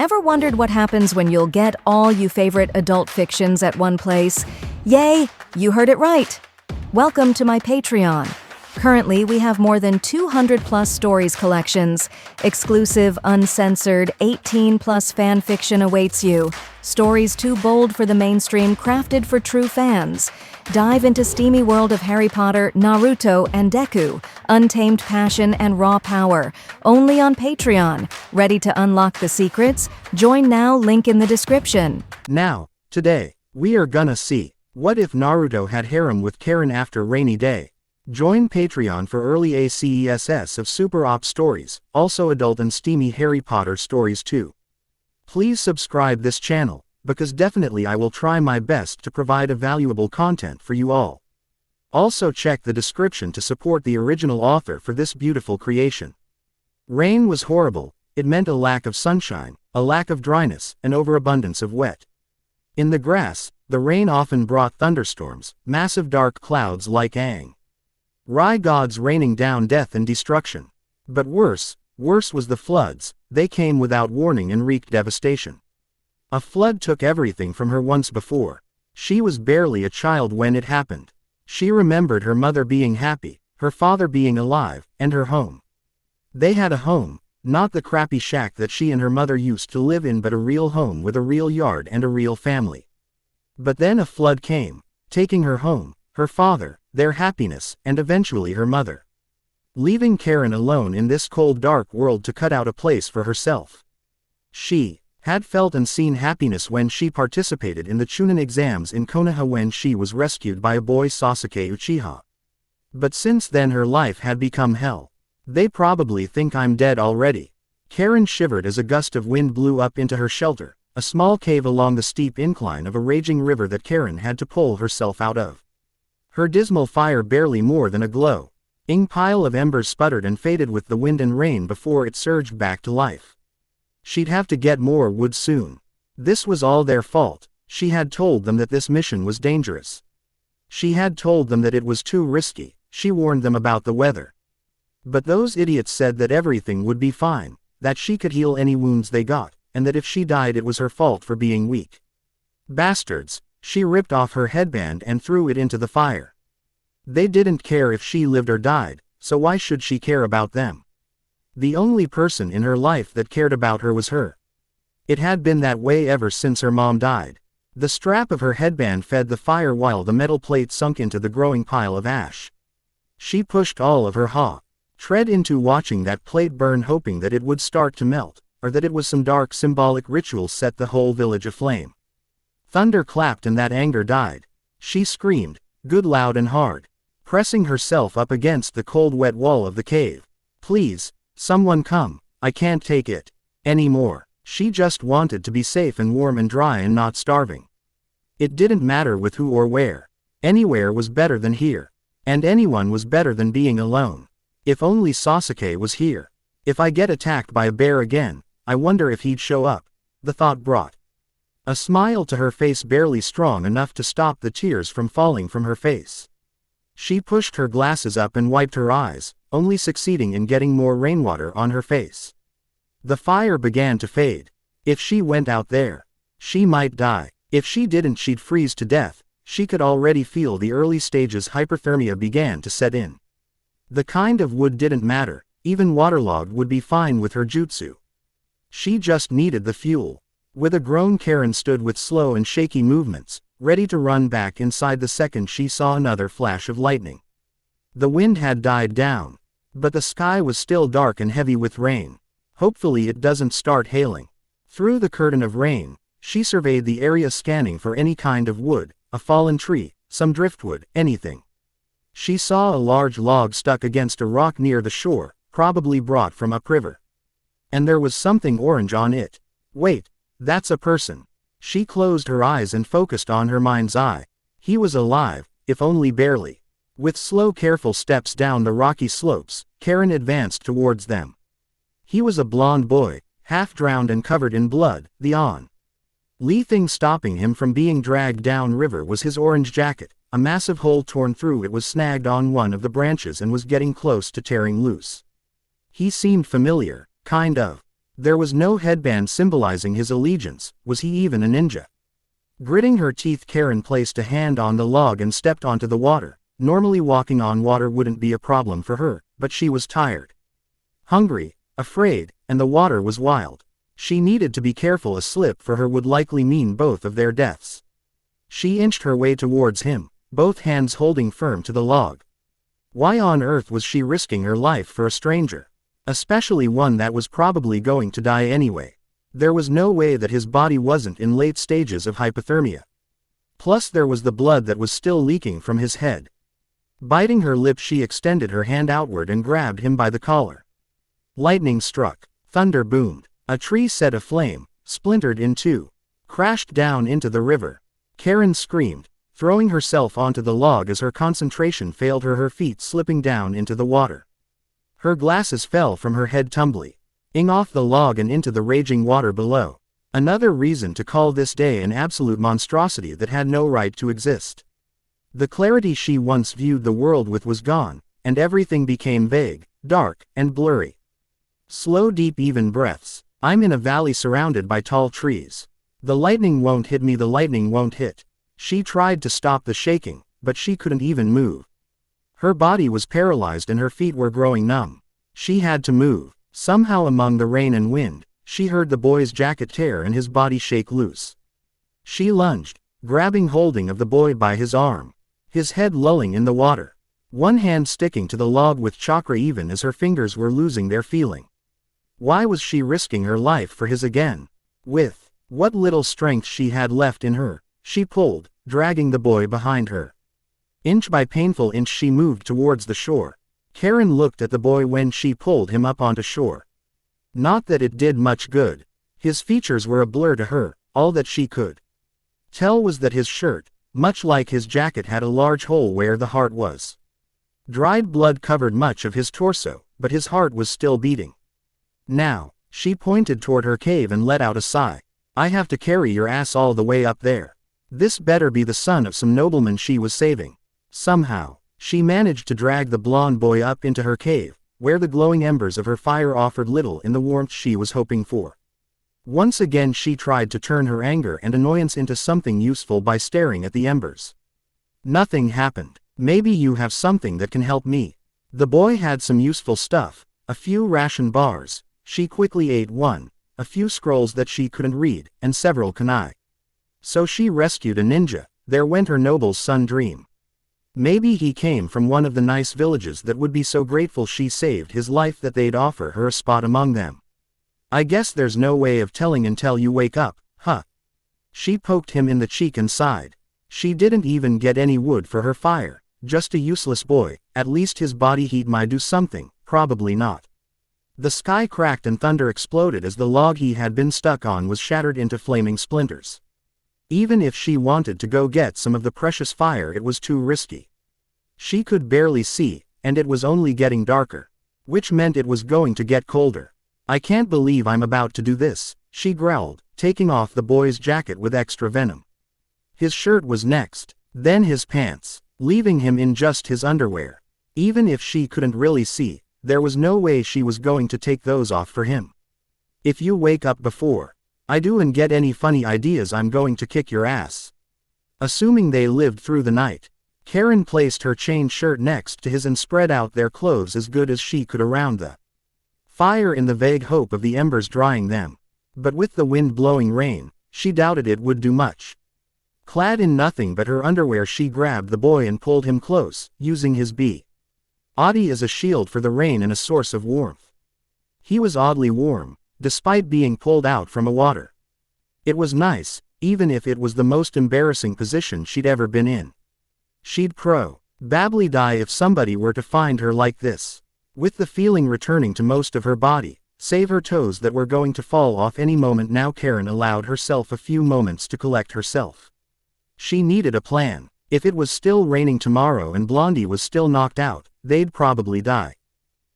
Ever wondered what happens when you'll get all you favorite adult fictions at one place? Yay, you heard it right! Welcome to my Patreon. Currently, we have more than 200+ stories collections. Exclusive, uncensored, 18+ fan fiction awaits you. Stories too bold for the mainstream, crafted for true fans. Dive into steamy world of Harry Potter, Naruto, and Deku. Untamed passion and raw power. Only on Patreon. Ready to unlock the secrets? Join now, link in the description. Now, today, we are gonna see, what if Naruto had harem with Karin after rainy day? Join Patreon for early Acess of super op stories, also adult and steamy Harry Potter stories too. Please subscribe this channel, because definitely I will try my best to provide a valuable content for you all. Also check the description to support the original author for this beautiful creation. Rain was horrible. It meant a lack of sunshine, a lack of dryness, an overabundance of wet. In the grass, the rain often brought thunderstorms, massive dark clouds like Rai gods raining down death and destruction. But worse was the floods. They came without warning and wreaked devastation. A flood took everything from her once before. She was barely a child when it happened. She remembered her mother being happy, her father being alive, and her home. They had a home, not the crappy shack that she and her mother used to live in, but a real home with a real yard and a real family. But then a flood came, taking her home, her father, their happiness, and eventually her mother. Leaving Karin alone in this cold dark world to cut out a place for herself. She had felt and seen happiness when she participated in the Chunin exams in Konoha, when she was rescued by a boy Sasuke Uchiha. But since then her life had become hell. They probably think I'm dead already. Karin shivered as a gust of wind blew up into her shelter, a small cave along the steep incline of a raging river that Karin had to pull herself out of. Her dismal fire barely more than a glow. Pile of embers sputtered and faded with the wind and rain before it surged back to life. She'd have to get more wood soon. This was all their fault. She had told them that this mission was dangerous. She had told them that it was too risky. She warned them about the weather. But those idiots said that everything would be fine, that she could heal any wounds they got, and that if she died it was her fault for being weak. Bastards! She ripped off her headband and threw it into the fire. They didn't care if she lived or died, so why should she care about them? The only person in her life that cared about her was her. It had been that way ever since her mom died. The strap of her headband fed the fire while the metal plate sunk into the growing pile of ash. She pushed all of her tread into watching that plate burn, hoping that it would start to melt, or that it was some dark symbolic ritual set the whole village aflame. Thunder clapped and that anger died. She screamed, good loud and hard, pressing herself up against the cold wet wall of the cave. Please, someone come, I can't take it anymore. She just wanted to be safe and warm and dry and not starving. It didn't matter with who or where. Anywhere was better than here. And anyone was better than being alone. If only Sasuke was here. If I get attacked by a bear again, I wonder if he'd show up. The thought brought a smile to her face, barely strong enough to stop the tears from falling from her face. She pushed her glasses up and wiped her eyes, only succeeding in getting more rainwater on her face. The fire began to fade. If she went out there, she might die. If she didn't, she'd freeze to death. She could already feel the early stages. Hypothermia began to set in. The kind of wood didn't matter, even waterlogged would be fine with her jutsu. She just needed the fuel. With a groan, Karin stood with slow and shaky movements, ready to run back inside the second she saw another flash of lightning. The wind had died down, but the sky was still dark and heavy with rain. Hopefully it doesn't start hailing. Through the curtain of rain, she surveyed the area, scanning for any kind of wood, a fallen tree, some driftwood, anything. She saw a large log stuck against a rock near the shore, probably brought from upriver. And there was something orange on it. Wait, that's a person. She closed her eyes and focused on her mind's eye. He was alive, if only barely. With slow, careful steps down the rocky slopes, Karin advanced towards them. He was a blond boy, half drowned and covered in blood. The only thing stopping him from being dragged down river was his orange jacket. A massive hole torn through it was snagged on one of the branches and was getting close to tearing loose. He seemed familiar, kind of. There was no headband symbolizing his allegiance. Was he even a ninja? Gritting her teeth, Karin placed a hand on the log and stepped onto the water. Normally walking on water wouldn't be a problem for her, but she was tired, hungry, afraid, and the water was wild. She needed to be careful. A slip for her would likely mean both of their deaths. She inched her way towards him, both hands holding firm to the log. Why on earth was she risking her life for a stranger? Especially one that was probably going to die anyway. There was no way that his body wasn't in late stages of hypothermia. Plus there was the blood that was still leaking from his head. Biting her lip, she extended her hand outward and grabbed him by the collar. Lightning struck. Thunder boomed. A tree set aflame, splintered in two, crashed down into the river. Karin screamed, throwing herself onto the log as her concentration failed her, her feet slipping down into the water. Her glasses fell from her head, tumbling off the log and into the raging water below. Another reason to call this day an absolute monstrosity that had no right to exist. The clarity she once viewed the world with was gone, and everything became vague, dark, and blurry. Slow, deep, even breaths. I'm in a valley surrounded by tall trees. The lightning won't hit me, the lightning won't hit. She tried to stop the shaking, but she couldn't even move. Her body was paralyzed and her feet were growing numb. She had to move. Somehow among the rain and wind, she heard the boy's jacket tear and his body shake loose. She lunged, grabbing holding of the boy by his arm, his head lolling in the water, one hand sticking to the log with chakra even as her fingers were losing their feeling. Why was she risking her life for his again? With what little strength she had left in her, she pulled, dragging the boy behind her. Inch by painful inch she moved towards the shore. Karin looked at the boy when she pulled him up onto shore. Not that it did much good. His features were a blur to her. All that she could tell was that his shirt, much like his jacket, had a large hole where the heart was. Dried blood covered much of his torso, but his heart was still beating. Now, she pointed toward her cave and let out a sigh. I have to carry your ass all the way up there. This better be the son of some nobleman she was saving. Somehow, she managed to drag the blonde boy up into her cave, where the glowing embers of her fire offered little in the warmth she was hoping for. Once again she tried to turn her anger and annoyance into something useful by staring at the embers. Nothing happened. Maybe you have something that can help me. The boy had some useful stuff, a few ration bars. She quickly ate one, a few scrolls that she couldn't read, and several kunai. So she rescued a ninja. There went her noble's son dream. Maybe he came from one of the nice villages that would be so grateful she saved his life that they'd offer her a spot among them. I guess there's no way of telling until you wake up, huh? She poked him in the cheek and sighed. She didn't even get any wood for her fire, just a useless boy. At least his body heat might do something, probably not. The sky cracked and thunder exploded as the log he had been stuck on was shattered into flaming splinters. Even if she wanted to go get some of the precious fire, it was too risky. She could barely see, and it was only getting darker, which meant it was going to get colder. I can't believe I'm about to do this, she growled, taking off the boy's jacket with extra venom. His shirt was next, then his pants, leaving him in just his underwear. Even if she couldn't really see, there was no way she was going to take those off for him. If you wake up before I do and get any funny ideas, I'm going to kick your ass. Assuming they lived through the night, Karin placed her chain shirt next to his and spread out their clothes as good as she could around the fire in the vague hope of the embers drying them. But with the wind blowing rain, she doubted it would do much. Clad in nothing but her underwear, she grabbed the boy and pulled him close, using his body as a shield for the rain and a source of warmth. He was oddly warm, despite being pulled out from a water. It was nice, even if it was the most embarrassing position she'd ever been in. She'd probably die if somebody were to find her like this. With the feeling returning to most of her body, save her toes that were going to fall off any moment now, Karin allowed herself a few moments to collect herself. She needed a plan. If it was still raining tomorrow and Blondie was still knocked out, they'd probably die.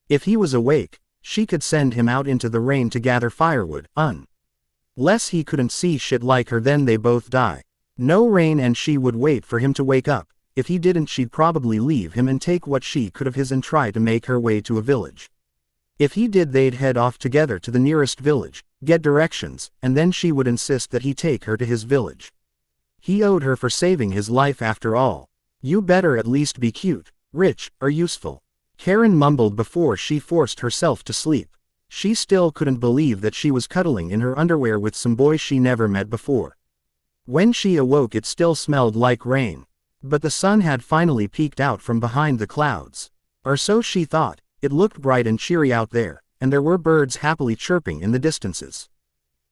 If he was awake, she could send him out into the rain to gather firewood, unless he couldn't see shit like her, then they both die. No rain and she would wait for him to wake up. If he didn't, she'd probably leave him and take what she could of his and try to make her way to a village. If he did, they'd head off together to the nearest village, get directions, and then she would insist that he take her to his village. He owed her for saving his life after all. You better at least be cute, rich, or useful. Karin mumbled before she forced herself to sleep. She still couldn't believe that she was cuddling in her underwear with some boy she never met before. When she awoke, it still smelled like rain. But the sun had finally peeked out from behind the clouds. Or so she thought. It looked bright and cheery out there, and there were birds happily chirping in the distances.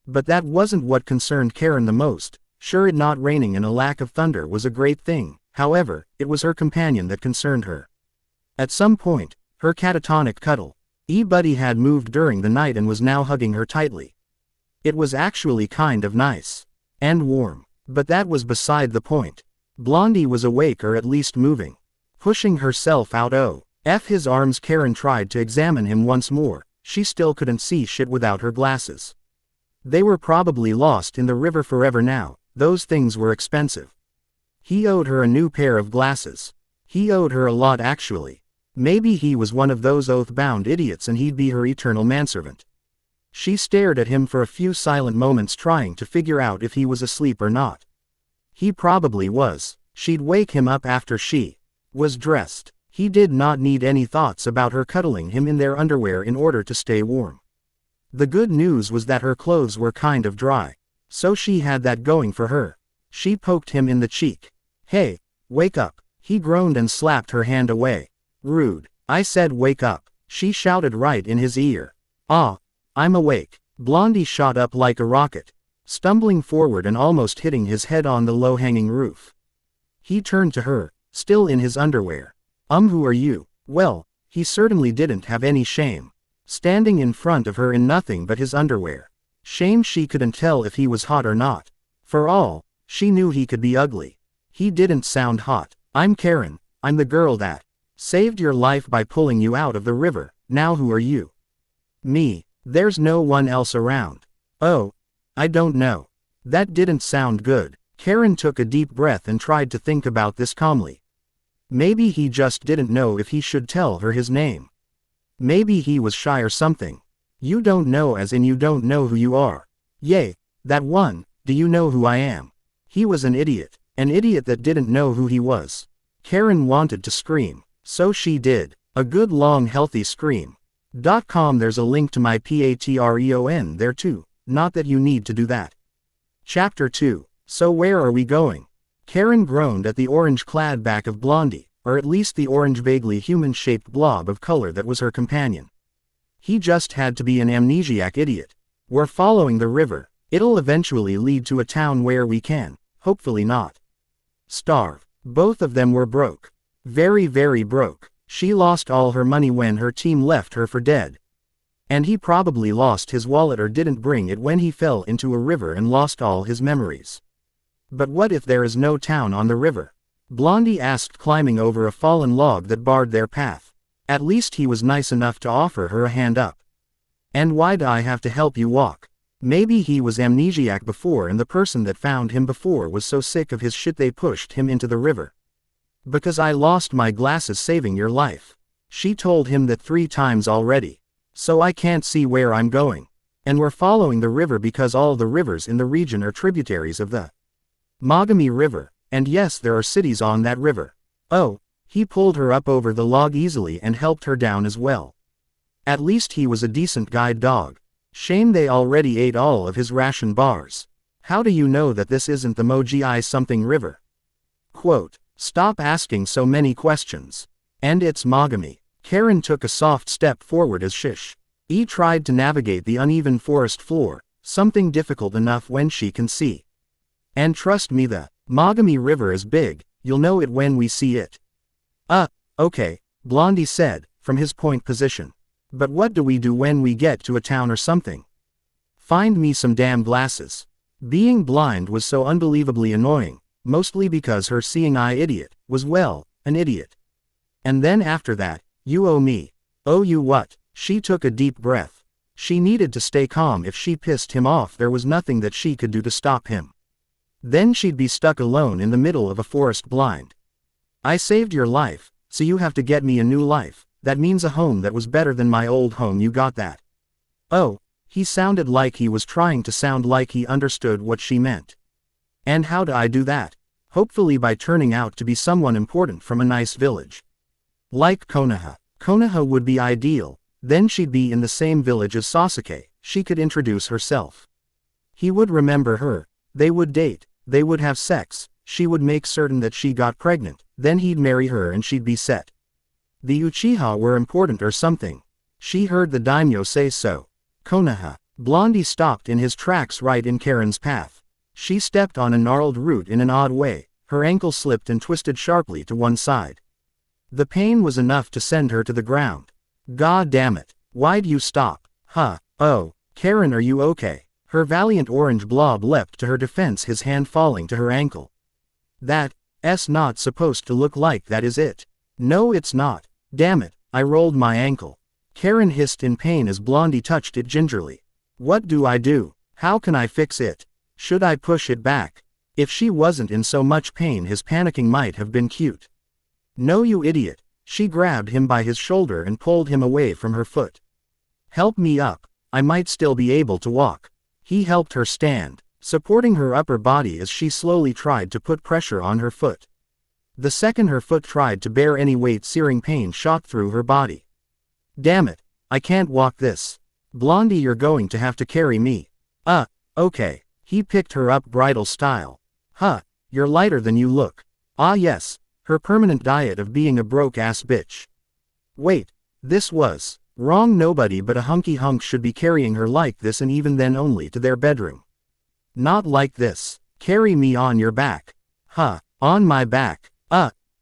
But that wasn't what concerned Karin the most. Sure, it not raining and a lack of thunder was a great thing. However, it was her companion that concerned her. At some point, her catatonic cuddle. E-buddy had moved during the night and was now hugging her tightly. It was actually kind of nice. And warm. But that was beside the point. Blondie was awake, or at least moving. Pushing herself out his arms. Karin tried to examine him once more. She still couldn't see shit without her glasses. They were probably lost in the river forever now. Those things were expensive. He owed her a new pair of glasses. He owed her a lot, actually. Maybe he was one of those oath-bound idiots and he'd be her eternal manservant. She stared at him for a few silent moments, trying to figure out if he was asleep or not. He probably was. She'd wake him up after she was dressed. He did not need any thoughts about her cuddling him in their underwear in order to stay warm. The good news was that her clothes were kind of dry. So she had that going for her. She poked him in the cheek. Hey, wake up. He groaned and slapped her hand away. Rude. I said wake up. She shouted right in his ear. Ah, I'm awake. Blondie shot up like a rocket, stumbling forward and almost hitting his head on the low-hanging roof. He turned to her, still in his underwear. Who are you? Well, he certainly didn't have any shame. Standing in front of her in nothing but his underwear. Shame she couldn't tell if he was hot or not. For all she knew, he could be ugly. He didn't sound hot. I'm Karin. I'm the girl that saved your life by pulling you out of the river. Now who are you? Me. There's no one else around. Oh, I don't know. That didn't sound good. Karin took a deep breath and tried to think about this calmly. Maybe he just didn't know if he should tell her his name. Maybe he was shy or something. You don't know as in you don't know who you are. Yay, that one. Do you know who I am? He was an idiot that didn't know who he was. Karin wanted to scream. So she did. A good long healthy scream. There's a link to my Patreon there too. Not that you need to do that. Chapter 2. So where are we going? Karin groaned at the orange-clad back of Blondie, or at least the orange vaguely human-shaped blob of color that was her companion. He just had to be an amnesiac idiot. We're following the river. It'll eventually lead to a town where we can, hopefully not, starve. Both of them were broke. Very, very broke. She lost all her money when her team left her for dead. And he probably lost his wallet or didn't bring it when he fell into a river and lost all his memories. But what if there is no town on the river? Blondie asked, climbing over a fallen log that barred their path. At least he was nice enough to offer her a hand up. And why'd I have to help you walk? Maybe he was amnesiac before and the person that found him before was so sick of his shit they pushed him into the river. Because I lost my glasses saving your life. She told him that 3 times already. So I can't see where I'm going. And we're following the river because all the rivers in the region are tributaries of the Mami River. And yes, there are cities on that river. Oh, he pulled her up over the log easily and helped her down as well. At least he was a decent guide dog. Shame they already ate all of his ration bars. How do you know that this isn't the Moji something river? Quote, stop asking so many questions. And it's Mogami. Karin took a soft step forward as he tried to navigate the uneven forest floor, something difficult enough when she can see. And trust me, the Mogami River is big, you'll know it when we see it. Okay, Blondie said, from his point position. But what do we do when we get to a town or something? Find me some damn glasses. Being blind was so unbelievably annoying, mostly because her seeing eye idiot was, well, an idiot. And then after that, you owe me. Owe you what? She took a deep breath. She needed to stay calm. If she pissed him off, there was nothing that she could do to stop him. Then she'd be stuck alone in the middle of a forest blind. I saved your life, so you have to get me a new life. That means a home that was better than my old home, you got that? Oh, he sounded like he was trying to sound like he understood what she meant. And how do I do that? Hopefully by turning out to be someone important from a nice village. Like Konoha. Konoha would be ideal, then she'd be in the same village as Sasuke, she could introduce herself. He would remember her, they would date, they would have sex, she would make certain that she got pregnant, then he'd marry her and she'd be set. The Uchiha were important or something. She heard the daimyo say so. Konoha. Blondie stopped in his tracks right in Karin's path. She stepped on a gnarled root in an odd way, her ankle slipped and twisted sharply to one side. The pain was enough to send her to the ground. God damn it, why'd you stop? Huh, oh, Karin, are you okay? Her valiant orange blob leapt to her defense, his hand falling to her ankle. That's not supposed to look like that, is it? No, it's not. Damn it, I rolled my ankle. Karin hissed in pain as Blondie touched it gingerly. What do I do? How can I fix it? Should I push it back? If she wasn't in so much pain, his panicking might have been cute. No, you idiot. She grabbed him by his shoulder and pulled him away from her foot. Help me up. I might still be able to walk. He helped her stand, supporting her upper body as she slowly tried to put pressure on her foot. The second her foot tried to bear any weight, searing pain shot through her body. Damn it, I can't walk this. Blondie, you're going to have to carry me. Okay. He picked her up bridal style. Huh, you're lighter than you look. Ah yes, her permanent diet of being a broke-ass bitch. Wait, this was wrong. Nobody but a hunky hunk should be carrying her like this, and even then only to their bedroom. Not like this. Carry me on your back. Huh, on my back.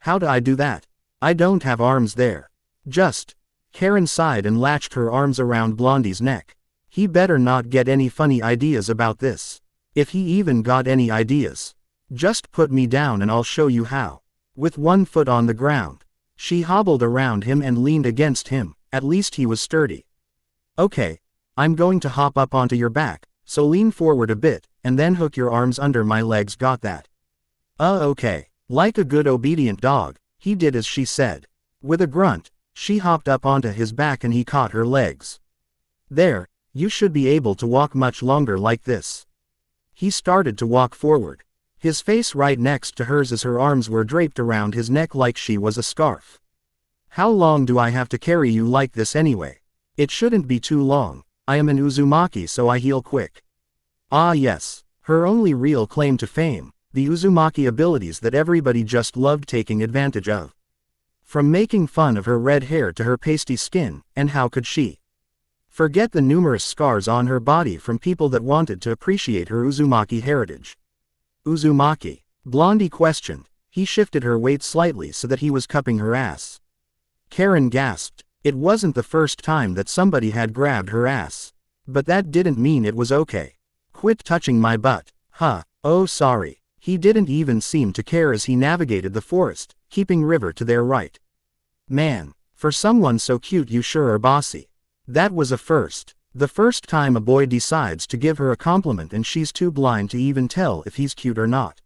How do I do that? I don't have arms there. Just. Karin sighed and latched her arms around Blondie's neck. He better not get any funny ideas about this. If he even got any ideas. Just put me down and I'll show you how. With one foot on the ground, she hobbled around him and leaned against him. At least he was sturdy. Okay, I'm going to hop up onto your back, so lean forward a bit, and then hook your arms under my legs, got that? Okay. Like a good obedient dog, he did as she said. With a grunt, she hopped up onto his back and he caught her legs. There, you should be able to walk much longer like this. He started to walk forward, his face right next to hers as her arms were draped around his neck like she was a scarf. How long do I have to carry you like this anyway? It shouldn't be too long. I am an Uzumaki, so I heal quick. Ah yes, her only real claim to fame. The Uzumaki abilities that everybody just loved taking advantage of. From making fun of her red hair to her pasty skin, and how could she forget the numerous scars on her body from people that wanted to appreciate her Uzumaki heritage? Uzumaki? Blondie questioned. He shifted her weight slightly so that he was cupping her ass. Karin gasped. It wasn't the first time that somebody had grabbed her ass. But that didn't mean it was okay. Quit touching my butt. Huh, oh sorry. He didn't even seem to care as he navigated the forest, keeping River to their right. Man, for someone so cute you sure are bossy. That was a first. The first time a boy decides to give her a compliment and she's too blind to even tell if he's cute or not.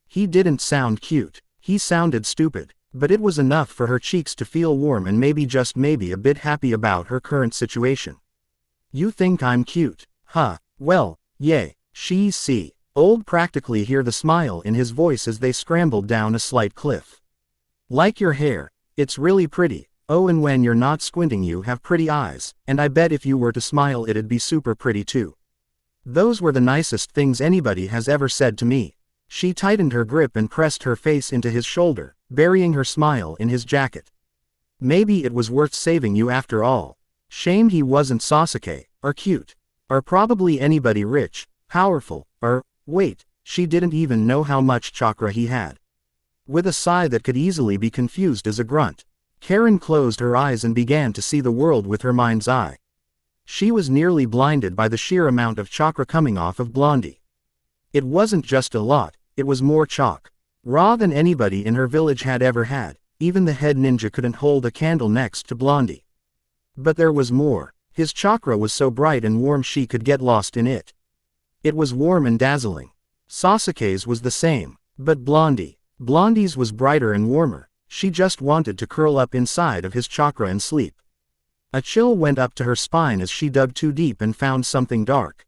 He didn't sound cute, he sounded stupid, but it was enough for her cheeks to feel warm and maybe just maybe a bit happy about her current situation. You think I'm cute? Huh, well, yay, she see. Old practically hear the smile in his voice as they scrambled down a slight cliff. Like your hair, it's really pretty. Oh, and when you're not squinting you have pretty eyes, and I bet if you were to smile it'd be super pretty too. Those were the nicest things anybody has ever said to me. She tightened her grip and pressed her face into his shoulder, burying her smile in his jacket. Maybe it was worth saving you after all. Shame he wasn't Sasuke, or cute, or probably anybody rich, powerful, or wait, she didn't even know how much chakra he had. With a sigh that could easily be confused as a grunt, Karin closed her eyes and began to see the world with her mind's eye. She was nearly blinded by the sheer amount of chakra coming off of Blondie. It wasn't just a lot, it was more chalk. Raw than anybody in her village had ever had. Even the head ninja couldn't hold a candle next to Blondie. But there was more. His chakra was so bright and warm she could get lost in it. It was warm and dazzling. Sasuke's was the same, but Blondie's was brighter and warmer. She just wanted to curl up inside of his chakra and sleep. A chill went up to her spine as she dug too deep and found something dark.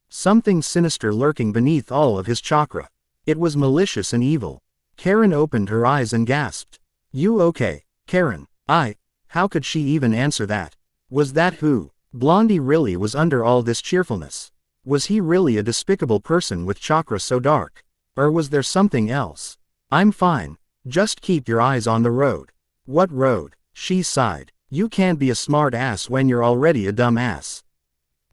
Something sinister lurking beneath all of his chakra. It was malicious and evil. Karin opened her eyes and gasped. "You okay, Karin?" How could she even answer that? Was that who Blondie really was under all this cheerfulness? Was he really a despicable person with chakra so dark? Or was there something else? "I'm fine. Just keep your eyes on the road." "What road?" She sighed. "You can't be a smart ass when you're already a dumb ass."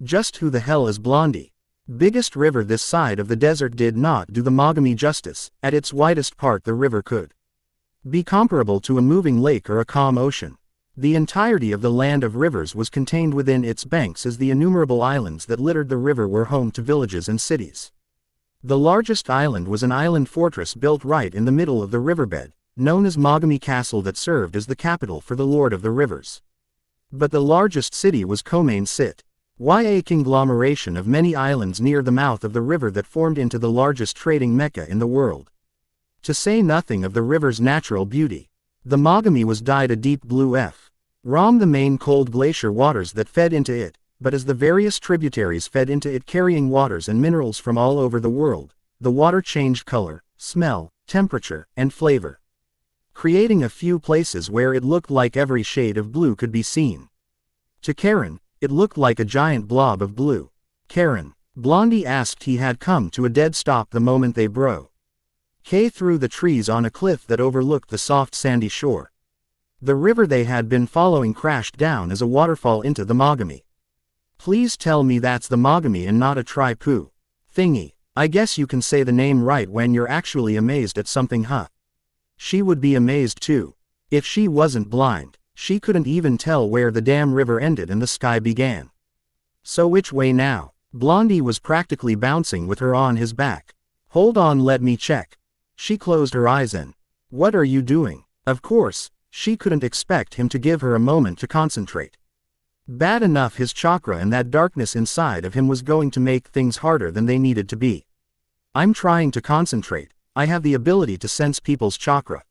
Just who the hell is Blondie? Biggest river this side of the desert did not do the Mogami justice. At its widest part the river could be comparable to a moving lake or a calm ocean. The entirety of the land of rivers was contained within its banks, as the innumerable islands that littered the river were home to villages and cities. The largest island was an island fortress built right in the middle of the riverbed, known as Mogami Castle, that served as the capital for the Lord of the Rivers. But the largest city was Komain Sit, a conglomeration of many islands near the mouth of the river that formed into the largest trading mecca in the world. To say nothing of the river's natural beauty. The Mogami was dyed a deep blue from the main cold glacier waters that fed into it, but as the various tributaries fed into it carrying waters and minerals from all over the world, the water changed color, smell, temperature, and flavor, creating a few places where it looked like every shade of blue could be seen. To Karin, it looked like a giant blob of blue. "Karin," Blondie asked. He had come to a dead stop the moment they broke through the trees on a cliff that overlooked the soft sandy shore. The river they had been following crashed down as a waterfall into the Mogami. "Please tell me that's the Mogami and not a tri-poo thingy. I guess you can say the name right when you're actually amazed at something, huh?" She would be amazed too. If she wasn't blind, she couldn't even tell where the damn river ended and the sky began. So which way now? Blondie was practically bouncing with her on his back. "Hold on, let me check." She closed her eyes and, "What are you doing?" Of course, she couldn't expect him to give her a moment to concentrate. Bad enough his chakra and that darkness inside of him was going to make things harder than they needed to be. "I'm trying to concentrate. I have the ability to sense people's chakra."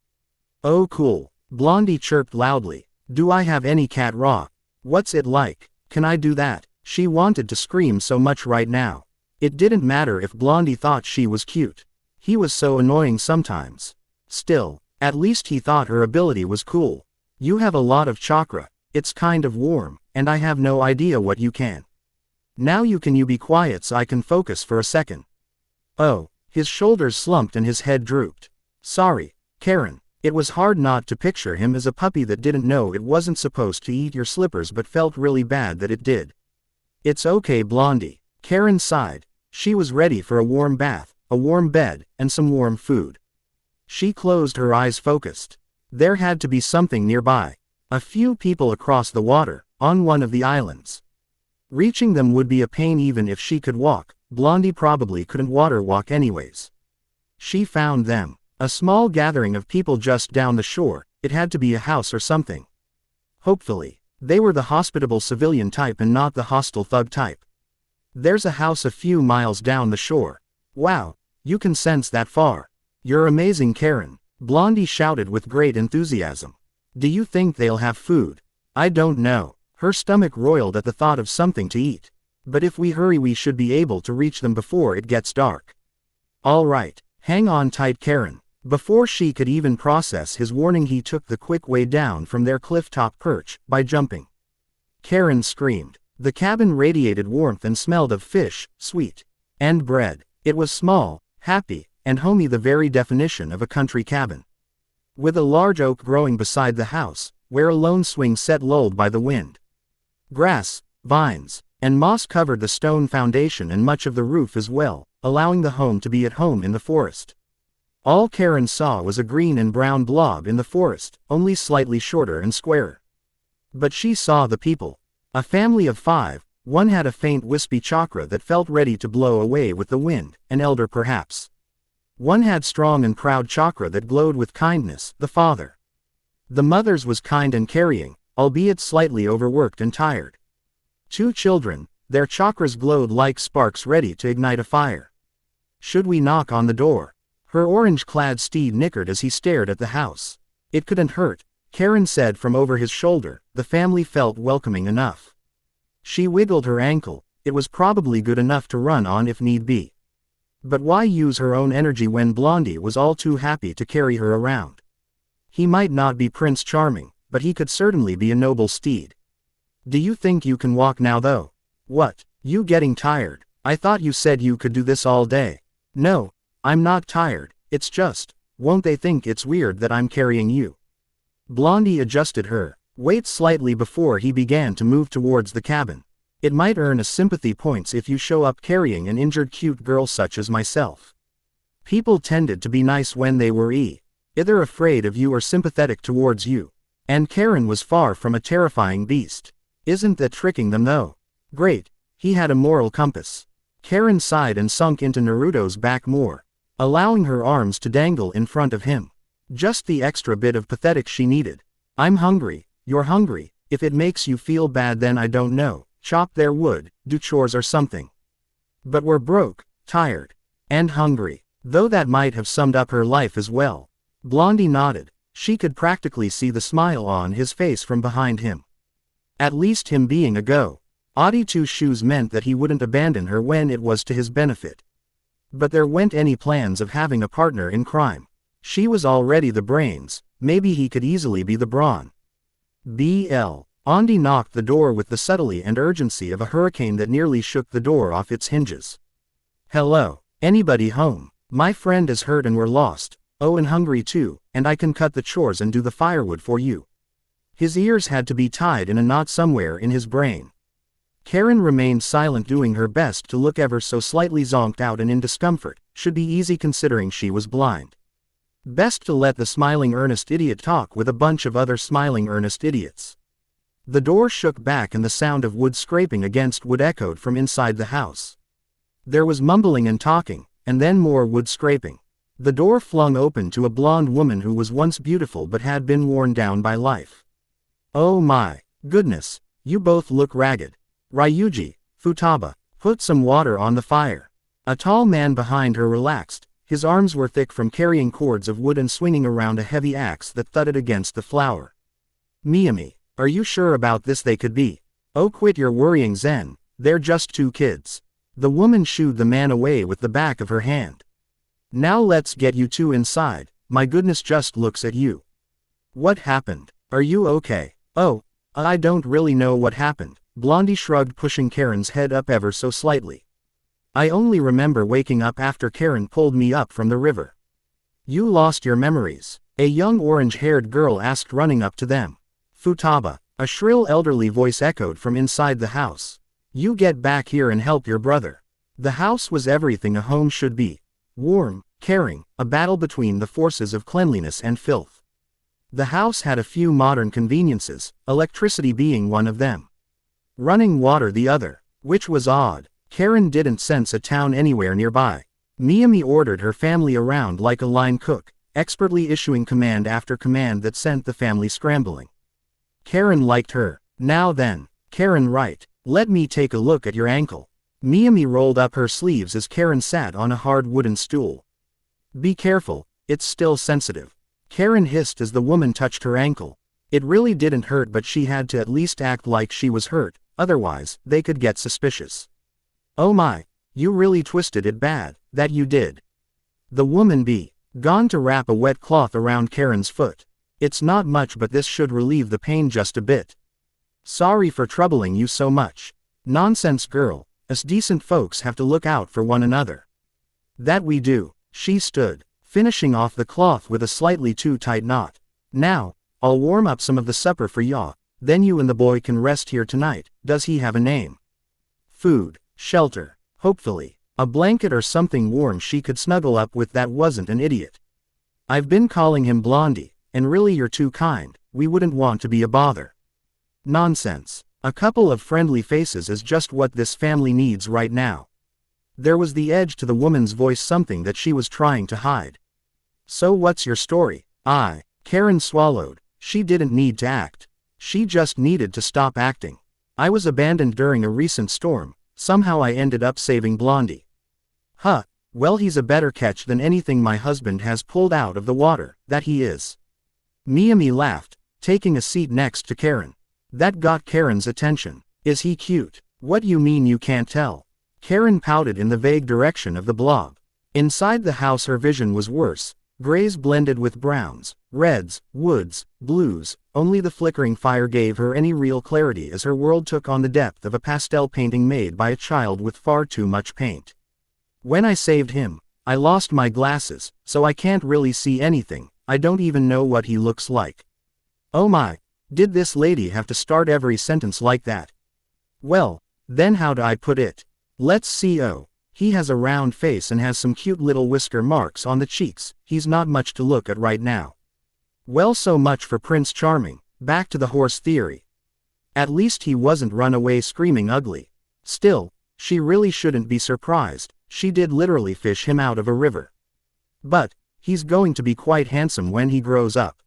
"Oh cool," Blondie chirped loudly. "Do I have any cat raw? What's it like? Can I do that?" She wanted to scream so much right now. It didn't matter if Blondie thought she was cute. He was so annoying sometimes. Still, at least he thought her ability was cool. "You have a lot of chakra. It's kind of warm, and I have no idea what you can. Now you be quiet so I can focus for a second." "Oh." His shoulders slumped and his head drooped. "Sorry, Karin." It was hard not to picture him as a puppy that didn't know it wasn't supposed to eat your slippers but felt really bad that it did. "It's okay, Blondie." Karin sighed. She was ready for a warm bath, a warm bed, and some warm food. She closed her eyes, focused. There had to be something nearby. A few people across the water, on one of the islands. Reaching them would be a pain even if she could walk. Blondie probably couldn't water walk anyways. She found them. A small gathering of people just down the shore. It had to be a house or something. Hopefully, they were the hospitable civilian type and not the hostile thug type. "There's a house a few miles down the shore." "Wow, you can sense that far. You're amazing, Karin," Blondie shouted with great enthusiasm. "Do you think they'll have food?" "I don't know." Her stomach roiled at the thought of something to eat. "But if we hurry we should be able to reach them before it gets dark." "All right, hang on tight, Karin." Before she could even process his warning, he took the quick way down from their cliff-top perch, by jumping. Karin screamed. The cabin radiated warmth and smelled of fish, sweet, and bread. It was small, happy, and homey, the very definition of a country cabin. With a large oak growing beside the house, where a lone swing set lulled by the wind. Grass, vines, and moss covered the stone foundation and much of the roof as well, allowing the home to be at home in the forest. All Karin saw was a green and brown blob in the forest, only slightly shorter and squarer. But she saw the people. A family of 5, one had a faint wispy chakra that felt ready to blow away with the wind, an elder perhaps. One had strong and proud chakra that glowed with kindness, the father. The mother's was kind and carrying, albeit slightly overworked and tired. 2 children, their chakras glowed like sparks ready to ignite a fire. "Should we knock on the door?" Her orange-clad steed nickered as he stared at the house. It couldn't hurt, Karin said from over his shoulder. The family felt welcoming enough. She wiggled her ankle. It was probably good enough to run on if need be. But why use her own energy when Blondie was all too happy to carry her around? He might not be Prince Charming, but he could certainly be a noble steed. Do you think you can walk now though? What, you getting tired? I thought you said you could do this all day. No, I'm not tired, it's just, won't they think it's weird that I'm carrying you? Blondie adjusted her weight slightly before he began to move towards the cabin. It might earn us sympathy points if you show up carrying an injured cute girl such as myself. People tended to be nice when they were either afraid of you or sympathetic towards you. And Karin was far from a terrifying beast. Isn't that tricking them though? Great, he had a moral compass. Karin sighed and sunk into Naruto's back more, allowing her arms to dangle in front of him. Just the extra bit of pathetic she needed. I'm hungry, you're hungry, if it makes you feel bad then I don't know, chop their wood, do chores or something. But we're broke, tired, and hungry. Though that might have summed up her life as well. Blondie nodded. She could practically see the smile on his face from behind him. At least him being a goody two-shoes meant that he wouldn't abandon her when it was to his benefit. But there weren't any plans of having a partner in crime. She was already the brains, maybe he could easily be the brawn. Andi knocked the door with the subtlety and urgency of a hurricane that nearly shook the door off its hinges. Hello, anybody home? My friend is hurt and we're lost. Oh, and hungry too, and I can cut the chores and do the firewood for you. His ears had to be tied in a knot somewhere in his brain. Karin remained silent, doing her best to look ever so slightly zonked out and in discomfort. Should be easy considering she was blind. Best to let the smiling earnest idiot talk with a bunch of other smiling earnest idiots. The door shook back and the sound of wood scraping against wood echoed from inside the house. There was mumbling and talking, and then more wood scraping. The door flung open to a blonde woman who was once beautiful but had been worn down by life. Oh my goodness, you both look ragged. Ryuji, Futaba, put some water on the fire. A tall man behind her relaxed. His arms were thick from carrying cords of wood and swinging around a heavy axe that thudded against the floor. Mami, are you sure about this? They could be. Oh, quit your worrying, Zen, they're just two kids. The woman shooed the man away with the back of her hand. Now let's get you two inside. My goodness, just looks at you. What happened? Are you okay? Oh, I don't really know what happened. Blondie shrugged, pushing Karin's head up ever so slightly. I only remember waking up after Karin pulled me up from the river. You lost your memories? A young orange-haired girl asked, running up to them. Futaba, a shrill elderly voice echoed from inside the house. You get back here and help your brother. The house was everything a home should be. Warm, caring, a battle between the forces of cleanliness and filth. The house had a few modern conveniences, electricity being one of them. Running water the other, which was odd. Karin didn't sense a town anywhere nearby. Mami ordered her family around like a line cook, expertly issuing command after command that sent the family scrambling. Karin liked her. Now then, Karin, right, let me take a look at your ankle. Mami rolled up her sleeves as Karin sat on a hard wooden stool. Be careful, it's still sensitive. Karin hissed as the woman touched her ankle. It really didn't hurt, but she had to at least act like she was hurt, otherwise, they could get suspicious. Oh my, you really twisted it bad, that you did. The woman be gone to wrap a wet cloth around Karin's foot. It's not much, but this should relieve the pain just a bit. Sorry for troubling you so much. Nonsense, girl, us decent folks have to look out for one another. That we do. She stood, finishing off the cloth with a slightly too tight knot. Now, I'll warm up some of the supper for ya, then you and the boy can rest here tonight. Does he have a name? Food, shelter, hopefully, a blanket or something warm she could snuggle up with that wasn't an idiot. I've been calling him Blondie, and really you're too kind, we wouldn't want to be a bother. Nonsense. A couple of friendly faces is just what this family needs right now. There was the edge to the woman's voice, something that she was trying to hide. So what's your story? Karin swallowed. She didn't need to act. She just needed to stop acting. I was abandoned during a recent storm. Somehow I ended up saving Blondie. Huh, well, he's a better catch than anything my husband has pulled out of the water, that he is. Mami laughed, taking a seat next to Karin. That got Karin's attention. Is he cute? What you mean you can't tell? Karin pouted in the vague direction of the blob. Inside the house her vision was worse. Grays blended with browns, reds, woods, blues. Only the flickering fire gave her any real clarity as her world took on the depth of a pastel painting made by a child with far too much paint. When I saved him, I lost my glasses, so I can't really see anything. I don't even know what he looks like. Oh my, did this lady have to start every sentence like that? Well, then how do I put it? Let's see. Oh, he has a round face and has some cute little whisker marks on the cheeks. He's not much to look at right now. Well, so much for Prince Charming. Back to the horse theory. At least he wasn't run away screaming ugly. Still, she really shouldn't be surprised. She did literally fish him out of a river. But he's going to be quite handsome when he grows up.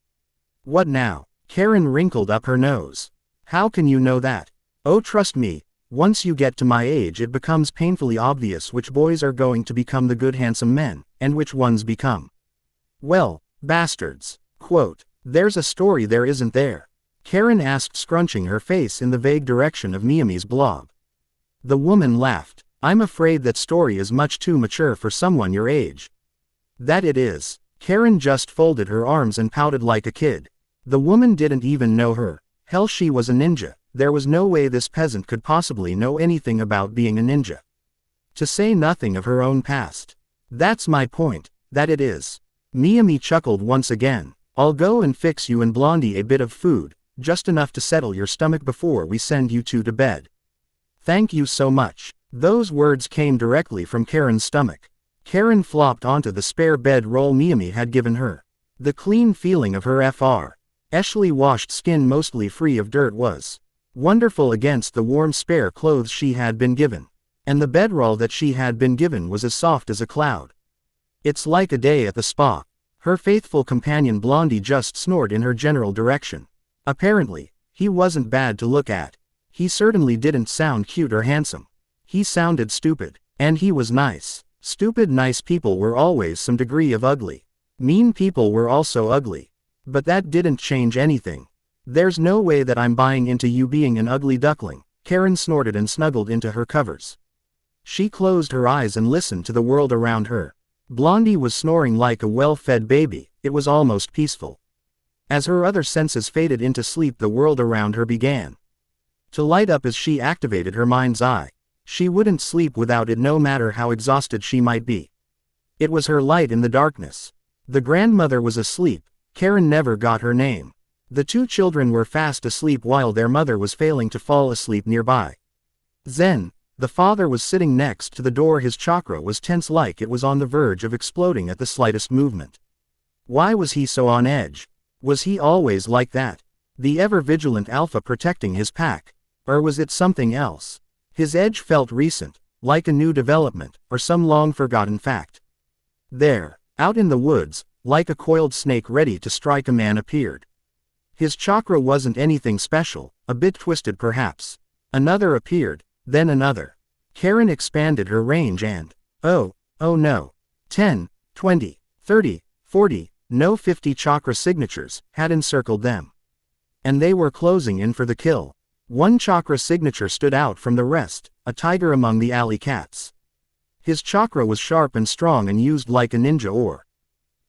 What now? Karin wrinkled up her nose. How can you know that? Oh, trust me, once you get to my age it becomes painfully obvious which boys are going to become the good handsome men, and which ones become, well, bastards. Quote, there's a story there, isn't there? Karin asked, scrunching her face in the vague direction of Mami's blob. The woman laughed. I'm afraid that story is much too mature for someone your age. That it is. Karin just folded her arms and pouted like a kid. The woman didn't even know her. Hell, she was a ninja. There was no way this peasant could possibly know anything about being a ninja. To say nothing of her own past. That's my point, that it is. Mami chuckled once again. I'll go and fix you and Blondie a bit of food, just enough to settle your stomach before we send you two to bed. Thank you so much. Those words came directly from Karin's stomach. Karin flopped onto the spare bedroll Mami had given her. The clean feeling of her freshly washed skin mostly free of dirt was wonderful against the warm spare clothes she had been given. And the bedroll that she had been given was as soft as a cloud. It's like a day at the spa. Her faithful companion Blondie just snored in her general direction. Apparently, he wasn't bad to look at. He certainly didn't sound cute or handsome. He sounded stupid. And he was nice. Stupid nice people were always some degree of ugly. Mean people were also ugly. But that didn't change anything. There's no way that I'm buying into you being an ugly duckling. Karin snorted and snuggled into her covers. She closed her eyes and listened to the world around her. Blondie was snoring like a well-fed baby. It was almost peaceful. As her other senses faded into sleep, the world around her began to light up as she activated her mind's eye. She wouldn't sleep without it, no matter how exhausted she might be. It was her light in the darkness. The grandmother was asleep. Karin never got her name. The two children were fast asleep while their mother was failing to fall asleep nearby. Zen, the father, was sitting next to the door. His chakra was tense, like it was on the verge of exploding at the slightest movement. Why was he so on edge? Was he always like that? The ever-vigilant alpha protecting his pack? Or was it something else? His edge felt recent, like a new development, or some long-forgotten fact. There, out in the woods, like a coiled snake ready to strike, a man appeared. His chakra wasn't anything special, a bit twisted perhaps. Another appeared, then another. Karin expanded her range and, oh no. 10, 20, 30, 40, no 50 chakra signatures had encircled them. And they were closing in for the kill. One chakra signature stood out from the rest, a tiger among the alley cats. His chakra was sharp and strong and used like a ninja or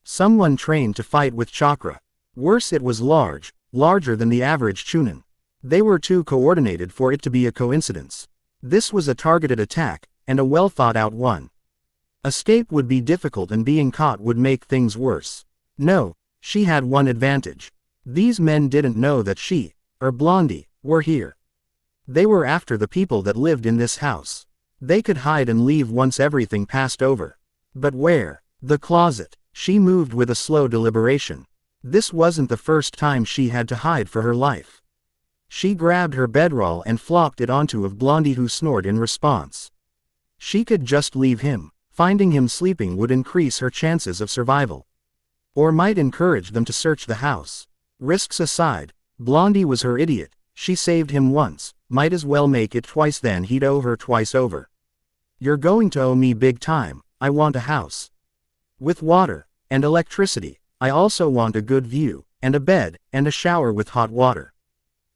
someone trained to fight with chakra. Worse, it was large, larger than the average chunin. They were too coordinated for it to be a coincidence. This was a targeted attack, and a well-thought-out one. Escape would be difficult, and being caught would make things worse. No, she had one advantage. These men didn't know that she, or Blondie, were here. They were after the people that lived in this house. They could hide and leave once everything passed over. But where? The closet. She moved with a slow deliberation. This wasn't the first time she had to hide for her life. She grabbed her bedroll and flopped it onto of Blondie, who snored in response. She could just leave him. Finding him sleeping would increase her chances of survival. Or might encourage them to search the house. Risks aside, Blondie was her idiot. She saved him once, might as well make it twice, then he'd owe her twice over. You're going to owe me big time. I want a house with water and electricity. I also want a good view. and a bed, and a shower with hot water.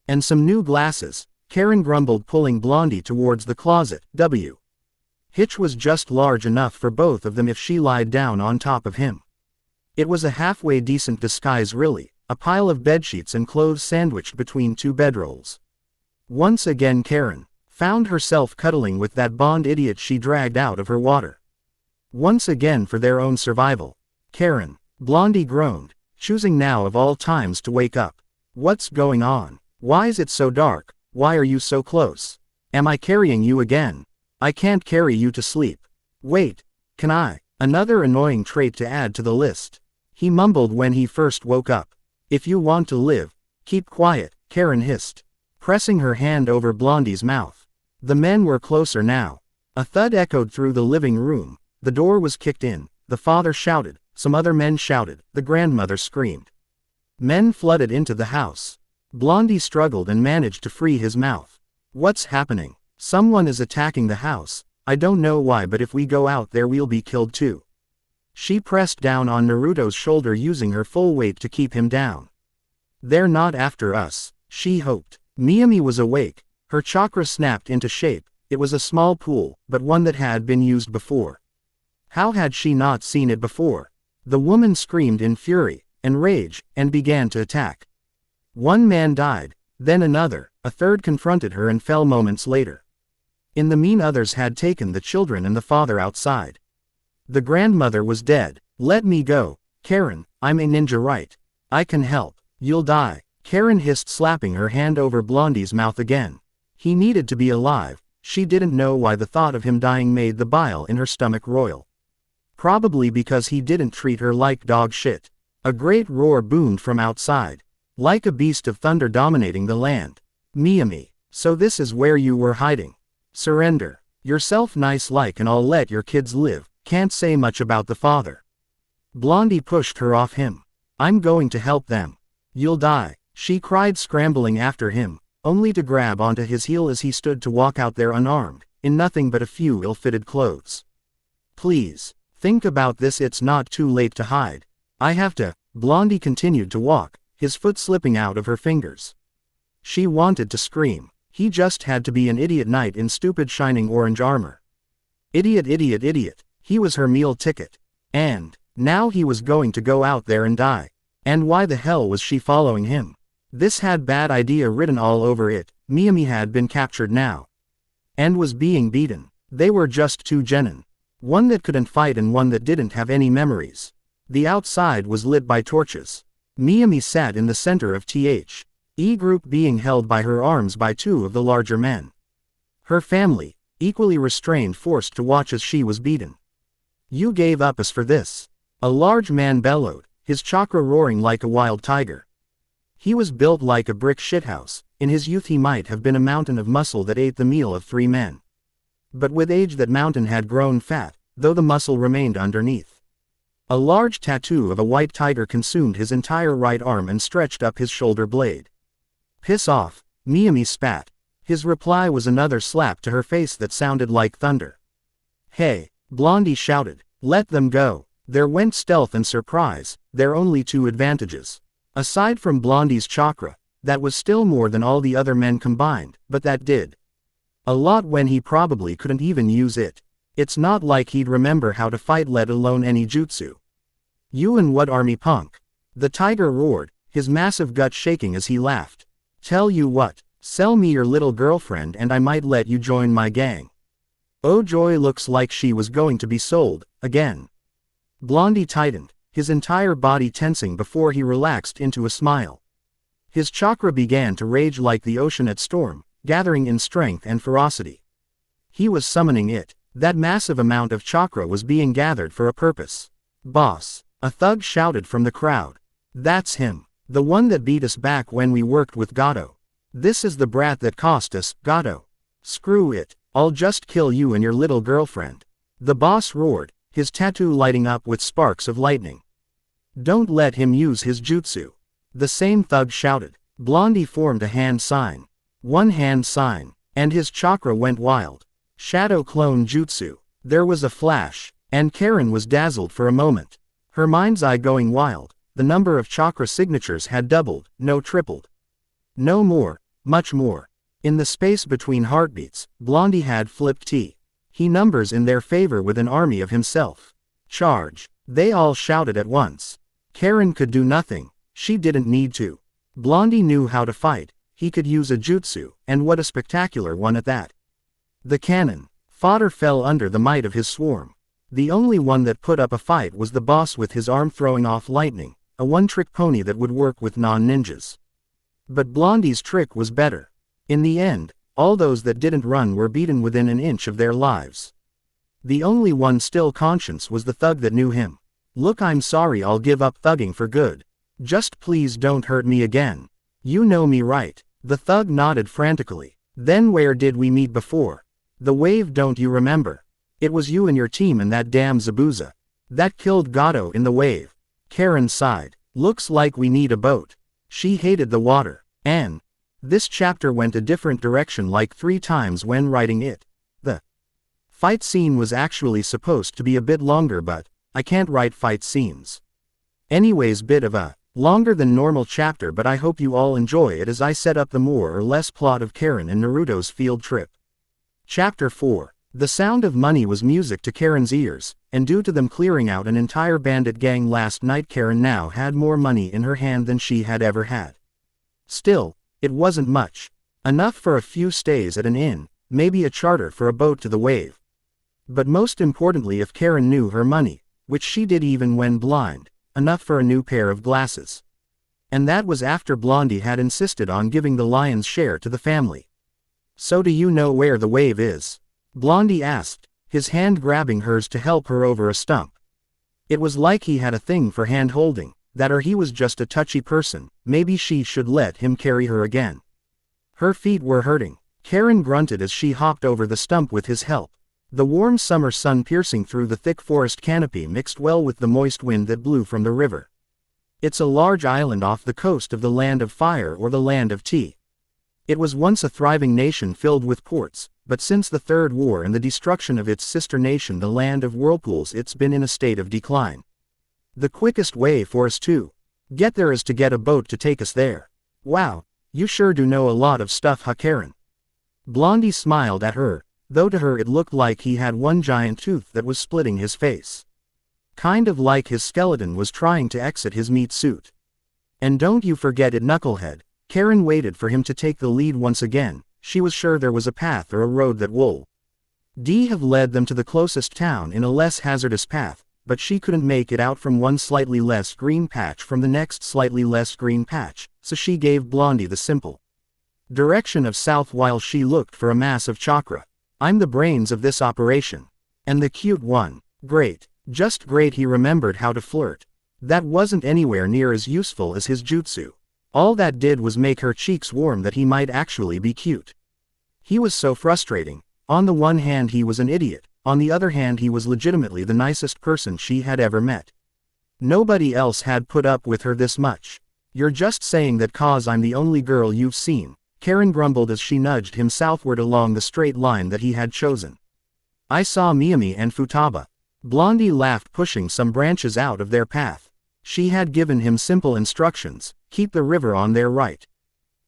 And some new glasses, Karin grumbled, pulling Blondie towards the closet. Hitch was just large enough for both of them if she lied down on top of him. It was a halfway decent disguise really, a pile of bedsheets and clothes sandwiched between two bedrolls. Once again Karin found herself cuddling with that Bond idiot she dragged out of her water. Once again for their own survival. Karin, Blondie groaned, choosing now of all times to wake up. What's going on? Why is it so dark? Why are you so close? Am I carrying you again? I can't carry you to sleep. Wait, can I? Another annoying trait to add to the list. He mumbled when he first woke up. If you want to live, keep quiet, Karin hissed, pressing her hand over Blondie's mouth. The men were closer now. A thud echoed through the living room, the door was kicked in, the father shouted, some other men shouted, the grandmother screamed. Men flooded into the house. Blondie struggled and managed to free his mouth. What's happening? Someone is attacking the house. I don't know why, but if we go out there we'll be killed too. She pressed down on Naruto's shoulder using her full weight to keep him down. They're not after us, she hoped. Mami was awake, her chakra snapped into shape. It was a small pool, but one that had been used before. How had she not seen it before? The woman screamed in fury and rage and began to attack. One man died, then another, a third confronted her and fell moments later. In the mean others had taken the children and the father outside. The grandmother was dead. Let me go, Karin, I'm a ninja, right? I can help. You'll die, Karin hissed, slapping her hand over Blondie's mouth again. He needed to be alive. She didn't know why the thought of him dying made the bile in her stomach roil. Probably because he didn't treat her like dog shit. A great roar boomed from outside, like a beast of thunder dominating the land. Mami, so this is where you were hiding. Surrender yourself nice like and I'll let your kids live. Can't say much about the father. Blondie pushed her off him. I'm going to help them. You'll die, she cried, scrambling after him, only to grab onto his heel as he stood to walk out there unarmed, in nothing but a few ill-fitted clothes. Please, think about this, it's not too late to hide. I have to. Blondie continued to walk, his foot slipping out of her fingers. She wanted to scream. He just had to be an idiot knight in stupid shining orange armor. Idiot, idiot, idiot. He was her meal ticket. And now he was going to go out there and die. And why the hell was she following him? This had bad idea written all over it. Mami had been captured now. And was being beaten. They were just two genin. One that couldn't fight and one that didn't have any memories. The outside was lit by torches. Mami sat in the center of the group, being held by her arms by two of the larger men. Her family, equally restrained, forced to watch as she was beaten. You gave up us for this. A large man bellowed, his chakra roaring like a wild tiger. He was built like a brick shithouse. In his youth he might have been a mountain of muscle that ate the meal of 3 men. But with age that mountain had grown fat, though the muscle remained underneath. A large tattoo of a white tiger consumed his entire right arm and stretched up his shoulder blade. Piss off, Mami spat. His reply was another slap to her face that sounded like thunder. Hey, Blondie shouted, let them go. There went stealth and surprise, their only 2 advantages. Aside from Blondie's chakra, that was still more than all the other men combined, but that did a lot when he probably couldn't even use it. It's not like he'd remember how to fight, let alone any jutsu. You and what army, punk? The tiger roared, his massive gut shaking as he laughed. Tell you what, sell me your little girlfriend and I might let you join my gang. Oh joy, looks like she was going to be sold, again. Blondie tightened, his entire body tensing before he relaxed into a smile. His chakra began to rage like the ocean at storm, gathering in strength and ferocity. He was summoning it. That massive amount of chakra was being gathered for a purpose. Boss, a thug shouted from the crowd. That's him. The one that beat us back when we worked with Gato. This is the brat that cost us, Gato. Screw it. I'll just kill you and your little girlfriend. The boss roared, his tattoo lighting up with sparks of lightning. Don't let him use his jutsu. The same thug shouted. Blondie formed a hand sign. One hand sign, and his chakra went wild. Shadow clone jutsu. There was a flash, and Karin was dazzled for a moment. Her mind's eye going wild, the number of chakra signatures had doubled, no tripled. No more, much more. In the space between heartbeats, Blondie had flipped T. He numbers in their favor with an army of himself. Charge! They all shouted at once. Karin could do nothing, she didn't need to. Blondie knew how to fight, he could use a jutsu, and what a spectacular one at that. The cannon. Fodder fell under the might of his swarm. The only one that put up a fight was the boss with his arm throwing off lightning, a one-trick pony that would work with non-ninjas. But Blondie's trick was better. In the end, all those that didn't run were beaten within an inch of their lives. The only one still conscious was the thug that knew him. Look, I'm sorry, I'll give up thugging for good. Just please don't hurt me again. You know me, right? The thug nodded frantically. Then where did we meet before? The wave, don't you remember? It was you and your team and that damn Zabuza. That killed Gato in the wave. Karin sighed. Looks like we need a boat. She hated the water. And this chapter went a different direction like 3 times when writing it. The fight scene was actually supposed to be a bit longer, but I can't write fight scenes. Anyways, bit of a longer than normal chapter, but I hope you all enjoy it as I set up the more or less plot of Karin and Naruto's field trip. Chapter 4. The sound of money was music to Karin's ears, and due to them clearing out an entire bandit gang last night, Karin now had more money in her hand than she had ever had. Still, it wasn't much. Enough for a few stays at an inn, maybe a charter for a boat to the wave. But most importantly, if Karin knew her money, which she did even when blind, enough for a new pair of glasses. And that was after Blondie had insisted on giving the lion's share to the family. So do you know where the wave is? Blondie asked, his hand grabbing hers to help her over a stump. It was like he had a thing for hand-holding, that or he was just a touchy person, maybe she should let him carry her again. Her feet were hurting. Karin grunted as she hopped over the stump with his help. The warm summer sun piercing through the thick forest canopy mixed well with the moist wind that blew from the river. It's a large island off the coast of the Land of Fire or the Land of Tea. It was once a thriving nation filled with ports, but since the Third War and the destruction of its sister nation the Land of Whirlpools, it's been in a state of decline. The quickest way for us to get there is to get a boat to take us there. Wow, you sure do know a lot of stuff, huh, Karin? Blondie smiled at her, though to her it looked like he had one giant tooth that was splitting his face. Kind of like his skeleton was trying to exit his meat suit. And don't you forget it, knucklehead. Karin waited for him to take the lead once again. She was sure there was a path or a road that would have led them to the closest town in a less hazardous path, but she couldn't make it out from one slightly less green patch from the next slightly less green patch, so she gave Blondie the simple direction of south while she looked for a mass of chakra. I'm the brains of this operation. And the cute one. Great. Just great. He remembered how to flirt. That wasn't anywhere near as useful as his jutsu. All that did was make her cheeks warm that he might actually be cute. He was so frustrating. On the one hand he was an idiot, on the other hand he was legitimately the nicest person she had ever met. Nobody else had put up with her this much. You're just saying that 'cause I'm the only girl you've seen, Karin grumbled as she nudged him southward along the straight line that he had chosen. I saw Mami and Futaba. Blondie laughed, pushing some branches out of their path. She had given him simple instructions: keep the river on their right.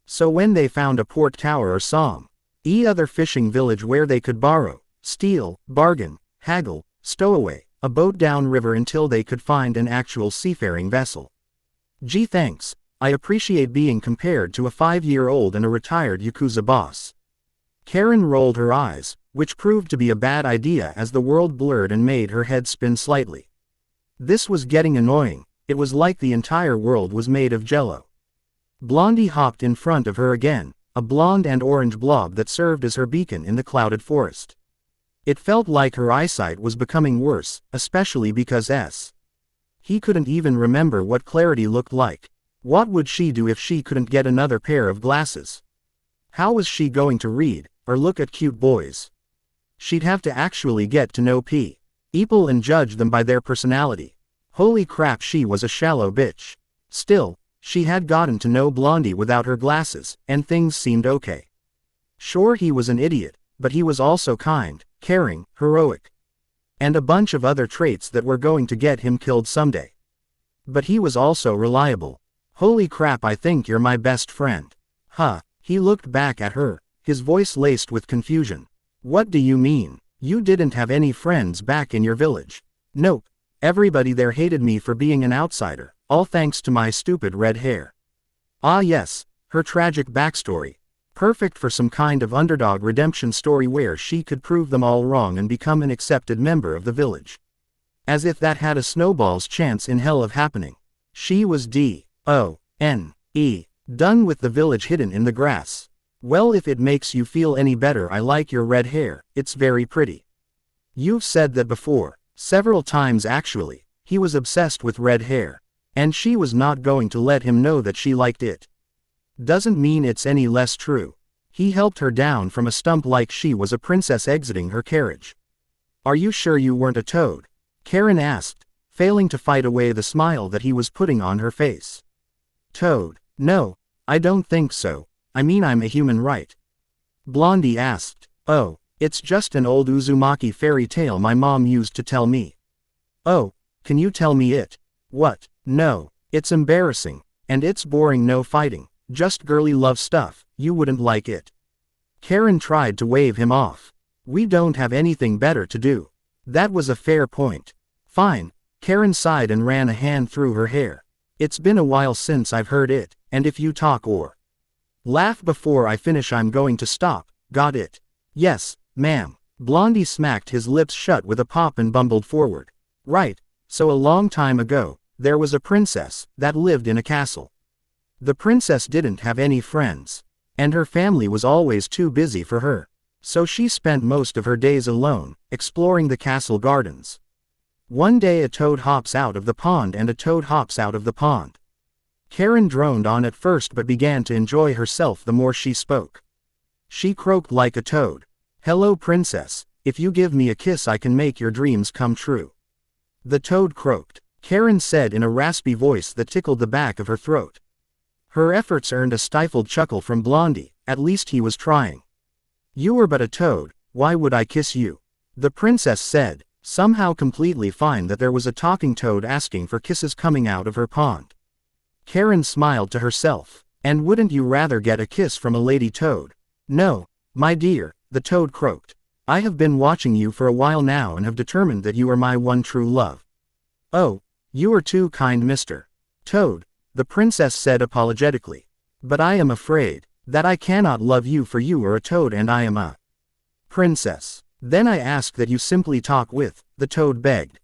So when they found a port tower or some other fishing village where they could borrow, steal, bargain, haggle, stow away a boat downriver until they could find an actual seafaring vessel. Gee, thanks. I appreciate being compared to a 5-year-old and a retired Yakuza boss. Karin rolled her eyes, which proved to be a bad idea as the world blurred and made her head spin slightly. This was getting annoying. It was like the entire world was made of jello. Blondie hopped in front of her again, a blonde and orange blob that served as her beacon in the clouded forest. It felt like her eyesight was becoming worse, especially because he couldn't even remember what clarity looked like. What would she do if she couldn't get another pair of glasses? How was she going to read, or look at cute boys? She'd have to actually get to know people and judge them by their personality. Holy crap, she was a shallow bitch. Still, she had gotten to know Blondie without her glasses, and things seemed okay. Sure, he was an idiot, but he was also kind, caring, heroic. And a bunch of other traits that were going to get him killed someday. But he was also reliable. Holy crap, I think you're my best friend. Huh, he looked back at her, his voice laced with confusion. What do you mean? You didn't have any friends back in your village? Nope, everybody there hated me for being an outsider, all thanks to my stupid red hair. Ah yes, her tragic backstory. Perfect for some kind of underdog redemption story where she could prove them all wrong and become an accepted member of the village. As if that had a snowball's chance in hell of happening. She was D-O-N-E, done with the village hidden in the grass. Well, if it makes you feel any better, I like your red hair, it's very pretty. You've said that before, several times actually. He was obsessed with red hair. And she was not going to let him know that she liked it. Doesn't mean it's any less true. He helped her down from a stump like she was a princess exiting her carriage. Are you sure you weren't a toad? Karin asked, failing to fight away the smile that he was putting on her face. Toad? No, I don't think so. I mean, I'm a human, right? Blondie asked. Oh, it's just an old Uzumaki fairy tale my mom used to tell me. Oh, can you tell me it? What? No, it's embarrassing, and it's boring, no fighting, just girly love stuff, you wouldn't like it. Karin tried to wave him off. We don't have anything better to do. That was a fair point. Fine, Karin sighed and ran a hand through her hair. It's been a while since I've heard it, and if you talk or laugh before I finish, I'm going to stop, got it? Yes, ma'am. Blondie smacked his lips shut with a pop and bumbled forward. Right, so a long time ago, there was a princess that lived in a castle. The princess didn't have any friends, and her family was always too busy for her. So she spent most of her days alone, exploring the castle gardens. One day a toad hops out of the pond and a toad hops out of the pond. Karin droned on at first but began to enjoy herself the more she spoke. She croaked like a toad. Hello princess, if you give me a kiss I can make your dreams come true. The toad croaked. Karin said in a raspy voice that tickled the back of her throat. Her efforts earned a stifled chuckle from Blondie, at least he was trying. You were but a toad, why would I kiss you? The princess said, somehow completely fine that there was a talking toad asking for kisses coming out of her pond. Karin smiled to herself. And wouldn't you rather get a kiss from a lady toad? No, my dear, the toad croaked. I have been watching you for a while now and have determined that you are my one true love. Oh, you are too kind, Mr. Toad, the princess said apologetically. But I am afraid that I cannot love you, for you are a toad and I am a princess. Then I ask that you simply talk with, the toad begged.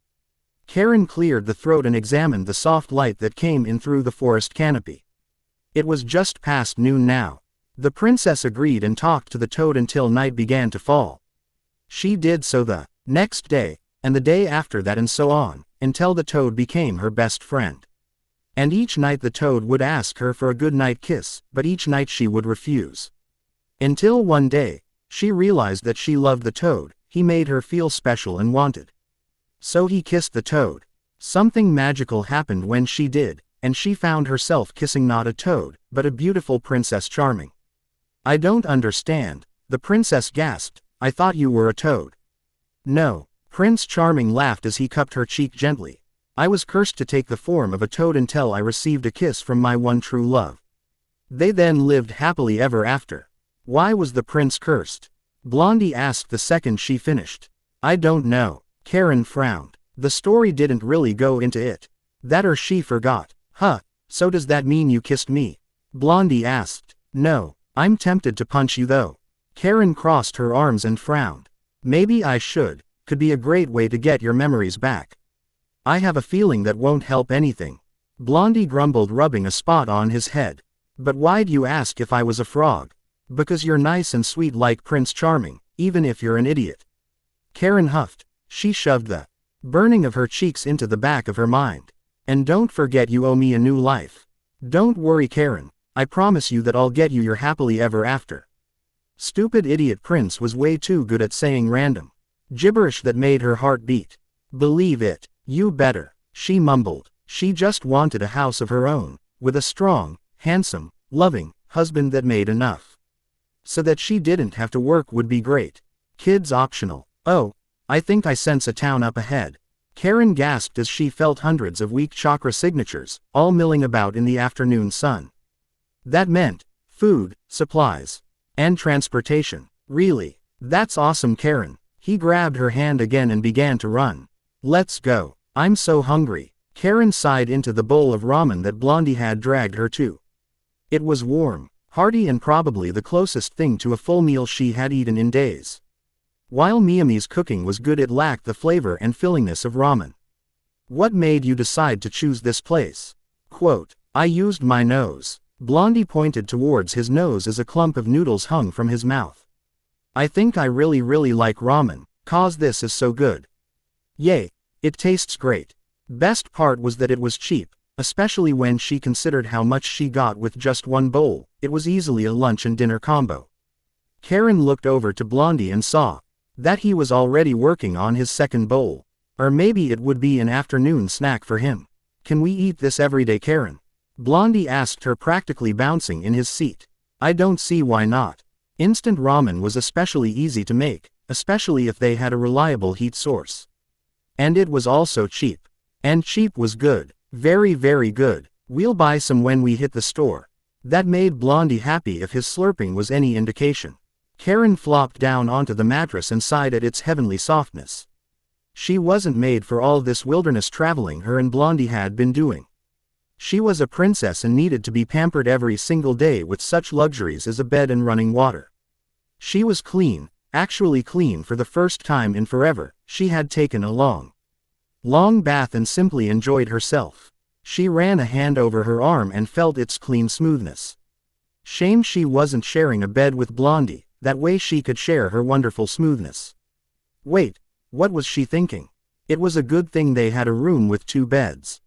Karin cleared the throat and examined the soft light that came in through the forest canopy. It was just past noon now. The princess agreed and talked to the toad until night began to fall. She did so the next day, and the day after that, and so on, until the toad became her best friend. And each night the toad would ask her for a good night kiss, but each night she would refuse. Until one day, she realized that she loved the toad, he made her feel special and wanted. So he kissed the toad. Something magical happened when she did, and she found herself kissing not a toad, but a beautiful Princess Charming. I don't understand, the princess gasped, I thought you were a toad. No, Prince Charming laughed as he cupped her cheek gently. I was cursed to take the form of a toad until I received a kiss from my one true love. They then lived happily ever after. Why was the prince cursed? Blondie asked the second she finished. I don't know. Karin frowned. The story didn't really go into it. That or she forgot. Huh, so does that mean you kissed me? Blondie asked. No, I'm tempted to punch you though. Karin crossed her arms and frowned. Maybe I should, could be a great way to get your memories back. I have a feeling that won't help anything. Blondie grumbled, rubbing a spot on his head. But why'd you ask if I was a frog? Because you're nice and sweet like Prince Charming, even if you're an idiot. Karin huffed. She shoved the burning of her cheeks into the back of her mind. And don't forget you owe me a new life. Don't worry Karin, I promise you that I'll get you your happily ever after. Stupid idiot prince was way too good at saying random gibberish that made her heart beat. Believe it, you better, she mumbled. She just wanted a house of her own, with a strong, handsome, loving husband that made enough so that she didn't have to work would be great. Kids optional. Oh, I think I sense a town up ahead. Karin gasped as she felt hundreds of weak chakra signatures, all milling about in the afternoon sun. That meant food, supplies, and transportation. Really? That's awesome, Karin. He grabbed her hand again and began to run. Let's go. I'm so hungry. Karin sighed into the bowl of ramen that Blondie had dragged her to. It was warm, hearty, and probably the closest thing to a full meal she had eaten in days. While Mami's cooking was good, it lacked the flavor and fillingness of ramen. What made you decide to choose this place? Quote, I used my nose. Blondie pointed towards his nose as a clump of noodles hung from his mouth. I think I really like ramen, 'cause this is so good. Yay, it tastes great. Best part was that it was cheap, especially when she considered how much she got with just one bowl. It was easily a lunch and dinner combo. Karin looked over to Blondie and saw that he was already working on his second bowl. Or maybe it would be an afternoon snack for him. Can we eat this every day, Karin? Blondie asked her, practically bouncing in his seat. I don't see why not. Instant ramen was especially easy to make, especially if they had a reliable heat source. And it was also cheap. And cheap was good. Very good. We'll buy some when we hit the store. That made Blondie happy if his slurping was any indication. Karin flopped down onto the mattress and sighed at its heavenly softness. She wasn't made for all this wilderness traveling her and Blondie had been doing. She was a princess and needed to be pampered every single day with such luxuries as a bed and running water. She was clean, actually clean for the first time in forever. She had taken a long bath and simply enjoyed herself. She ran a hand over her arm and felt its clean smoothness. Shame she wasn't sharing a bed with Blondie, that way she could share her wonderful smoothness. Wait, what was she thinking? It was a good thing they had a room with 2 beds.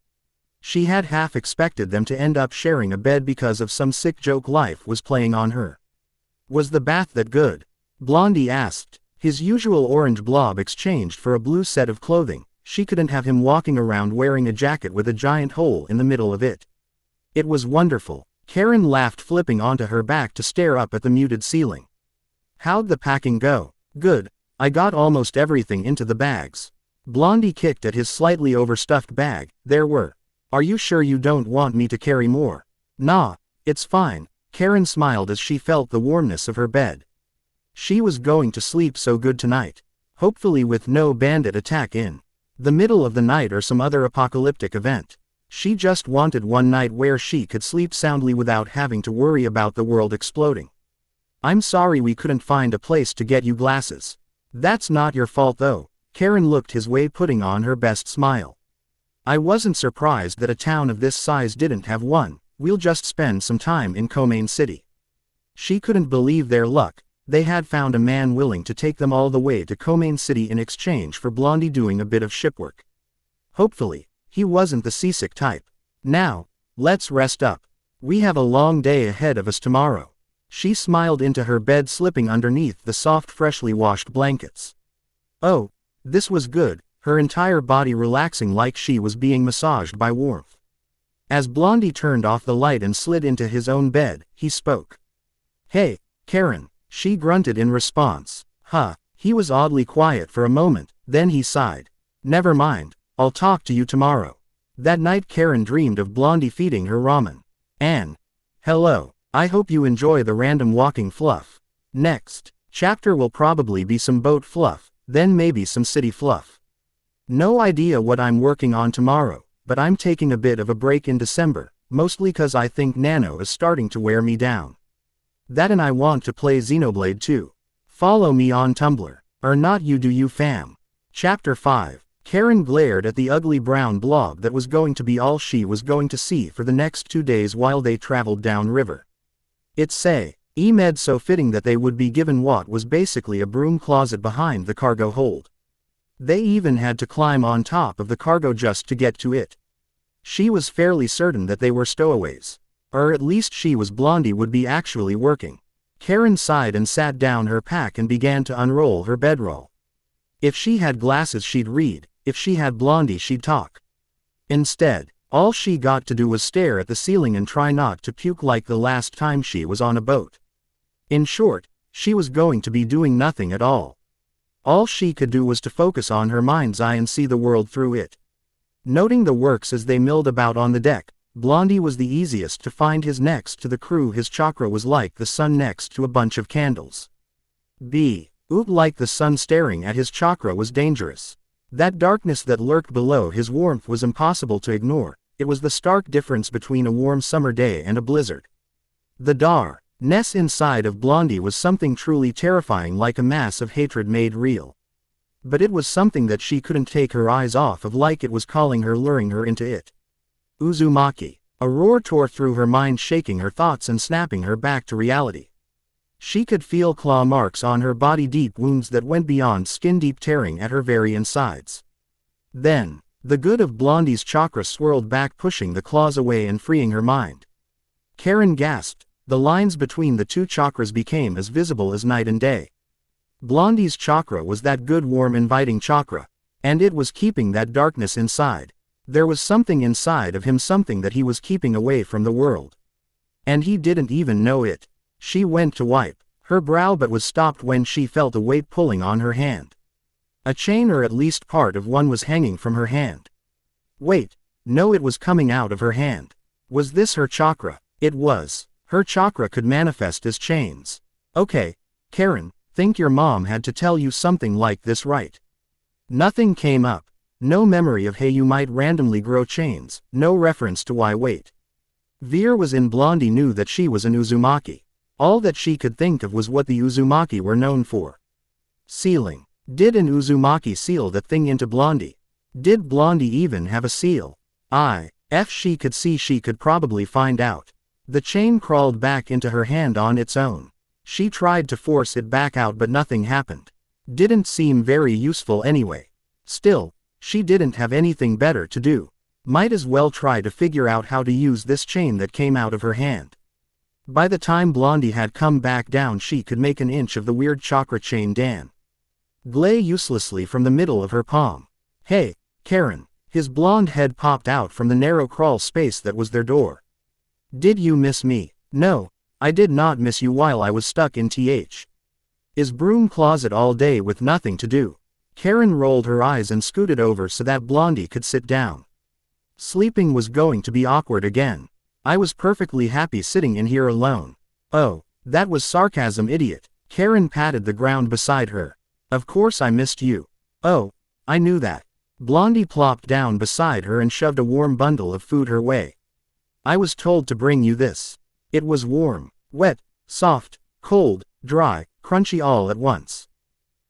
She had half expected them to end up sharing a bed because of some sick joke life was playing on her. Was the bath that good? Blondie asked. His usual orange blob exchanged for a blue set of clothing. She couldn't have him walking around wearing a jacket with a giant hole in the middle of it. It was wonderful. Karin laughed, flipping onto her back to stare up at the muted ceiling. How'd the packing go? Good. I got almost everything into the bags. Blondie kicked at his slightly overstuffed bag. There were. Are you sure you don't want me to carry more? Nah, it's fine. Karin smiled as she felt the warmness of her bed. She was going to sleep so good tonight. Hopefully with no bandit attack in the middle of the night or some other apocalyptic event. She just wanted one night where she could sleep soundly without having to worry about the world exploding. I'm sorry we couldn't find a place to get you glasses. That's not your fault though. Karin looked his way, putting on her best smile. I wasn't surprised that a town of this size didn't have one. We'll just spend some time in Komain City. She couldn't believe their luck. They had found a man willing to take them all the way to Komain City in exchange for Blondie doing a bit of shipwork. Hopefully, he wasn't the seasick type. Now, let's rest up. We have a long day ahead of us tomorrow. She smiled into her bed, slipping underneath the soft, freshly washed blankets. Oh, this was good, her entire body relaxing like she was being massaged by warmth. As Blondie turned off the light and slid into his own bed, he spoke. Hey, Karin. She grunted in response. Huh. He was oddly quiet for a moment, then he sighed. Never mind, I'll talk to you tomorrow. That night Karin dreamed of Blondie feeding her ramen. And, hello, I hope you enjoy the random walking fluff. Next chapter will probably be some boat fluff, then maybe some city fluff. No idea what I'm working on tomorrow, but I'm taking a bit of a break in December, mostly cause I think Nano is starting to wear me down. That and I want to play Xenoblade too. Follow me on Tumblr. Or not you do you fam. Chapter 5. Karin glared at the ugly brown blob that was going to be all she was going to see for the next 2 days while they traveled downriver. It's made so fitting that they would be given what was basically a broom closet behind the cargo hold. They even had to climb on top of the cargo just to get to it. She was fairly certain that they were stowaways. Or at least she was. Blondie would be actually working. Karin sighed and sat down her pack and began to unroll her bedroll. If she had glasses she'd read, if she had Blondie she'd talk. Instead, all she got to do was stare at the ceiling and try not to puke like the last time she was on a boat. In short, she was going to be doing nothing at all. All she could do was to focus on her mind's eye and see the world through it. Noting the works as they milled about on the deck, Blondie was the easiest to find. His next to the crew. His chakra was like the sun next to a bunch of candles. Like the sun staring at his chakra was dangerous. That darkness that lurked below his warmth was impossible to ignore. It was the stark difference between a warm summer day and a blizzard. The darkness inside of Blondie was something truly terrifying, like a mass of hatred made real. But it was something that she couldn't take her eyes off of, like it was calling her, luring her into it. Uzumaki. A roar tore through her mind, shaking her thoughts and snapping her back to reality. She could feel claw marks on her body, deep wounds that went beyond skin deep, tearing at her very insides. Then, the good of Blondie's chakra swirled back, pushing the claws away and freeing her mind. Karin gasped. The lines between the two chakras became as visible as night and day. Blondie's chakra was that good, warm, inviting chakra, and it was keeping that darkness inside. There was something inside of him, something that he was keeping away from the world. And he didn't even know it. She went to wipe her brow but was stopped when she felt a weight pulling on her hand. A chain, or at least part of one, was hanging from her hand. Wait, no, it was coming out of her hand. Was this her chakra? It was. Her chakra could manifest as chains. Okay, Karin, think your mom had to tell you something like this, right? Nothing came up. No memory of hey, you might randomly grow chains, no reference to why. Wait. Veer was in. Blondie knew that she was an Uzumaki. All that she could think of was what the Uzumaki were known for. Sealing. Did an Uzumaki seal that thing into Blondie? Did Blondie even have a seal? If she could see, she could probably find out. The chain crawled back into her hand on its own. She tried to force it back out but nothing happened. Didn't seem very useful anyway. Still, she didn't have anything better to do. Might as well try to figure out how to use this chain that came out of her hand. By the time Blondie had come back down, she could make an inch of the weird chakra chain glay uselessly from the middle of her palm. Hey, Karin. His blonde head popped out from the narrow crawl space that was their door. Did you miss me? No, I did not miss you while I was stuck in Is broom closet all day with nothing to do. Karin rolled her eyes and scooted over so that Blondie could sit down. Sleeping was going to be awkward again. I was perfectly happy sitting in here alone. Oh, that was sarcasm, idiot. Karin patted the ground beside her. Of course I missed you. Oh, I knew that. Blondie plopped down beside her and shoved a warm bundle of food her way. I was told to bring you this. It was warm, wet, soft, cold, dry, crunchy all at once.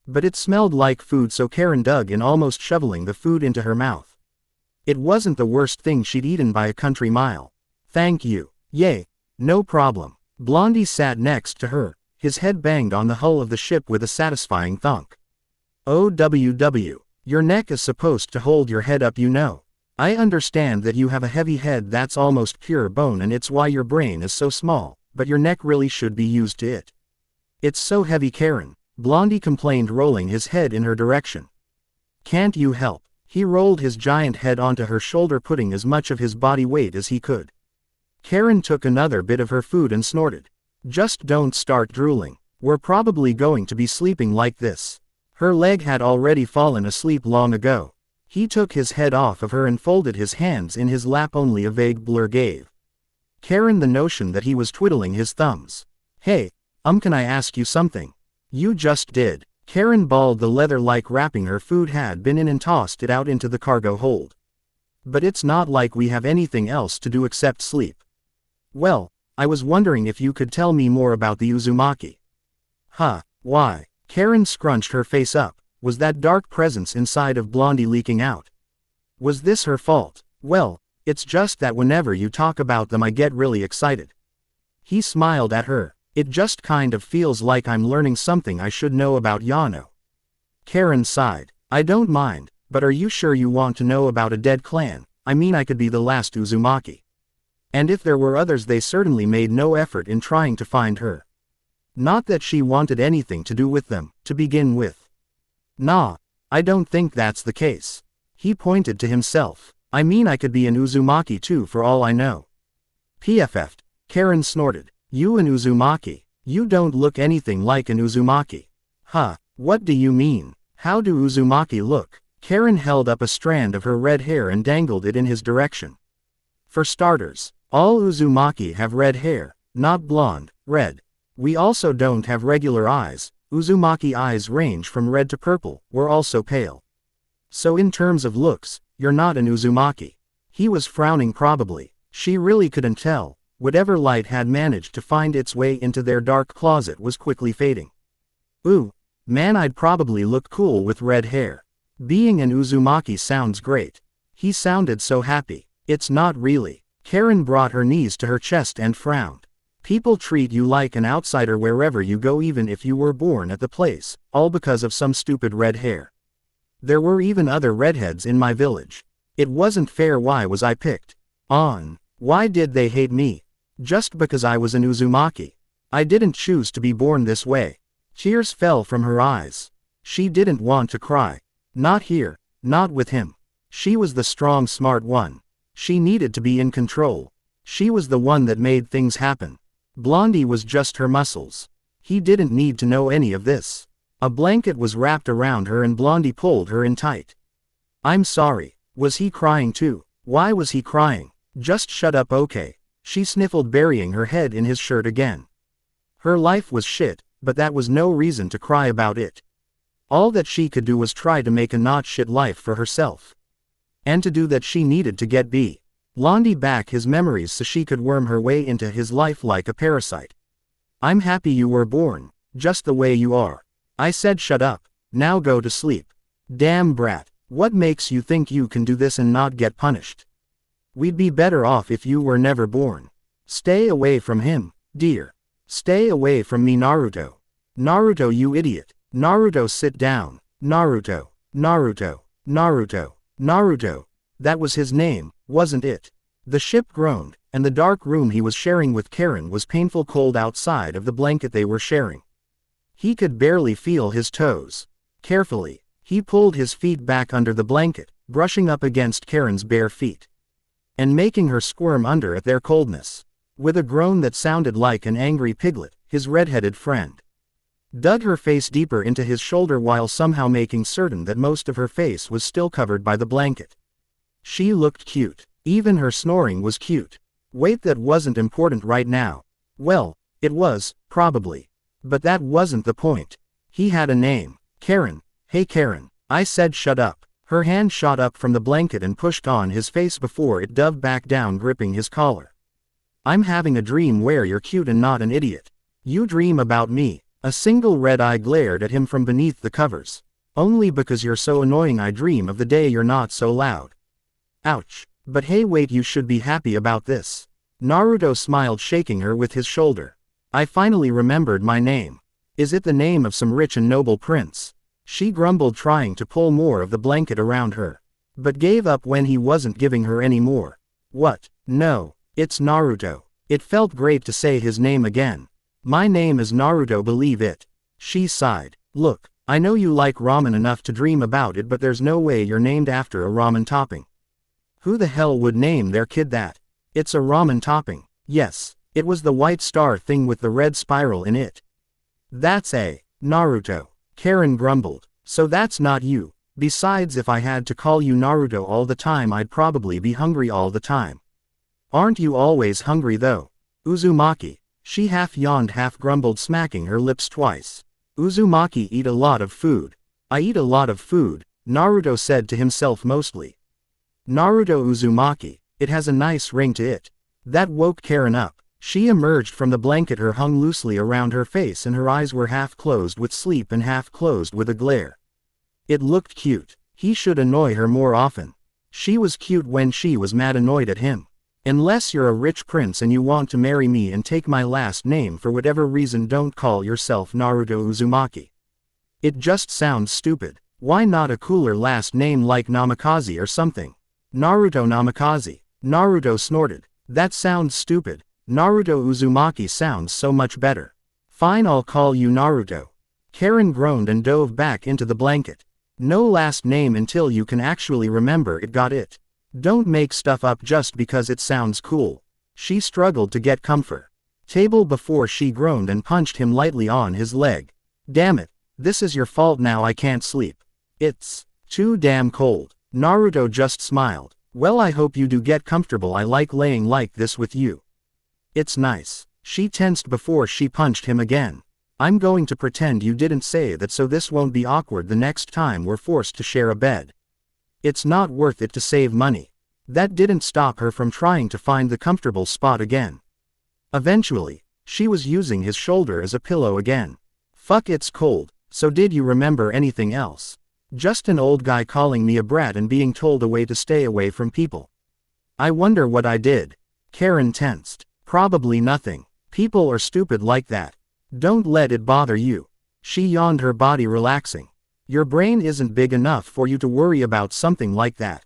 But it smelled like food, so Karin dug in, almost shoveling the food into her mouth. It wasn't the worst thing she'd eaten by a country mile. Thank you. Yay, no problem. Blondie sat next to her. His head banged on the hull of the ship with a satisfying thunk. OWW. Your neck is supposed to hold your head up, you know. I understand that you have a heavy head that's almost pure bone and it's why your brain is so small, but your neck really should be used to it. It's so heavy, Karin, Blondie complained, rolling his head in her direction. Can't you help? He rolled his giant head onto her shoulder, putting as much of his body weight as he could. Karin took another bit of her food and snorted. Just don't start drooling. We're probably going to be sleeping like this. Her leg had already fallen asleep long ago. He took his head off of her and folded his hands in his lap. Only a vague blur gave Karin the notion that he was twiddling his thumbs. Hey, can I ask you something? You just did. Karin balled the leather-like wrapping her food had been in and tossed it out into the cargo hold. But it's not like we have anything else to do except sleep. Well, I was wondering if you could tell me more about the Uzumaki. Huh, why? Karin scrunched her face up. Was that dark presence inside of Blondie leaking out? Was this her fault? Well, it's just that whenever you talk about them I get really excited. He smiled at her. It just kind of feels like I'm learning something I should know about Yano. Karin sighed. I don't mind, but are you sure you want to know about a dead clan? I mean, I could be the last Uzumaki. And if there were others, they certainly made no effort in trying to find her. Not that she wanted anything to do with them, to begin with. Nah, I don't think that's the case. He pointed to himself. I mean, I could be an Uzumaki too for all I know. PFF'd. Karin snorted. You an Uzumaki? You don't look anything like an Uzumaki. Huh, what do you mean? How do Uzumaki look? Karin held up a strand of her red hair and dangled it in his direction. For starters, all Uzumaki have red hair, not blonde, red. We also don't have regular eyes. Uzumaki eyes range from red to purple, we're also pale. So in terms of looks, you're not an Uzumaki. He was frowning probably. She really couldn't tell. Whatever light had managed to find its way into their dark closet was quickly fading. Ooh, man, I'd probably look cool with red hair. Being an Uzumaki sounds great. He sounded so happy. It's not really. Karin brought her knees to her chest and frowned. People treat you like an outsider wherever you go, even if you were born at the place, all because of some stupid red hair. There were even other redheads in my village. It wasn't fair. Why was I picked on? Why did they hate me? Just because I was an Uzumaki. I didn't choose to be born this way. Tears fell from her eyes. She didn't want to cry. Not here, not with him. She was the strong, smart one. She needed to be in control. She was the one that made things happen. Blondie was just her muscles. He didn't need to know any of this. A blanket was wrapped around her and Blondie pulled her in tight. I'm sorry. Was he crying too? Why was he crying? Just shut up, okay? She sniffled, burying her head in his shirt again. Her life was shit, but that was no reason to cry about it. All that she could do was try to make a not shit life for herself. And to do that she needed to get Blondie back his memories so she could worm her way into his life like a parasite. I'm happy you were born, just the way you are. I said shut up, now go to sleep. Damn brat, what makes you think you can do this and not get punished? We'd be better off if you were never born. Stay away from him, dear. Stay away from me, Naruto. Naruto, you idiot. Naruto, sit down. Naruto, Naruto, Naruto, Naruto. That was his name, wasn't it? The ship groaned, and the dark room he was sharing with Karin was painful cold outside of the blanket they were sharing. He could barely feel his toes. Carefully, he pulled his feet back under the blanket, brushing up against Karin's bare feet, and making her squirm under at their coldness. With a groan that sounded like an angry piglet, his red-headed friend dug her face deeper into his shoulder while somehow making certain that most of her face was still covered by the blanket. She looked cute. Even her snoring was cute. Wait, that wasn't important right now. Well, it was, probably. But that wasn't the point. He had a name. Karin. Hey Karin. I said shut up. Her hand shot up from the blanket and pushed on his face before it dove back down, gripping his collar. I'm having a dream where you're cute and not an idiot. You dream about me. A single red eye glared at him from beneath the covers. Only because you're so annoying I dream of the day you're not so loud. Ouch. But hey, wait, you should be happy about this. Naruto smiled, shaking her with his shoulder. I finally remembered my name. Is it the name of some rich and noble prince? She grumbled, trying to pull more of the blanket around her, but gave up when he wasn't giving her any more. What? No. It's Naruto. It felt great to say his name again. My name is Naruto, believe it. She sighed. Look, I know you like ramen enough to dream about it, but there's no way you're named after a ramen topping. Who the hell would name their kid that? It's a ramen topping. Yes, it was the white star thing with the red spiral in it. That's a Naruto. Karin grumbled. So that's not you. Besides, if I had to call you Naruto all the time, I'd probably be hungry all the time. Aren't you always hungry though? Uzumaki. She half yawned, half grumbled, smacking her lips twice. Uzumaki eat a lot of food. I eat a lot of food, Naruto said to himself mostly. Naruto Uzumaki, it has a nice ring to it. That woke Karin up. She emerged from the blanket, her hung loosely around her face, and her eyes were half closed with sleep and half closed with a glare. It looked cute. He should annoy her more often. She was cute when she was mad, annoyed at him. Unless you're a rich prince and you want to marry me and take my last name for whatever reason, don't call yourself Naruto Uzumaki. It just sounds stupid. Why not a cooler last name like Namikaze or something? Naruto Namikaze. Naruto snorted. That sounds stupid. Naruto Uzumaki sounds so much better. Fine, I'll call you Naruto. Karin groaned and dove back into the blanket. No last name until you can actually remember it, got it? Don't make stuff up just because it sounds cool. She struggled to get comfort. Table before she groaned and punched him lightly on his leg. Damn it, this is your fault now, I can't sleep. It's too damn cold. Naruto just smiled. Well, I hope you do get comfortable. I like laying like this with you. It's nice. She tensed before she punched him again. I'm going to pretend you didn't say that so this won't be awkward the next time we're forced to share a bed. It's not worth it to save money. That didn't stop her from trying to find the comfortable spot again. Eventually, she was using his shoulder as a pillow again. Fuck, it's cold. So did you remember anything else? Just an old guy calling me a brat and being told a way to stay away from people. I wonder what I did. Karin tensed. Probably nothing. People are stupid like that. Don't let it bother you. She yawned, her body relaxing. Your brain isn't big enough for you to worry about something like that.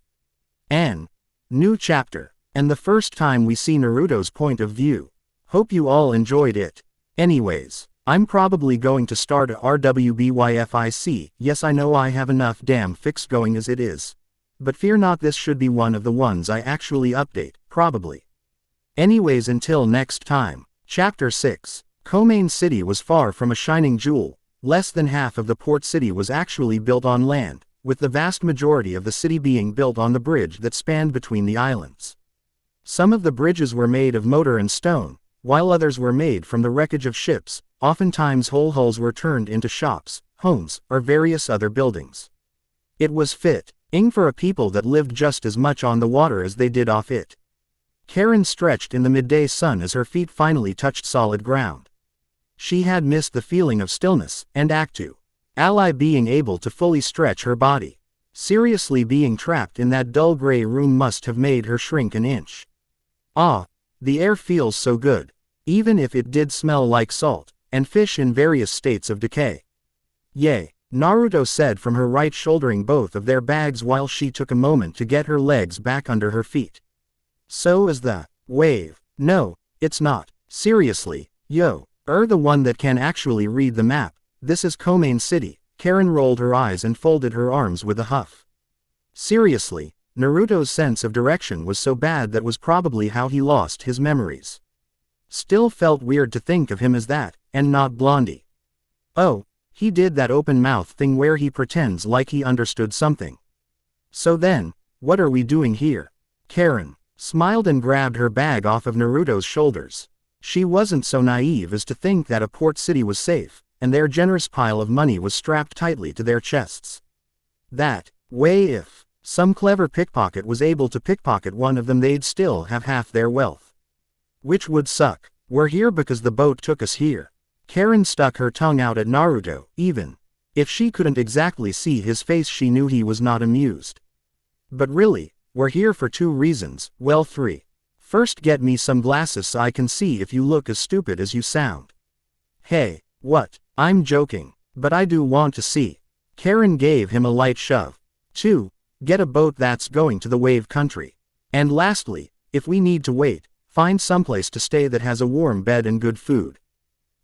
And new chapter. And the first time we see Naruto's point of view. Hope you all enjoyed it. Anyways, I'm probably going to start a RWBYFIC. Yes, I know I have enough damn fix going as it is. But fear not, this should be one of the ones I actually update, probably. Anyways, until next time. Chapter 6. Konoha City was far from a shining jewel. Less than half of the port city was actually built on land, with the vast majority of the city being built on the bridge that spanned between the islands. Some of the bridges were made of mortar and stone, while others were made from the wreckage of ships. Oftentimes whole hulls were turned into shops, homes, or various other buildings. It was fitting for a people that lived just as much on the water as they did off it. Karin stretched in the midday sun as her feet finally touched solid ground. She had missed the feeling of stillness and ally being able to fully stretch her body. Seriously, being trapped in that dull gray room must have made her shrink an inch. Ah, the air feels so good, even if it did smell like salt and fish in various states of decay. Yay, Naruto said from her right, shouldering both of their bags while she took a moment to get her legs back under her feet. So is the wave. No, it's not. Seriously, yo, the one that can actually read the map. This is Konoha City. Karin rolled her eyes and folded her arms with a huff. Seriously, Naruto's sense of direction was so bad that was probably how he lost his memories. Still felt weird to think of him as that, and not Blondie. Oh, he did that open mouth thing where he pretends like he understood something. So then, what are we doing here? Karin smiled and grabbed her bag off of Naruto's shoulders. She wasn't so naive as to think that a port city was safe, and their generous pile of money was strapped tightly to their chests. That way, if some clever pickpocket was able to pickpocket one of them, they'd still have half their wealth. Which would suck. We're here because the boat took us here. Karin stuck her tongue out at Naruto. Even if she couldn't exactly see his face, she knew he was not amused. But really, we're here for 2 reasons, well 3. First, get me some glasses so I can see if you look as stupid as you sound. Hey, what? I'm joking, but I do want to see. Karin gave him a light shove. 2. Get a boat that's going to the wave country. And lastly, if we need to wait, find someplace to stay that has a warm bed and good food.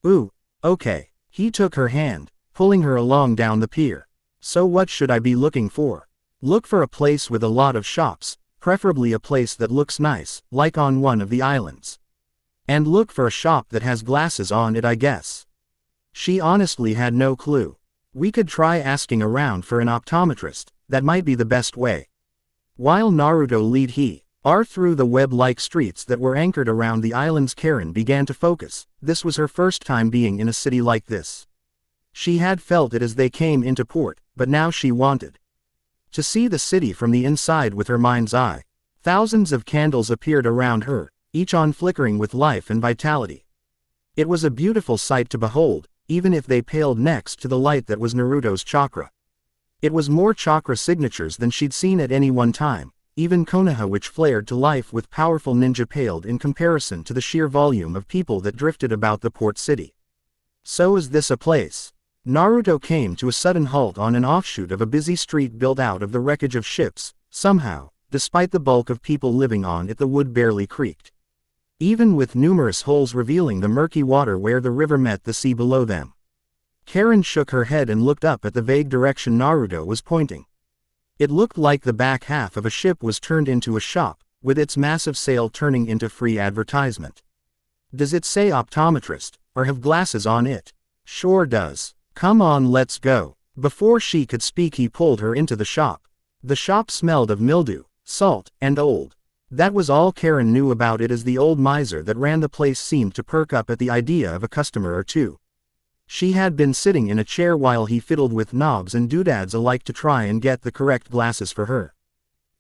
Ooh, okay. He took her hand, pulling her along down the pier. So what should I be looking for? Look for a place with a lot of shops, preferably a place that looks nice, like on one of the islands. And look for a shop that has glasses on it, I guess. She honestly had no clue. We could try asking around for an optometrist. That might be the best way. While Naruto lead through the web-like streets that were anchored around the islands, Karin began to focus. This was her first time being in a city like this. She had felt it as they came into port, but now she wanted to see the city from the inside with her mind's eye. Thousands of candles appeared around her, each on flickering with life and vitality. It was a beautiful sight to behold, even if they paled next to the light that was Naruto's chakra. It was more chakra signatures than she'd seen at any one time. Even Konoha, which flared to life with powerful ninja, paled in comparison to the sheer volume of people that drifted about the port city. So is this a place? Naruto came to a sudden halt on an offshoot of a busy street built out of the wreckage of ships. Somehow, despite the bulk of people living on it, the wood barely creaked. Even with numerous holes revealing the murky water where the river met the sea below them. Karin shook her head and looked up at the vague direction Naruto was pointing. It looked like the back half of a ship was turned into a shop, with its massive sail turning into free advertisement. Does it say optometrist, or have glasses on it? Sure does. Come on, let's go. Before she could speak, he pulled her into the shop. The shop smelled of mildew, salt, and old. That was all Karin knew about it, as the old miser that ran the place seemed to perk up at the idea of a customer or two. She had been sitting in a chair while he fiddled with knobs and doodads alike to try and get the correct glasses for her.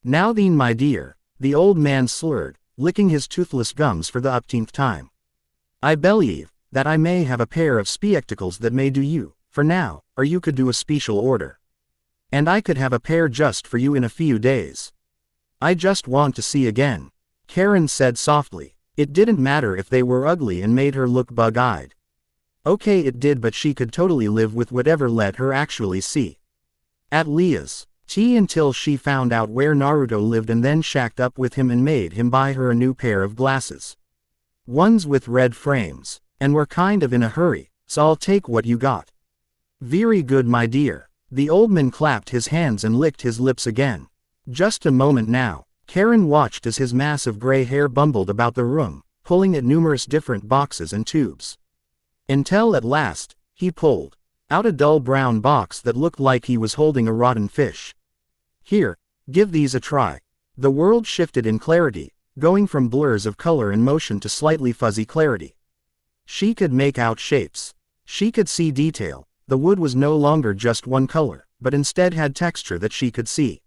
"Now then, my dear," the old man slurred, licking his toothless gums for the upteenth time. "I believe that I may have a pair of spectacles that may do you for now, or you could do a special order. And I could have a pair just for you in a few days. I just want to see again," Karin said softly. It didn't matter if they were ugly and made her look bug-eyed. Okay, it did, but she could totally live with whatever let her actually see. At Leah's tea until she found out where Naruto lived and then shacked up with him and made him buy her a new pair of glasses. Ones with red frames. And we're kind of in a hurry, so I'll take what you got. Very good, my dear. The old man clapped his hands and licked his lips again. Just a moment now. Karin watched as his mass of gray hair bumbled about the room, pulling at numerous different boxes and tubes. Until at last, he pulled out a dull brown box that looked like he was holding a rotten fish. "Here, give these a try." The world shifted in clarity, going from blurs of color and motion to slightly fuzzy clarity. She could make out shapes. She could see detail. The wood was no longer just one color, but instead had texture that she could see.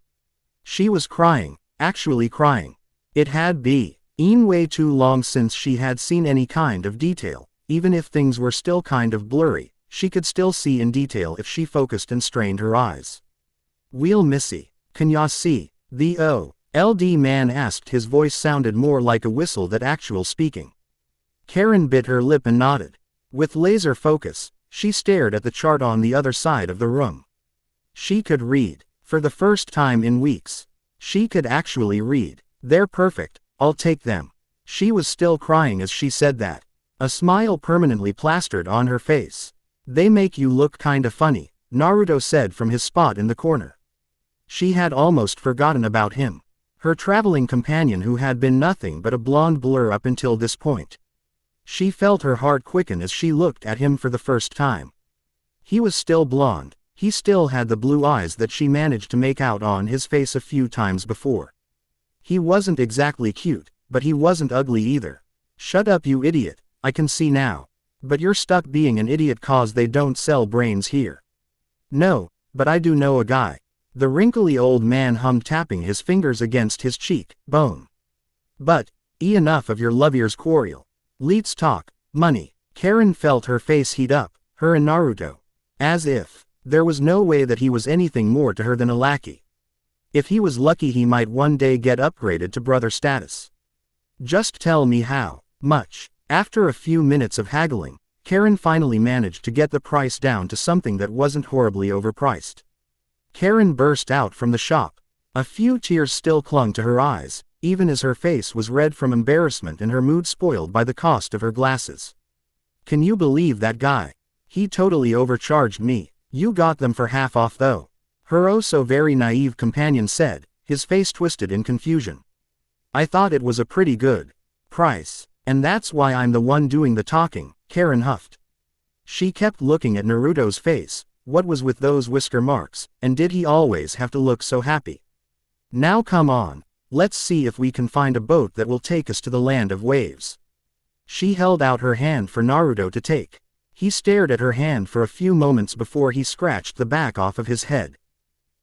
She was crying, actually crying. It had been way too long since she had seen any kind of detail. Even if things were still kind of blurry, she could still see in detail if she focused and strained her eyes. "Wheel Missy, can ya see?" the old man asked. His voice sounded more like a whistle than actual speaking. Karin bit her lip and nodded. With laser focus, she stared at the chart on the other side of the room. She could read. For the first time in weeks. She could actually read. "They're perfect, I'll take them." She was still crying as she said that. A smile permanently plastered on her face. "They make you look kinda funny," Naruto said from his spot in the corner. She had almost forgotten about him. Her traveling companion who had been nothing but a blonde blur up until this point. She felt her heart quicken as she looked at him for the first time. He was still blonde. He still had the blue eyes that she managed to make out on his face a few times before. He wasn't exactly cute, but he wasn't ugly either. "Shut up, you idiot, I can see now. But you're stuck being an idiot cause they don't sell brains here." "No, but I do know a guy." The wrinkly old man hummed, tapping his fingers against his cheek bone. "But, enough of your lovier's quarrel. Let's talk money." Karin felt her face heat up, her and Naruto. As if there was no way that he was anything more to her than a lackey. If he was lucky, he might one day get upgraded to brother status. "Just tell me how much." After a few minutes of haggling, Karin finally managed to get the price down to something that wasn't horribly overpriced. Karin burst out from the shop. A few tears still clung to her eyes, even as her face was red from embarrassment and her mood spoiled by the cost of her glasses. "Can you believe that guy? He totally overcharged me. You got them for half off though," her oh so very naive companion said, his face twisted in confusion. "I thought it was a pretty good price, and that's why I'm the one doing the talking," Karin huffed. She kept looking at Naruto's face. What was with those whisker marks, and did he always have to look so happy? "Now come on. Let's see if we can find a boat that will take us to the land of waves." She held out her hand for Naruto to take. He stared at her hand for a few moments before he scratched the back off of his head.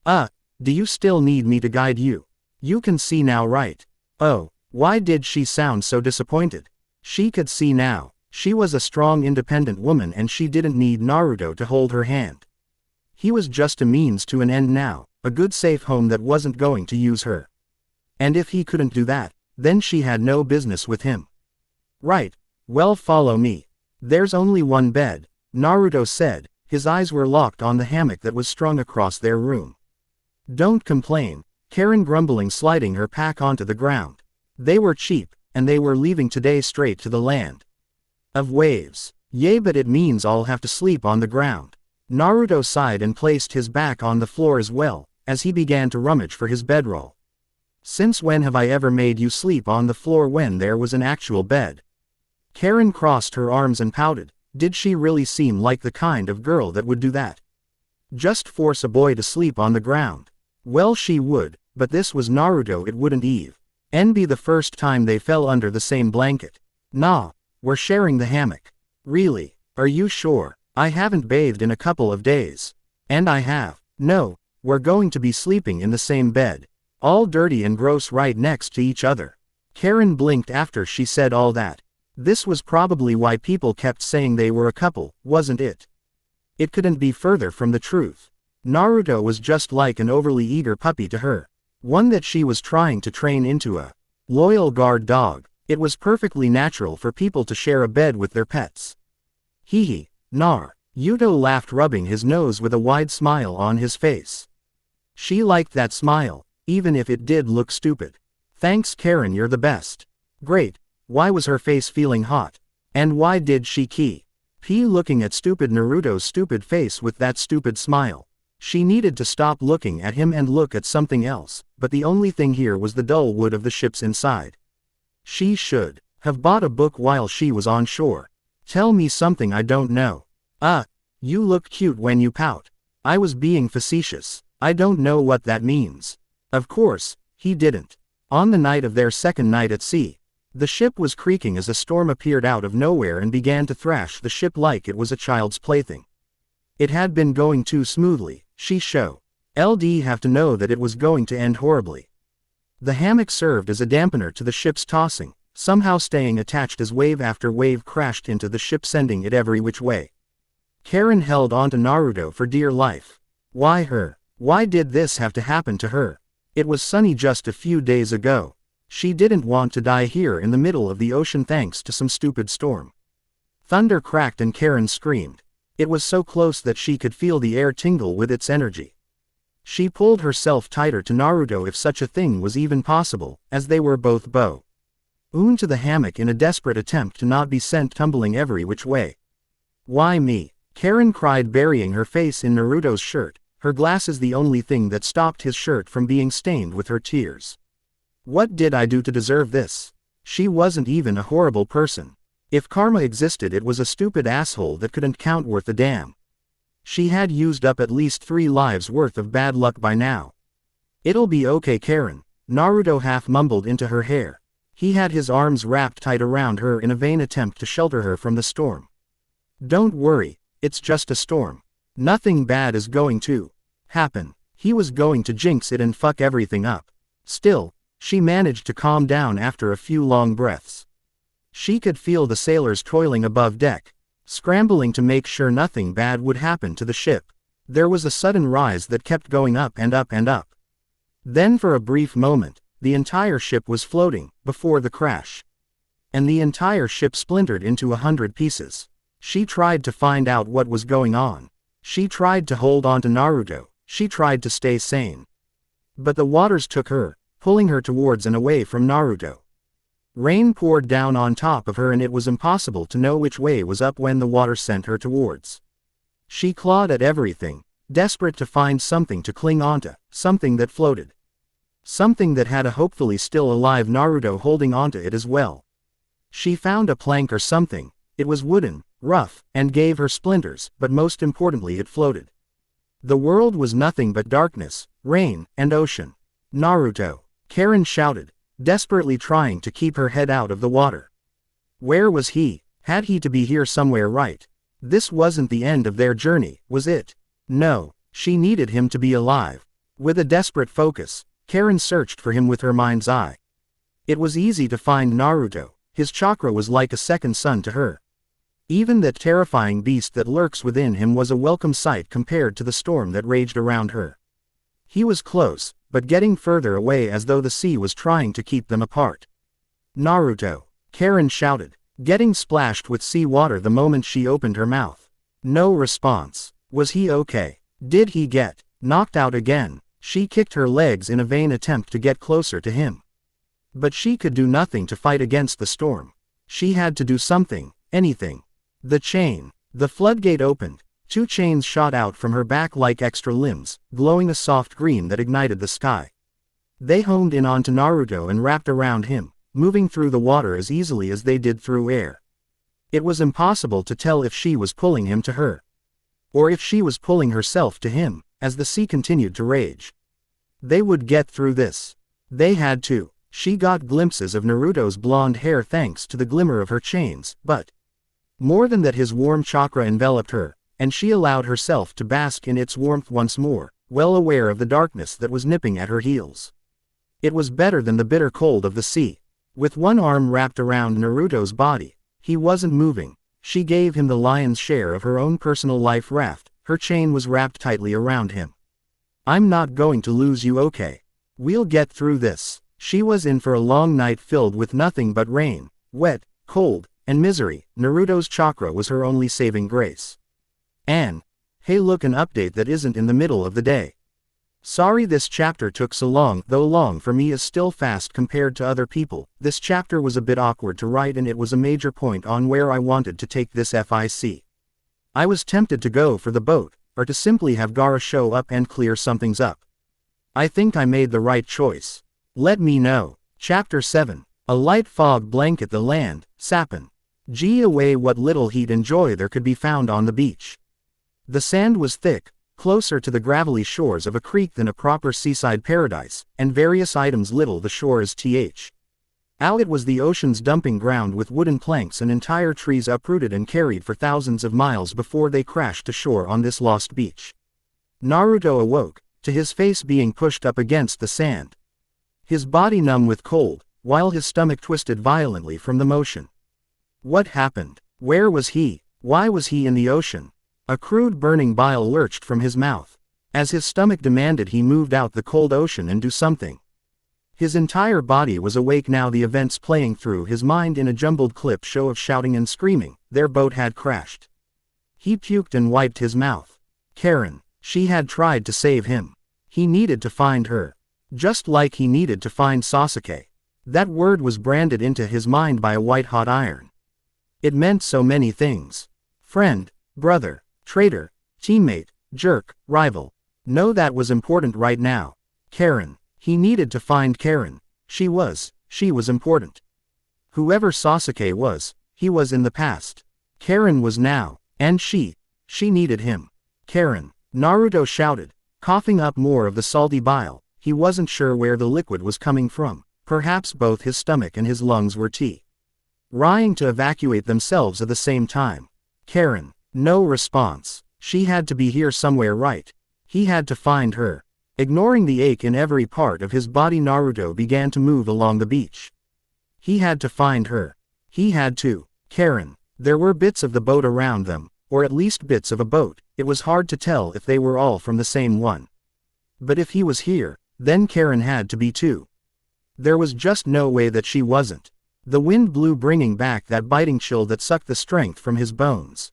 Do you still need me to guide you? You can see now, right?" Oh, why did she sound so disappointed? She could see now. She was a strong, independent woman and she didn't need Naruto to hold her hand. He was just a means to an end now, a good safe home that wasn't going to use her. And if he couldn't do that, then she had no business with him. "Right, well, follow me. There's only one bed," Naruto said. His eyes were locked on the hammock that was strung across their room. "Don't complain," Karin grumbling, sliding her pack onto the ground. They were cheap, and they were leaving today straight to the land of waves. "Yay, but it means I'll have to sleep on the ground." Naruto sighed and placed his back on the floor as well, as he began to rummage for his bedroll. "Since when have I ever made you sleep on the floor when there was an actual bed?" Karin crossed her arms and pouted. Did she really seem like the kind of girl that would do that? Just force a boy to sleep on the ground. Well, she would, but this was Naruto, it wouldn't even be the first time they fell under the same blanket. Nah, we're sharing the hammock. Really? Are you sure? I haven't bathed in a couple of days. And I have. No, we're going to be sleeping in the same bed. All dirty and gross right next to each other. Karin blinked after she said all that. This was probably why people kept saying they were a couple, wasn't it? It couldn't be further from the truth. Naruto was just like an overly eager puppy to her. One that she was trying to train into a loyal guard dog. It was perfectly natural for people to share a bed with their pets. Hee. Yuto laughed, rubbing his nose with a wide smile on his face. She liked that smile, even if it did look stupid. Thanks Karin, you're the best. Great. Why was her face feeling hot? And why did she keep looking at stupid Naruto's stupid face with that stupid smile? She needed to stop looking at him and look at something else, but the only thing here was the dull wood of the ships inside. She should have bought a book while she was on shore. Tell me something I don't know. You look cute when you pout. I was being facetious. I don't know what that means. Of course, he didn't. On the night of their second night at sea, the ship was creaking as a storm appeared out of nowhere and began to thrash the ship like it was a child's plaything. It had been going too smoothly, LD have to know that it was going to end horribly. The hammock served as a dampener to the ship's tossing, somehow staying attached as wave after wave crashed into the ship, sending it every which way. Karin held on to Naruto for dear life. Why her? Why did this have to happen to her? It was sunny just a few days ago. She didn't want to die here in the middle of the ocean thanks to some stupid storm. Thunder cracked and Karin screamed. It was so close that she could feel the air tingle with its energy. She pulled herself tighter to Naruto, if such a thing was even possible, as they were both bound to the hammock in a desperate attempt to not be sent tumbling every which way. Why me? Karin cried, burying her face in Naruto's shirt, her glasses the only thing that stopped his shirt from being stained with her tears. What did I do to deserve this? She wasn't even a horrible person. If karma existed, it was a stupid asshole that couldn't count worth a damn. She had used up at least 3 lives worth of bad luck by now. It'll be okay, Karin, Naruto half mumbled into her hair. He had his arms wrapped tight around her in a vain attempt to shelter her from the storm. Don't worry, it's just a storm. Nothing bad is going to happen. He was going to jinx it and fuck everything up. Still, she managed to calm down after a few long breaths. She could feel the sailors toiling above deck, scrambling to make sure nothing bad would happen to the ship. There was a sudden rise that kept going up and up and up. Then for a brief moment, the entire ship was floating, before the crash. And the entire ship splintered into 100 pieces. She tried to find out what was going on. She tried to hold on to Naruto. She tried to stay sane. But the waters took her, pulling her towards and away from Naruto. Rain poured down on top of her and it was impossible to know which way was up when the water sent her towards. She clawed at everything, desperate to find something to cling onto, something that floated. Something that had a hopefully still alive Naruto holding onto it as well. She found a plank or something. It was wooden, rough, and gave her splinters, but most importantly it floated. The world was nothing but darkness, rain, and ocean. Naruto! Karin shouted, desperately trying to keep her head out of the water. Where was he? Had he to be here somewhere, right? This wasn't the end of their journey, was it? No, she needed him to be alive. With a desperate focus, Karin searched for him with her mind's eye. It was easy to find Naruto. His chakra was like a second son to her. Even that terrifying beast that lurks within him was a welcome sight compared to the storm that raged around her. He was close, but getting further away as though the sea was trying to keep them apart. Naruto! Karin shouted, getting splashed with sea water the moment she opened her mouth. No response. Was he okay? Did he get knocked out again? She kicked her legs in a vain attempt to get closer to him. But she could do nothing to fight against the storm. She had to do something, anything. The chain. The floodgate opened. 2 chains shot out from her back like extra limbs, glowing a soft green that ignited the sky. They honed in onto Naruto and wrapped around him, moving through the water as easily as they did through air. It was impossible to tell if she was pulling him to her. Or if she was pulling herself to him, as the sea continued to rage. They would get through this. They had to. She got glimpses of Naruto's blonde hair thanks to the glimmer of her chains, but more than that, his warm chakra enveloped her, and she allowed herself to bask in its warmth once more, well aware of the darkness that was nipping at her heels. It was better than the bitter cold of the sea. With one arm wrapped around Naruto's body, he wasn't moving. She gave him the lion's share of her own personal life raft. Her chain was wrapped tightly around him. I'm not going to lose you, okay? We'll get through this. She was in for a long night filled with nothing but rain, wet, cold, and misery. Naruto's chakra was her only saving grace. And, hey, look, an update that isn't in the middle of the day. Sorry this chapter took so long, though long for me is still fast compared to other people. This chapter was a bit awkward to write and it was a major point on where I wanted to take this fic. I was tempted to go for the boat, or to simply have Gaara show up and clear something's up. I think I made the right choice. Let me know. Chapter 7. A light fog blanket the land, Sapin. Away what little heat and joy there could be found on the beach. The sand was thick, closer to the gravelly shores of a creek than a proper seaside paradise, and various items little the shore as Out it was the ocean's dumping ground with wooden planks and entire trees uprooted and carried for thousands of miles before they crashed to shore on this lost beach. Naruto awoke, to his face being pushed up against the sand. His body numb with cold, while his stomach twisted violently from the motion. What happened? Where was he? Why was he in the ocean? A crude burning bile lurched from his mouth. As his stomach demanded he moved out the cold ocean and do something. His entire body was awake now, the events playing through his mind in a jumbled clip show of shouting and screaming. Their boat had crashed. He puked and wiped his mouth. Karin. She had tried to save him. He needed to find her. Just like he needed to find Sasuke. That word was branded into his mind by a white-hot iron. It meant so many things. Friend, brother, traitor, teammate, jerk, rival. No, that was important right now. Karin. He needed to find Karin. She was important. Whoever Sasuke was, he was in the past. Karin was now, and she needed him. Karin. Naruto shouted, coughing up more of the salty bile. He wasn't sure where the liquid was coming from. Perhaps both his stomach and his lungs were trying to evacuate themselves at the same time. Karin. No response. She had to be here somewhere, right? He had to find her. Ignoring the ache in every part of his body, Naruto began to move along the beach. He had to find her. He had to. Karin. There were bits of the boat around them, or at least bits of a boat. It was hard to tell if they were all from the same one. But if he was here, then Karin had to be too. There was just no way that she wasn't. The wind blew, bringing back that biting chill that sucked the strength from his bones.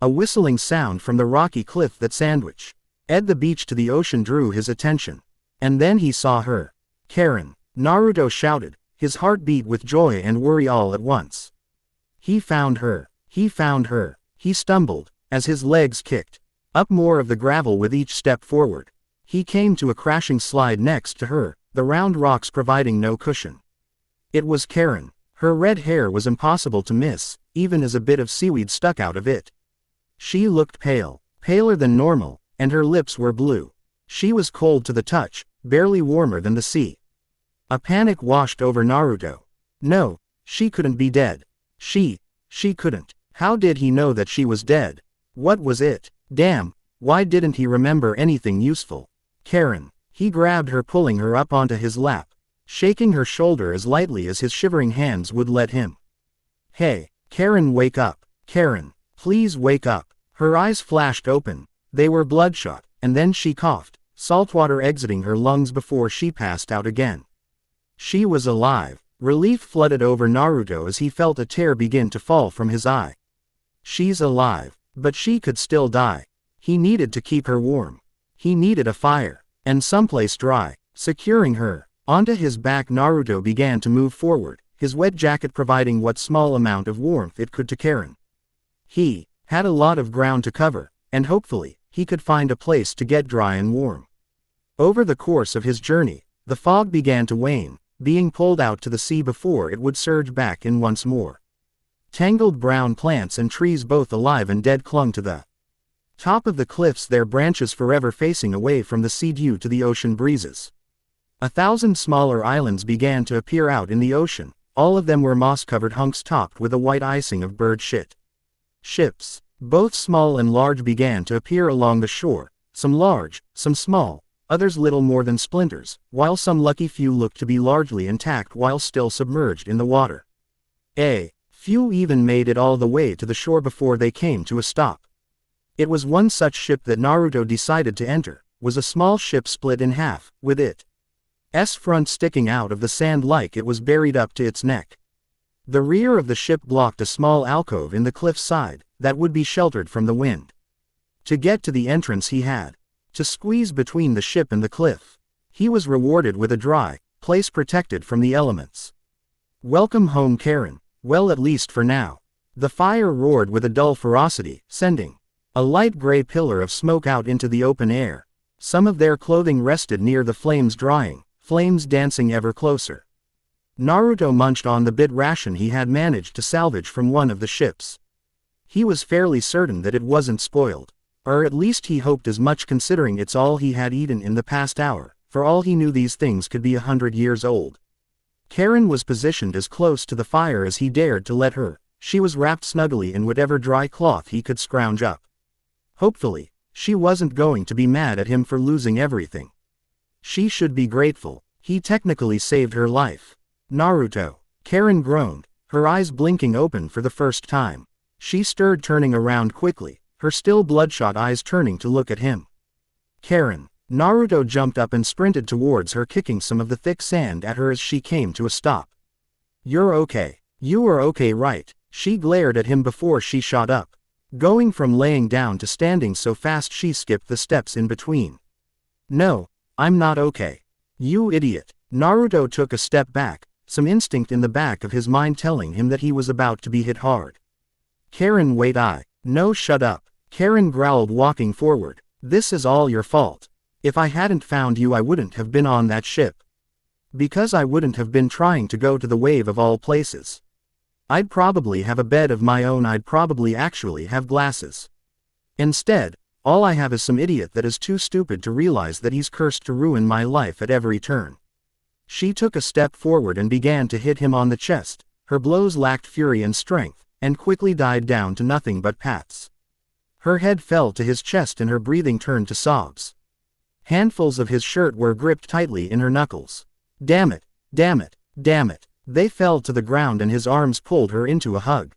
A whistling sound from the rocky cliff that sandwiched the beach to the ocean drew his attention. And then he saw her. Karin. Naruto shouted, his heart beat with joy and worry all at once. He found her. He found her. He stumbled, as his legs kicked up more of the gravel with each step forward. He came to a crashing slide next to her, the round rocks providing no cushion. It was Karin. Her red hair was impossible to miss, even as a bit of seaweed stuck out of it. She looked pale, paler than normal, and her lips were blue. She was cold to the touch, barely warmer than the sea. A panic washed over Naruto. No, she couldn't be dead. She couldn't. How did he know that she was dead? What was it? Damn, why didn't he remember anything useful? Karin. He grabbed her, pulling her up onto his lap, shaking her shoulder as lightly as his shivering hands would let him. Hey, Karin, wake up. Karin, please wake up. Her eyes flashed open. They were bloodshot, and then she coughed, saltwater exiting her lungs before she passed out again. She was alive. Relief flooded over Naruto as he felt a tear begin to fall from his eye. She's alive, but she could still die. He needed to keep her warm. He needed a fire, and someplace dry. Securing her onto his back, Naruto began to move forward, his wet jacket providing what small amount of warmth it could to Karin. He had a lot of ground to cover, and hopefully, he could find a place to get dry and warm. Over the course of his journey, the fog began to wane, being pulled out to the sea before it would surge back in once more. Tangled brown plants and trees, both alive and dead, clung to the Top of the cliffs, their branches forever facing away from the sea due to the ocean breezes. 1,000 smaller islands began to appear out in the ocean. All of them were moss-covered hunks topped with a white icing of bird shit. Ships, both small and large, began to appear along the shore, some large, some small, others little more than splinters, while some lucky few looked to be largely intact while still submerged in the water. A few even made it all the way to the shore before they came to a stop. It was one such ship that Naruto decided to enter, was a small ship split in half, with its front sticking out of the sand like it was buried up to its neck. The rear of the ship blocked a small alcove in the cliff side, that would be sheltered from the wind. To get to the entrance he had to squeeze between the ship and the cliff. He was rewarded with a dry place protected from the elements. Welcome home, Karin. Well, at least for now. The fire roared with a dull ferocity, sending a light gray pillar of smoke out into the open air. Some of their clothing rested near the flames, drying, flames dancing ever closer. Naruto munched on the bit ration he had managed to salvage from one of the ships. He was fairly certain that it wasn't spoiled. Or at least he hoped as much, considering it's all he had eaten in the past hour. For all he knew, these things could be 100 years old. Karin was positioned as close to the fire as he dared to let her. She was wrapped snugly in whatever dry cloth he could scrounge up. Hopefully, she wasn't going to be mad at him for losing everything. She should be grateful. He technically saved her life. Naruto. Karin groaned, her eyes blinking open for the first time. She stirred, turning around quickly, her still bloodshot eyes turning to look at him. Karin. Naruto jumped up and sprinted towards her, kicking some of the thick sand at her as she came to a stop. You're okay. You are okay, right? She glared at him before she shot up, going from laying down to standing so fast she skipped the steps in between. No, I'm not okay. You idiot. Naruto took a step back, some instinct in the back of his mind telling him that he was about to be hit hard. Karin, wait, no, shut up. Karin growled, walking forward. This is all your fault. If I hadn't found you, I wouldn't have been on that ship. Because I wouldn't have been trying to go to the wave of all places. I'd probably have a bed of my own, I'd probably actually have glasses. Instead, all I have is some idiot that is too stupid to realize that he's cursed to ruin my life at every turn. She took a step forward and began to hit him on the chest. Her blows lacked fury and strength, and quickly died down to nothing but pats. Her head fell to his chest and her breathing turned to sobs. Handfuls of his shirt were gripped tightly in her knuckles. Damn it, damn it, damn it. They fell to the ground and his arms pulled her into a hug.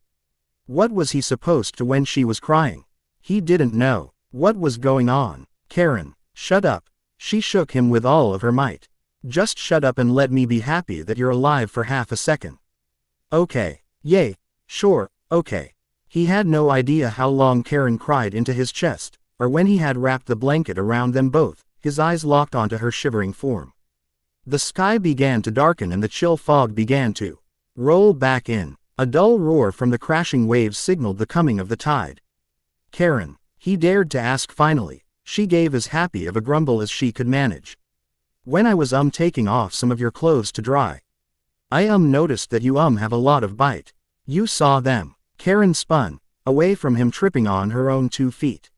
What was he supposed to when she was crying? He didn't know what was going on. Karin, shut up. She shook him with all of her might. Just shut up and let me be happy that you're alive for half a second. Okay. Yay. Sure, okay. He had no idea how long Karin cried into his chest, or when he had wrapped the blanket around them both. His eyes locked onto her shivering form. The sky began to darken and the chill fog began to roll back in. A dull roar from the crashing waves signaled the coming of the tide. Karin, he dared to ask finally. She gave as happy of a grumble as she could manage. When I was taking off some of your clothes to dry, I noticed that you have a lot of bite. You saw them. Karin spun away from him, tripping on her own 2 feet.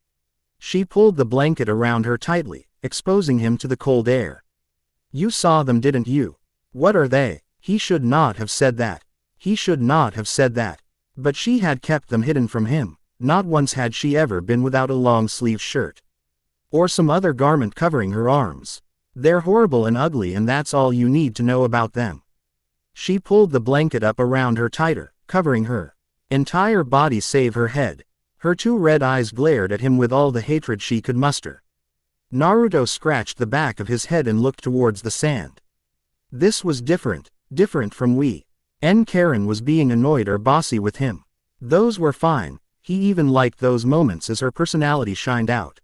She pulled the blanket around her tightly, exposing him to the cold air. You saw them, didn't you? What are they? He should not have said that. He should not have said that. But she had kept them hidden from him. Not once had she ever been without a long-sleeved shirt. Or some other garment covering her arms. They're horrible and ugly, and that's all you need to know about them. She pulled the blanket up around her tighter, covering her entire body save her head. Her 2 red eyes glared at him with all the hatred she could muster. Naruto scratched the back of his head and looked towards the sand. This was different from Karin was being annoyed or bossy with him. Those were fine, he even liked those moments as her personality shined out.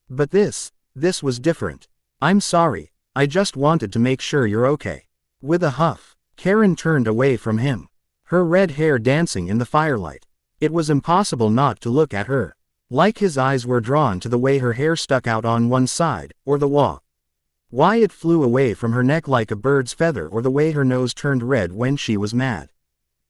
But this was different. I'm sorry, I just wanted to make sure you're okay. With a huff, Karin turned away from him, her red hair dancing in the firelight. It was impossible not to look at her. Like his eyes were drawn to the way her hair stuck out on one side, or the why it flew away from her neck like a bird's feather, or the way her nose turned red when she was mad.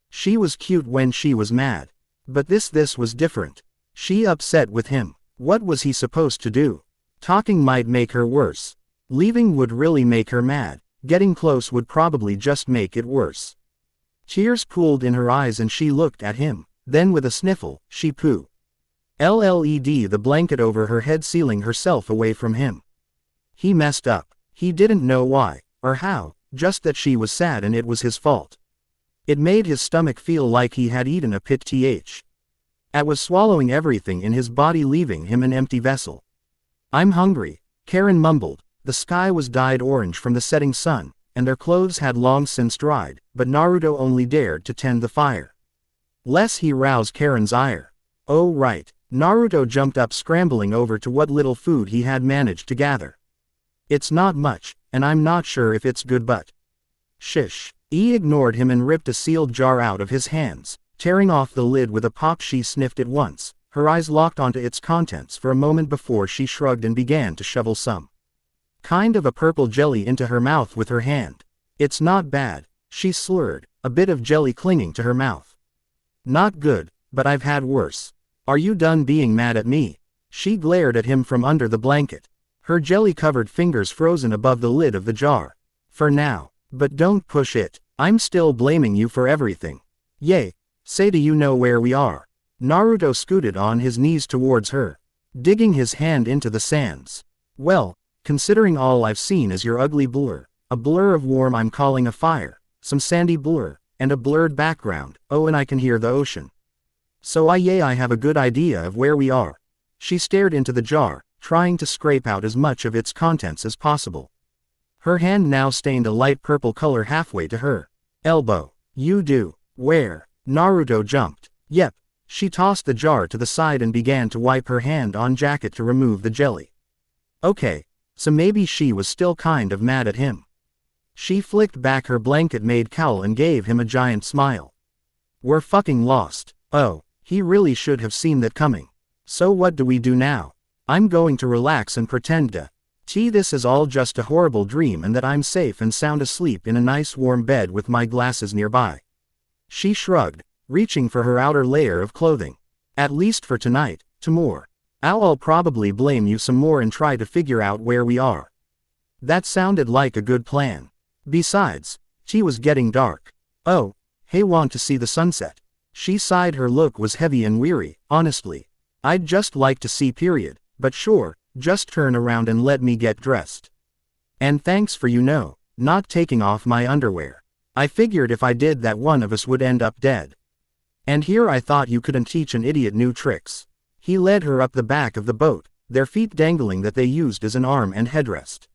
She was cute when she was mad. But this was different. She upset with him. What was he supposed to do? Talking might make her worse. Leaving would really make her mad. Getting close would probably just make it worse. Tears pooled in her eyes and she looked at him. Then with a sniffle, she pooed. The blanket over her head, sealing herself away from him. He messed up. He didn't know why, or how, just that she was sad and it was his fault. It made his stomach feel like he had eaten a pit. It was swallowing everything in his body, leaving him an empty vessel. I'm hungry, Karin mumbled. The sky was dyed orange from the setting sun, and their clothes had long since dried, but Naruto only dared to tend the fire. Lest he rouse Karin's ire. Oh right. Naruto jumped up, scrambling over to what little food he had managed to gather. It's not much, and I'm not sure if it's good, but... Shish. He ignored him and ripped a sealed jar out of his hands, tearing off the lid with a pop. She sniffed it once, her eyes locked onto its contents for a moment before she shrugged and began to shovel some kind of a purple jelly into her mouth with her hand. It's not bad, she slurred, a bit of jelly clinging to her mouth. Not good, but I've had worse. Are you done being mad at me? She glared at him from under the blanket, her jelly-covered fingers frozen above the lid of the jar. For now. But don't push it. I'm still blaming you for everything. Yay. Say, do you know where we are? Naruto scooted on his knees towards her, digging his hand into the sands. Well, considering all I've seen is your ugly blur, a blur of warm I'm calling a fire, some sandy blur, and a blurred background, oh and I can hear the ocean. So I have a good idea of where we are. She stared into the jar, trying to scrape out as much of its contents as possible. Her hand now stained a light purple color halfway to her elbow. You do? Where? Naruto jumped. Yep. She tossed the jar to the side and began to wipe her hand on jacket to remove the jelly. Okay. So maybe she was still kind of mad at him. She flicked back her blanket-made cowl and gave him a giant smile. We're fucking lost. Oh, he really should have seen that coming. So what do we do now? I'm going to relax and pretend this is all just a horrible dream and that I'm safe and sound asleep in a nice warm bed with my glasses nearby. She shrugged, reaching for her outer layer of clothing. At least for tonight. Tomorrow, I'll probably blame you some more and try to figure out where we are. That sounded like a good plan. Besides, it was getting dark. Oh, hey, want to see the sunset? She sighed. Her look was heavy and weary. Honestly, I'd just like to see period, but sure, just turn around and let me get dressed. And thanks for not taking off my underwear. I figured if I did that one of us would end up dead. And here I thought you couldn't teach an idiot new tricks. He led her up the back of the boat, their feet dangling that they used as an arm and headrest.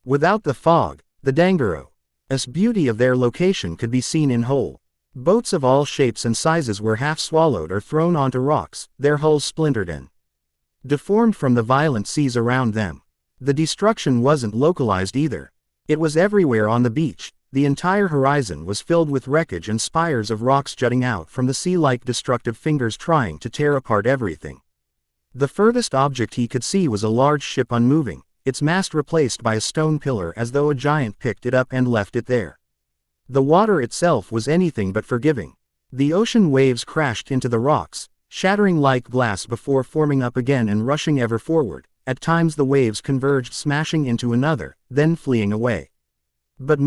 Without the fog, the dangerous beauty of their location could be seen in whole. Boats of all shapes and sizes were half swallowed or thrown onto rocks, their hulls splintered and deformed from the violent seas around them. The destruction wasn't localized either. It was everywhere on the beach. The entire horizon was filled with wreckage and spires of rocks jutting out from the sea like destructive fingers trying to tear apart everything. The furthest object he could see was a large ship unmoving, its mast replaced by a stone pillar as though a giant picked it up and left it there. The water itself was anything but forgiving. The ocean waves crashed into the rocks, shattering like glass before forming up again and rushing ever forward. At times the waves converged, smashing into another, then fleeing away. But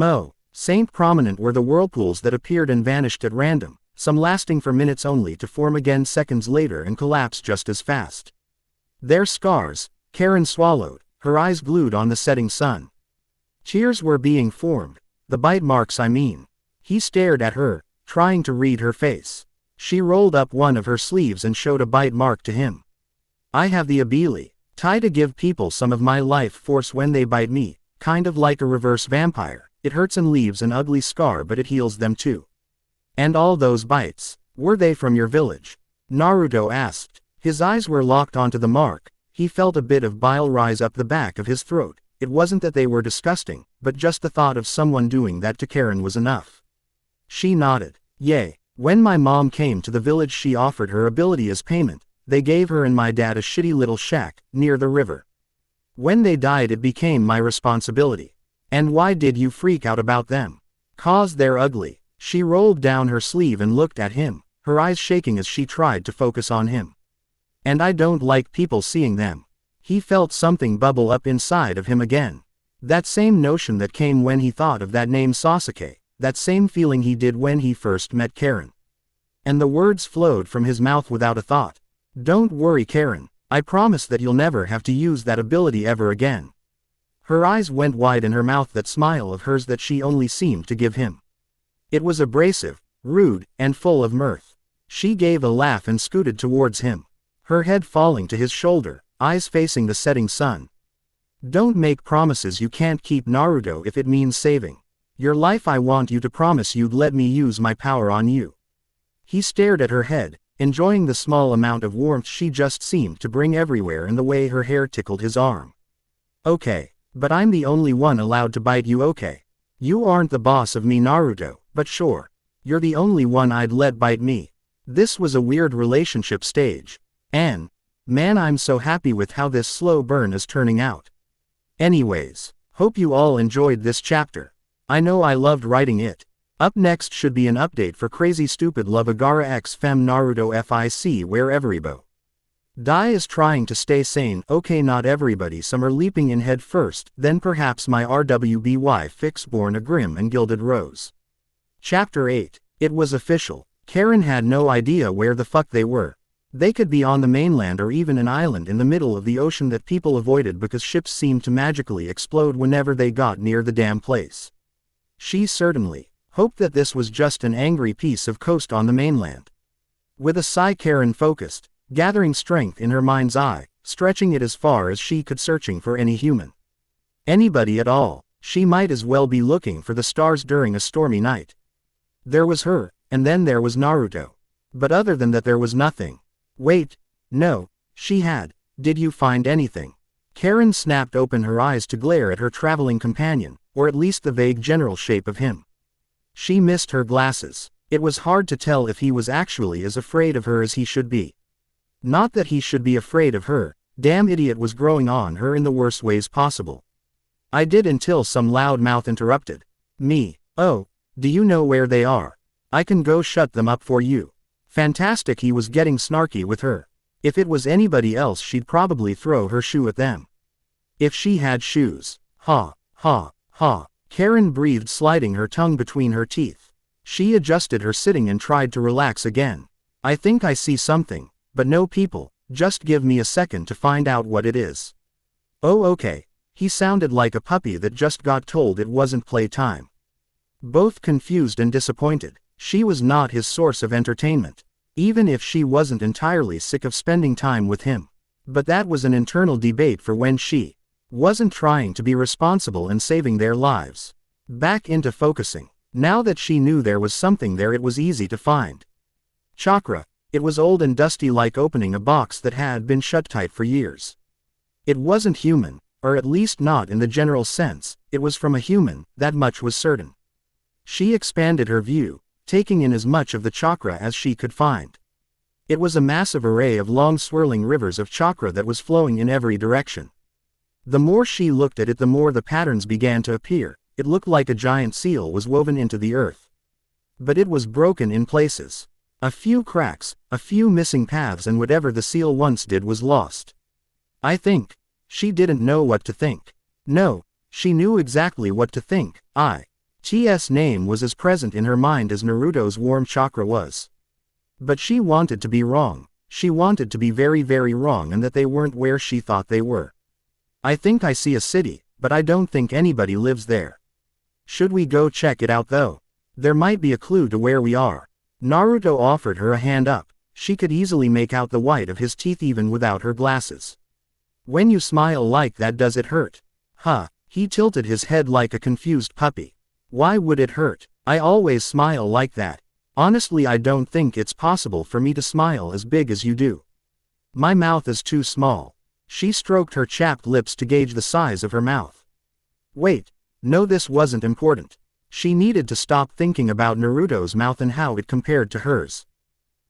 Saint prominent were the whirlpools that appeared and vanished at random, some lasting for minutes only to form again seconds later and collapse just as fast. Their scars, Karin swallowed, her eyes glued on the setting sun. Tears were being formed. The bite marks, I mean. He stared at her, trying to read her face. She rolled up one of her sleeves and showed a bite mark to him. I have the ability to give people some of my life force when they bite me, kind of like a reverse vampire. It hurts and leaves an ugly scar, but it heals them too. And all those bites, were they from your village? Naruto asked. His eyes were locked onto the mark. He felt a bit of bile rise up the back of his throat. It wasn't that they were disgusting, but just the thought of someone doing that to Karin was enough. She nodded. Yay. When my mom came to the village, she offered her ability as payment. They gave her and my dad a shitty little shack, near the river. When they died, it became my responsibility. And why did you freak out about them? 'Cause they're ugly. She rolled down her sleeve and looked at him, her eyes shaking as she tried to focus on him. And I don't like people seeing them. He felt something bubble up inside of him again. That same notion that came when he thought of that name Sasuke, that same feeling he did when he first met Karin. And the words flowed from his mouth without a thought. Don't worry, Karin. I promise that you'll never have to use that ability ever again. Her eyes went wide and her mouth, that smile of hers that she only seemed to give him. It was abrasive, rude, and full of mirth. She gave a laugh and scooted towards him, her head falling to his shoulder, eyes facing the setting sun. Don't make promises you can't keep, Naruto, if it means saving your life. I want you to promise you'd let me use my power on you. He stared at her head, enjoying the small amount of warmth she just seemed to bring everywhere and the way her hair tickled his arm. Okay, but I'm the only one allowed to bite you, okay? You aren't the boss of me, Naruto, but sure. You're the only one I'd let bite me. This was a weird relationship stage. And, man, I'm so happy with how this slow burn is turning out. Anyways, hope you all enjoyed this chapter. I know I loved writing it. Up next should be an update for Crazy Stupid Love Agara X Fem Naruto FIC, where everybody is trying to stay sane. Okay, not everybody, some are leaping in head first, then perhaps my RWBY fix born a grim and gilded rose. Chapter 8. It was official. Karin had no idea where the fuck they were. They could be on the mainland or even an island in the middle of the ocean that people avoided because ships seemed to magically explode whenever they got near the damn place. She certainly hoped that this was just an angry piece of coast on the mainland. With a sigh, Karin focused, gathering strength in her mind's eye, stretching it as far as she could, searching for any human. Anybody at all. She might as well be looking for the stars during a stormy night. There was her, and then there was Naruto. But other than that there was nothing. Wait, no, she had. Did you find anything? Karin snapped open her eyes to glare at her traveling companion, or at least the vague general shape of him. She missed her glasses. It was hard to tell if he was actually as afraid of her as he should be. Not that he should be afraid of her, damn idiot was growing on her in the worst ways possible. I did, until some loud mouth interrupted. Me. Oh, do you know where they are? I can go shut them up for you. Fantastic, he was getting snarky with her. If it was anybody else she'd probably throw her shoe at them. If she had shoes. Ha, ha, ha. Karin breathed, sliding her tongue between her teeth. She adjusted her sitting and tried to relax again. I think I see something, but no people, just give me a second to find out what it is. Oh okay. He sounded like a puppy that just got told it wasn't playtime. Both confused and disappointed. She was not his source of entertainment. Even if she wasn't entirely sick of spending time with him. But that was an internal debate for when she wasn't trying to be responsible and saving their lives. Back into focusing. Now that she knew there was something there, it was easy to find. Chakra. It was old and dusty, like opening a box that had been shut tight for years. It wasn't human, or at least not in the general sense. It was from a human, that much was certain. She expanded her view, taking in as much of the chakra as she could find. It was a massive array of long swirling rivers of chakra that was flowing in every direction. The more she looked at it, the more the patterns began to appear. It looked like a giant seal was woven into the earth. But it was broken in places. A few cracks, a few missing paths, and whatever the seal once did was lost. I think. She didn't know what to think. No, she knew exactly what to think. T's name was as present in her mind as Naruto's warm chakra was. But she wanted to be wrong. She wanted to be very, very wrong, and that they weren't where she thought they were. I think I see a city, but I don't think anybody lives there. Should we go check it out though? There might be a clue to where we are. Naruto offered her a hand up. She could easily make out the white of his teeth even without her glasses. When you smile like that, does it hurt? Huh, he tilted his head like a confused puppy. Why would it hurt? I always smile like that. Honestly, I don't think it's possible for me to smile as big as you do. My mouth is too small. She stroked her chapped lips to gauge the size of her mouth. Wait, no, this wasn't important. She needed to stop thinking about Naruto's mouth and how it compared to hers.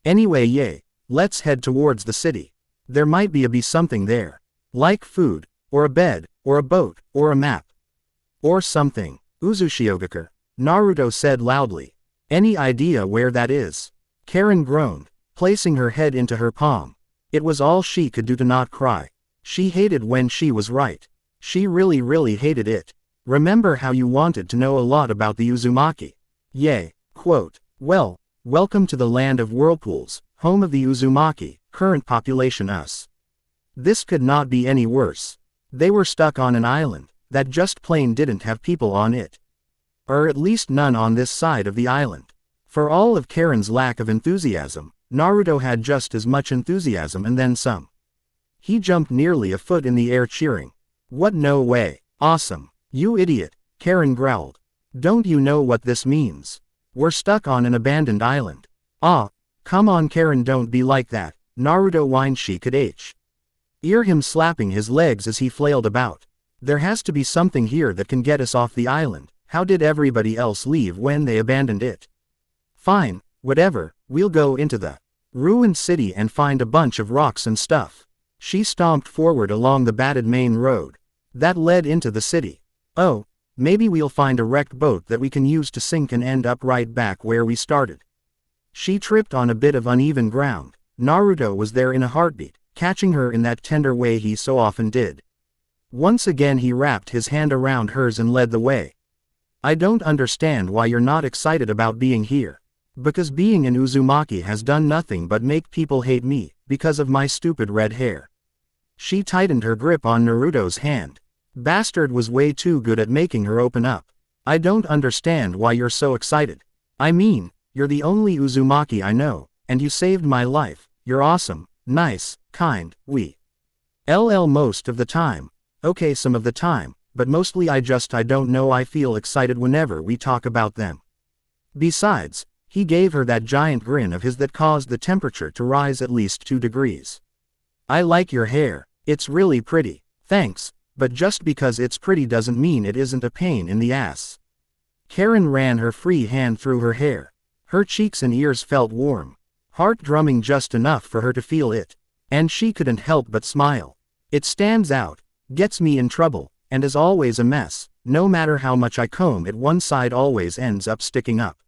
Anyway, yay, let's head towards the city. There might be something there. Like food, or a bed, or a boat, or a map. Or something. Uzumaki, Naruto said loudly. Any idea where that is? Karin groaned, placing her head into her palm. It was all she could do to not cry. She hated when she was right. She really hated it. Remember how you wanted to know a lot about the Uzumaki? Yay. Quote, well, welcome to the land of whirlpools, home of the Uzumaki, current population us. This could not be any worse. They were stuck on an island that just plain didn't have people on it. Or at least none on this side of the island. For all of Karin's lack of enthusiasm, Naruto had just as much enthusiasm and then some. He jumped nearly a foot in the air cheering. What, no way. Awesome. You idiot, Karin growled. Don't you know what this means? We're stuck on an abandoned island. Ah, come on Karin, don't be like that, Naruto whined. She could hear him slapping his legs as he flailed about. There has to be something here that can get us off the island. How did everybody else leave when they abandoned it? Fine, whatever, we'll go into the ruined city and find a bunch of rocks and stuff. She stomped forward along the battered main road that led into the city. Oh, maybe we'll find a wrecked boat that we can use to sink and end up right back where we started. She tripped on a bit of uneven ground. Naruto was there in a heartbeat, catching her in that tender way he so often did. Once again he wrapped his hand around hers and led the way. I don't understand why you're not excited about being here. Because being an Uzumaki has done nothing but make people hate me, because of my stupid red hair. She tightened her grip on Naruto's hand. Bastard was way too good at making her open up. I don't understand why you're so excited. I mean, you're the only Uzumaki I know, and you saved my life. You're awesome, nice, kind, LL most of the time. Okay, some of the time, but mostly I don't know, I feel excited whenever we talk about them. Besides, he gave her that giant grin of his that caused the temperature to rise at least 2 degrees. I like your hair, it's really pretty, thanks, but just because it's pretty doesn't mean it isn't a pain in the ass. Karin ran her free hand through her hair. Her cheeks and ears felt warm, heart drumming just enough for her to feel it. And she couldn't help but smile. It stands out, gets me in trouble, and is always a mess. No matter how much I comb it, one side always ends up sticking up.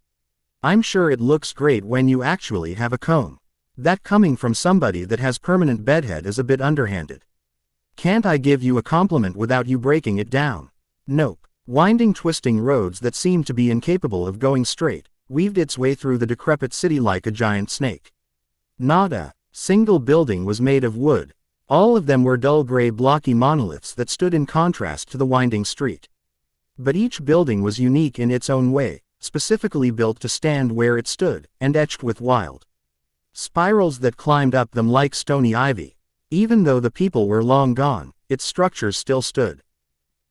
I'm sure it looks great when you actually have a comb. That coming from somebody that has permanent bedhead is a bit underhanded. Can't I give you a compliment without you breaking it down? Nope. Winding, twisting roads that seemed to be incapable of going straight, weaved its way through the decrepit city like a giant snake. Not a single building was made of wood. All of them were dull gray blocky monoliths that stood in contrast to the winding street. But each building was unique in its own way, specifically built to stand where it stood, and etched with wild spirals that climbed up them like stony ivy. Even though the people were long gone, its structures still stood.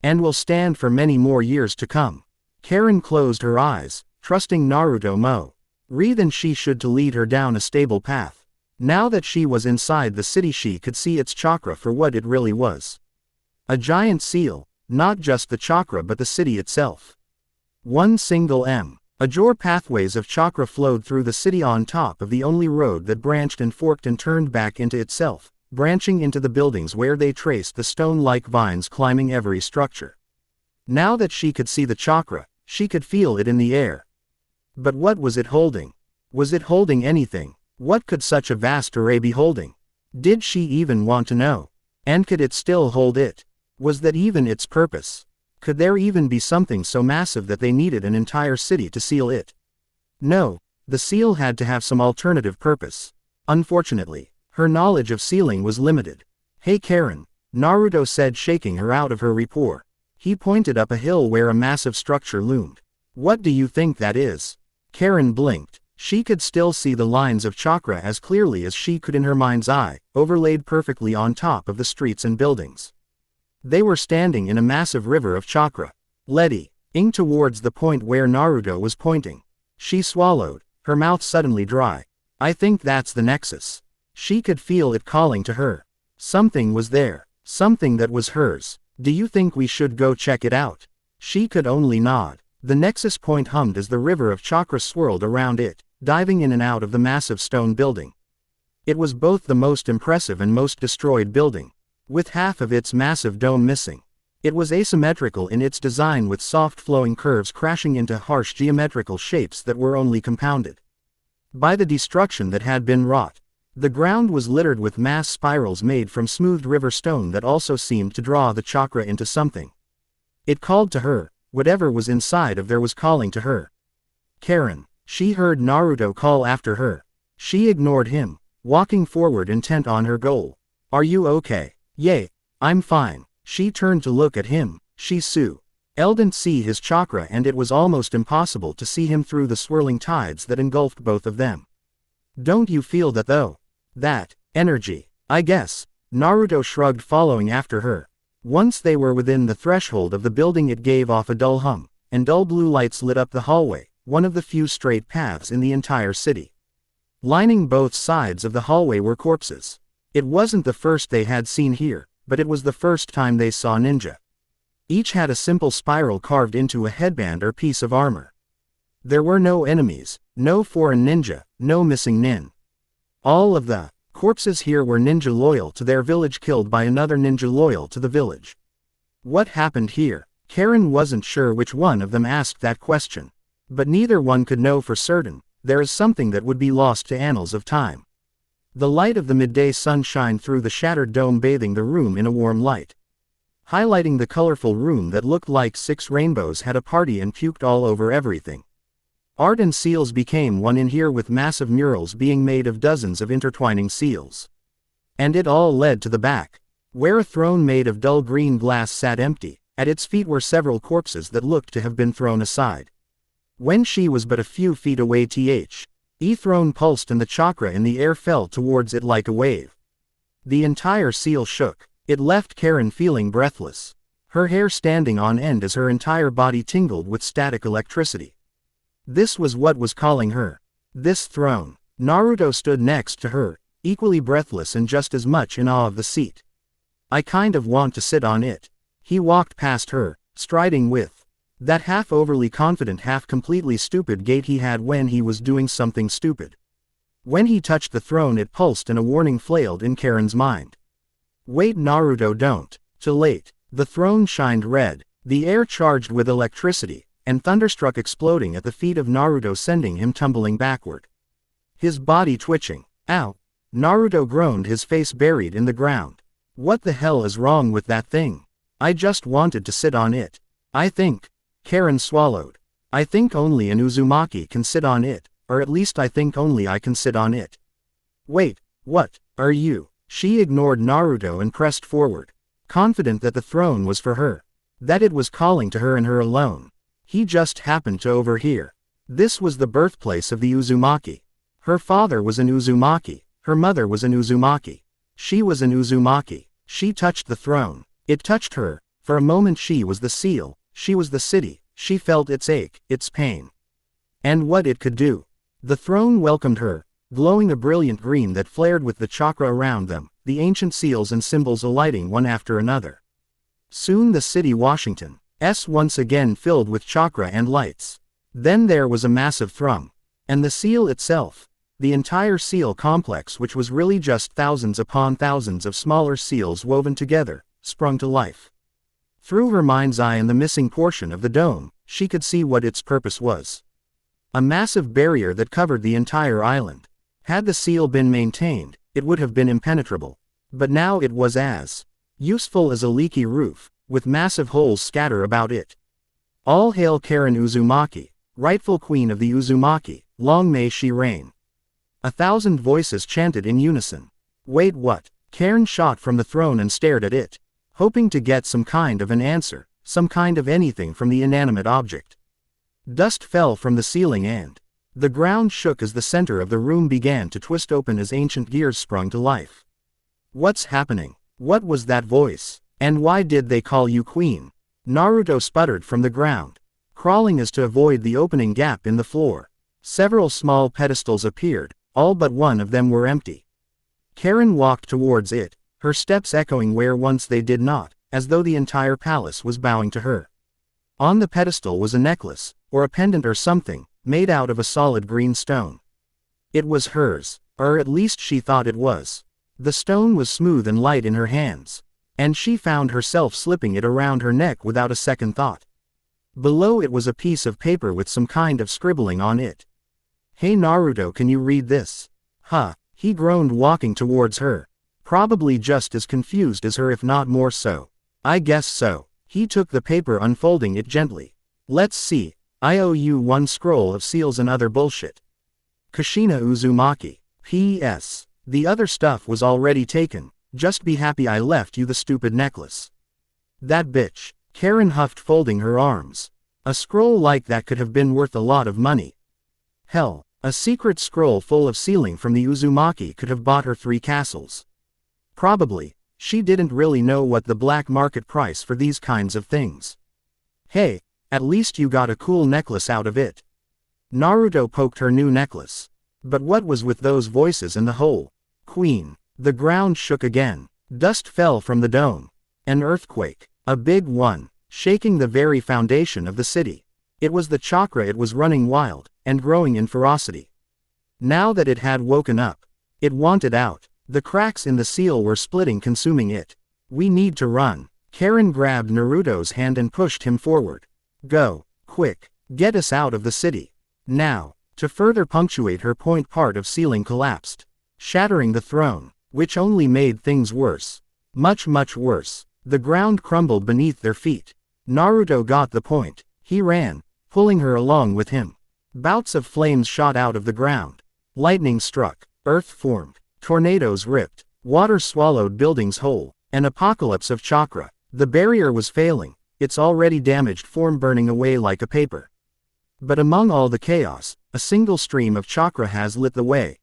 And will stand for many more years to come. Karin closed her eyes, trusting Naruto than she should to lead her down a stable path. Now that she was inside the city, she could see its chakra for what it really was. A giant seal, not just the chakra but the city itself. One single Ajor pathways of chakra flowed through the city on top of the only road that branched and forked and turned back into itself, branching into the buildings where they traced the stone-like vines climbing every structure. Now that she could see the chakra, she could feel it in the air. But what was it holding? Was it holding anything? What could such a vast array be holding? Did she even want to know? And could it still hold it? Was that even its purpose? Could there even be something so massive that they needed an entire city to seal it? No, the seal had to have some alternative purpose. Unfortunately, her knowledge of sealing was limited. Hey Karin, Naruto said, shaking her out of her rapport. He pointed up a hill where a massive structure loomed. What do you think that is? Karin blinked. She could still see the lines of chakra as clearly as she could in her mind's eye, overlaid perfectly on top of the streets and buildings. They were standing in a massive river of chakra, leading towards the point where Naruto was pointing. She swallowed, her mouth suddenly dry. I think that's the nexus. She could feel it calling to her. Something was there, something that was hers. Do you think we should go check it out? She could only nod. The nexus point hummed as the river of chakra swirled around it, diving in and out of the massive stone building. It was both the most impressive and most destroyed building, with half of its massive dome missing. It was asymmetrical in its design, with soft flowing curves crashing into harsh geometrical shapes that were only compounded by the destruction that had been wrought. The ground was littered with mass spirals made from smoothed river stone that also seemed to draw the chakra into something. It called to her, whatever was inside of there was calling to her. Karin. She heard Naruto call after her. She ignored him, walking forward intent on her goal. Are you okay? Yay, I'm fine. She turned to look at him. She didn't see his chakra and it was almost impossible to see him through the swirling tides that engulfed both of them. Don't you feel that though? That energy, I guess. Naruto shrugged, following after her. Once they were within the threshold of the building, it gave off a dull hum, and dull blue lights lit up the hallway, one of the few straight paths in the entire city. Lining both sides of the hallway were corpses. It wasn't the first they had seen here, but it was the first time they saw ninja. Each had a simple spiral carved into a headband or piece of armor. There were no enemies, no foreign ninja, no missing nin. All of the corpses here were ninja loyal to their village killed by another ninja loyal to the village. What happened here? Karin wasn't sure which one of them asked that question. But neither one could know for certain. There is something that would be lost to annals of time. The light of the midday sun shined through the shattered dome, bathing the room in a warm light. Highlighting the colorful room that looked like 6 rainbows had a party and puked all over everything. Art and seals became one in here, with massive murals being made of dozens of intertwining seals. And it all led to the back, where a throne made of dull green glass sat empty. At its feet were several corpses that looked to have been thrown aside. When she was but a few feet away, the throne pulsed and the chakra in the air fell towards it like a wave. The entire seal shook. It left Karin feeling breathless, her hair standing on end as her entire body tingled with static electricity. This was what was calling her. This throne. Naruto stood next to her, equally breathless and just as much in awe of the seat. I kind of want to sit on it. He walked past her, striding with that half overly confident, half completely stupid gait he had when he was doing something stupid. When he touched the throne, it pulsed and a warning flailed in Karin's mind. Wait, Naruto, don't. Too late. The throne shined red, the air charged with electricity, and thunderstruck, exploding at the feet of Naruto, sending him tumbling backward. His body twitching. Ow! Naruto groaned, his face buried in the ground. What the hell is wrong with that thing? I just wanted to sit on it. I think. Karin swallowed. I think only an Uzumaki can sit on it, or at least I think only I can sit on it. Wait, what are you? She ignored Naruto and pressed forward, confident that the throne was for her, that it was calling to her and her alone. He just happened to overhear. This was the birthplace of the Uzumaki. Her father was an Uzumaki, her mother was an Uzumaki. She was an Uzumaki. She touched the throne. It touched her. For a moment she was the seal, she was the city, she felt its ache, its pain. And what it could do. The throne welcomed her, glowing a brilliant green that flared with the chakra around them, the ancient seals and symbols alighting one after another. Soon the city Washington's once again filled with chakra and lights. Then there was a massive thrum. And the seal itself, the entire seal complex, which was really just thousands upon thousands of smaller seals woven together, sprung to life. Through her mind's eye and the missing portion of the dome, she could see what its purpose was. A massive barrier that covered the entire island. Had the seal been maintained, it would have been impenetrable. But now it was as useful as a leaky roof, with massive holes scattered about it. All hail Karin Uzumaki, rightful queen of the Uzumaki, long may she reign. 1,000 voices chanted in unison. Wait, what? Karin shot from the throne and stared at it, hoping to get some kind of an answer, some kind of anything from the inanimate object. Dust fell from the ceiling and the ground shook as the center of the room began to twist open as ancient gears sprung to life. What's happening? What was that voice? And why did they call you queen? Naruto sputtered from the ground, crawling as to avoid the opening gap in the floor. Several small pedestals appeared, all but one of them were empty. Karin walked towards it, her steps echoing where once they did not, as though the entire palace was bowing to her. On the pedestal was a necklace, or a pendant or something, made out of a solid green stone. It was hers, or at least she thought it was. The stone was smooth and light in her hands, and she found herself slipping it around her neck without a second thought. Below it was a piece of paper with some kind of scribbling on it. Hey Naruto, can you read this? Huh. He groaned walking towards her. Probably just as confused as her if not more so. I guess so. He took the paper unfolding it gently. Let's see. I owe you one scroll of seals and other bullshit. Kushina Uzumaki. P.S. The other stuff was already taken. Just be happy I left you the stupid necklace. That bitch. Karin huffed folding her arms. A scroll like that could have been worth a lot of money. Hell, a secret scroll full of sealing from the Uzumaki could have bought her 3 castles. Probably. She didn't really know what the black market price for these kinds of things. Hey, at least you got a cool necklace out of it. Naruto poked her new necklace. But what was with those voices in the hole? Queen. The ground shook again. Dust fell from the dome. An earthquake. A big one. Shaking the very foundation of the city. It was the chakra. It was running wild, and growing in ferocity. Now that it had woken up, it wanted out. The cracks in the seal were splitting, consuming it. We need to run. Karin grabbed Naruto's hand and pushed him forward. Go. Quick. Get us out of the city. Now. To further punctuate her point, part of ceiling collapsed, shattering the throne, which only made things worse. Much worse. The ground crumbled beneath their feet. Naruto got the point. He ran, pulling her along with him. Bouts of flames shot out of the ground. Lightning struck. Earth formed. Tornadoes ripped. Water swallowed buildings whole. An apocalypse of chakra. The barrier was failing, its already damaged form burning away like a paper. But among all the chaos, a single stream of chakra has lit the way.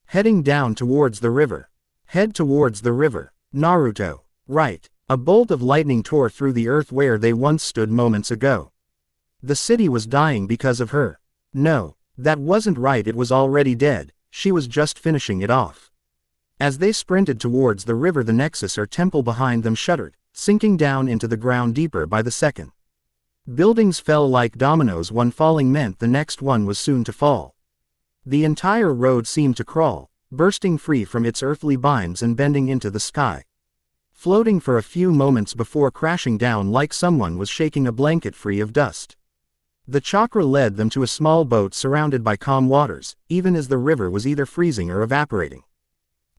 Heading down towards the river. Head towards the river. Naruto. Right. A bolt of lightning tore through the earth where they once stood moments ago. The city was dying because of her. No, that wasn't right. It was already dead. She was just finishing it off. As they sprinted towards the river, the nexus or temple behind them shuddered, sinking down into the ground deeper by the second. Buildings fell like dominoes. One falling meant the next one was soon to fall. The entire road seemed to crawl, bursting free from its earthly binds and bending into the sky. Floating for a few moments before crashing down like someone was shaking a blanket free of dust. The chakra led them to a small boat surrounded by calm waters, even as the river was either freezing or evaporating.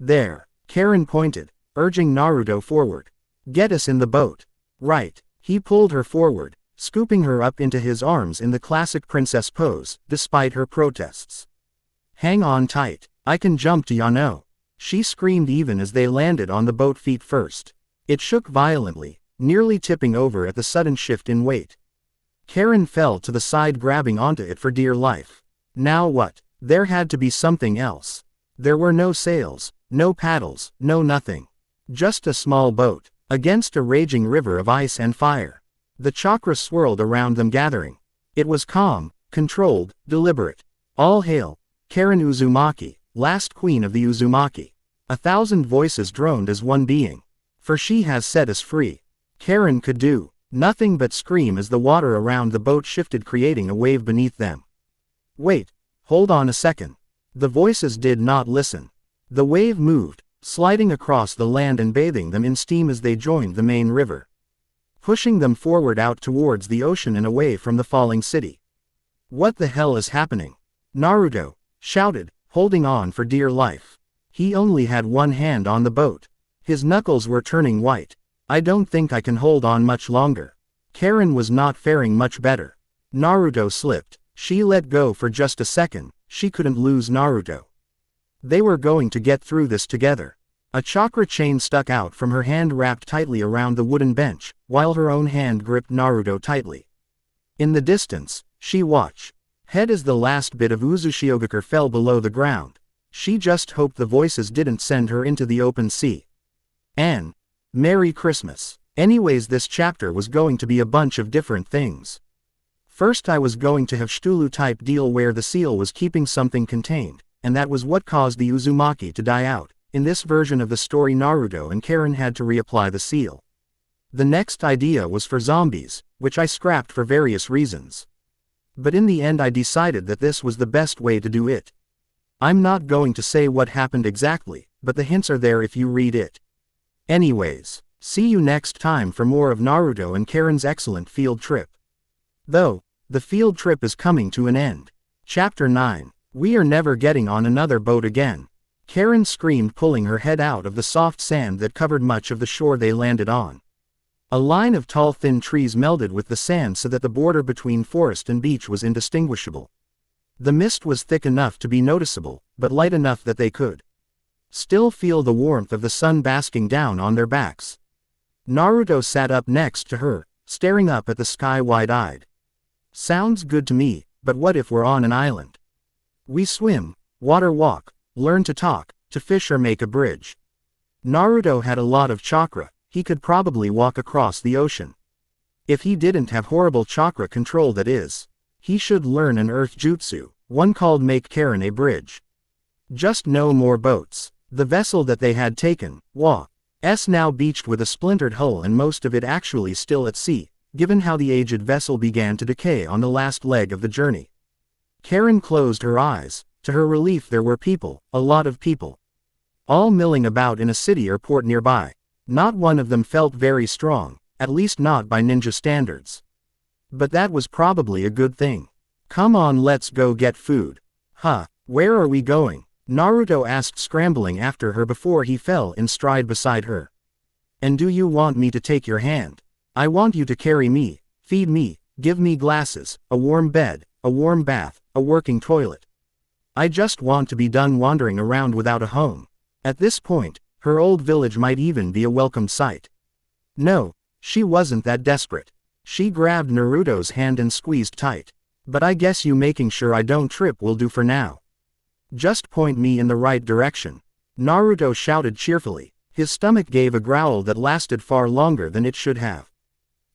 There, Karin pointed, urging Naruto forward. Get us in the boat. Right. He pulled her forward, scooping her up into his arms in the classic princess pose, despite her protests. Hang on tight. I can jump to Yano. She screamed even as they landed on the boat feet first. It shook violently, nearly tipping over at the sudden shift in weight. Karin fell to the side, grabbing onto it for dear life. Now what? There had to be something else. There were no sails, no paddles, no nothing. Just a small boat, against a raging river of ice and fire. The chakra swirled around them, gathering. It was calm, controlled, deliberate. All hail, Karin Uzumaki, last queen of the Uzumaki. 1,000 voices droned as one being. For she has set us free. Karin could do nothing but scream as the water around the boat shifted, creating a wave beneath them. Wait, hold on a second. The voices did not listen. The wave moved, sliding across the land and bathing them in steam as they joined the main river, pushing them forward out towards the ocean and away from the falling city. What the hell is happening? Naruto shouted, holding on for dear life. He only had one hand on the boat. His knuckles were turning white. I don't think I can hold on much longer. Karin was not faring much better. Naruto slipped. She let go for just a second. She couldn't lose Naruto. They were going to get through this together. A chakra chain stuck out from her hand, wrapped tightly around the wooden bench, while her own hand gripped Naruto tightly. In the distance, she watched. Head as the last bit of Uzushiogakure fell below the ground. She just hoped the voices didn't send her into the open sea. And Merry Christmas. Anyways, this chapter was going to be a bunch of different things. First, I was going to have Cthulhu type deal where the seal was keeping something contained, and that was what caused the Uzumaki to die out. In this version of the story, Naruto and Karin had to reapply the seal. The next idea was for zombies, which I scrapped for various reasons. But in the end I decided that this was the best way to do it. I'm not going to say what happened exactly, but the hints are there if you read it. Anyways, see you next time for more of Naruto and Karin's excellent field trip. Though, the field trip is coming to an end. Chapter 9. We are never getting on another boat again. Karin screamed, pulling her head out of the soft sand that covered much of the shore they landed on. A line of tall thin trees melded with the sand so that the border between forest and beach was indistinguishable. The mist was thick enough to be noticeable, but light enough that they could still feel the warmth of the sun basking down on their backs. Naruto sat up next to her, staring up at the sky wide-eyed. Sounds good to me, but what if we're on an island? We swim, water walk, learn to talk, to fish or make a bridge. Naruto had a lot of chakra, he could probably walk across the ocean. If he didn't have horrible chakra control, that is, he should learn an earth jutsu, one called Make Karin a Bridge. Just no more boats. The vessel that they had taken, was now beached with a splintered hull and most of it actually still at sea, given how the aged vessel began to decay on the last leg of the journey. Karin closed her eyes. To her relief, there were people, a lot of people, all milling about in a city or port nearby. Not one of them felt very strong, at least not by ninja standards. But that was probably a good thing. Come on, let's go get food. Where are we going? Naruto asked, scrambling after her before he fell in stride beside her. And do you want me to take your hand? I want you to carry me, feed me, give me glasses, a warm bed, a warm bath, a working toilet. I just want to be done wandering around without a home. At this point, her old village might even be a welcome sight. No, she wasn't that desperate. She grabbed Naruto's hand and squeezed tight. But I guess you making sure I don't trip will do for now. Just point me in the right direction. Naruto shouted cheerfully. His stomach gave a growl that lasted far longer than it should have.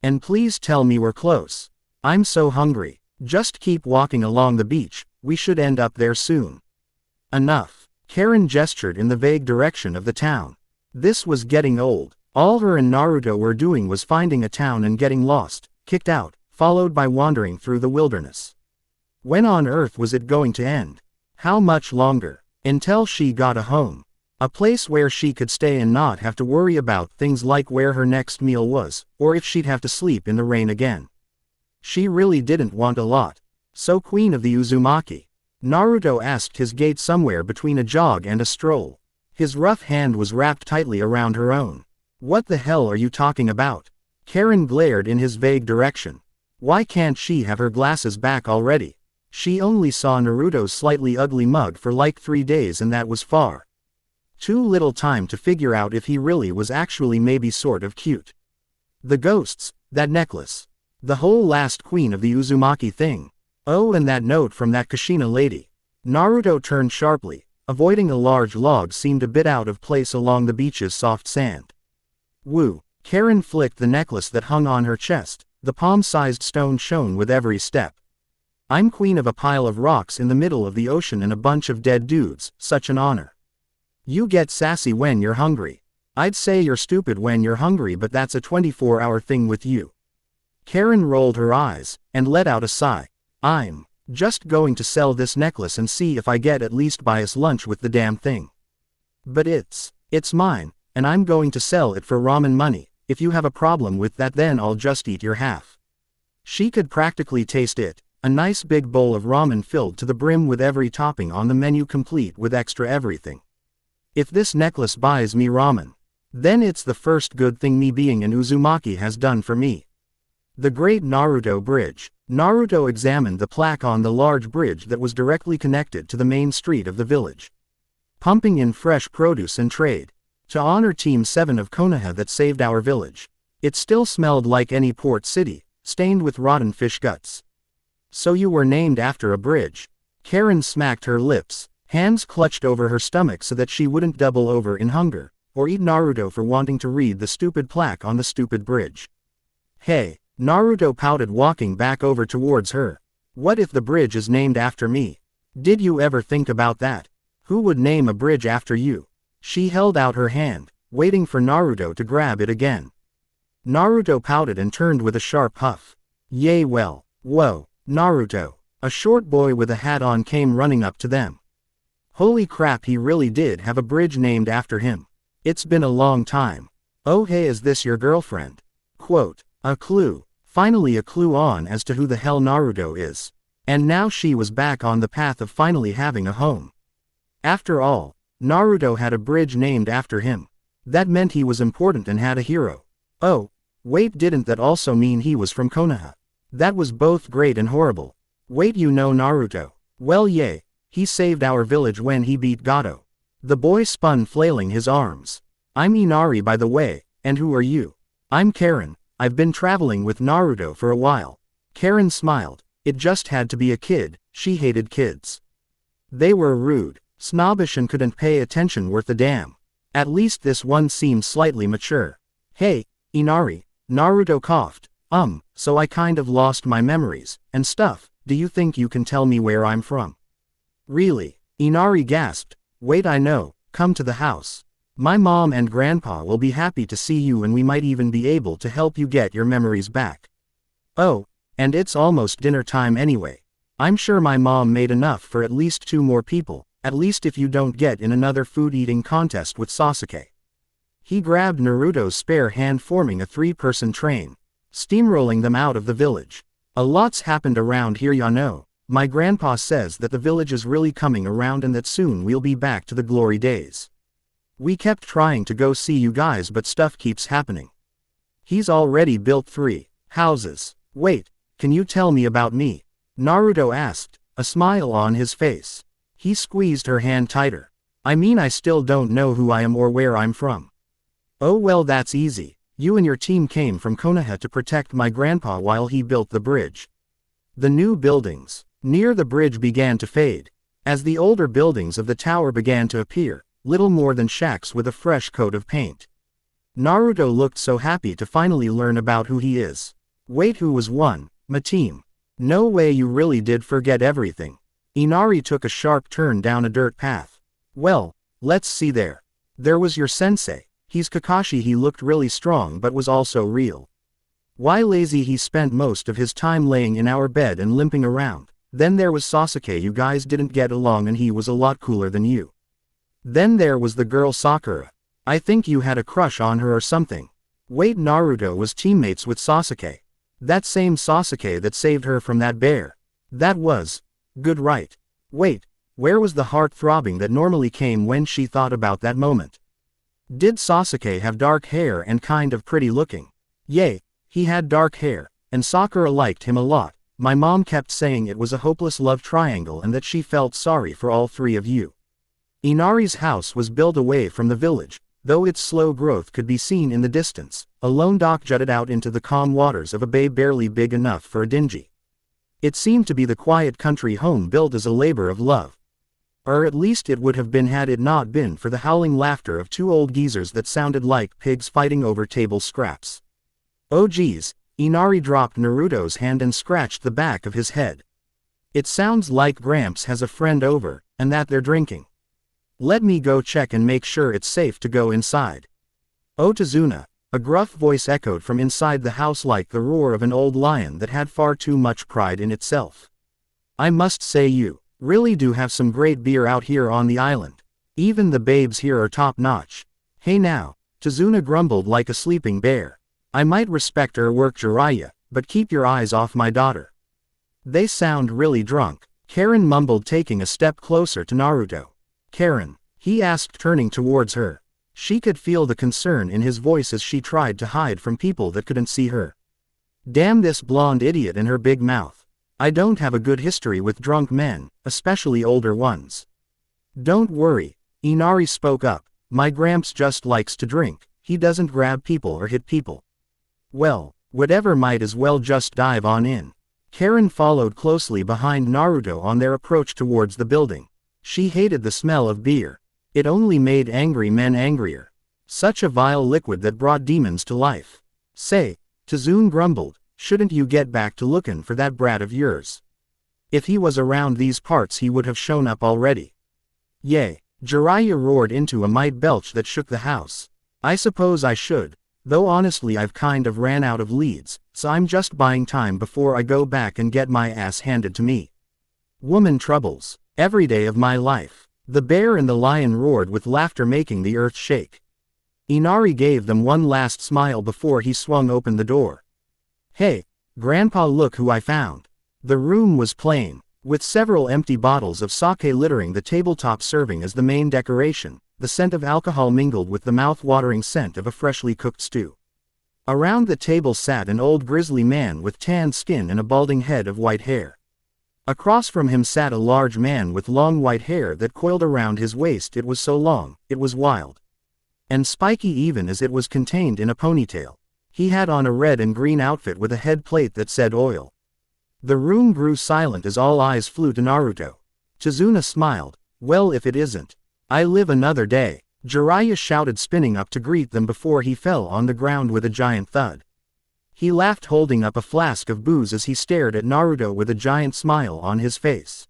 And please tell me we're close. I'm so hungry. Just keep walking along the beach, we should end up there soon. Enough. Karin gestured in the vague direction of the town. This was getting old. All her and Naruto were doing was finding a town and getting lost, kicked out, followed by wandering through the wilderness. When on earth was it going to end? How much longer? Until she got a home. A place where she could stay and not have to worry about things like where her next meal was, or if she'd have to sleep in the rain again. She really didn't want a lot. So, Queen of the Uzumaki? Naruto asked, his gait somewhere between a jog and a stroll. His rough hand was wrapped tightly around her own. What the hell are you talking about? Karin glared in his vague direction. Why can't she have her glasses back already? She only saw Naruto's slightly ugly mug for like 3 days, and that was far too little time to figure out if he really was actually maybe sort of cute. The ghosts, that necklace. The whole last Queen of the Uzumaki thing. Oh, and that note from that Kushina lady. Naruto turned sharply. Avoiding a large log seemed a bit out of place along the beach's soft sand. Woo. Karin flicked the necklace that hung on her chest. The palm-sized stone shone with every step. I'm queen of a pile of rocks in the middle of the ocean and a bunch of dead dudes, such an honor. You get sassy when you're hungry. I'd say you're stupid when you're hungry, but that's a 24-hour thing with you. Karin rolled her eyes, and let out a sigh. I'm just going to sell this necklace and see if I get at least buy us lunch with the damn thing. But it's mine, and I'm going to sell it for ramen money. If you have a problem with that, then I'll just eat your half. She could practically taste it. A nice big bowl of ramen filled to the brim with every topping on the menu, complete with extra everything. If this necklace buys me ramen, then it's the first good thing me being an Uzumaki has done for me. The Great Naruto Bridge. Naruto examined the plaque on the large bridge that was directly connected to the main street of the village. Pumping in fresh produce and trade. To honor Team 7 of Konoha that saved our village. It still smelled like any port city, stained with rotten fish guts. So you were named after a bridge. Karin smacked her lips, hands clutched over her stomach so that she wouldn't double over in hunger, or eat Naruto for wanting to read the stupid plaque on the stupid bridge. Hey, Naruto pouted, walking back over towards her. What if the bridge is named after me? Did you ever think about that? Who would name a bridge after you? She held out her hand, waiting for Naruto to grab it again. Naruto pouted and turned with a sharp huff. Yay, well, whoa. Naruto, a short boy with a hat on, came running up to them. Holy crap, he really did have a bridge named after him. It's been a long time. Oh hey, is this your girlfriend? Quote, a clue. Finally a clue on as to who the hell Naruto is. And now she was back on the path of finally having a home. After all, Naruto had a bridge named after him. That meant he was important and had a hero. Oh, wait, didn't that also mean he was from Konoha? That was both great and horrible. Wait, you know Naruto? Well, yay, he saved our village when he beat Gato. The boy spun, flailing his arms. I'm Inari, by the way, and who are you? I'm Karin. I've been traveling with Naruto for a while. Karin smiled. It just had to be a kid. She hated kids. They were rude, snobbish, and couldn't pay attention worth a damn. At least this one seemed slightly mature. Hey, Inari, Naruto coughed. So I kind of lost my memories and stuff. Do you think you can tell me where I'm from? Really? Inari gasped. Wait, I know. Come to the house. My mom and grandpa will be happy to see you, and we might even be able to help you get your memories back. Oh, and it's almost dinner time anyway. I'm sure my mom made enough for at least 2 more people, at least if you don't get in another food-eating contest with Sasuke. He grabbed Naruto's spare hand, forming a 3-person train, steamrolling them out of the village. A lot's happened around here, ya know. My grandpa says that the village is really coming around and that soon we'll be back to the glory days. We kept trying to go see you guys, but stuff keeps happening. He's already built 3 houses. Wait, can you tell me about me? Naruto asked, a smile on his face. He squeezed her hand tighter. I mean, I still don't know who I am or where I'm from. Oh well, that's easy. You and your team came from Konoha to protect my grandpa while he built the bridge. The new buildings near the bridge began to fade, as the older buildings of the tower began to appear, little more than shacks with a fresh coat of paint. Naruto looked so happy to finally learn about who he is. Wait, who was one? My team. No way, you really did forget everything. Inari took a sharp turn down a dirt path. Well, let's see there. There was your sensei. He's Kakashi. He looked really strong but was also real. Why, lazy, he spent most of his time laying in our bed and limping around. Then there was Sasuke. You guys didn't get along and he was a lot cooler than you. Then there was the girl Sakura. I think you had a crush on her or something. Wait, Naruto was teammates with Sasuke. That same Sasuke that saved her from that bear. That was good, right? Wait, where was the heart throbbing that normally came when she thought about that moment? Did Sasuke have dark hair and kind of pretty looking? Yay, he had dark hair, and Sakura liked him a lot. My mom kept saying it was a hopeless love triangle and that she felt sorry for all 3 of you. Inari's house was built away from the village, though its slow growth could be seen in the distance. A lone dock jutted out into the calm waters of a bay barely big enough for a dingy. It seemed to be the quiet country home built as a labor of love. Or at least it would have been had it not been for the howling laughter of 2 old geezers that sounded like pigs fighting over table scraps. Oh geez, Inari dropped Naruto's hand and scratched the back of his head. It sounds like Gramps has a friend over, and that they're drinking. Let me go check and make sure it's safe to go inside. Oh Tazuna, a gruff voice echoed from inside the house like the roar of an old lion that had far too much pride in itself. I must say, you really do have some great beer out here on the island. Even the babes here are top-notch. Hey now, Tazuna grumbled like a sleeping bear. I might respect her work, Jiraiya, but keep your eyes off my daughter. They sound really drunk, Karin mumbled, taking a step closer to Naruto. Karin, he asked, turning towards her. She could feel the concern in his voice as she tried to hide from people that couldn't see her. Damn this blonde idiot and her big mouth. I don't have a good history with drunk men, especially older ones. Don't worry, Inari spoke up. My Gramps just likes to drink. He doesn't grab people or hit people. Well, whatever, might as well just dive on in. Karin followed closely behind Naruto on their approach towards the building. She hated the smell of beer. It only made angry men angrier. Such a vile liquid that brought demons to life. Say, Tazune grumbled, shouldn't you get back to looking for that brat of yours? If he was around these parts he would have shown up already. Yay, Jiraiya roared into a might belch that shook the house. I suppose I should, though honestly I've kind of ran out of leads, so I'm just buying time before I go back and get my ass handed to me. Woman troubles, every day of my life. The bear and the lion roared with laughter, making the earth shake. Inari gave them one last smile before he swung open the door. Hey, Grandpa, look who I found. The room was plain, with several empty bottles of sake littering the tabletop serving as the main decoration, the scent of alcohol mingled with the mouth-watering scent of a freshly cooked stew. Around the table sat an old grizzly man with tanned skin and a balding head of white hair. Across from him sat a large man with long white hair that coiled around his waist. It was so long, it was wild and spiky even as it was contained in a ponytail. He had on a red and green outfit with a head plate that said oil. The room grew silent as all eyes flew to Naruto. Chizuna smiled. Well, if it isn't. I live another day. Jiraiya shouted, spinning up to greet them before he fell on the ground with a giant thud. He laughed, holding up a flask of booze as he stared at Naruto with a giant smile on his face.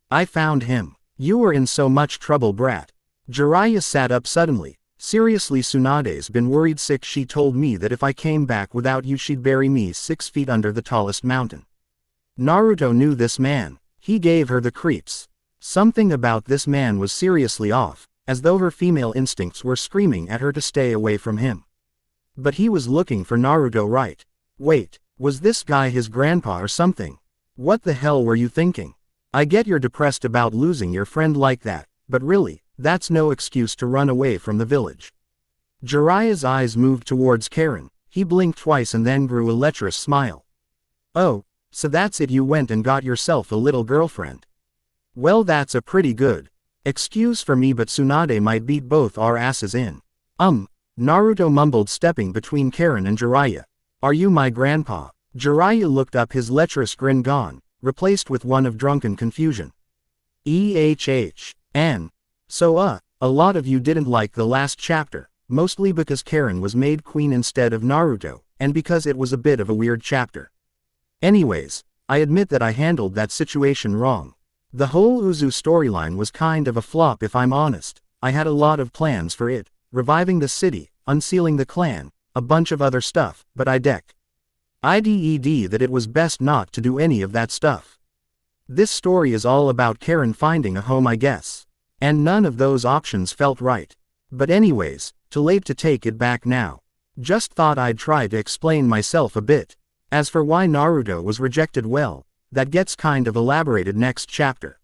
I found him. You were in so much trouble, brat. Jiraiya sat up suddenly. Seriously, Tsunade's been worried sick. She told me that if I came back without you she'd bury me 6 feet under the tallest mountain. Naruto knew this man. He gave her the creeps. Something about this man was seriously off, as though her female instincts were screaming at her to stay away from him. But he was looking for Naruto, right? Wait, was this guy his grandpa or something? What the hell were you thinking? I get you're depressed about losing your friend like that, but really, that's no excuse to run away from the village. Jiraiya's eyes moved towards Karin. He blinked twice and then grew a lecherous smile. Oh, so that's it, you went and got yourself a little girlfriend. Well, that's a pretty good excuse for me, but Tsunade might beat both our asses in. Naruto mumbled, stepping between Karin and Jiraiya. Are you my grandpa? Jiraiya looked up, his lecherous grin gone, replaced with one of drunken confusion. And so a lot of you didn't like the last chapter, mostly because Karin was made queen instead of Naruto, and because it was a bit of a weird chapter. Anyways, I admit that I handled that situation wrong. The whole Uzu storyline was kind of a flop, if I'm honest. I had a lot of plans for it, reviving the city, unsealing the clan, a bunch of other stuff, but I'd that it was best not to do any of that stuff. This story is all about Karin finding a home, I guess. And none of those options felt right. But anyways, too late to take it back now. Just thought I'd try to explain myself a bit. As for why Naruto was rejected, well, that gets kind of elaborated next chapter.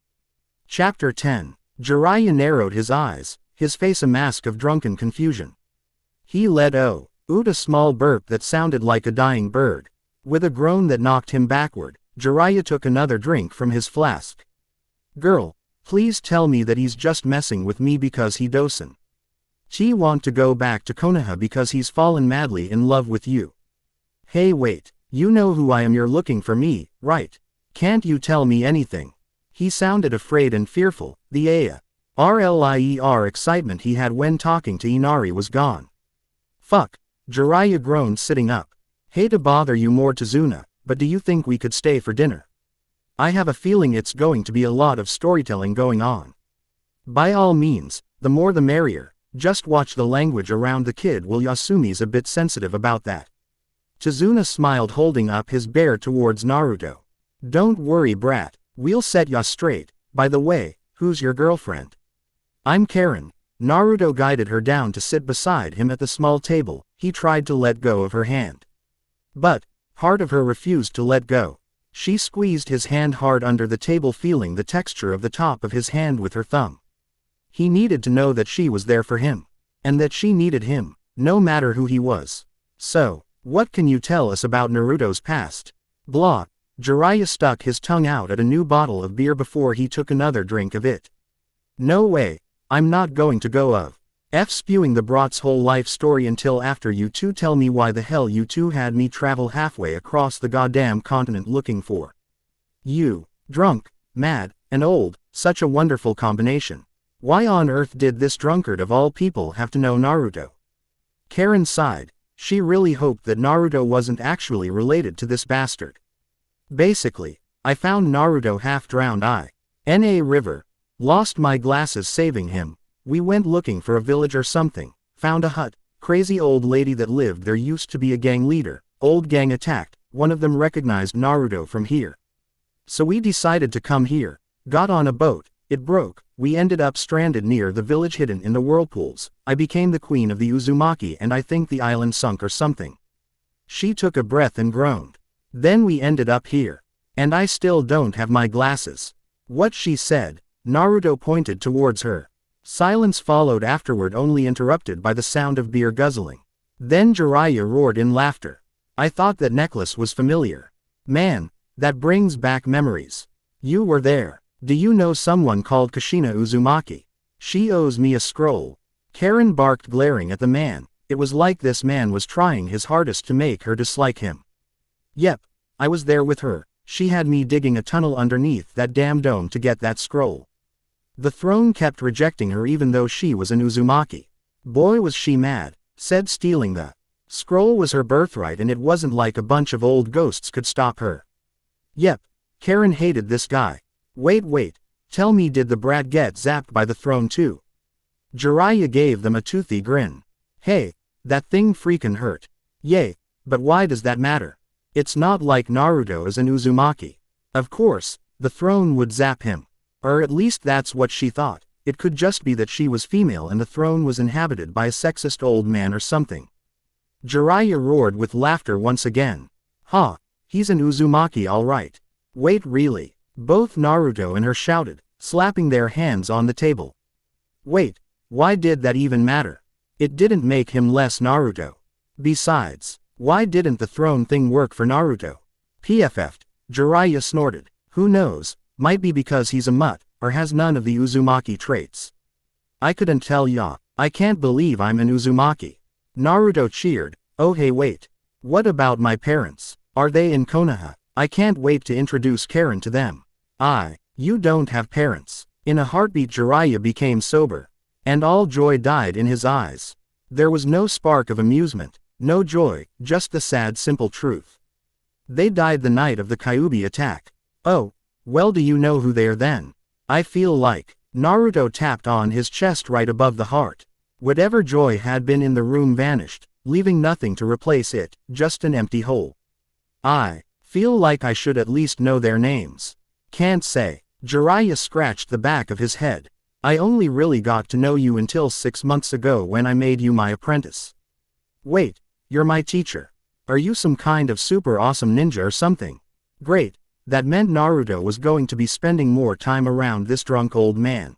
Chapter 10. Jiraiya narrowed his eyes, his face a mask of drunken confusion. He let out a small burp that sounded like a dying bird. With a groan that knocked him backward, Jiraiya took another drink from his flask. Girl, please tell me that he's just messing with me because he doesn't want to go back to Konoha because he's fallen madly in love with you. Hey, wait, you know who I am? You're looking for me, right? Can't you tell me anything? He sounded afraid and fearful. The excitement he had when talking to Inari was gone. Fuck, Jiraiya groaned, sitting up. Hate to bother you more, Tizuna, but do you think we could stay for dinner? I have a feeling it's going to be a lot of storytelling going on. By all means, the more the merrier. Just watch the language around the kid. Will Yasumi's a bit sensitive about that. Tizuna smiled, holding up his bear towards Naruto. Don't worry, brat, we'll set ya straight. By the way, who's your girlfriend? I'm Karin. Naruto guided her down to sit beside him at the small table. He tried to let go of her hand, but part of her refused to let go. She squeezed his hand hard under the table, feeling the texture of the top of his hand with her thumb. He needed to know that she was there for him, and that she needed him, no matter who he was. So, what can you tell us about Naruto's past? Blah. Jiraiya stuck his tongue out at a new bottle of beer before he took another drink of it. No way, I'm not going to go of spewing the brat's whole life story until after you two tell me why the hell you two had me travel halfway across the goddamn continent looking for you. Drunk, mad, and old, such a wonderful combination. Why on earth did this drunkard of all people have to know Naruto? Karin sighed. She really hoped that Naruto wasn't actually related to this bastard. Basically, I found Naruto half drowned. River. Lost my glasses saving him. We went looking for a village or something. Found a hut. Crazy old lady that lived there used to be a gang leader. Old gang attacked. One of them recognized Naruto from here. So we decided to come here. Got on a boat. It broke. We ended up stranded near the village, hidden in the whirlpools. I became the queen of the Uzumaki and I think the island sunk or something. She took a breath and groaned. Then we ended up here. And I still don't have my glasses. What she said. Naruto pointed towards her. Silence followed afterward, only interrupted by the sound of beer guzzling. Then Jiraiya roared in laughter. I thought that necklace was familiar. Man, that brings back memories. You were there. Do you know someone called Kushina Uzumaki? She owes me a scroll. Karin barked, glaring at the man. It was like this man was trying his hardest to make her dislike him. Yep, I was there with her. She had me digging a tunnel underneath that damn dome to get that scroll. The throne kept rejecting her even though she was an Uzumaki. Boy was she mad, said stealing the scroll was her birthright and it wasn't like a bunch of old ghosts could stop her. Yep, Karin hated this guy. Wait, tell me, did the brat get zapped by the throne too? Jiraiya gave them a toothy grin. Hey, that thing freakin' hurt. Yay, but why does that matter? It's not like Naruto is an Uzumaki. Of course, the throne would zap him. Or at least that's what she thought. It could just be that she was female and the throne was inhabited by a sexist old man or something. Jiraiya roared with laughter once again. Ha, he's an Uzumaki all right. Wait, really? Both Naruto and her shouted, slapping their hands on the table. Wait, why did that even matter? It didn't make him less Naruto. Besides, why didn't the throne thing work for Naruto? PFF'd, Jiraiya snorted. Who knows, might be because he's a mutt, or has none of the Uzumaki traits. I couldn't tell ya. I can't believe I'm an Uzumaki. Naruto cheered. Oh hey, wait. What about my parents? Are they in Konoha? I can't wait to introduce Karin to them. You don't have parents. In a heartbeat Jiraiya became sober. And all joy died in his eyes. There was no spark of amusement, no joy, just the sad simple truth. They died the night of the Kyuubi attack. Oh, well, do you know who they are then? I feel like. Naruto tapped on his chest right above the heart. Whatever joy had been in the room vanished, leaving nothing to replace it, just an empty hole. I feel like I should at least know their names. Can't say. Jiraiya scratched the back of his head. I only really got to know you until 6 months ago when I made you my apprentice. Wait, you're my teacher. Are you some kind of super awesome ninja or something? Great, that meant Naruto was going to be spending more time around this drunk old man.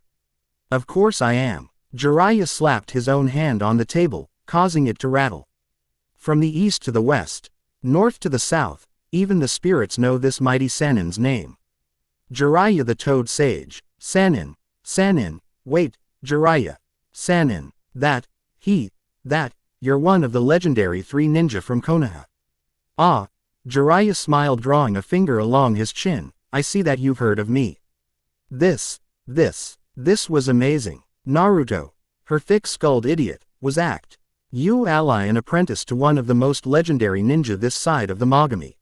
Of course I am. Jiraiya slapped his own hand on the table, causing it to rattle. From the east to the west, north to the south, even the spirits know this mighty Sannin's name. Jiraiya the Toad Sage. Sannin, wait, Jiraiya. Sannin, that, you're one of the legendary 3 ninja from Konoha. Ah, Jiraiya smiled, drawing a finger along his chin. I see that you've heard of me. This was amazing. Naruto, her thick-skulled idiot, was act. You ally an apprentice to one of the most legendary ninja this side of the Mogami.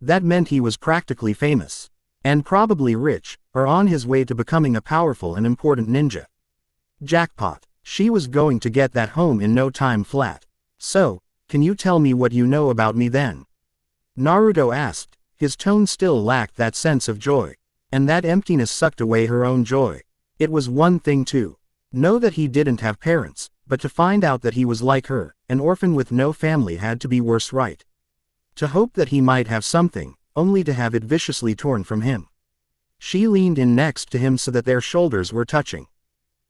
That meant he was practically famous. And probably rich, or on his way to becoming a powerful and important ninja. Jackpot. She was going to get that home in no time flat. So, can you tell me what you know about me then? Naruto asked. His tone still lacked that sense of joy. And that emptiness sucked away her own joy. It was one thing to know that he didn't have parents, but to find out that he was like her, an orphan with no family, had to be worse, right? To hope that he might have something, only to have it viciously torn from him. She leaned in next to him so that their shoulders were touching.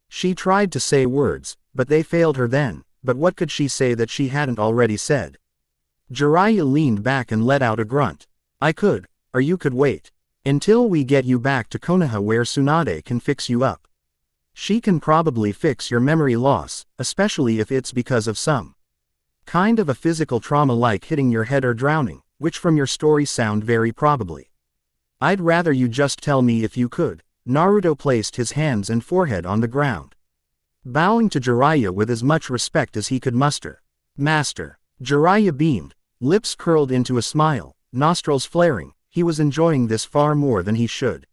She tried to say words, but they failed her then, but what could she say that she hadn't already said? Jiraiya leaned back and let out a grunt. I could, or you could wait. Until we get you back to Konoha where Tsunade can fix you up. She can probably fix your memory loss, especially if it's because of some kind of a physical trauma like hitting your head or drowning, which from your story sound very probably. I'd rather you just tell me if you could. Naruto placed his hands and forehead on the ground, bowing to Jiraiya with as much respect as he could muster. Master. Jiraiya beamed, lips curled into a smile, nostrils flaring. He was enjoying this far more than he should.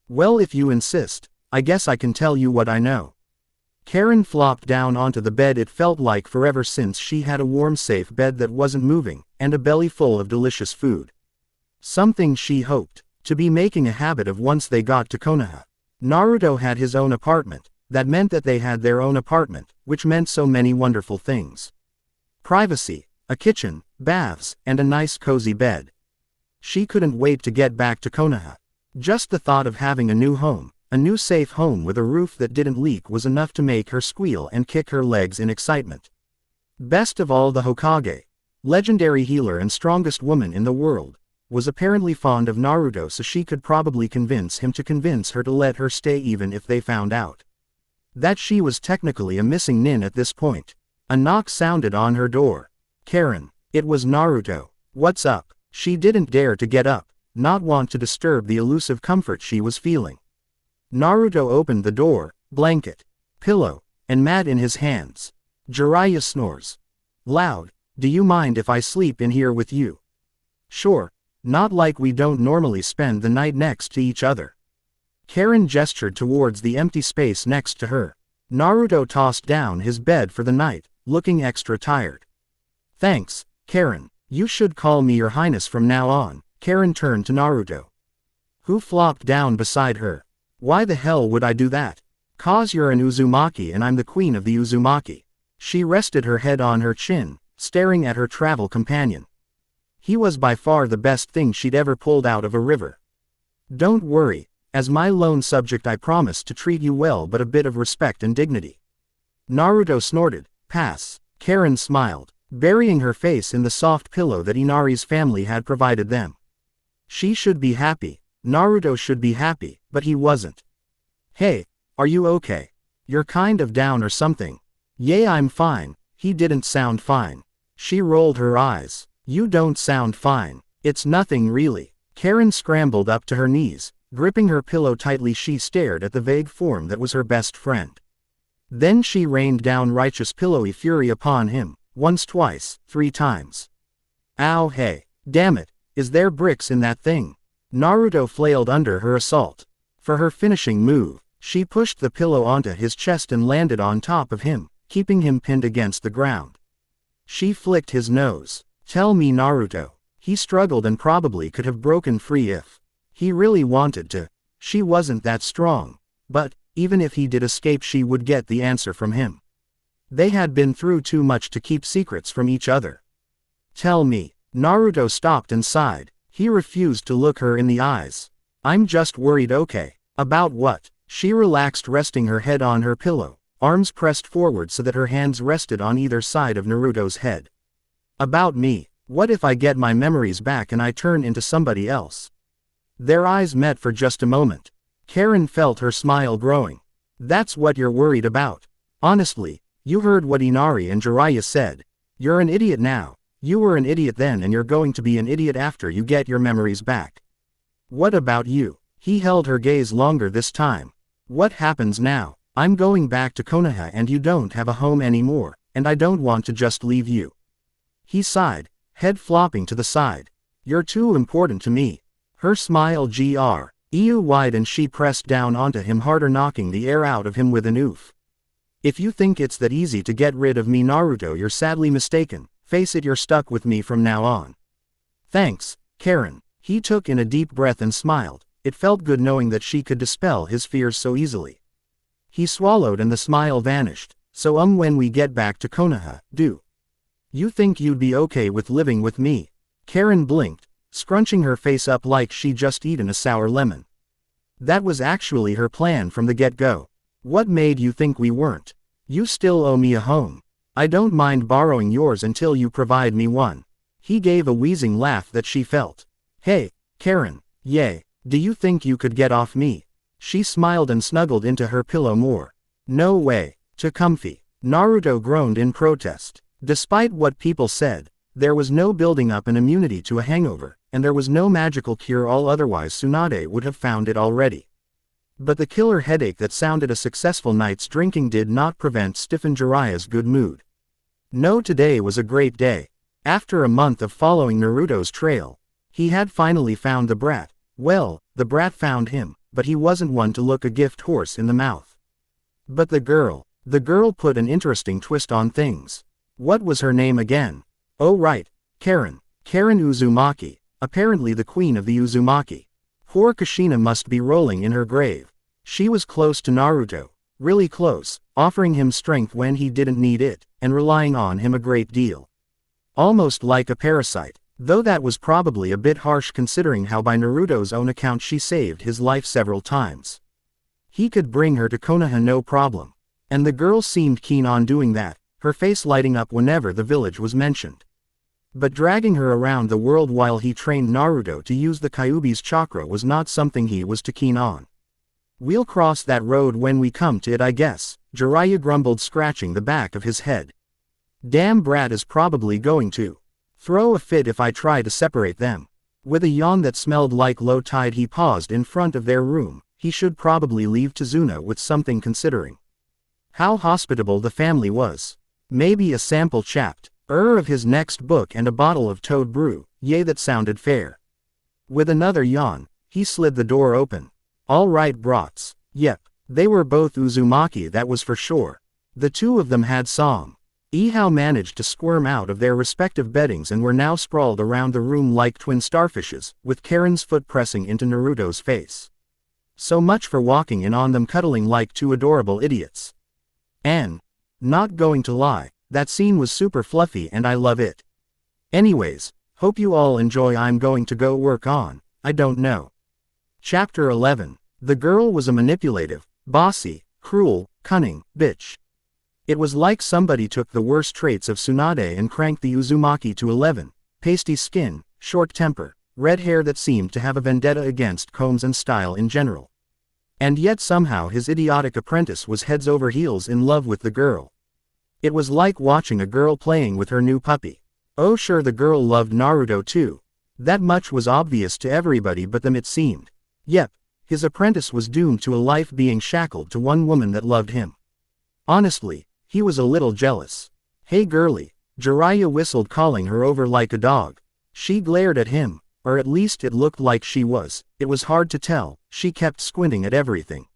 Well, if you insist, I guess I can tell you what I know. Karin flopped down onto the bed. It felt like forever since she had a warm, safe bed that wasn't moving, and a belly full of delicious food. Something she hoped to be making a habit of once they got to Konoha. Naruto had his own apartment. That meant that they had their own apartment, which meant so many wonderful things. Privacy, a kitchen, baths, and a nice cozy bed. She couldn't wait to get back to Konoha. Just the thought of having a new home, a new safe home with a roof that didn't leak was enough to make her squeal and kick her legs in excitement. Best of all, the Hokage, legendary healer and strongest woman in the world, was apparently fond of Naruto, so she could probably convince him to convince her to let her stay even if they found out that she was technically a missing nin at this point. A knock sounded on her door. Karin. It was Naruto. What's up? She didn't dare to get up, not want to disturb the elusive comfort she was feeling. Naruto opened the door, blanket, pillow, and mat in his hands. Jiraiya snores loud. Do you mind if I sleep in here with you? Sure, not like we don't normally spend the night next to each other. Karin gestured towards the empty space next to her. Naruto tossed down his bed for the night, looking extra tired. Thanks, Karin. You should call me Your Highness from now on. Karin turned to Naruto, who flopped down beside her. Why the hell would I do that? 'Cause you're an Uzumaki and I'm the queen of the Uzumaki. She rested her head on her chin, staring at her travel companion. He was by far the best thing she'd ever pulled out of a river. Don't worry, as my lone subject I promise to treat you well, but a bit of respect and dignity. Naruto snorted. Pass. Karin smiled, burying her face in the soft pillow that Inari's family had provided them. She should be happy. Naruto should be happy, but he wasn't. Hey, are you okay? You're kind of down or something. Yeah, I'm fine. He didn't sound fine. She rolled her eyes. You don't sound fine. It's nothing really. Karin scrambled up to her knees, gripping her pillow tightly. She stared at the vague form that was her best friend. Then she rained down righteous pillowy fury upon him, once, twice, 3 times. Ow, hey. Damn it, is there bricks in that thing? Naruto flailed under her assault. For her finishing move, she pushed the pillow onto his chest and landed on top of him, keeping him pinned against the ground. She flicked his nose. Tell me, Naruto. He struggled and probably could have broken free if he really wanted to. She wasn't that strong. But, even if he did escape, she would get the answer from him. They had been through too much to keep secrets from each other. Tell me. Naruto stopped and sighed. He refused to look her in the eyes. I'm just worried. Okay. About what? She relaxed, resting her head on her pillow, arms pressed forward so that her hands rested on either side of Naruto's head. About me. What if I get my memories back and I turn into somebody else? Their eyes met for just a moment. Karin felt her smile growing. That's what you're worried about. Honestly, you heard what Inari and Jiraiya said. You're an idiot now. You were an idiot then and you're going to be an idiot after you get your memories back. What about you? He held her gaze longer this time. What happens now? I'm going back to Konoha and you don't have a home anymore, and I don't want to just leave you. He sighed, head flopping to the side. You're too important to me. Her smile grew wide and she pressed down onto him harder, knocking the air out of him with an oof. If you think it's that easy to get rid of me, Naruto, you're sadly mistaken. Face it, you're stuck with me from now on. Thanks, Karin. He took in a deep breath and smiled. It felt good knowing that she could dispel his fears so easily. He swallowed and the smile vanished. So when we get back to Konoha, do you think you'd be okay with living with me? Karin blinked, scrunching her face up like she'd just eaten a sour lemon. That was actually her plan from the get-go. What made you think we weren't? You still owe me a home. I don't mind borrowing yours until you provide me one. He gave a wheezing laugh that she felt. Hey, Karin, yay, do you think you could get off me? She smiled and snuggled into her pillow more. No way. Too comfy. Naruto groaned in protest. Despite what people said, there was no building up an immunity to a hangover, and there was no magical cure-all, otherwise Tsunade would have found it already. But the killer headache that sounded a successful night's drinking did not prevent stiffened Jiraiya's good mood. No, today was a great day. After a month of following Naruto's trail, he had finally found the brat. Well, the brat found him, but he wasn't one to look a gift horse in the mouth. But the girl put an interesting twist on things. What was her name again? Oh right, Karin Uzumaki, apparently the queen of the Uzumaki. Poor Kushina must be rolling in her grave. She was close to Naruto, really close, offering him strength when he didn't need it, and relying on him a great deal. Almost like a parasite. Though that was probably a bit harsh considering how by Naruto's own account she saved his life several times. He could bring her to Konoha no problem. And the girl seemed keen on doing that, her face lighting up whenever the village was mentioned. But dragging her around the world while he trained Naruto to use the Kyuubi's chakra was not something he was too keen on. "We'll cross that road when we come to it, I guess," Jiraiya grumbled, scratching the back of his head. "Damn brat is probably going to throw a fit if I try to separate them." With a yawn that smelled like low tide, he paused in front of their room. He should probably leave Tazuna with something, considering how hospitable the family was. Maybe a sample chapter of his next book and a bottle of toad brew. Yay, that sounded fair. With another yawn, he slid the door open. "All right, brats." Yep, they were both Uzumaki, that was for sure. The two of them had somehow managed to squirm out of their respective beddings and were now sprawled around the room like twin starfishes, with Karin's foot pressing into Naruto's face. So much for walking in on them cuddling like two adorable idiots. And, not going to lie, that scene was super fluffy and I love it. Anyways, hope you all enjoy. I'm going to go work on, I don't know. Chapter 11. The girl was a manipulative, bossy, cruel, cunning bitch. It was like somebody took the worst traits of Tsunade and cranked the Uzumaki to 11. Pasty skin, short temper, red hair that seemed to have a vendetta against combs and style in general. And yet somehow his idiotic apprentice was heads over heels in love with the girl. It was like watching a girl playing with her new puppy. Oh sure, the girl loved Naruto too. That much was obvious to everybody but them, it seemed. Yep, his apprentice was doomed to a life being shackled to one woman that loved him. Honestly, he was a little jealous. "Hey girlie," Jiraiya whistled, calling her over like a dog. She glared at him, or at least it looked like she was. It was hard to tell, she kept squinting at everything.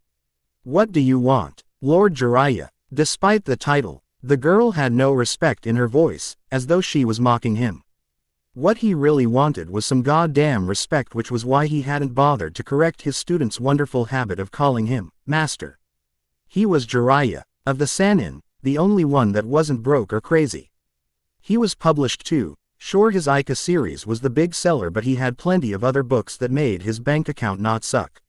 "What do you want, Lord Jiraiya?" Despite the title, the girl had no respect in her voice, as though she was mocking him. What he really wanted was some goddamn respect, which was why he hadn't bothered to correct his student's wonderful habit of calling him master. He was Jiraiya, of the Sannin, the only one that wasn't broke or crazy. He was published too. Sure, his Ica series was the big seller, but he had plenty of other books that made his bank account not suck.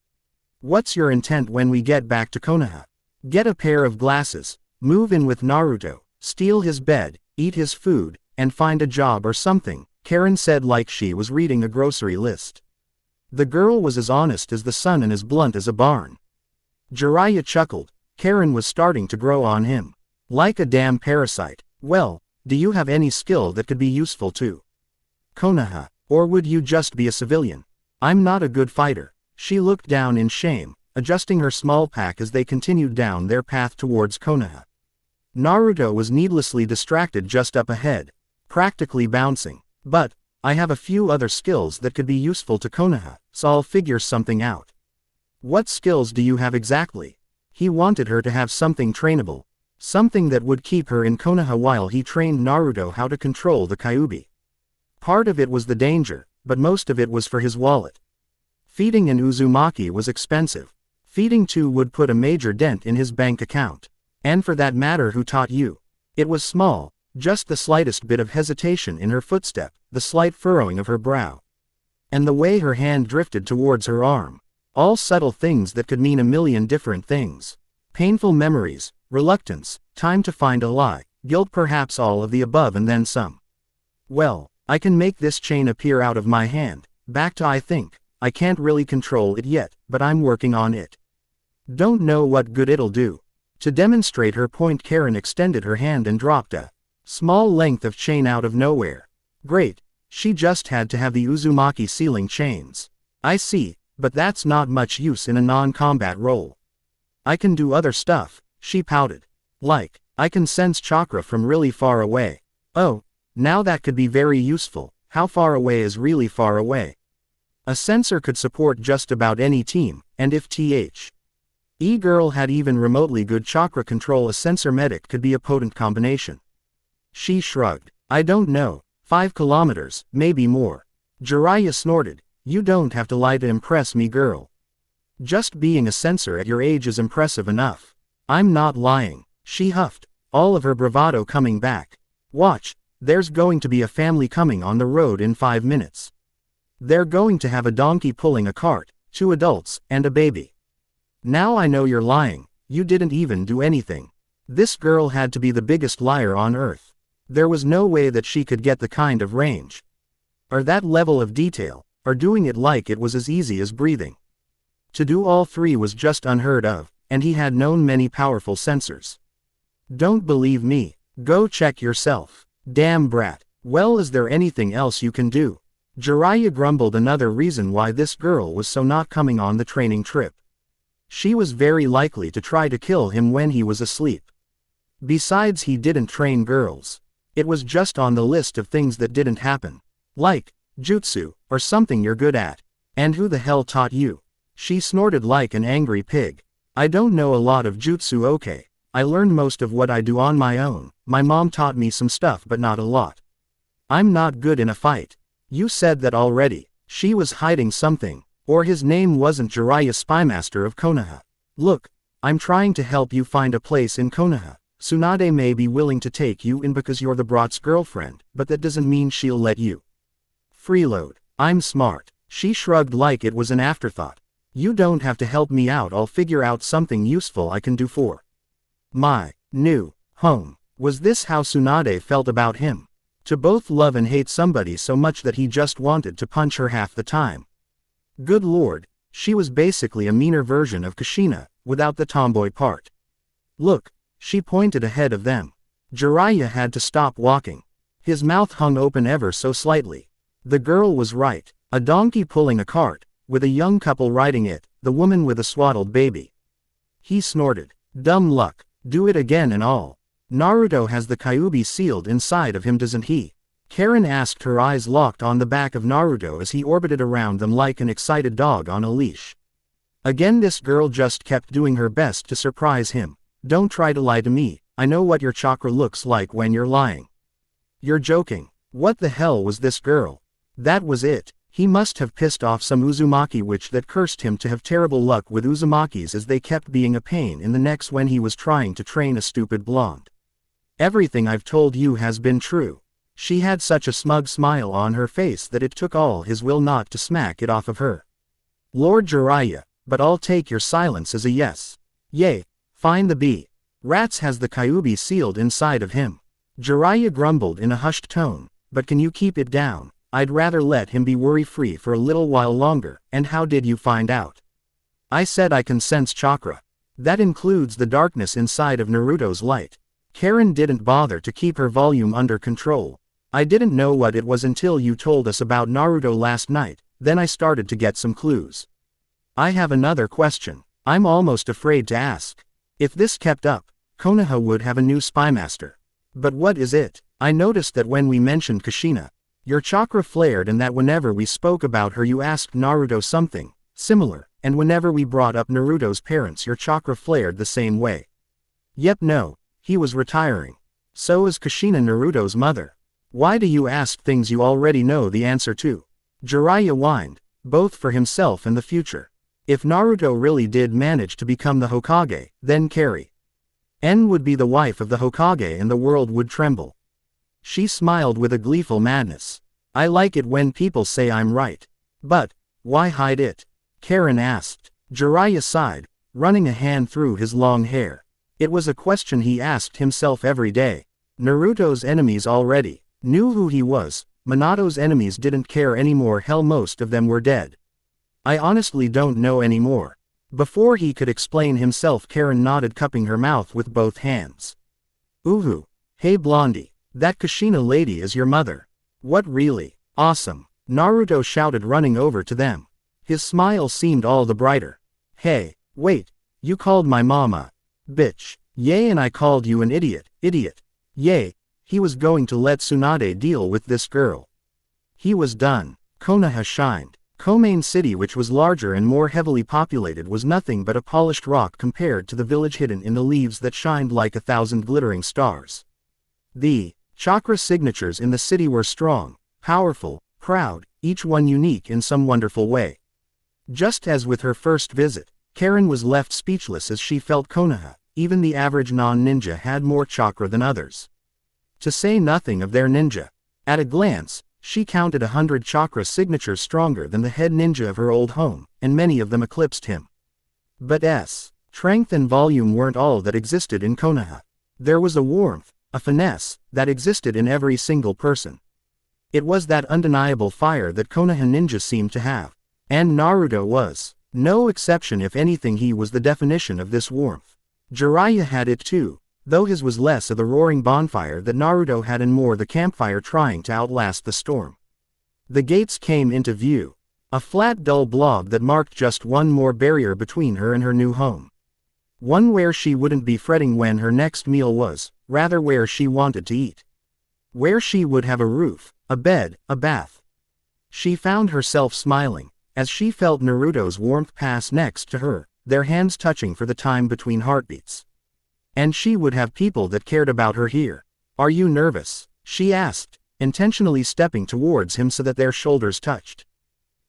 "What's your intent when we get back to Konoha?" "Get a pair of glasses, move in with Naruto, steal his bed, eat his food, and find a job or something," Karin said like she was reading a grocery list. The girl was as honest as the sun and as blunt as a barn. Jiraiya chuckled. Karin was starting to grow on him. Like a damn parasite. "Well, do you have any skill that could be useful to Konoha, or would you just be a civilian?" "I'm not a good fighter." She looked down in shame, adjusting her small pack as they continued down their path towards Konoha. Naruto was needlessly distracted just up ahead, practically bouncing. "But, I have a few other skills that could be useful to Konoha, so I'll figure something out." "What skills do you have exactly?" He wanted her to have something trainable. Something that would keep her in Konoha while he trained Naruto how to control the Kyuubi. Part of it was the danger, but most of it was for his wallet. Feeding an Uzumaki was expensive. Feeding two would put a major dent in his bank account. And for that matter, who taught you? It was small, just the slightest bit of hesitation in her footstep, the slight furrowing of her brow. And the way her hand drifted towards her arm. All subtle things that could mean a million different things. Painful memories, reluctance, time to find a lie, guilt, perhaps all of the above and then some. "Well, I can make this chain appear out of my hand, back to I think. I can't really control it yet, but I'm working on it. Don't know what good it'll do." To demonstrate her point, Karin extended her hand and dropped a small length of chain out of nowhere. Great, she just had to have the Uzumaki sealing chains. "I see, but that's not much use in a non-combat role." "I can do other stuff," she pouted. "Like, I can sense chakra from really far away." "Oh, now that could be very useful. How far away is really far away?" A sensor could support just about any team, and if girl had even remotely good chakra control, a sensor medic could be a potent combination. She shrugged. "I don't know, 5 kilometers, maybe more." Jiraiya snorted. "You don't have to lie to impress me, girl. Just being a sensor at your age is impressive enough." "I'm not lying," she huffed, all of her bravado coming back. "Watch, There's going to be a family coming on the road in 5 minutes. They're going to have a donkey pulling a cart, 2 adults, and a baby. Now I know you're lying, you didn't even do anything. This girl had to be the biggest liar on earth. There was no way that she could get the kind of range, or that level of detail, or doing it like it was as easy as breathing. To do all 3 was just unheard of, and he had known many powerful censors. Don't believe me? Go check yourself. Damn brat. Well, is there anything else you can do? Jiraiya grumbled, another reason why this girl was so not coming on the training trip. She was very likely to try to kill him when he was asleep. Besides, he didn't train girls. It was just on the list of things that didn't happen. Like, jutsu, or something you're good at. And who the hell taught you? She snorted like an angry pig. I don't know a lot of jutsu, okay. I learned most of what I do on my own. My mom taught me some stuff but not a lot. I'm not good in a fight. You said that already. She was hiding something. Or his name wasn't Jiraiya, spymaster of Konoha. Look, I'm trying to help you find a place in Konoha. Tsunade may be willing to take you in because you're the brat's girlfriend, but that doesn't mean she'll let you. Freeload. I'm smart. She shrugged like it was an afterthought. You don't have to help me out, I'll figure out something useful I can do for my new home. Was this how Tsunade felt about him? To both love and hate somebody so much that he just wanted to punch her half the time. Good lord, she was basically a meaner version of Kushina, without the tomboy part. Look, she pointed ahead of them. Jiraiya had to stop walking. His mouth hung open ever so slightly. The girl was right. A donkey pulling a cart, with a young couple riding it, the woman with a swaddled baby. He snorted. Dumb luck. Do it again and all. Naruto has the Kyuubi sealed inside of him, doesn't he? Karin asked, her eyes locked on the back of Naruto as he orbited around them like an excited dog on a leash. Again, this girl just kept doing her best to surprise him. Don't try to lie to me, I know what your chakra looks like when you're lying. You're joking. What the hell was this girl? That was it. He must have pissed off some Uzumaki witch that cursed him to have terrible luck with Uzumakis, as they kept being a pain in the necks when he was trying to train a stupid blonde. Everything I've told you has been true. She had such a smug smile on her face that it took all his will not to smack it off of her. Lord Jiraiya, but I'll take your silence as a yes. Yay. Fine, the B. Rats has the Kyuubi sealed inside of him. Jiraiya grumbled in a hushed tone, but can you keep it down? I'd rather let him be worry-free for a little while longer. And how did you find out? I said I can sense chakra. That includes the darkness inside of Naruto's light. Karin didn't bother to keep her volume under control. I didn't know what it was until you told us about Naruto last night, then I started to get some clues. I have another question. I'm almost afraid to ask. If this kept up, Konoha would have a new spymaster. But what is it? I noticed that when we mentioned Kushina, your chakra flared, and that whenever we spoke about her you asked Naruto something similar, and whenever we brought up Naruto's parents your chakra flared the same way. Yep, no, he was retiring. So is Kushina Naruto's mother. Why do you ask things you already know the answer to? Jiraiya whined, both for himself and the future. If Naruto really did manage to become the Hokage, then Karin would be the wife of the Hokage and the world would tremble. She smiled with a gleeful madness. I like it when people say I'm right. But, why hide it? Karin asked. Jiraiya sighed, running a hand through his long hair. It was a question he asked himself every day. Naruto's enemies already knew who he was. Minato's enemies didn't care anymore. Hell, most of them were dead. I honestly don't know anymore. Before he could explain himself, Karin nodded, cupping her mouth with both hands. Uhu. Hey Blondie. That Kushina lady is your mother. What, really? Awesome. Naruto shouted, running over to them. His smile seemed all the brighter. Hey, wait. You called my mama bitch. Yay, and I called you an idiot. Yay. He was going to let Tsunade deal with this girl. He was done. Konoha shined. Komain City, which was larger and more heavily populated, was nothing but a polished rock compared to the village hidden in the leaves that shined like 1,000 glittering stars. The chakra signatures in the city were strong, powerful, proud, each one unique in some wonderful way. Just as with her first visit, Karin was left speechless as she felt Konoha, even the average non-ninja, had more chakra than others. to say nothing of their ninja. At a glance, she counted 100 chakra signatures stronger than the head ninja of her old home, and many of them eclipsed him. But strength and volume weren't all that existed in Konoha. There was a warmth, a finesse, that existed in every single person. It was that undeniable fire that Konoha ninjas seemed to have. And Naruto was no exception. If anything, he was the definition of this warmth. Jiraiya had it too, though his was less of the roaring bonfire that Naruto had and more the campfire trying to outlast the storm. The gates came into view. A flat dull blob that marked just one more barrier between her and her new home. One where she wouldn't be fretting when her next meal was, rather where she wanted to eat. Where she would have a roof, a bed, a bath. She found herself smiling, as she felt Naruto's warmth pass next to her, their hands touching for the time between heartbeats. And she would have people that cared about her here. "Are you nervous?" she asked, intentionally stepping towards him so that their shoulders touched.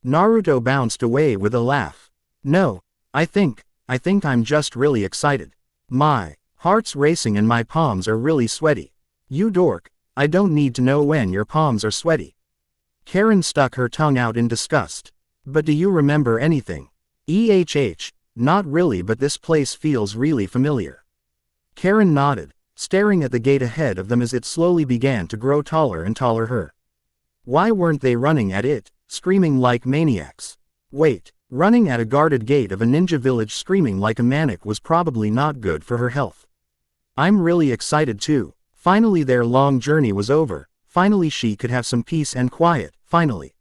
Naruto bounced away with a laugh. "No, I think I'm just really excited. My heart's racing and my palms are really sweaty." "You dork, I don't need to know when your palms are sweaty." Karin stuck her tongue out in disgust. "But do you remember anything?" Not really, but this place feels really familiar." Karin nodded, staring at the gate ahead of them as it slowly began to grow taller and taller. Why weren't they running at it, screaming like maniacs? Wait, running at a guarded gate of a ninja village screaming like a maniac was probably not good for her health. "I'm really excited too. Finally their long journey was over, finally she could have some peace and quiet, finally.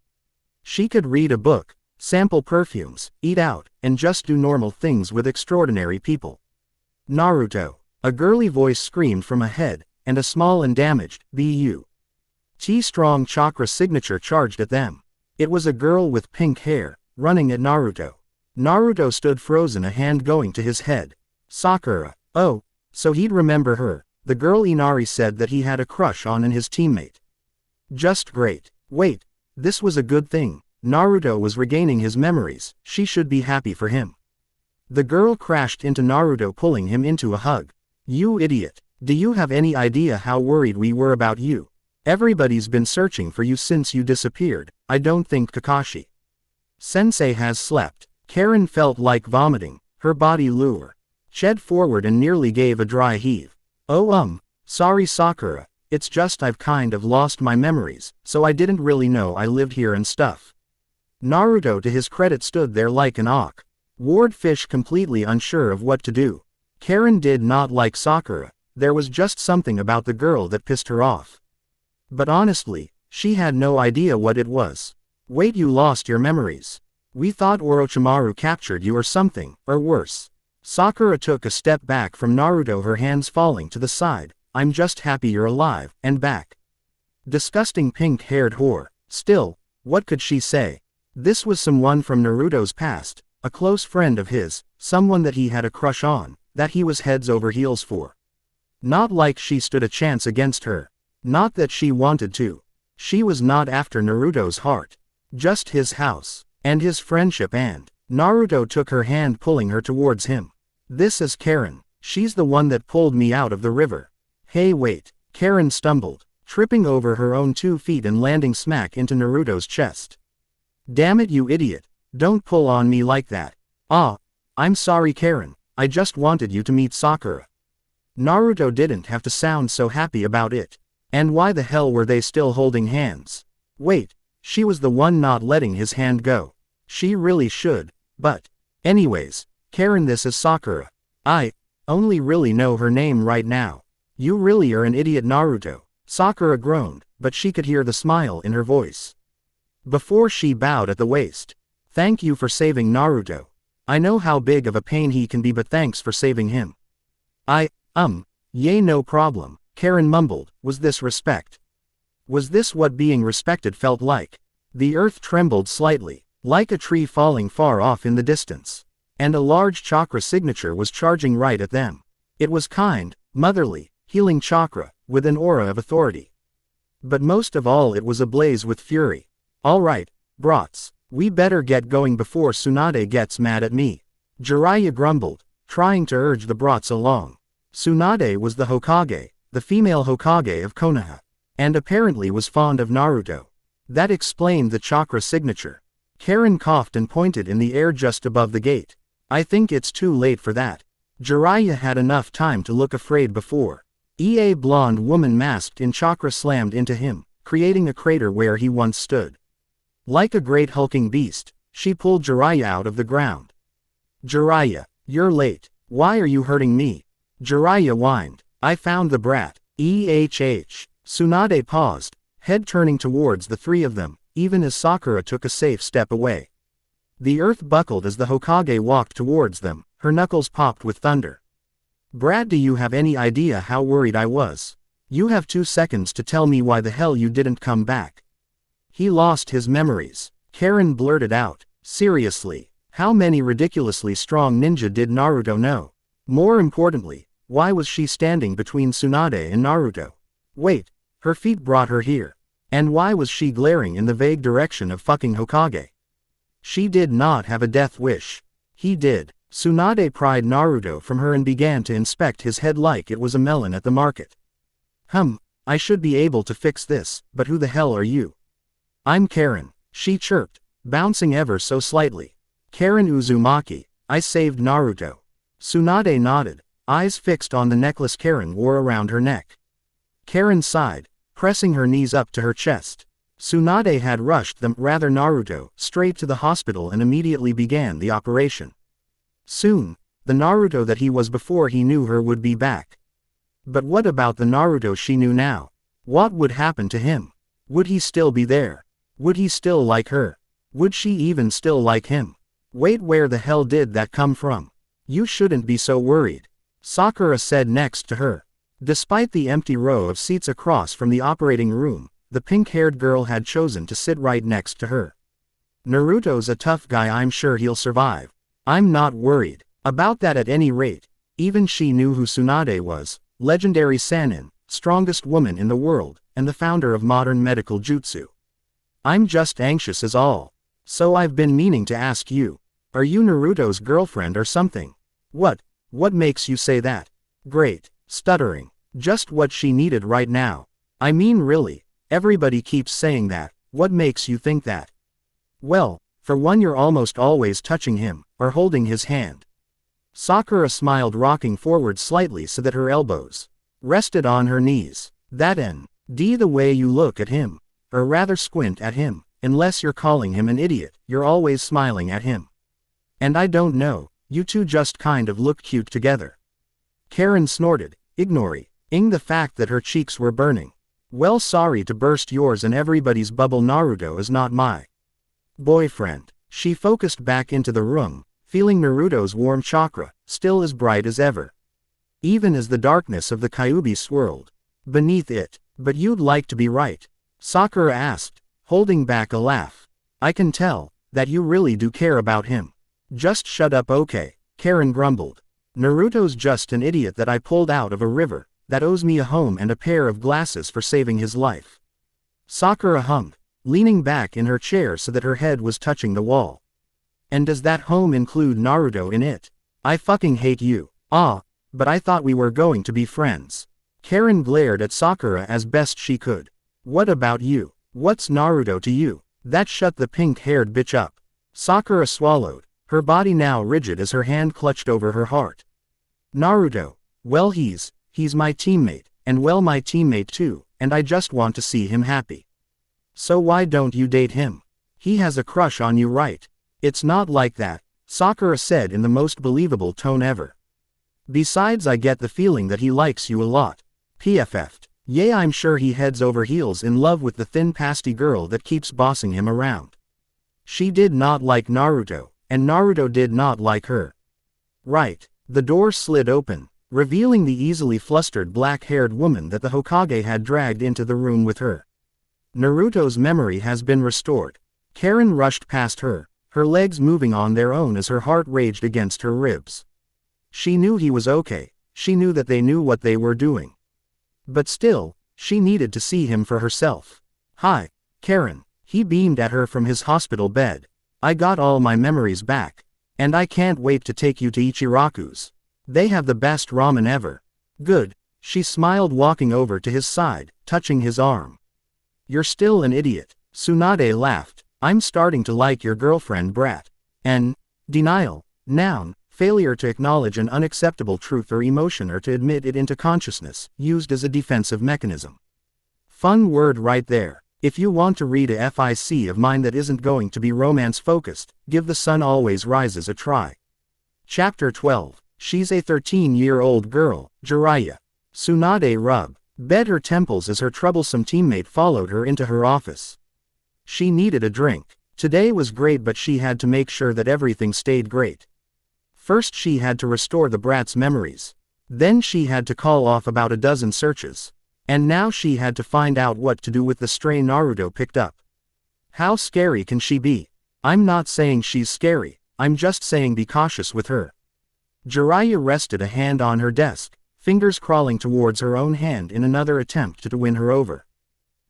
She could read a book, sample perfumes, eat out, and just do normal things with extraordinary people." "Naruto," a girly voice screamed from ahead, and a small and damaged, strong chakra signature charged at them. It was a girl with pink hair, running at Naruto. Naruto stood frozen, a hand going to his head. Sakura. Oh, so he'd remember her, the girl Inari said that he had a crush on and his teammate. Just great. Wait, this was a good thing. Naruto was regaining his memories, she should be happy for him. The girl crashed into Naruto, pulling him into a hug. "You idiot. Do you have any idea how worried we were about you? Everybody's been searching for you since you disappeared. I don't think Kakashi Sensei has slept." Karin felt like vomiting, her body shed forward and nearly gave a dry heave. "Oh sorry Sakura, it's just I've kind of lost my memories, so I didn't really know I lived here and stuff." Naruto, to his credit, stood there like an awkward fish, completely unsure of what to do. Karin did not like Sakura, there was just something about the girl that pissed her off. But honestly, she had no idea what it was. "Wait, you lost your memories? We thought Orochimaru captured you or something, or worse." Sakura took a step back from Naruto, her hands falling to the side. "I'm just happy you're alive, and back." Disgusting pink-haired whore. Still, what could she say? This was someone from Naruto's past, a close friend of his, someone that he had a crush on, that he was heads over heels for. Not like she stood a chance against her. Not that she wanted to. She was not after Naruto's heart. Just his house, and his friendship, and Naruto took her hand, pulling her towards him. "This is Karin. She's the one that pulled me out of the river." "Hey wait." Karin stumbled, tripping over her own 2 feet and landing smack into Naruto's chest. "Damn it, you idiot. Don't pull on me like that." I'm sorry Karin, I just wanted you to meet Sakura." Naruto didn't have to sound so happy about it. And why the hell were they still holding hands? Wait, she was the one not letting his hand go. She really should, but anyways, Karin, this is Sakura. I only really know her name right now. You really are an idiot, Naruto. Sakura groaned, but she could hear the smile in her voice. Before she bowed at the waist. "Thank you for saving Naruto. I know how big of a pain he can be, but thanks for saving him." No problem," Karin mumbled. Was this respect? Was this what being respected felt like? The earth trembled slightly, like a tree falling far off in the distance. And a large chakra signature was charging right at them. It was kind, motherly, healing chakra, with an aura of authority. But most of all, it was ablaze with fury. "All right, brats, we better get going before Tsunade gets mad at me," Jiraiya grumbled, trying to urge the brats along. Tsunade was the Hokage, the female Hokage of Konoha, and apparently was fond of Naruto. That explained the chakra signature. Karin coughed and pointed in the air just above the gate. I think it's too late for that. Jiraiya had enough time to look afraid before. A blonde woman masked in chakra slammed into him, creating a crater where he once stood. Like a great hulking beast, she pulled Jiraiya out of the ground. Jiraiya, you're late. Why are you hurting me? Jiraiya whined. I found the brat. Tsunade paused, head turning towards the three of them, even as Sakura took a safe step away. The earth buckled as the Hokage walked towards them, her knuckles popped with thunder. Brat, do you have any idea how worried I was? You have 2 seconds to tell me why the hell you didn't come back. He lost his memories. Karin blurted out. Seriously, how many ridiculously strong ninja did Naruto know? More importantly, why was she standing between Tsunade and Naruto? Wait, her feet brought her here. And why was she glaring in the vague direction of fucking Hokage? She did not have a death wish. He did. Tsunade pried Naruto from her and began to inspect his head like it was a melon at the market. I should be able to fix this, but who the hell are you? I'm Karin, she chirped, bouncing ever so slightly. Karin Uzumaki, I saved Naruto. Tsunade nodded, eyes fixed on the necklace Karin wore around her neck. Karin sighed, pressing her knees up to her chest. Tsunade had rushed Naruto, straight to the hospital and immediately began the operation. Soon, the Naruto that he was before he knew her would be back. But what about the Naruto she knew now? What would happen to him? Would he still be there? Would he still like her? Would she even still like him? Wait, where the hell did that come from? You shouldn't be so worried, Sakura said next to her. Despite the empty row of seats across from the operating room, the pink-haired girl had chosen to sit right next to her. Naruto's a tough guy, I'm sure he'll survive. I'm not worried about that at any rate. Even she knew who Tsunade was, legendary Sannin, strongest woman in the world, and the founder of modern medical jutsu. I'm just anxious is all. So I've been meaning to ask you, are you Naruto's girlfriend or something? What makes you say that? Great, stuttering, just what she needed right now. I mean really, everybody keeps saying that, what makes you think that? Well, for one, you're almost always touching him, or holding his hand. Sakura smiled, rocking forward slightly so that her elbows rested on her knees. That the way you look at him, or rather squint at him, unless you're calling him an idiot, you're always smiling at him. And I don't know, you two just kind of look cute together. Karin snorted, ignoring the fact that her cheeks were burning. Well, sorry to burst yours and everybody's bubble. Naruto is not my boyfriend. She focused back into the room, feeling Naruto's warm chakra, still as bright as ever. Even as the darkness of the Kyuubi swirled beneath it. But you'd like to be right? Sakura asked, holding back a laugh. I can tell that you really do care about him. Just shut up, okay, Karin grumbled. Naruto's just an idiot that I pulled out of a river, that owes me a home and a pair of glasses for saving his life. Sakura hummed, leaning back in her chair so that her head was touching the wall. And does that home include Naruto in it? I fucking hate you. But I thought we were going to be friends. Karin glared at Sakura as best she could. What about you? What's Naruto to you? That shut the pink-haired bitch up. Sakura swallowed, her body now rigid as her hand clutched over her heart. Naruto, well, he's my teammate, and well, my teammate too, and I just want to see him happy. So why don't you date him? He has a crush on you, right? It's not like that, Sakura said in the most believable tone ever. Besides, I get the feeling that he likes you a lot. PFF'd. Yeah, I'm sure he heads over heels in love with the thin pasty girl that keeps bossing him around. She did not like Naruto, and Naruto did not like her. Right. The door slid open, revealing the easily flustered black-haired woman that the Hokage had dragged into the room with her. Naruto's memory has been restored. Karin rushed past her, her legs moving on their own as her heart raged against her ribs. She knew he was okay, she knew that they knew what they were doing. But still, she needed to see him for herself. Hi, Karin, he beamed at her from his hospital bed. I got all my memories back. And I can't wait to take you to Ichiraku's. They have the best ramen ever. Good, She smiled, walking over to his side, touching his arm. "You're still an idiot." Tsunade laughed. "I'm starting to like your girlfriend brat." Denial. Noun, failure to acknowledge an unacceptable truth or emotion or to admit it into consciousness, used as a defensive mechanism. Fun word right there. If you want to read a fic of mine that isn't going to be romance-focused, give The Sun Always Rises a try. Chapter 12. She's a 13-year-old girl, Jiraiya. Tsunade bed her temples as her troublesome teammate followed her into her office. She needed a drink. Today was great, but she had to make sure that everything stayed great. First she had to restore the brat's memories. Then she had to call off about a dozen searches. And now she had to find out what to do with the stray Naruto picked up. How scary can she be? I'm not saying she's scary, I'm just saying be cautious with her. Jiraiya rested a hand on her desk, fingers crawling towards her own hand in another attempt to win her over.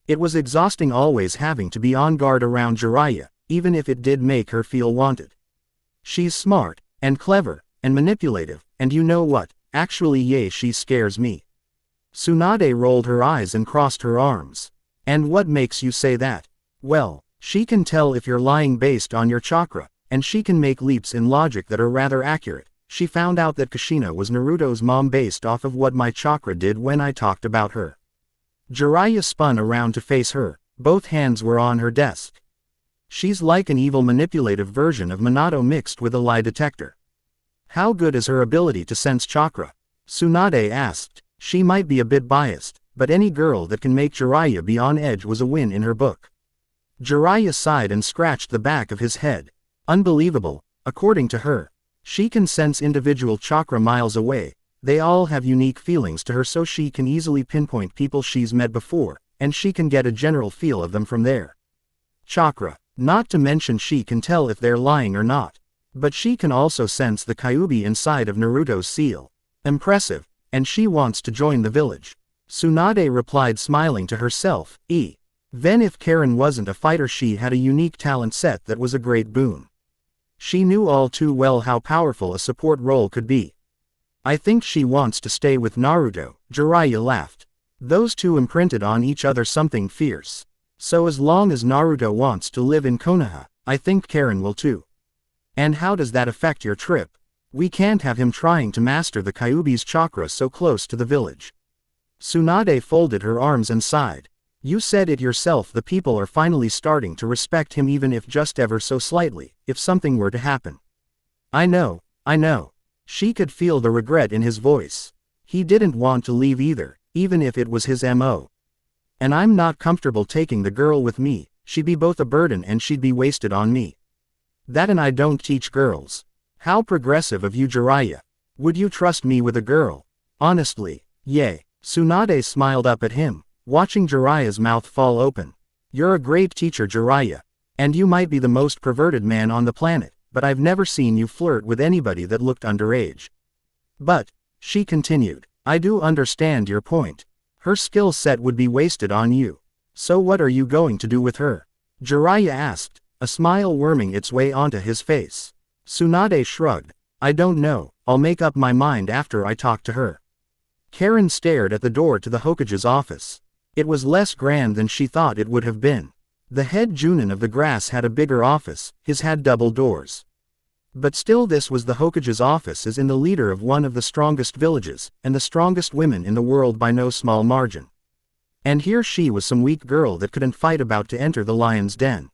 It was exhausting always having to be on guard around Jiraiya, even if it did make her feel wanted. She's smart, and clever, and manipulative, and you know what, actually she scares me. Tsunade rolled her eyes and crossed her arms. And what makes you say that? Well, she can tell if you're lying based on your chakra, and she can make leaps in logic that are rather accurate. She found out that Kushina was Naruto's mom based off of what my chakra did when I talked about her. Jiraiya spun around to face her, both hands were on her desk. She's like an evil manipulative version of Minato mixed with a lie detector. How good is her ability to sense chakra? Tsunade asked. She might be a bit biased, but any girl that can make Jiraiya be on edge was a win in her book. Jiraiya sighed and scratched the back of his head. Unbelievable, according to her. She can sense individual chakra miles away. They all have unique feelings to her, so she can easily pinpoint people she's met before, and she can get a general feel of them from there. Chakra. Not to mention she can tell if they're lying or not. But she can also sense the Kyuubi inside of Naruto's seal. Impressive, and she wants to join the village. Tsunade replied, smiling to herself. Then if Karin wasn't a fighter, she had a unique talent set that was a great boon. She knew all too well how powerful a support role could be. I think she wants to stay with Naruto, Jiraiya laughed. Those two imprinted on each other something fierce. So as long as Naruto wants to live in Konoha, I think Karin will too. And how does that affect your trip? We can't have him trying to master the Kyuubi's chakra so close to the village. Tsunade folded her arms and sighed. You said it yourself, the people are finally starting to respect him, even if just ever so slightly, if something were to happen. I know. She could feel the regret in his voice. He didn't want to leave either, even if it was his MO. And I'm not comfortable taking the girl with me. She'd be both a burden and she'd be wasted on me. That, and I don't teach girls. How progressive of you, Jiraiya. Would you trust me with a girl? Honestly, yay. Tsunade smiled up at him, watching Jiraiya's mouth fall open. You're a great teacher, Jiraiya. And you might be the most perverted man on the planet, but I've never seen you flirt with anybody that looked underage. But, she continued, I do understand your point. Her skill set would be wasted on you. So what are you going to do with her? Jiraiya asked, a smile worming its way onto his face. Tsunade shrugged. I don't know, I'll make up my mind after I talk to her. Karin stared at the door to the Hokage's office. It was less grand than she thought it would have been. The head Junin of the Grass had a bigger office, his had double doors. But still, this was the Hokage's office, as in the leader of one of the strongest villages, and the strongest women in the world by no small margin. And here she was, some weak girl that couldn't fight, about to enter the lion's den.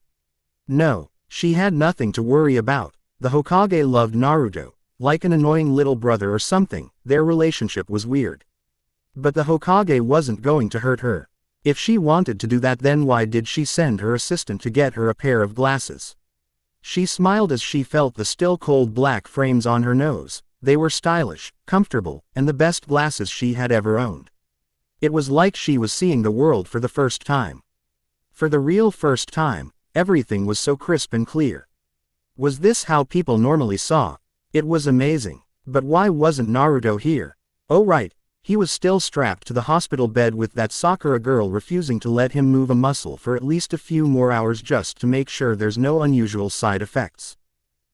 No, she had nothing to worry about. The Hokage loved Naruto, like an annoying little brother or something. Their relationship was weird. But the Hokage wasn't going to hurt her. If she wanted to do that, then why did she send her assistant to get her a pair of glasses? She smiled as she felt the still cold black frames on her nose. They were stylish, comfortable, and the best glasses she had ever owned. It was like she was seeing the world for the first time. For the real first time, everything was so crisp and clear. Was this how people normally saw? It was amazing. But why wasn't Naruto here? Oh right, he was still strapped to the hospital bed with that Sakura girl refusing to let him move a muscle for at least a few more hours just to make sure there's no unusual side effects.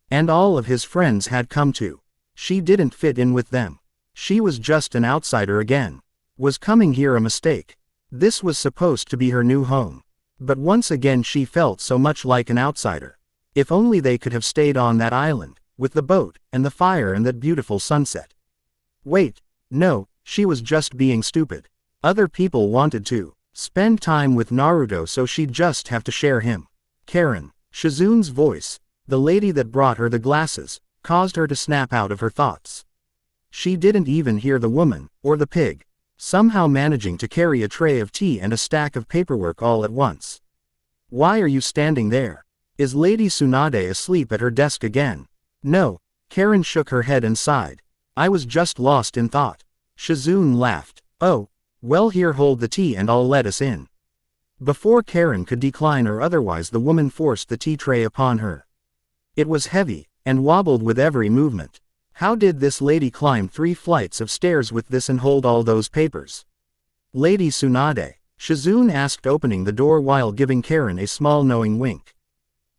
And all of his friends had come too. She didn't fit in with them. She was just an outsider again. Was coming here a mistake? This was supposed to be her new home. But once again she felt so much like an outsider. If only they could have stayed on that island, with the boat, and the fire and that beautiful sunset. Wait, no, she was just being stupid. Other people wanted to spend time with Naruto, so she'd just have to share him. Karin, Shizune's voice, the lady that brought her the glasses, caused her to snap out of her thoughts. She didn't even hear the woman, or the pig, somehow managing to carry a tray of tea and a stack of paperwork all at once. Why are you standing there? Is Lady Tsunade asleep at her desk again? No, Karin shook her head and sighed. I was just lost in thought. Shizune laughed. Oh, well, here, hold the tea and I'll let us in. Before Karin could decline or otherwise, the woman forced the tea tray upon her. It was heavy, and wobbled with every movement. How did this lady climb 3 flights of stairs with this and hold all those papers? Lady Tsunade, Shizune asked, opening the door while giving Karin a small knowing wink.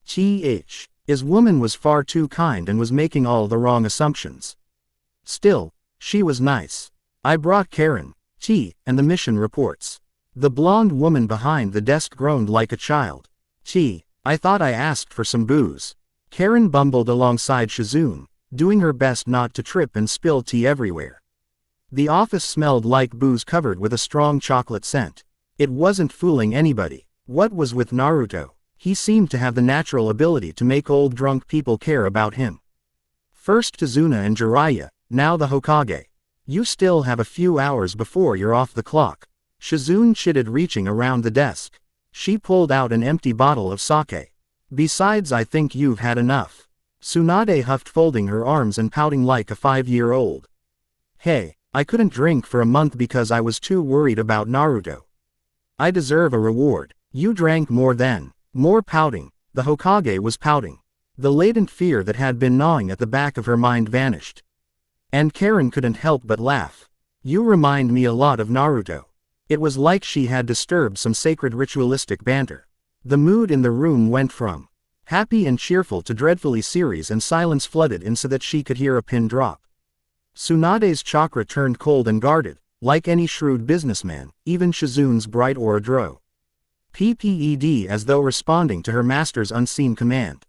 His woman was far too kind and was making all the wrong assumptions. Still, she was nice. I brought Karin tea and the mission reports. The blonde woman behind the desk groaned like a child. Tea, I thought I asked for some booze. Karin bumbled alongside Shizune, doing her best not to trip and spill tea everywhere. The office smelled like booze covered with a strong chocolate scent. It wasn't fooling anybody. What was with Naruto? He seemed to have the natural ability to make old drunk people care about him. First Tazuna and Jiraiya, now the Hokage. You still have a few hours before you're off the clock. Shizune chitted, reaching around the desk. She pulled out an empty bottle of sake. Besides, I think you've had enough. Tsunade huffed, folding her arms and pouting like a 5-year-old. Hey, I couldn't drink for a month because I was too worried about Naruto. I deserve a reward. You drank more then. More pouting. The Hokage was pouting. The latent fear that had been gnawing at the back of her mind vanished. And Karin couldn't help but laugh. You remind me a lot of Naruto. It was like she had disturbed some sacred ritualistic banter. The mood in the room went from happy and cheerful to dreadfully serious, and silence flooded in so that she could hear a pin drop. Tsunade's chakra turned cold and guarded, like any shrewd businessman. Even Shizune's bright aura drew PPED as though responding to her master's unseen command.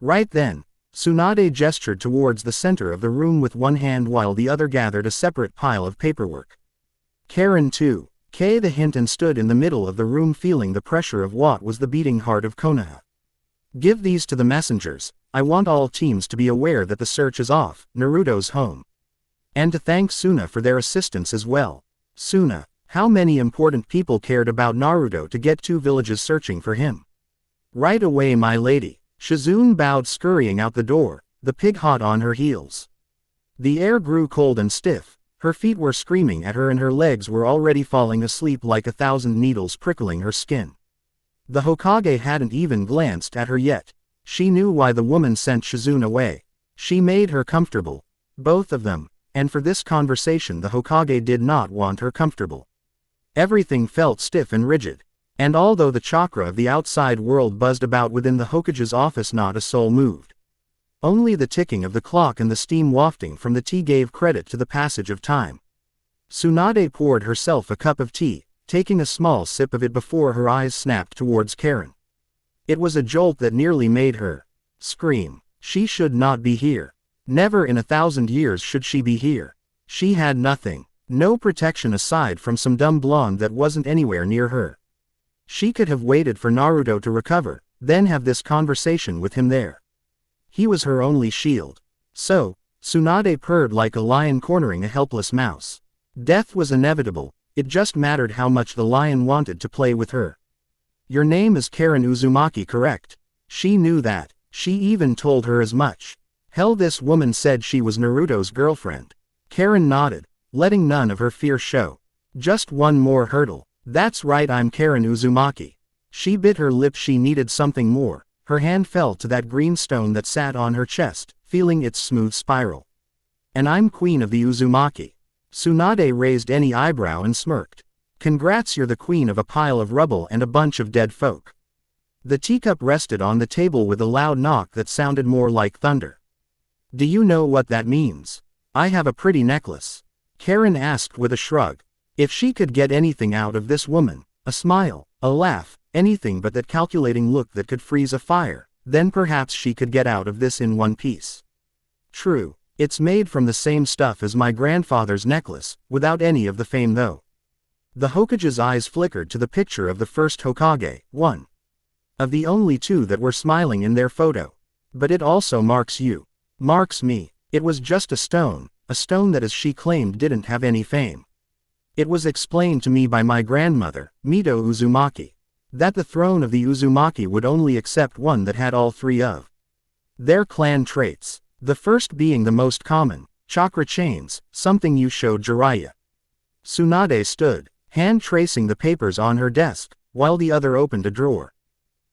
Right then, Tsunade gestured towards the center of the room with one hand while the other gathered a separate pile of paperwork. Karin too gave the hint and stood in the middle of the room, feeling the pressure of what was the beating heart of Konoha. Give these to the messengers. I want all teams to be aware that the search is off Naruto's home. And to thank Suna for their assistance as well. Suna, how many important people cared about Naruto to get 2 villages searching for him? Right away, my lady. Shizune bowed, scurrying out the door, the pig hot on her heels. The air grew cold and stiff. Her feet were screaming at her and her legs were already falling asleep like 1,000 needles prickling her skin. The Hokage hadn't even glanced at her yet. She knew why the woman sent Shizune away. She made her comfortable. Both of them. And for this conversation the Hokage did not want her comfortable. Everything felt stiff and rigid. And although the chakra of the outside world buzzed about within the Hokage's office, not a soul moved. Only the ticking of the clock and the steam wafting from the tea gave credit to the passage of time. Tsunade poured herself a cup of tea, taking a small sip of it before her eyes snapped towards Karin. It was a jolt that nearly made her scream. She should not be here. Never in 1,000 years should she be here. She had nothing. No protection aside from some dumb blonde that wasn't anywhere near her. She could have waited for Naruto to recover, then have this conversation with him there. He was her only shield. So, Tsunade purred like a lion cornering a helpless mouse. Death was inevitable, it just mattered how much the lion wanted to play with her. Your name is Karin Uzumaki, correct? She knew that. She even told her as much. Hell, this woman said she was Naruto's girlfriend. Karin nodded, letting none of her fear show. Just one more hurdle. That's right, I'm Karin Uzumaki. She bit her lip, she needed something more. Her hand fell to that green stone that sat on her chest, feeling its smooth spiral. And I'm queen of the Uzumaki. Tsunade raised any eyebrow and smirked. Congrats, you're the queen of a pile of rubble and a bunch of dead folk. The teacup rested on the table with a loud knock that sounded more like thunder. Do you know what that means? I have a pretty necklace. Karin asked with a shrug. If she could get anything out of this woman, a smile, a laugh, anything but that calculating look that could freeze a fire, then perhaps she could get out of this in one piece. True, it's made from the same stuff as my grandfather's necklace, without any of the fame though. The Hokage's eyes flickered to the picture of the first Hokage, one of the only two that were smiling in their photo. But it also marks you. Marks me. It was just a stone that as she claimed didn't have any fame. It was explained to me by my grandmother, Mito Uzumaki, that the throne of the Uzumaki would only accept one that had all three of their clan traits. The first being the most common, chakra chains, something you showed Jiraiya. Tsunade stood, hand tracing the papers on her desk, while the other opened a drawer.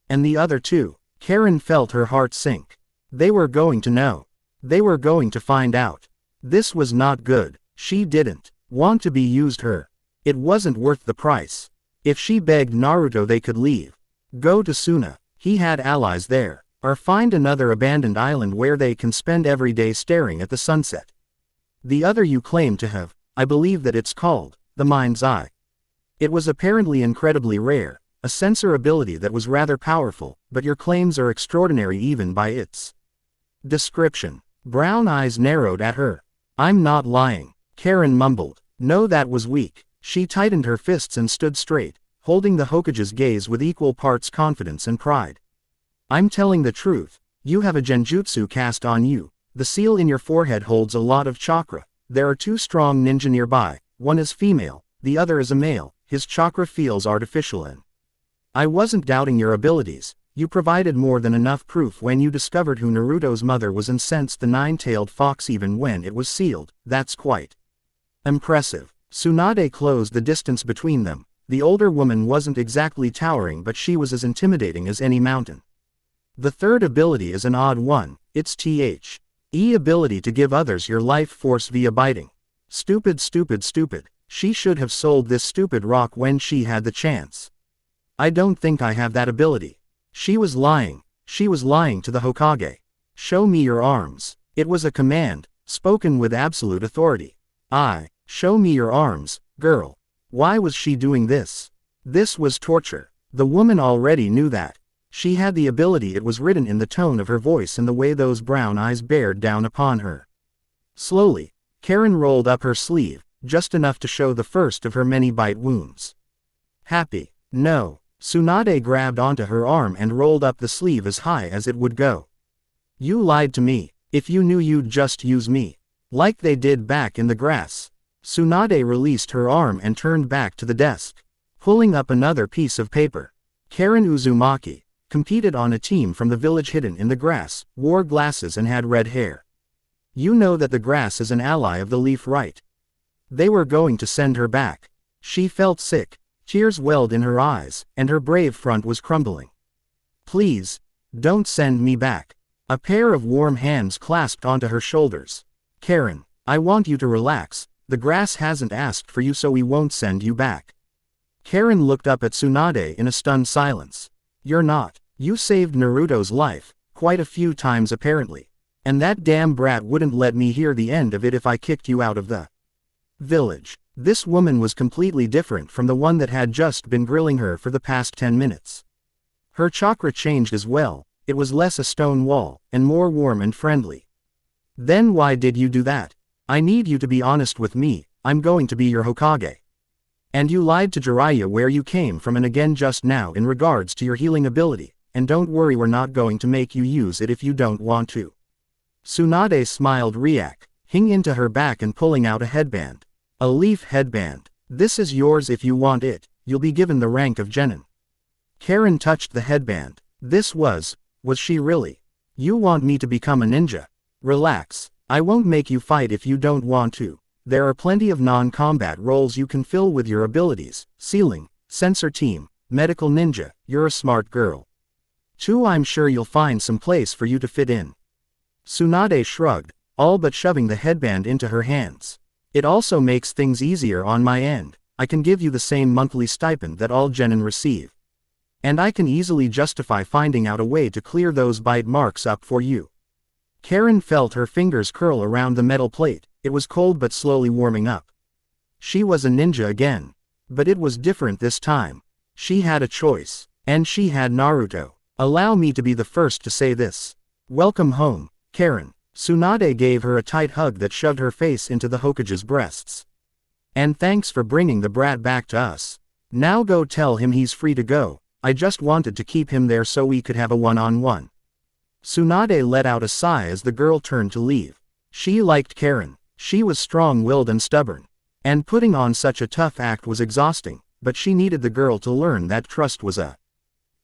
And the other two, Karin felt her heart sink. They were going to know. They were going to find out. This was not good. She didn't want to be used her. It wasn't worth the price. If she begged Naruto they could leave. Go to Suna, he had allies there, or find another abandoned island where they can spend every day staring at the sunset. The other you claim to have, I believe that it's called, the mind's eye. It was apparently incredibly rare, a sensor ability that was rather powerful, but your claims are extraordinary even by its description. Brown eyes narrowed at her. I'm not lying, Karin mumbled. No, that was weak. She tightened her fists and stood straight, holding the Hokage's gaze with equal parts confidence and pride. I'm telling the truth. You have a genjutsu cast on you. The seal in your forehead holds a lot of chakra. There are two strong ninja nearby. One is female, the other is a male. His chakra feels artificial and I wasn't doubting your abilities. You provided more than enough proof when you discovered who Naruto's mother was and sensed the nine-tailed fox even when it was sealed. That's quite impressive. Tsunade closed the distance between them. The older woman wasn't exactly towering, but she was as intimidating as any mountain. The third ability is an odd one. It's the ability to give others your life force via biting. Stupid. She should have sold this stupid rock when she had the chance. I don't think I have that ability. She was lying. She was lying to the Hokage. Show me your arms. It was a command, spoken with absolute authority. Show me your arms, girl. Why was she doing this? This was torture. The woman already knew that. She had the ability. It was written in the tone of her voice and the way those brown eyes bared down upon her. Slowly, Karin rolled up her sleeve, just enough to show the first of her many bite wounds. Happy? No. Tsunade grabbed onto her arm and rolled up the sleeve as high as it would go. You lied to me. If you knew you'd just use me. Like they did back in the grass. Tsunade released her arm and turned back to the desk, pulling up another piece of paper. Karin Uzumaki competed on a team from the village hidden in the grass, wore glasses and had red hair. You know that the grass is an ally of the leaf, right? They were going to send her back. She felt sick. Tears welled in her eyes, and her brave front was crumbling. Please, don't send me back. A pair of warm hands clasped onto her shoulders. Karin, I want you to relax. The grass hasn't asked for you, so we won't send you back. Karin looked up at Tsunade in a stunned silence. You're not. You saved Naruto's life, quite a few times apparently. And that damn brat wouldn't let me hear the end of it if I kicked you out of the village. This woman was completely different from the one that had just been grilling her for the past 10 minutes. Her chakra changed as well. It was less a stone wall, and more warm and friendly. Then why did you do that? I need you to be honest with me. I'm going to be your Hokage. And you lied to Jiraiya where you came from and again just now in regards to your healing ability, and don't worry, we're not going to make you use it if you don't want to. Tsunade smiled, reaching into her back and pulling out a headband. A leaf headband. This is yours if you want it. You'll be given the rank of genin. Karin touched the headband. This was she really? You want me to become a ninja? Relax. I won't make you fight if you don't want to. There are plenty of non-combat roles you can fill with your abilities. Sealing, sensor team, medical ninja. You're a smart girl. Too, I'm sure you'll find some place for you to fit in. Tsunade shrugged, all but shoving the headband into her hands. It also makes things easier on my end. I can give you the same monthly stipend that all genin receive. And I can easily justify finding out a way to clear those bite marks up for you. Karin felt her fingers curl around the metal plate. It was cold but slowly warming up. She was a ninja again. But it was different this time. She had a choice. And she had Naruto. Allow me to be the first to say this. Welcome home, Karin. Tsunade gave her a tight hug that shoved her face into the Hokage's breasts. And thanks for bringing the brat back to us. Now go tell him he's free to go. I just wanted to keep him there so we could have a one-on-one. Tsunade let out a sigh as the girl turned to leave. She liked Karin. She was strong-willed and stubborn. And putting on such a tough act was exhausting, but she needed the girl to learn that trust was a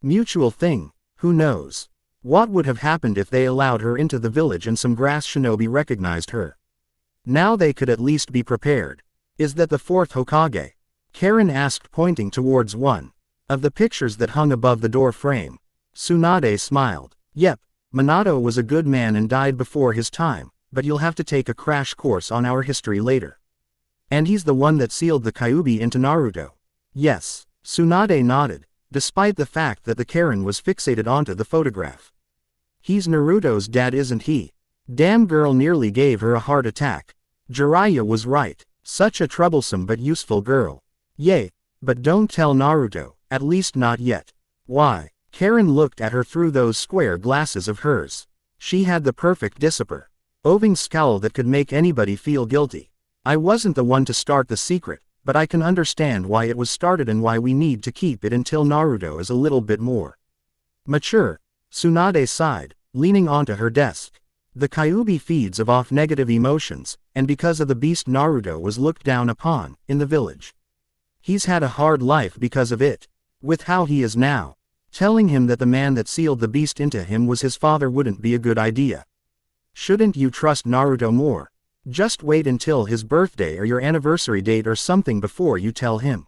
mutual thing. Who knows? What would have happened if they allowed her into the village and some grass shinobi recognized her? Now they could at least be prepared. Is that the fourth Hokage? Karin asked, pointing towards one of the pictures that hung above the door frame. Tsunade smiled. Yep, Minato was a good man and died before his time, but you'll have to take a crash course on our history later. And he's the one that sealed the Kyuubi into Naruto. Yes, Tsunade nodded, despite the fact that the Karin was fixated onto the photograph. He's Naruto's dad, isn't he? Damn, girl nearly gave her a heart attack. Jiraiya was right. Such a troublesome but useful girl. Yay, but don't tell Naruto, at least not yet. Why? Karin looked at her through those square glasses of hers. She had the perfect disappointing scowl that could make anybody feel guilty. I wasn't the one to start the secret, but I can understand why it was started and why we need to keep it until Naruto is a little bit more mature. Tsunade sighed, leaning onto her desk. The Kyuubi feeds off negative emotions, and because of the beast Naruto was looked down upon in the village. He's had a hard life because of it. With how he is now, telling him that the man that sealed the beast into him was his father wouldn't be a good idea. Shouldn't you trust Naruto more? Just wait until his birthday or your anniversary date or something before you tell him.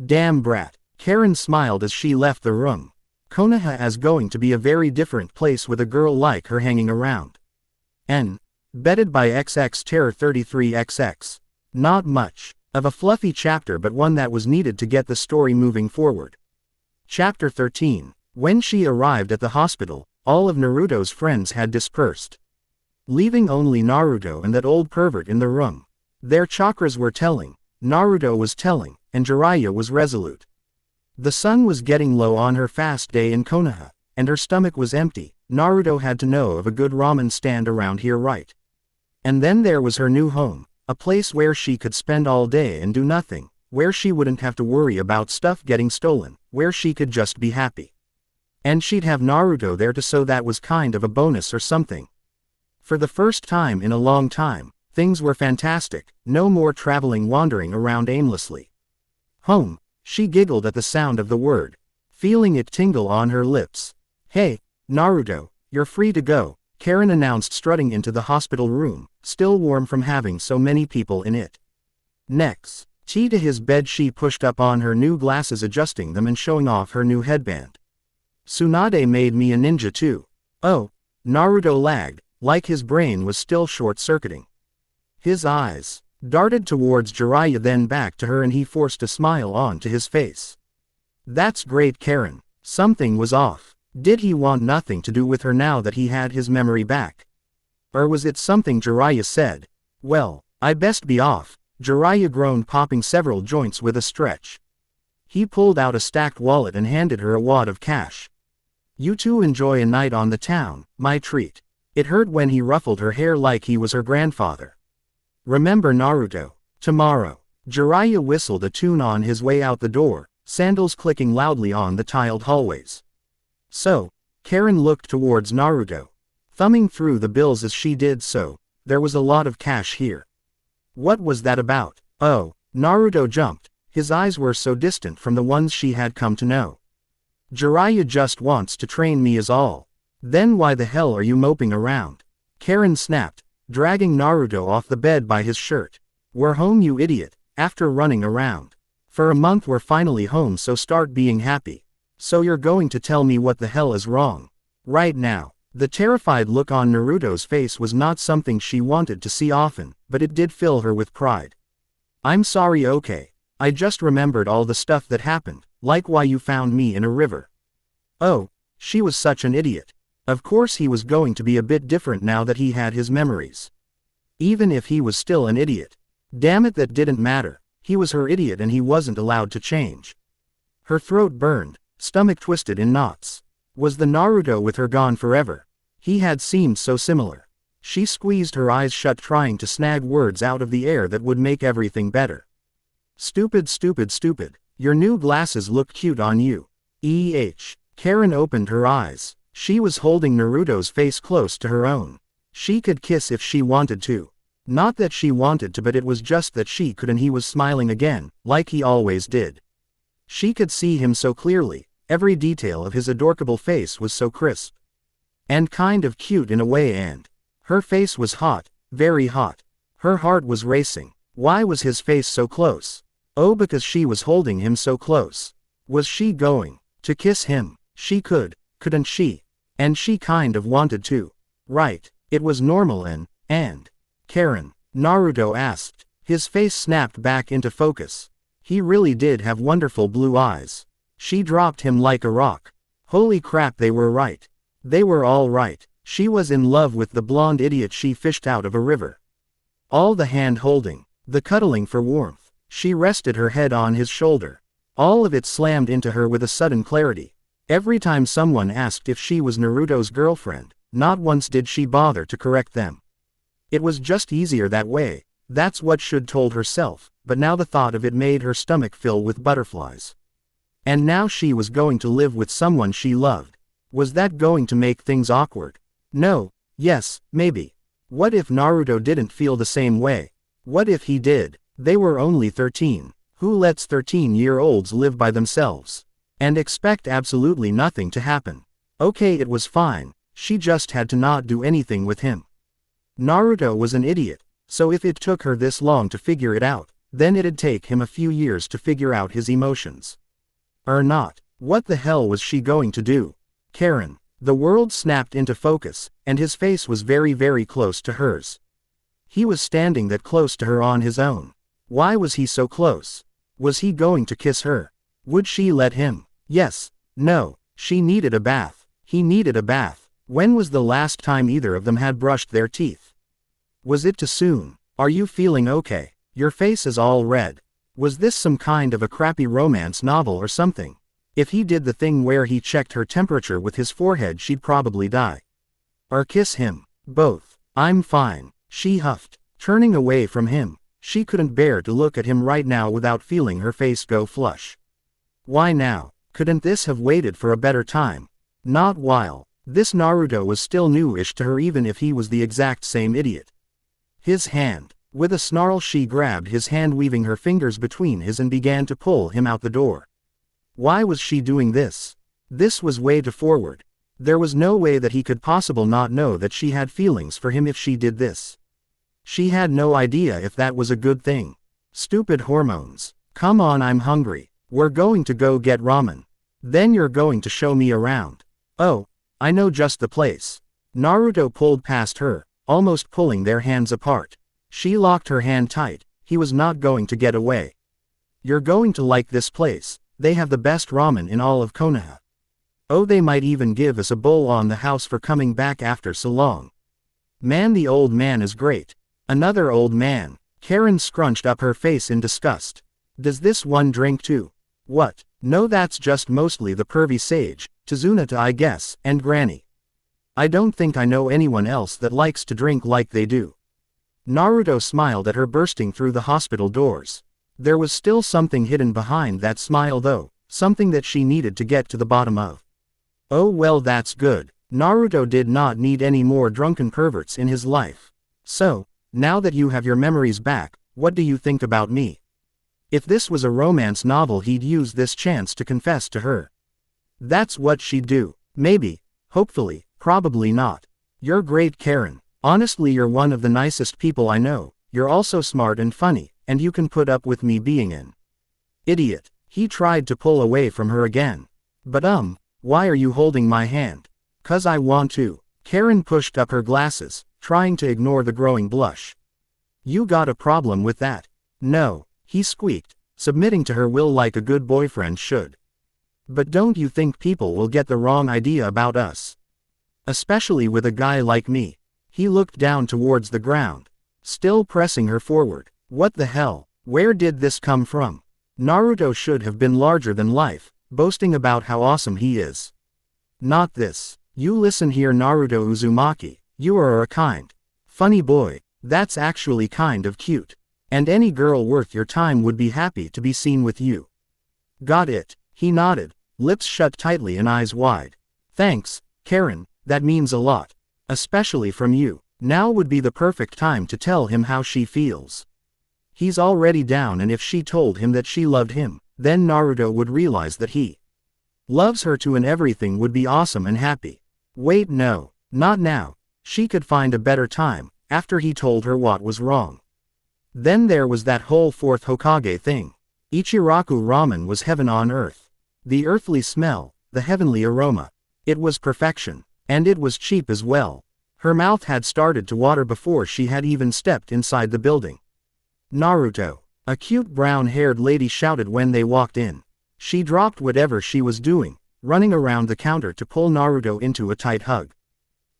Damn brat. Karin smiled as she left the room. Konoha is going to be a very different place with a girl like her hanging around. N. Bedded by XX Terror 33XX. Not much of a fluffy chapter, but one that was needed to get the story moving forward. Chapter 13. When she arrived at the hospital, all of Naruto's friends had dispersed, leaving only Naruto and that old pervert in the room. Their chakras were telling, Naruto was telling, and Jiraiya was resolute. The sun was getting low on her fast day in Konoha, and her stomach was empty. Naruto had to know of a good ramen stand around here, right? And then there was her new home, a place where she could spend all day and do nothing, where she wouldn't have to worry about stuff getting stolen, where she could just be happy. And she'd have Naruto there too, so that was kind of a bonus or something. For the first time in a long time, things were fantastic. No more traveling, wandering around aimlessly. Home, she giggled at the sound of the word, feeling it tingle on her lips. Hey, Naruto, you're free to go, Karin announced, strutting into the hospital room, still warm from having so many people in it. Next to his bed, she pushed up on her new glasses, adjusting them and showing off her new headband. Tsunade made me a ninja too. Oh, Naruto lagged, like his brain was still short-circuiting. His eyes darted towards Jiraiya, then back to her, and he forced a smile onto his face. That's great, Karin. Something was off. Did he want nothing to do with her now that he had his memory back? Or was it something Jiraiya said? Well, I best be off, Jiraiya groaned, popping several joints with a stretch. He pulled out a stacked wallet and handed her a wad of cash. You two enjoy a night on the town, my treat. It hurt when he ruffled her hair like he was her grandfather. Remember Naruto, tomorrow. Jiraiya whistled a tune on his way out the door, sandals clicking loudly on the tiled hallways. So, Karin looked towards Naruto, thumbing through the bills as she did so. There was a lot of cash here. What was that about? Oh, Naruto jumped. His eyes were so distant from the ones she had come to know. Jiraiya just wants to train me is all. Then why the hell are you moping around? Karin snapped, dragging Naruto off the bed by his shirt. We're home, you idiot, after running around. For a month we're finally home, so start being happy. So you're going to tell me what the hell is wrong? Right now. The terrified look on Naruto's face was not something she wanted to see often, but it did fill her with pride. I'm sorry, okay. I just remembered all the stuff that happened, like why you found me in a river. Oh, she was such an idiot. Of course he was going to be a bit different now that he had his memories. Even if he was still an idiot. Damn it, that didn't matter. He was her idiot and he wasn't allowed to change. Her throat burned, stomach twisted in knots. Was the Naruto with her gone forever? He had seemed so similar. She squeezed her eyes shut trying to snag words out of the air that would make everything better. Stupid, stupid, stupid. Your new glasses look cute on you. Karin opened her eyes. She was holding Naruto's face close to her own. She could kiss if she wanted to. Not that she wanted to, but it was just that she could, and he was smiling again, like he always did. She could see him so clearly, every detail of his adorable face was so crisp. And kind of cute in a way, and her face was hot, very hot. Her heart was racing. Why was his face so close? Oh, because she was holding him so close. Was she going to kiss him? She couldn't she? And she kind of wanted to. Right, it was normal and Karin, Naruto asked. His face snapped back into focus. He really did have wonderful blue eyes. She dropped him like a rock. Holy crap, they were right. They were all right. She was in love with the blonde idiot she fished out of a river. All the hand-holding, the cuddling for warmth. She rested her head on his shoulder. All of it slammed into her with a sudden clarity. Every time someone asked if she was Naruto's girlfriend, not once did she bother to correct them. It was just easier that way, that's what she'd told herself, but now the thought of it made her stomach fill with butterflies. And now she was going to live with someone she loved. Was that going to make things awkward? No, yes, maybe. What if Naruto didn't feel the same way? What if he did? They were only 13. Who lets 13-year-olds live by themselves? And expect absolutely nothing to happen. Okay, it was fine, she just had to not do anything with him. Naruto was an idiot, so if it took her this long to figure it out, then it'd take him a few years to figure out his emotions. Or not. What the hell was she going to do? Karin. The world snapped into focus, and his face was very, very close to hers. He was standing that close to her on his own. Why was he so close? Was he going to kiss her? Would she let him? Yes. No. She needed a bath. He needed a bath. When was the last time either of them had brushed their teeth? Was it too soon? Are you feeling okay? Your face is all red. Was this some kind of a crappy romance novel or something? If he did the thing where he checked her temperature with his forehead, she'd probably die. Or kiss him. Both. I'm fine, she huffed, turning away from him. She couldn't bear to look at him right now without feeling her face go flush. Why now? Couldn't this have waited for a better time? Not while. This Naruto was still newish to her, even if he was the exact same idiot. His hand. With a snarl she grabbed his hand, weaving her fingers between his, and began to pull him out the door. Why was she doing this? This was way too forward. There was no way that he could possibly not know that she had feelings for him if she did this. She had no idea if that was a good thing. Stupid hormones. Come on, I'm hungry. We're going to go get ramen. Then you're going to show me around. Oh, I know just the place. Naruto pulled past her, almost pulling their hands apart. She locked her hand tight. He was not going to get away. You're going to like this place. They have the best ramen in all of Konoha. Oh, they might even give us a bowl on the house for coming back after so long. Man, the old man is great. Another old man. Karin scrunched up her face in disgust. Does this one drink too? What? No, that's just mostly the pervy sage, Tsuneta I guess, and Granny. I don't think I know anyone else that likes to drink like they do. Naruto smiled at her, bursting through the hospital doors. There was still something hidden behind that smile though, something that she needed to get to the bottom of. Oh well, that's good. Naruto did not need any more drunken perverts in his life. So, now that you have your memories back, what do you think about me? If this was a romance novel, he'd use this chance to confess to her. That's what she'd do. Maybe. Hopefully. Probably not. You're great, Karin. Honestly, you're one of the nicest people I know. You're also smart and funny, and you can put up with me being an idiot. He tried to pull away from her again. But why are you holding my hand? 'Cause I want to. Karin pushed up her glasses, trying to ignore the growing blush. You got a problem with that? No, he squeaked, submitting to her will like a good boyfriend should. But don't you think people will get the wrong idea about us? Especially with a guy like me. He looked down towards the ground, still pressing her forward. What the hell? Where did this come from? Naruto should have been larger than life, boasting about how awesome he is. Not this. You listen here, Naruto Uzumaki, you are a kind, funny boy. That's actually kind of cute. And any girl worth your time would be happy to be seen with you. Got it? He nodded, lips shut tightly and eyes wide. Thanks, Karin, that means a lot. Especially from you. Now would be the perfect time to tell him how she feels. He's already down, and if she told him that she loved him, then Naruto would realize that he loves her too and everything would be awesome and happy. Wait, no, not now. She could find a better time, after he told her what was wrong. Then there was that whole fourth Hokage thing. Ichiraku ramen was heaven on earth. The earthly smell, the heavenly aroma. It was perfection. And it was cheap as well. Her mouth had started to water before she had even stepped inside the building. Naruto, a cute brown-haired lady shouted when they walked in. She dropped whatever she was doing, running around the counter to pull Naruto into a tight hug.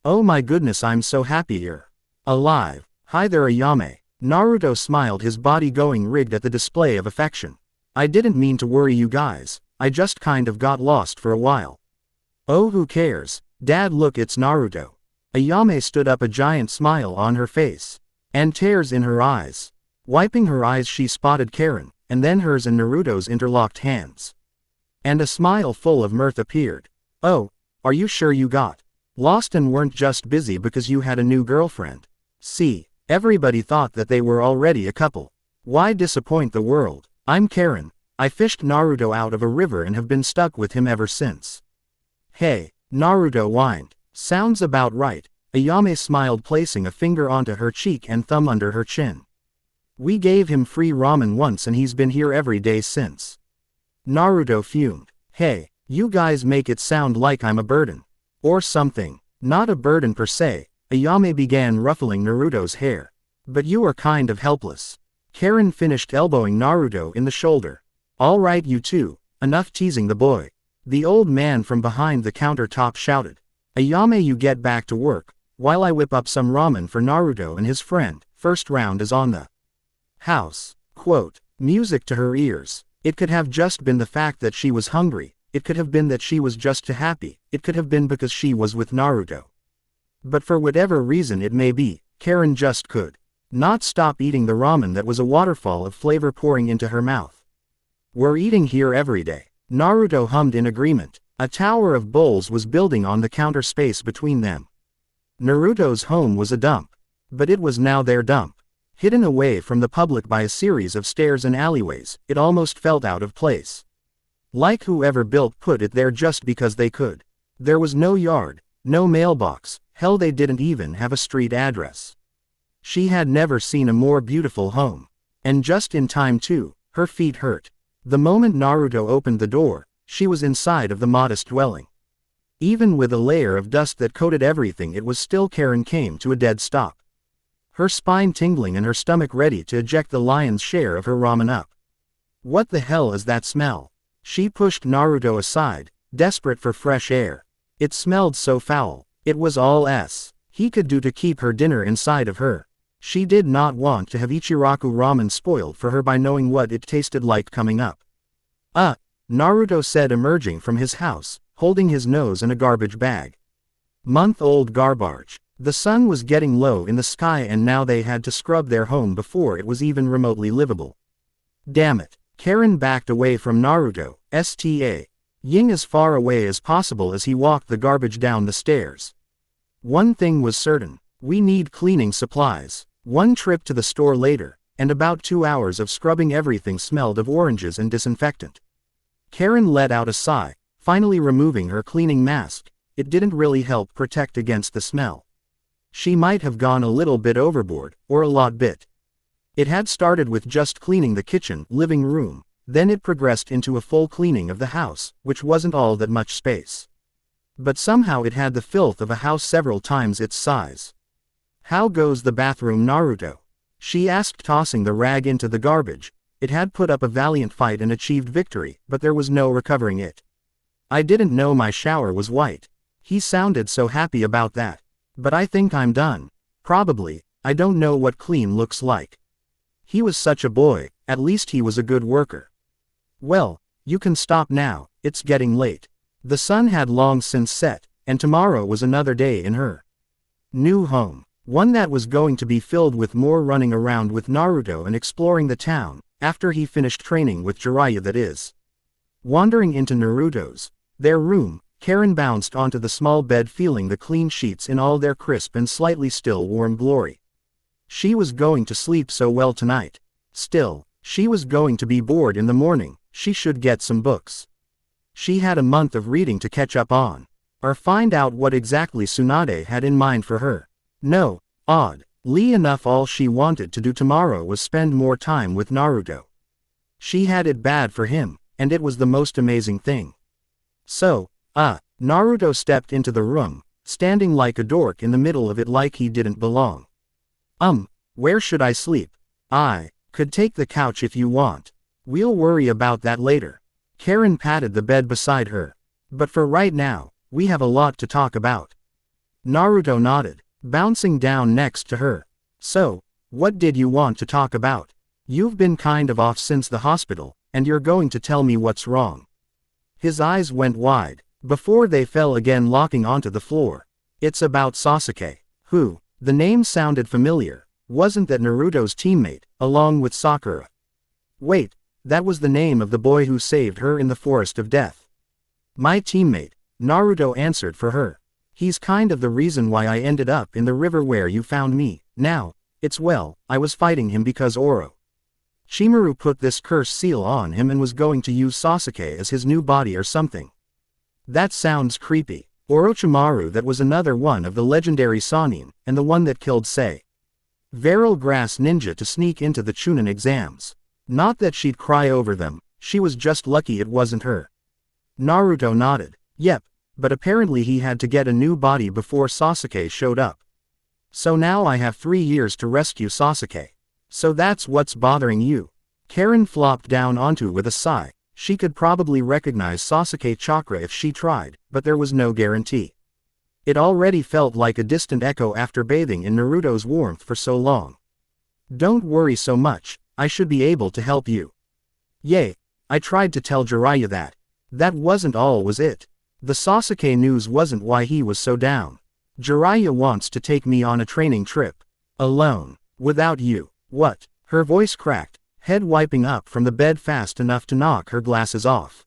Oh my goodness, I'm so happy you're alive. Hi there, Ayame. Naruto smiled, his body going rigged at the display of affection. I didn't mean to worry you guys, I just kind of got lost for a while. Oh, who cares? Dad, look, it's Naruto. Ayame stood up, a giant smile on her face. And tears in her eyes. Wiping her eyes, she spotted Karin, and then hers and Naruto's interlocked hands. And a smile full of mirth appeared. Oh, are you sure you got lost and weren't just busy because you had a new girlfriend? See, everybody thought that they were already a couple. Why disappoint the world? I'm Karin. I fished Naruto out of a river and have been stuck with him ever since. Hey, Naruto whined. Sounds about right. Ayame smiled, placing a finger onto her cheek and thumb under her chin. We gave him free ramen once and he's been here every day since. Naruto fumed. Hey, you guys make it sound like I'm a burden. Or something. Not a burden per se. Ayame began ruffling Naruto's hair. But you are kind of helpless. Karin finished, elbowing Naruto in the shoulder. Alright you two, enough teasing the boy. The old man from behind the countertop shouted. Ayame, you get back to work, while I whip up some ramen for Naruto and his friend. First round is on the house. Quote, music to her ears. It could have just been the fact that she was hungry, it could have been that she was just too happy, it could have been because she was with Naruto. But for whatever reason it may be, Karin just could not stop eating the ramen that was a waterfall of flavor pouring into her mouth. We're eating here every day. Naruto hummed in agreement. A tower of bowls was building on the counter space between them. Naruto's home was a dump. But it was now their dump. Hidden away from the public by a series of stairs and alleyways, it almost felt out of place. Like whoever built put it there just because they could. There was no yard, no mailbox, hell they didn't even have a street address. She had never seen a more beautiful home. And just in time too, her feet hurt. The moment Naruto opened the door, she was inside of the modest dwelling. Even with a layer of dust that coated everything, it was still. Karin came to a dead stop. Her spine tingling and her stomach ready to eject the lion's share of her ramen up. What the hell is that smell? She pushed Naruto aside, desperate for fresh air. It smelled so foul. It was all he could do to keep her dinner inside of her. She did not want to have Ichiraku ramen spoiled for her by knowing what it tasted like coming up. Naruto said, emerging from his house, holding his nose in a garbage bag. Month-old garbage. The sun was getting low in the sky and now they had to scrub their home before it was even remotely livable. Damn it. Karin backed away from Naruto, ying as far away as possible as he walked the garbage down the stairs. One thing was certain. We need cleaning supplies. One trip to the store later, and about 2 hours of scrubbing, everything smelled of oranges and disinfectant. Karin let out a sigh, finally removing her cleaning mask. It didn't really help protect against the smell. She might have gone a little bit overboard, or a lot bit. It had started with just cleaning the kitchen, living room, then it progressed into a full cleaning of the house, which wasn't all that much space. But somehow it had the filth of a house several times its size. How goes the bathroom, Naruto? She asked, tossing the rag into the garbage. It had put up a valiant fight and achieved victory, but there was no recovering it. I didn't know my shower was white. He sounded so happy about that. But I think I'm done. Probably. I don't know what clean looks like. He was such a boy. at least he was a good worker. Well, you can stop now, it's getting late. The sun had long since set, and tomorrow was another day in her new home. One that was going to be filled with more running around with Naruto and exploring the town, after he finished training with Jiraiya, that is. Wandering into their room, Karin bounced onto the small bed, feeling the clean sheets in all their crisp and slightly still warm glory. She was going to sleep so well tonight. Still, she was going to be bored in the morning. She should get some books. She had a month of reading to catch up on, or find out what exactly Tsunade had in mind for her. No, oddly enough, all she wanted to do tomorrow was spend more time with Naruto. She had it bad for him, and it was the most amazing thing. So, Naruto stepped into the room, standing like a dork in the middle of it like he didn't belong. Where should I sleep? I could take the couch if you want. We'll worry about that later. Karin patted the bed beside her. But for right now, we have a lot to talk about. Naruto nodded, bouncing down next to her. So, what did you want to talk about? You've been kind of off since the hospital, and you're going to tell me what's wrong. His eyes went wide, before they fell again, locking onto the floor. It's about Sasuke. Who? The name sounded familiar. Wasn't that Naruto's teammate, along with Sakura? Wait, that was the name of the boy who saved her in the Forest of Death. My teammate, Naruto answered for her. He's kind of the reason why I ended up in the river where you found me. Now, I was fighting him because Orochimaru put this curse seal on him and was going to use Sasuke as his new body or something. That sounds creepy. Orochimaru, that was another one of the legendary Sannin, and the one that killed several grass ninja to sneak into the Chunin exams. Not that she'd cry over them, she was just lucky it wasn't her. Naruto nodded. Yep, but apparently he had to get a new body before Sasuke showed up. So now I have 3 years to rescue Sasuke. So that's what's bothering you. Karin flopped down onto it with a sigh. She could probably recognize Sasuke chakra if she tried, but there was no guarantee. It already felt like a distant echo after bathing in Naruto's warmth for so long. Don't worry so much, I should be able to help you. Yay, I tried to tell Jiraiya that. That wasn't all, was it? The Sasuke news wasn't why he was so down. Jiraiya wants to take me on a training trip. Alone. Without you. What? Her voice cracked, head wiping up from the bed fast enough to knock her glasses off.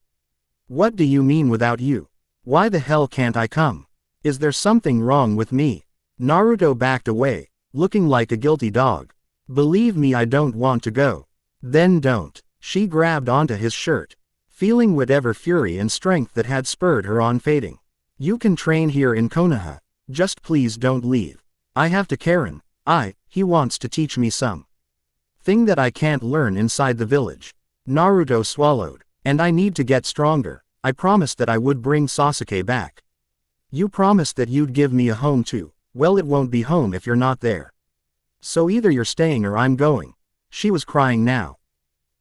What do you mean without you? Why the hell can't I come? Is there something wrong with me? Naruto backed away, looking like a guilty dog. Believe me, I don't want to go. Then don't. She grabbed onto his shirt, feeling whatever fury and strength that had spurred her on fading. You can train here in Konoha. Just please don't leave. I have to Karin. He wants to teach me some thing that I can't learn inside the village. Naruto swallowed. And I need to get stronger. I promised that I would bring Sasuke back. You promised that you'd give me a home too. Well, it won't be home if you're not there. So either you're staying or I'm going. She was crying now.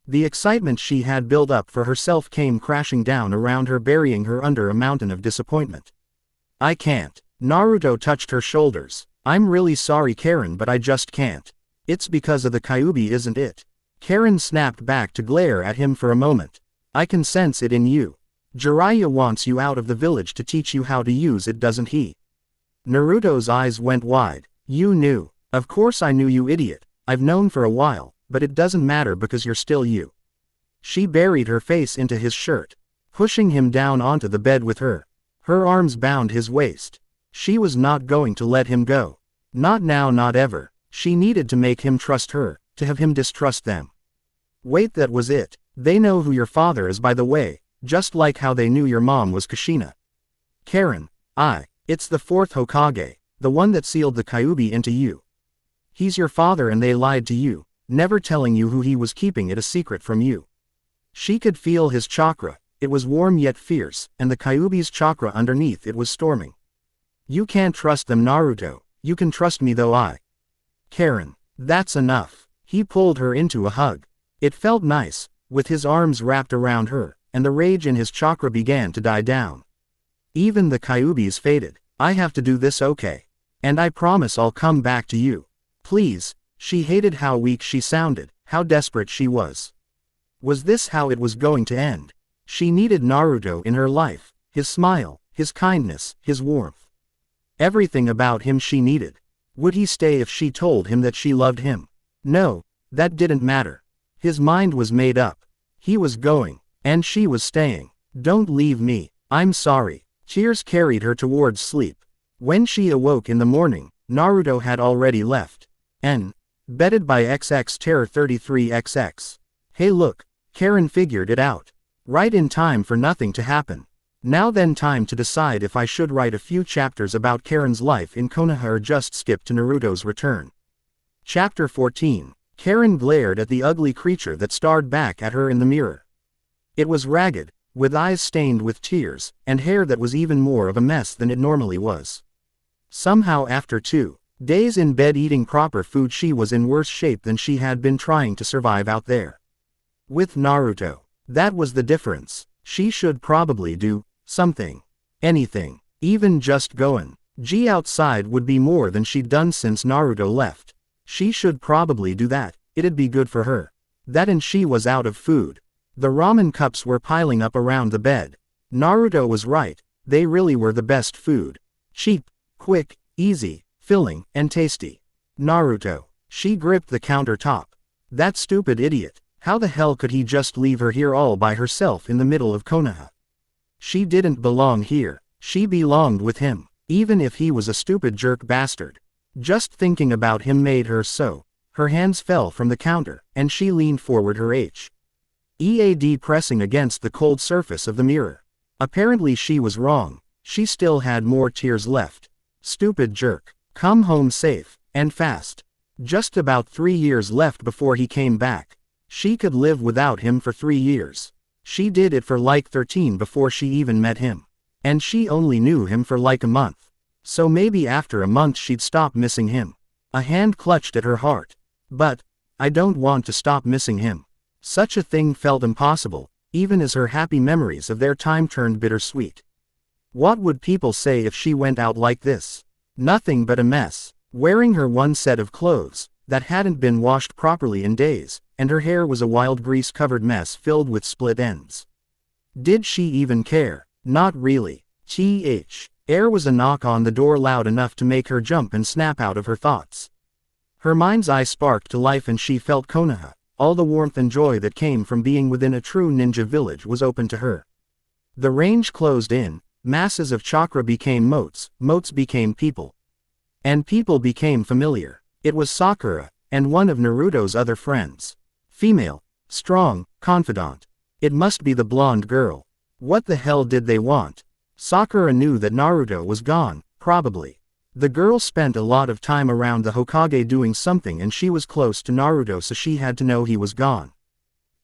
The excitement she had built up for herself came crashing down around her, burying her under a mountain of disappointment. I can't. Naruto touched her shoulders. I'm really sorry, Karin, but I just can't. It's because of the Kyuubi, isn't it? Karin snapped back to glare at him for a moment. I can sense it in you. Jiraiya wants you out of the village to teach you how to use it, doesn't he? Naruto's eyes went wide. You knew. Of course I knew, you idiot. I've known for a while, but it doesn't matter because you're still you. She buried her face into his shirt, pushing him down onto the bed with her. Her arms bound his waist. She was not going to let him go. Not now, not ever. She needed to make him trust her, to have him distrust them. Wait, that was it. They know who your father is, by the way, just like how they knew your mom was Kushina. Karin, it's the 4th Hokage, the one that sealed the Kyuubi into you. He's your father and they lied to you, never telling you who he was, keeping it a secret from you. She could feel his chakra, it was warm yet fierce, and the Kyuubi's chakra underneath it was storming. You can't trust them, Naruto, you can trust me though. Karin, that's enough. He pulled her into a hug. It felt nice, with his arms wrapped around her, and the rage in his chakra began to die down. Even the Kyuubis faded. I have to do this, okay? And I promise I'll come back to you. Please. She hated how weak she sounded, How desperate she was. Was this how it was going to end? She needed Naruto in her life, his smile, his kindness, his warmth. Everything about him she needed. Would he stay if she told him that she loved him? No, that didn't matter. His mind was made up. He was going, and she was staying. Don't leave me, I'm sorry. Tears carried her towards sleep. When she awoke in the morning, Naruto had already left. Bedded by XX Terror 33XX. Hey look, Karin figured it out. Right in time for nothing to happen. Now then, time to decide if I should write a few chapters about Karin's life in Konoha or just skip to Naruto's return. Chapter 14. Karin glared at the ugly creature that stared back at her in the mirror. It was ragged, with eyes stained with tears, and hair that was even more of a mess than it normally was. Somehow after 2 days in bed eating proper food, she was in worse shape than she had been trying to survive out there. With Naruto. That was the difference. She should probably do something. Anything. Even just goin' outside would be more than she'd done since Naruto left. She should probably do that. It'd be good for her. That, and she was out of food. The ramen cups were piling up around the bed. Naruto was right. They really were the best food. Cheap, quick, easy, filling, and tasty. Naruto. She gripped the countertop. That stupid idiot. How the hell could he just leave her here all by herself in the middle of Konoha? She didn't belong here. She belonged with him, even if he was a stupid jerk bastard. Just thinking about him made her so. Her hands fell from the counter, and she leaned forward, her head pressing against the cold surface of the mirror. Apparently she was wrong. She still had more tears left. Stupid jerk. Come home safe, and fast. Just about 3 years left before he came back. She could live without him for 3 years. She did it for like 13 before she even met him. And she only knew him for like a month. So maybe after a month she'd stop missing him. A hand clutched at her heart. But, I don't want to stop missing him. Such a thing felt impossible, even as her happy memories of their time turned bittersweet. What would people say if she went out like this? Nothing but a mess. Wearing her one set of clothes, that hadn't been washed properly in days, and her hair was a wild grease-covered mess filled with split ends. Did she even care? Not really. There was a knock on the door loud enough to make her jump and snap out of her thoughts. Her mind's eye sparked to life and she felt Konoha. All the warmth and joy that came from being within a true ninja village was open to her. The range closed in, masses of chakra became motes, motes became people. And people became familiar. It was Sakura, and one of Naruto's other friends. Female, strong, confidant. It must be the blonde girl. What the hell did they want? Sakura knew that Naruto was gone, probably. The girl spent a lot of time around the Hokage doing something and she was close to Naruto, so she had to know he was gone.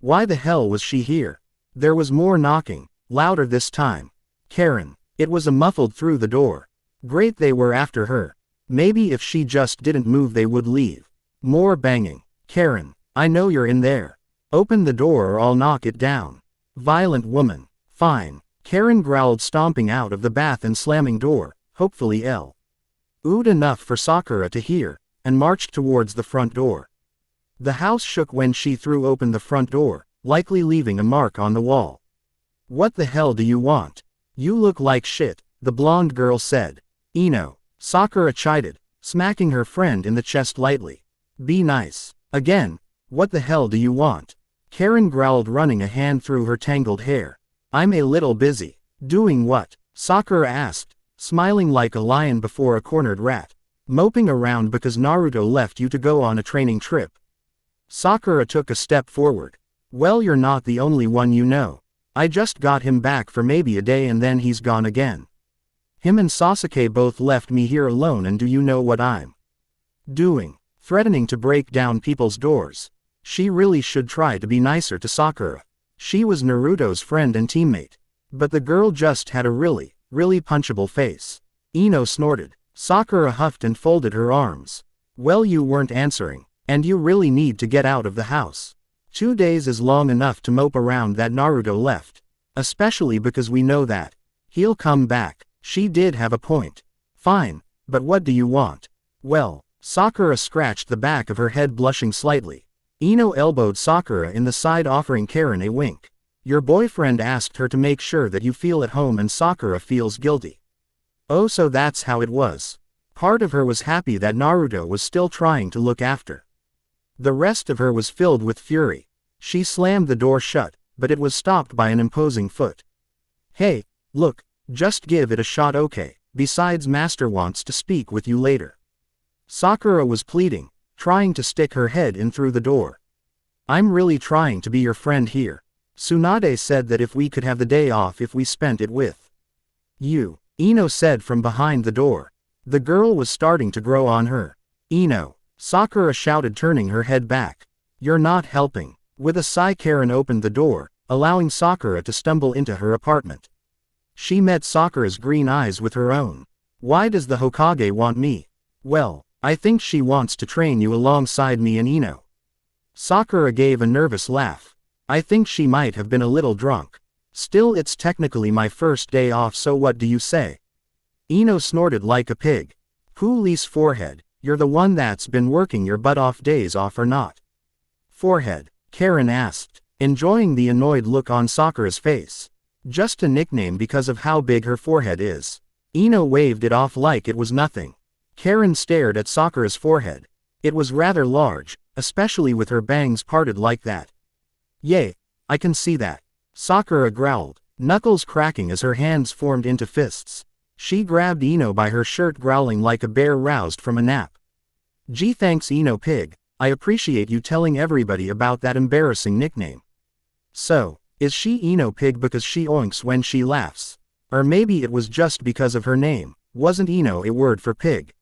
Why the hell was she here? There was more knocking, louder this time. Karin. It was a muffled through the door. Great, they were after her. Maybe if she just didn't move they would leave. More banging. Karin, I know you're in there. Open the door or I'll knock it down. Violent woman. Fine. Karin growled, stomping out of the bath and slamming door, hopefully loud enough for Sakura to hear, and marched towards the front door. The house shook when she threw open the front door, likely leaving a mark on the wall. What the hell do you want? You look like shit, the blonde girl said. Ino. Sakura chided, smacking her friend in the chest lightly. Be nice. Again. What the hell do you want? Karin growled, running a hand through her tangled hair. I'm a little busy. Doing what? Sakura asked, smiling like a lion before a cornered rat. Moping around because Naruto left you to go on a training trip. Sakura took a step forward. Well, you're not the only one, you know. I just got him back for maybe a day and then he's gone again. Him and Sasuke both left me here alone, and do you know what I'm doing? Threatening to break down people's doors. She really should try to be nicer to Sakura. She was Naruto's friend and teammate. But the girl just had a really punchable face. Ino snorted. Sakura huffed and folded her arms. Well, you weren't answering. And you really need to get out of the house. 2 days is long enough to mope around that Naruto left. Especially because we know that he'll come back. She did have a point. Fine, but what do you want? Well, Sakura scratched the back of her head, blushing slightly. Ino elbowed Sakura in the side, offering Karin a wink. Your boyfriend asked her to make sure that you feel at home and Sakura feels guilty. Oh, so that's how it was. Part of her was happy that Naruto was still trying to look after. The rest of her was filled with fury. She slammed the door shut, but it was stopped by an imposing foot. Hey, look, just give it a shot, okay? Besides, Master wants to speak with you later. Sakura was pleading, trying to stick her head in through the door. I'm really trying to be your friend here. Tsunade said that if we could have the day off if we spent it with you, Ino said from behind the door. The girl was starting to grow on her. Ino, Sakura shouted, turning her head back. You're not helping. With a sigh, Karin opened the door, allowing Sakura to stumble into her apartment. She met Sakura's green eyes with her own. Why does the Hokage want me? Well, I think she wants to train you alongside me and Ino. Sakura gave a nervous laugh. I think she might have been a little drunk. Still, it's technically my first day off, so what do you say? Ino snorted like a pig. Police forehead, you're the one that's been working your butt off, days off or not? Forehead, Karin asked, enjoying the annoyed look on Sakura's face. Just a nickname because of how big her forehead is. Ino waved it off like it was nothing. Karin stared at Sakura's forehead. It was rather large, especially with her bangs parted like that. Yay, I can see that. Sakura growled, knuckles cracking as her hands formed into fists. She grabbed Ino by her shirt, growling like a bear roused from a nap. Gee, thanks Ino pig, I appreciate you telling everybody about that embarrassing nickname. So, is she Ino pig because she oinks when she laughs? Or maybe it was just because of her name. Wasn't Ino a word for pig?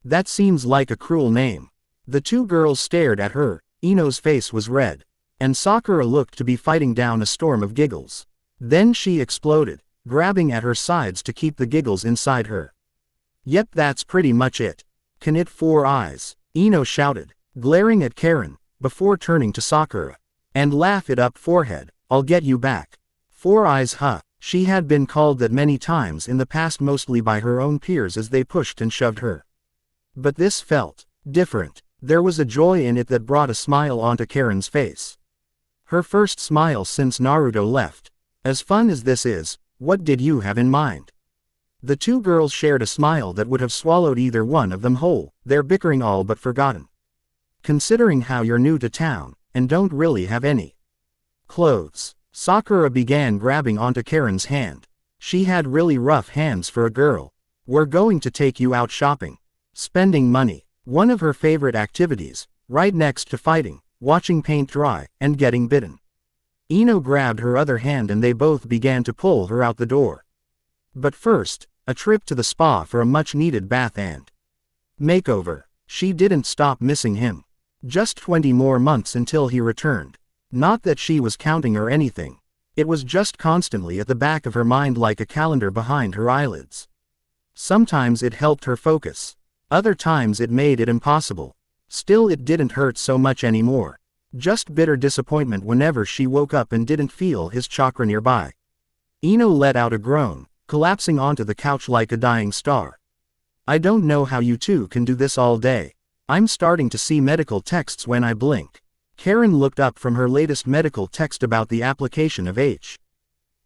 That seems like a cruel name. The two girls stared at her. Ino's face was red, and Sakura looked to be fighting down a storm of giggles. Then she exploded, grabbing at her sides to keep the giggles inside her. Yep, that's pretty much it. Can it 4 eyes? Ino shouted, glaring at Karin, before turning to Sakura. And laugh it up, forehead, I'll get you back. 4 eyes, huh? She had been called that many times in the past, mostly by her own peers as they pushed and shoved her. But this felt different. There was a joy in it that brought a smile onto Karin's face. Her first smile since Naruto left. As fun as this is, what did you have in mind? The two girls shared a smile that would have swallowed either one of them whole, their bickering all but forgotten. Considering how you're new to town, and don't really have any clothes. Sakura began grabbing onto Karin's hand. She had really rough hands for a girl. We're going to take you out shopping. Spending money. One of her favorite activities, right next to fighting, watching paint dry, and getting bitten. Ino grabbed her other hand and they both began to pull her out the door. But first, a trip to the spa for a much-needed bath and makeover. She didn't stop missing him. Just 20 more months until he returned. Not that she was counting or anything. It was just constantly at the back of her mind like a calendar behind her eyelids. Sometimes it helped her focus. Other times it made it impossible. Still, it didn't hurt so much anymore. Just bitter disappointment whenever she woke up and didn't feel his chakra nearby. Ino let out a groan, collapsing onto the couch like a dying star. I don't know how you two can do this all day. I'm starting to see medical texts when I blink. Karin looked up from her latest medical text about the application of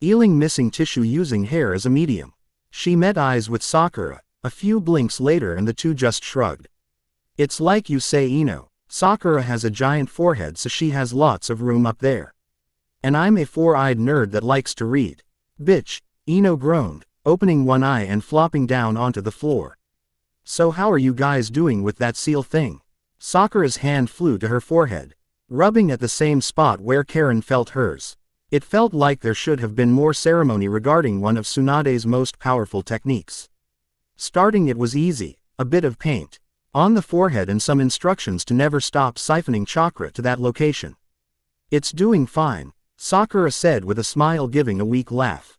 healing missing tissue using hair as a medium. She met eyes with Sakura, a few blinks later, and the two just shrugged. It's like you say, Ino. Sakura has a giant forehead, so she has lots of room up there. And I'm a 4-eyed nerd that likes to read. Bitch, Ino groaned, opening one eye and flopping down onto the floor. So how are you guys doing with that seal thing? Sakura's hand flew to her forehead, rubbing at the same spot where Karin felt hers. It felt like there should have been more ceremony regarding one of Tsunade's most powerful techniques. Starting it was easy, a bit of paint on the forehead and some instructions to never stop siphoning chakra to that location. It's doing fine, Sakura said with a smile, giving a weak laugh.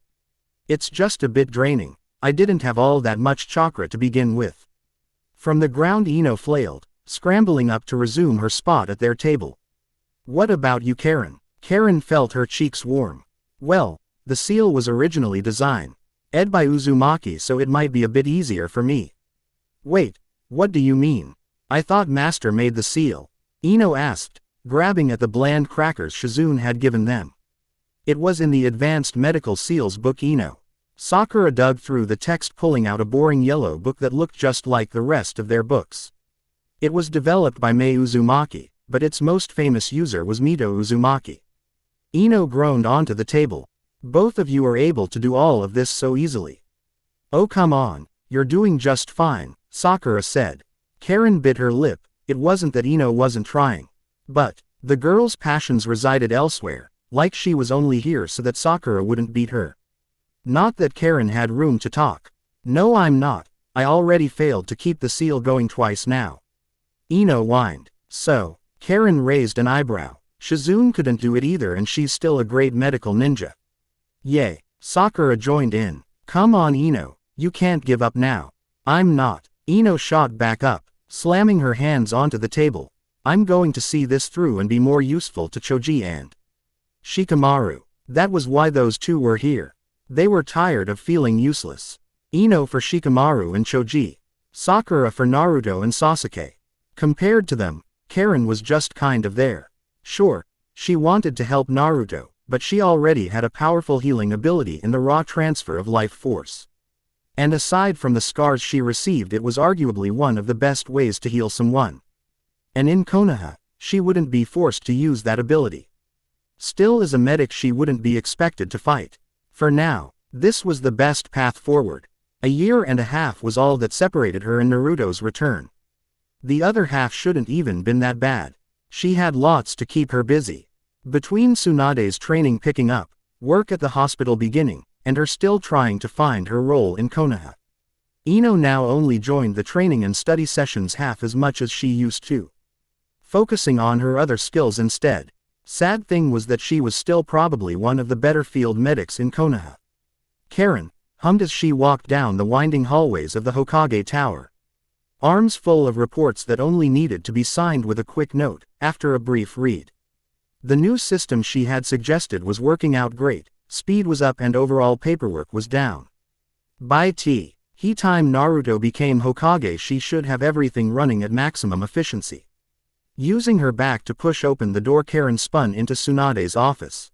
It's just a bit draining. I didn't have all that much chakra to begin with. From the ground, Ino flailed, scrambling up to resume her spot at their table. What about you, Karin? Karin felt her cheeks warm. Well, the seal was originally designed by Uzumaki, so it might be a bit easier for me. Wait, what do you mean? I thought Master made the seal. Ino asked, grabbing at the bland crackers Shizune had given them. It was in the Advanced Medical Seals book Ino. Sakura dug through the text, pulling out a boring yellow book that looked just like the rest of their books. It was developed by Mei Uzumaki, but its most famous user was Mito Uzumaki. Ino groaned onto the table. Both of you are able to do all of this so easily. Oh come on, you're doing just fine, Sakura said. Karin bit her lip. It wasn't that Ino wasn't trying. But the girl's passions resided elsewhere, like she was only here so that Sakura wouldn't beat her. Not that Karin had room to talk. No, I'm not. I already failed to keep the seal going twice now. Ino whined. So, Karin raised an eyebrow. Shizune couldn't do it either, and she's still a great medical ninja. Yay. Sakura joined in. Come on Ino, you can't give up now. I'm not. Ino shot back up, slamming her hands onto the table. I'm going to see this through and be more useful to Choji and Shikamaru. That was why those two were here. They were tired of feeling useless. Ino for Shikamaru and Choji. Sakura for Naruto and Sasuke. Compared to them, Karin was just kind of there. Sure, she wanted to help Naruto, but she already had a powerful healing ability in the raw transfer of life force. And aside from the scars she received, it was arguably one of the best ways to heal someone. And in Konoha, she wouldn't be forced to use that ability. Still, as a medic, she wouldn't be expected to fight. For now, this was the best path forward. A year and a half was all that separated her and Naruto's return. The other half shouldn't even been that bad. She had lots to keep her busy. Between Tsunade's training picking up, work at the hospital beginning, and her still trying to find her role in Konoha. Ino now only joined the training and study sessions half as much as she used to, focusing on her other skills instead. Sad thing was that she was still probably one of the better field medics in Konoha. Karin hummed as she walked down the winding hallways of the Hokage Tower. Arms full of reports that only needed to be signed with a quick note, after a brief read. The new system she had suggested was working out great, speed was up and overall paperwork was down. By time Naruto became Hokage, she should have everything running at maximum efficiency. Using her back to push open the door, Karin spun into Tsunade's office.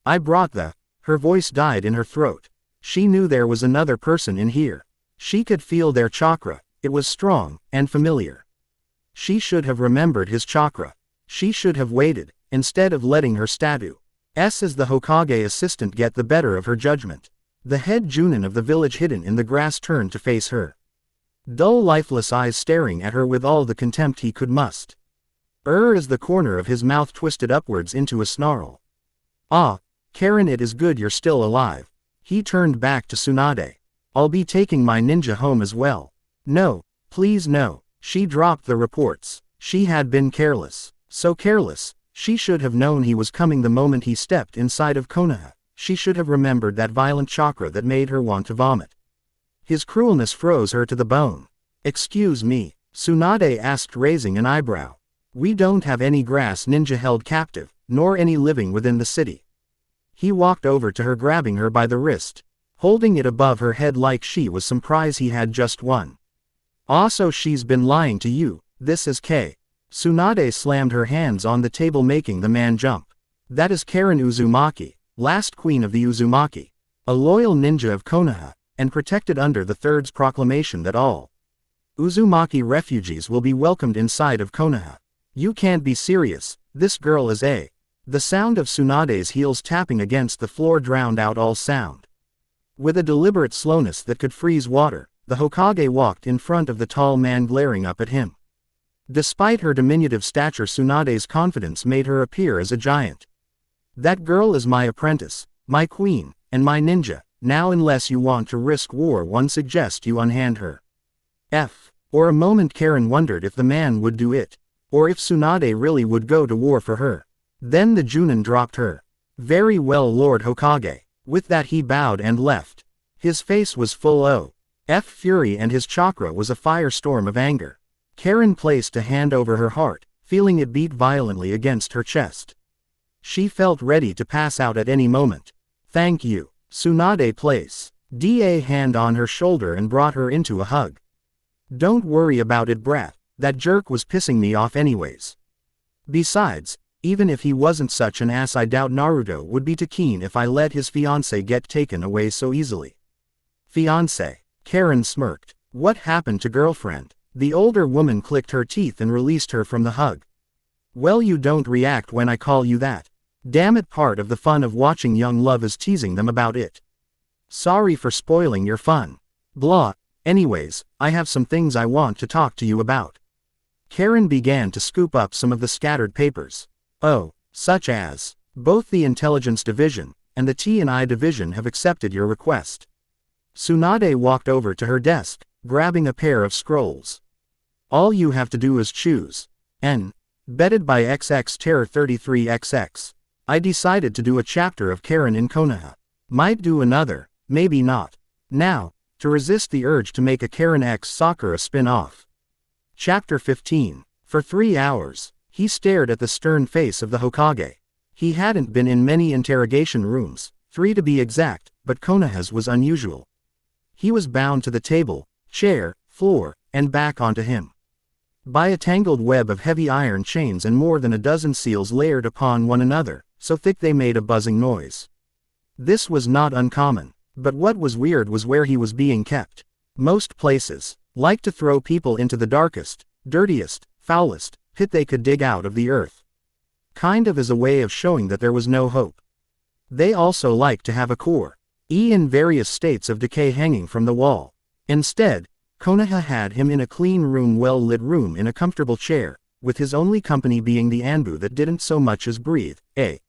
I brought her voice died in her throat. She knew there was another person in here. She could feel their chakra, it was strong and familiar. She should have remembered his chakra. She should have waited, instead of letting her statue as the Hokage assistant get the better of her judgment. The head Junin of the village hidden in the grass turned to face her. Dull lifeless eyes staring at her with all the contempt he could must. As the corner of his mouth twisted upwards into a snarl. Ah, Karin, it is good you're still alive. He turned back to Tsunade. I'll be taking my ninja home as well. No, please no. She dropped the reports. She had been careless. So careless, she should have known he was coming the moment he stepped inside of Konoha. She should have remembered that violent chakra that made her want to vomit. His cruelness froze her to the bone. Excuse me, Tsunade asked, raising an eyebrow. We don't have any grass ninja held captive, nor any living within the city. He walked over to her, grabbing her by the wrist, holding it above her head like she was some prize he had just won. Also, she's been lying to you. This is K. Tsunade slammed her hands on the table, making the man jump. That is Karin Uzumaki, last queen of the Uzumaki, a loyal ninja of Konoha, and protected under the Third's proclamation that all Uzumaki refugees will be welcomed inside of Konoha. You can't be serious, this girl is a. The sound of Tsunade's heels tapping against the floor drowned out all sound. With a deliberate slowness that could freeze water, the Hokage walked in front of the tall man, glaring up at him. Despite her diminutive stature, Tsunade's confidence made her appear as a giant. That girl is my apprentice, my queen, and my ninja. Now, unless you want to risk war, one suggest you unhand her. For a moment Karin wondered if the man would do it, or if Tsunade really would go to war for her. Then the Junin dropped her. Very well, Lord Hokage. With that he bowed and left. His face was full of fury, and his chakra was a firestorm of anger. Karin placed a hand over her heart, feeling it beat violently against her chest. She felt ready to pass out at any moment. Thank you, Tsunade. Place a hand on her shoulder and brought her into a hug. Don't worry about it, brat. That jerk was pissing me off anyways. Besides, even if he wasn't such an ass, I doubt Naruto would be too keen if I let his fiancé get taken away so easily. Fiancé? Karin smirked. What happened to girlfriend? The older woman clicked her teeth and released her from the hug. Well, you don't react when I call you that. Damn it, part of the fun of watching young love is teasing them about it. Sorry for spoiling your fun. Blah. Anyways, I have some things I want to talk to you about. Karin began to scoop up some of the scattered papers. Oh, such as, both the Intelligence Division and the T&I Division have accepted your request. Tsunade walked over to her desk, grabbing a pair of scrolls. All you have to do is choose. N. Bedded by XX Terror 33XX. I decided to do a chapter of Karin in Konoha. Might do another, maybe not. Now, to resist the urge to make a Karin X Sakura spin-off. Chapter 15. For 3 hours, he stared at the stern face of the Hokage. He hadn't been in many interrogation rooms, 3 to be exact, but Konoha's was unusual. He was bound to the table, chair, floor, and back onto him by a tangled web of heavy iron chains and more than a dozen seals layered upon one another, so thick they made a buzzing noise. This was not uncommon, but what was weird was where he was being kept. Most places like to throw people into the darkest, dirtiest, foulest pit they could dig out of the earth. Kind of as a way of showing that there was no hope. They also like to have a core in various states of decay hanging from the wall. Instead, Konoha had him in a clean room, well-lit room in a comfortable chair, with his only company being the Anbu that didn't so much as breathe. A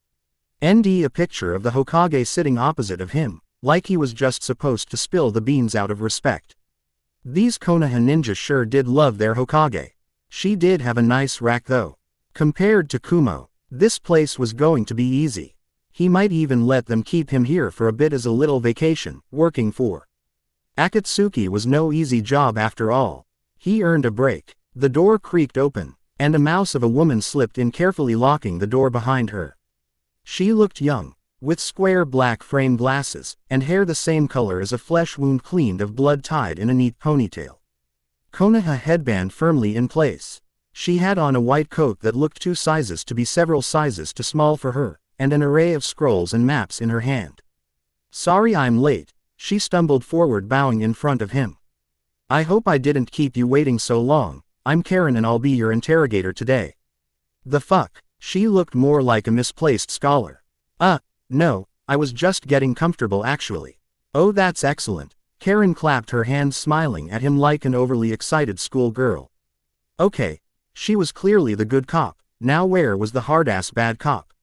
picture of the Hokage sitting opposite of him, like he was just supposed to spill the beans out of respect. These Konoha ninjas sure did love their Hokage. She did have a nice rack though. Compared to Kumo, this place was going to be easy. He might even let them keep him here for a bit as a little vacation. Working for Akatsuki was no easy job after all. He earned a break. The door creaked open, and a mouse of a woman slipped in, carefully locking the door behind her. She looked young, with square black frame glasses, and hair the same color as a flesh wound cleaned of blood tied in a neat ponytail. Konoha headband firmly in place. She had on a white coat that looked 2 sizes to be several sizes too small for her, and an array of scrolls and maps in her hand. Sorry I'm late, she stumbled forward, bowing in front of him. I hope I didn't keep you waiting so long. I'm Karin and I'll be your interrogator today. The fuck? She looked more like a misplaced scholar. No, I was just getting comfortable actually. Oh, that's excellent. Karin clapped her hands, smiling at him like an overly excited schoolgirl. Okay, she was clearly the good cop. Now where was the hard-ass bad cop?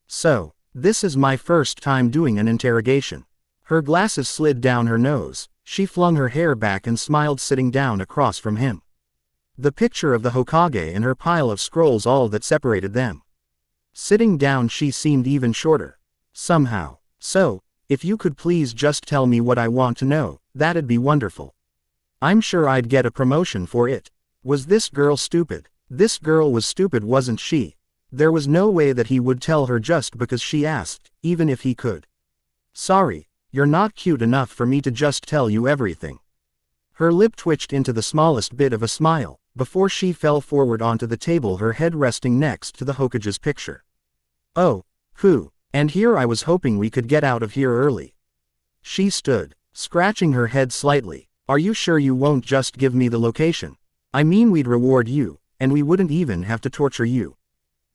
So, this is my first time doing an interrogation. Her glasses slid down her nose, she flung her hair back and smiled, sitting down across from him. The picture of the Hokage and her pile of scrolls all that separated them. Sitting down she seemed even shorter. Somehow. So, if you could please just tell me what I want to know, that'd be wonderful. I'm sure I'd get a promotion for it. Was this girl stupid? This girl was stupid, wasn't she? There was no way that he would tell her just because she asked, even if he could. Sorry, you're not cute enough for me to just tell you everything. Her lip twitched into the smallest bit of a smile, before she fell forward onto the table, her head resting next to the Hokage's picture. Oh, whew, and here I was hoping we could get out of here early. She stood, scratching her head slightly. Are you sure you won't just give me the location? I mean, we'd reward you, and we wouldn't even have to torture you.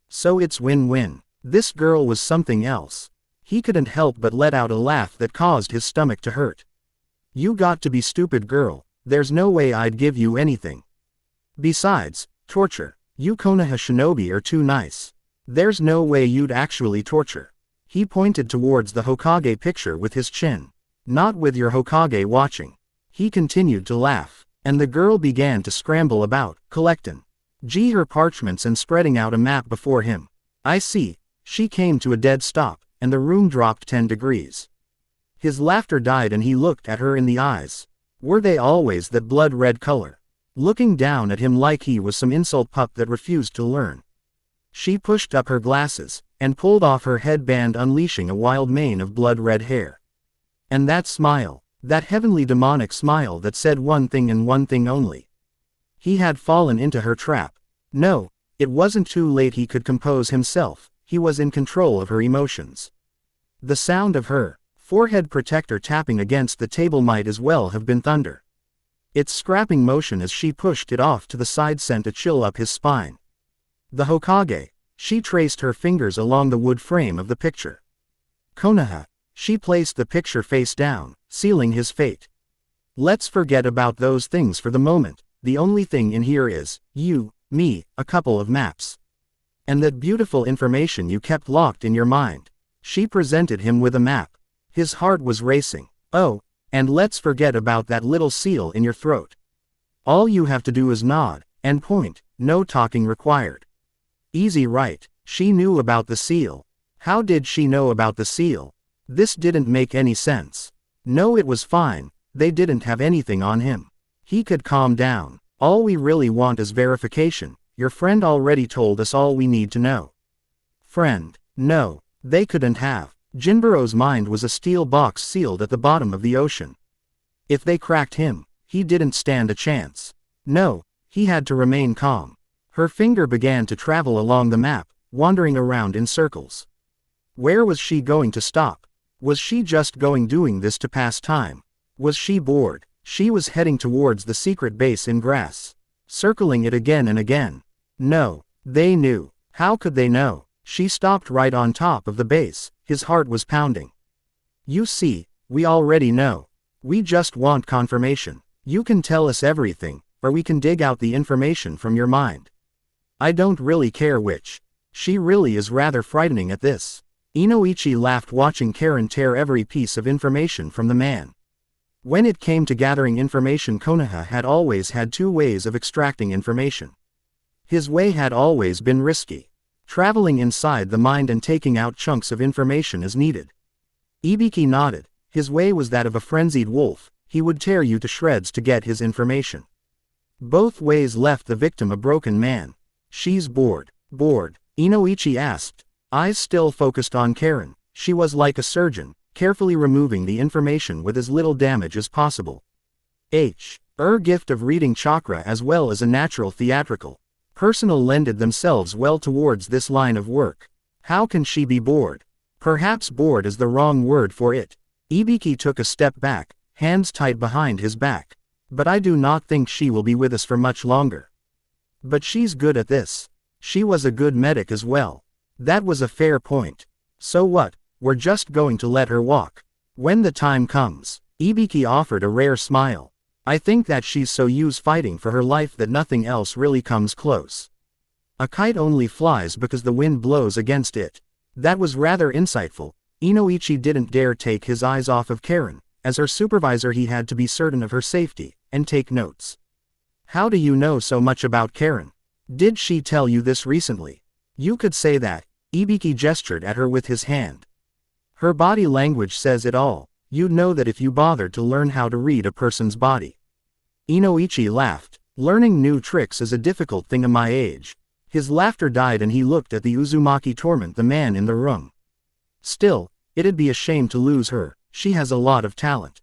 So it's win-win. This girl was something else. He couldn't help but let out a laugh that caused his stomach to hurt. You got to be stupid, girl. There's no way I'd give you anything. Besides, torture. You Konoha shinobi are too nice. There's no way you'd actually torture. He pointed towards the Hokage picture with his chin. Not with your Hokage watching. He continued to laugh, and the girl began to scramble about, collecting her parchments and spreading out a map before him. I see. She came to a dead stop, and the room dropped 10 degrees. His laughter died and he looked at her in the eyes. Were they always that blood-red color? Looking down at him like he was some insult pup that refused to learn. She pushed up her glasses, and pulled off her headband, unleashing a wild mane of blood-red hair. And that smile, that heavenly demonic smile that said one thing and one thing only. He had fallen into her trap. No, It wasn't too late, he could compose himself, he was in control of her emotions. The sound of her forehead protector tapping against the table might as well have been thunder. Its scrapping motion as she pushed it off to the side sent a chill up his spine. The Hokage. She traced her fingers along the wood frame of the picture. Konoha. She placed the picture face down, sealing his fate. Let's forget about those things for the moment. The only thing in here is, you, me, a couple of maps. And that beautiful information you kept locked in your mind. She presented him with a map. His heart was racing. Oh, and let's forget about that little seal in your throat. All you have to do is nod, and point, no talking required. Easy, right? She knew about the seal. How did she know about the seal? This didn't make any sense. No, it was fine, they didn't have anything on him. He could calm down. All we really want is verification. Your friend already told us all we need to know. Friend? No, they couldn't have. Jinburo's mind was a steel box sealed at the bottom of the ocean. If they cracked him, he didn't stand a chance. No, he had to remain calm. Her finger began to travel along the map, wandering around in circles. Where was she going to stop? Was she just doing this to pass time? Was she bored? She was heading towards the secret base in grass, circling it again and again. No, they knew. How could they know? She stopped right on top of the base. His heart was pounding. You see, we already know. We just want confirmation. You can tell us everything, or we can dig out the information from your mind. I don't really care which. She really is rather frightening at this. Inoichi laughed watching Karin tear every piece of information from the man. When it came to gathering information, Konoha had always had two ways of extracting information. His way had always been risky. Traveling inside the mind and taking out chunks of information as needed. Ibiki nodded. His way was that of a frenzied wolf. He would tear you to shreds to get his information. Both ways left the victim a broken man. She's bored. Bored? Inoichi asked, eyes still focused on Karin. She was like a surgeon, carefully removing the information with as little damage as possible. Gift of reading chakra as well as a natural theatrical. Personal lended themselves well towards this line of work. How can she be bored? Perhaps bored is the wrong word for it. Ibiki took a step back, hands tight behind his back. But I do not think she will be with us for much longer. But she's good at this. She was a good medic as well. That was a fair point. So what, we're just going to let her walk. When the time comes. Ibiki offered a rare smile. I think that she's so used fighting for her life that nothing else really comes close. A kite only flies because the wind blows against it. That was rather insightful. Inoichi didn't dare take his eyes off of Karin. As her supervisor he had to be certain of her safety, and take notes. How do you know so much about Karin? Did she tell you this recently? You could say that. Ibiki gestured at her with his hand. Her body language says it all. You'd know that if you bothered to learn how to read a person's body. Inoichi laughed. Learning new tricks is a difficult thing at my age. His laughter died and he looked at the Uzumaki torment the man in the room. Still, it'd be a shame to lose her. She has a lot of talent.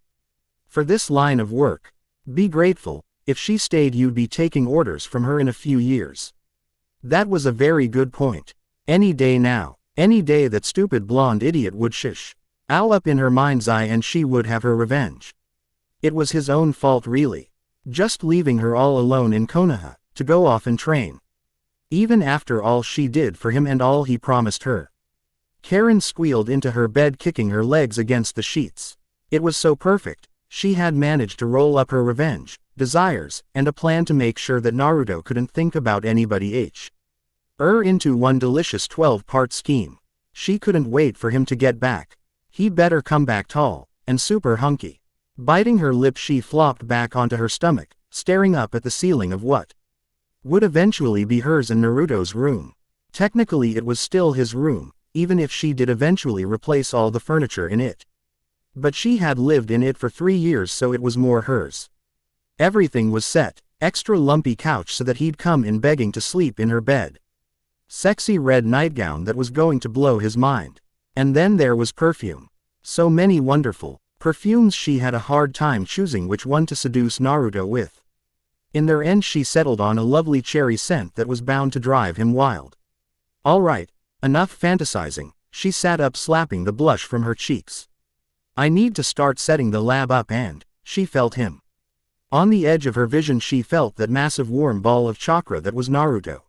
For this line of work. Be grateful. If she stayed you'd be taking orders from her in a few years. That was a very good point. Any day now. Any day that stupid blonde idiot would shish. Ow up in her mind's eye and she would have her revenge. It was his own fault really. Just leaving her all alone in Konoha, to go off and train. Even after all she did for him and all he promised her. Karin squealed into her bed kicking her legs against the sheets. It was so perfect. She had managed to roll up her revenge, desires, and a plan to make sure that Naruto couldn't think about anybody into one delicious 12-part scheme. She couldn't wait for him to get back. He better come back tall, and super hunky. Biting her lip she flopped back onto her stomach, staring up at the ceiling of what would eventually be hers and Naruto's room. Technically it was still his room, even if she did eventually replace all the furniture in it. But she had lived in it for 3 years so it was more hers. Everything was set, extra lumpy couch so that he'd come in begging to sleep in her bed. Sexy red nightgown that was going to blow his mind. And then there was perfume. So many wonderful perfumes she had a hard time choosing which one to seduce Naruto with. In their end she settled on a lovely cherry scent that was bound to drive him wild. Alright, enough fantasizing, she sat up slapping the blush from her cheeks. I need to start setting the lab up and, she felt him. On the edge of her vision she felt that massive warm ball of chakra that was Naruto.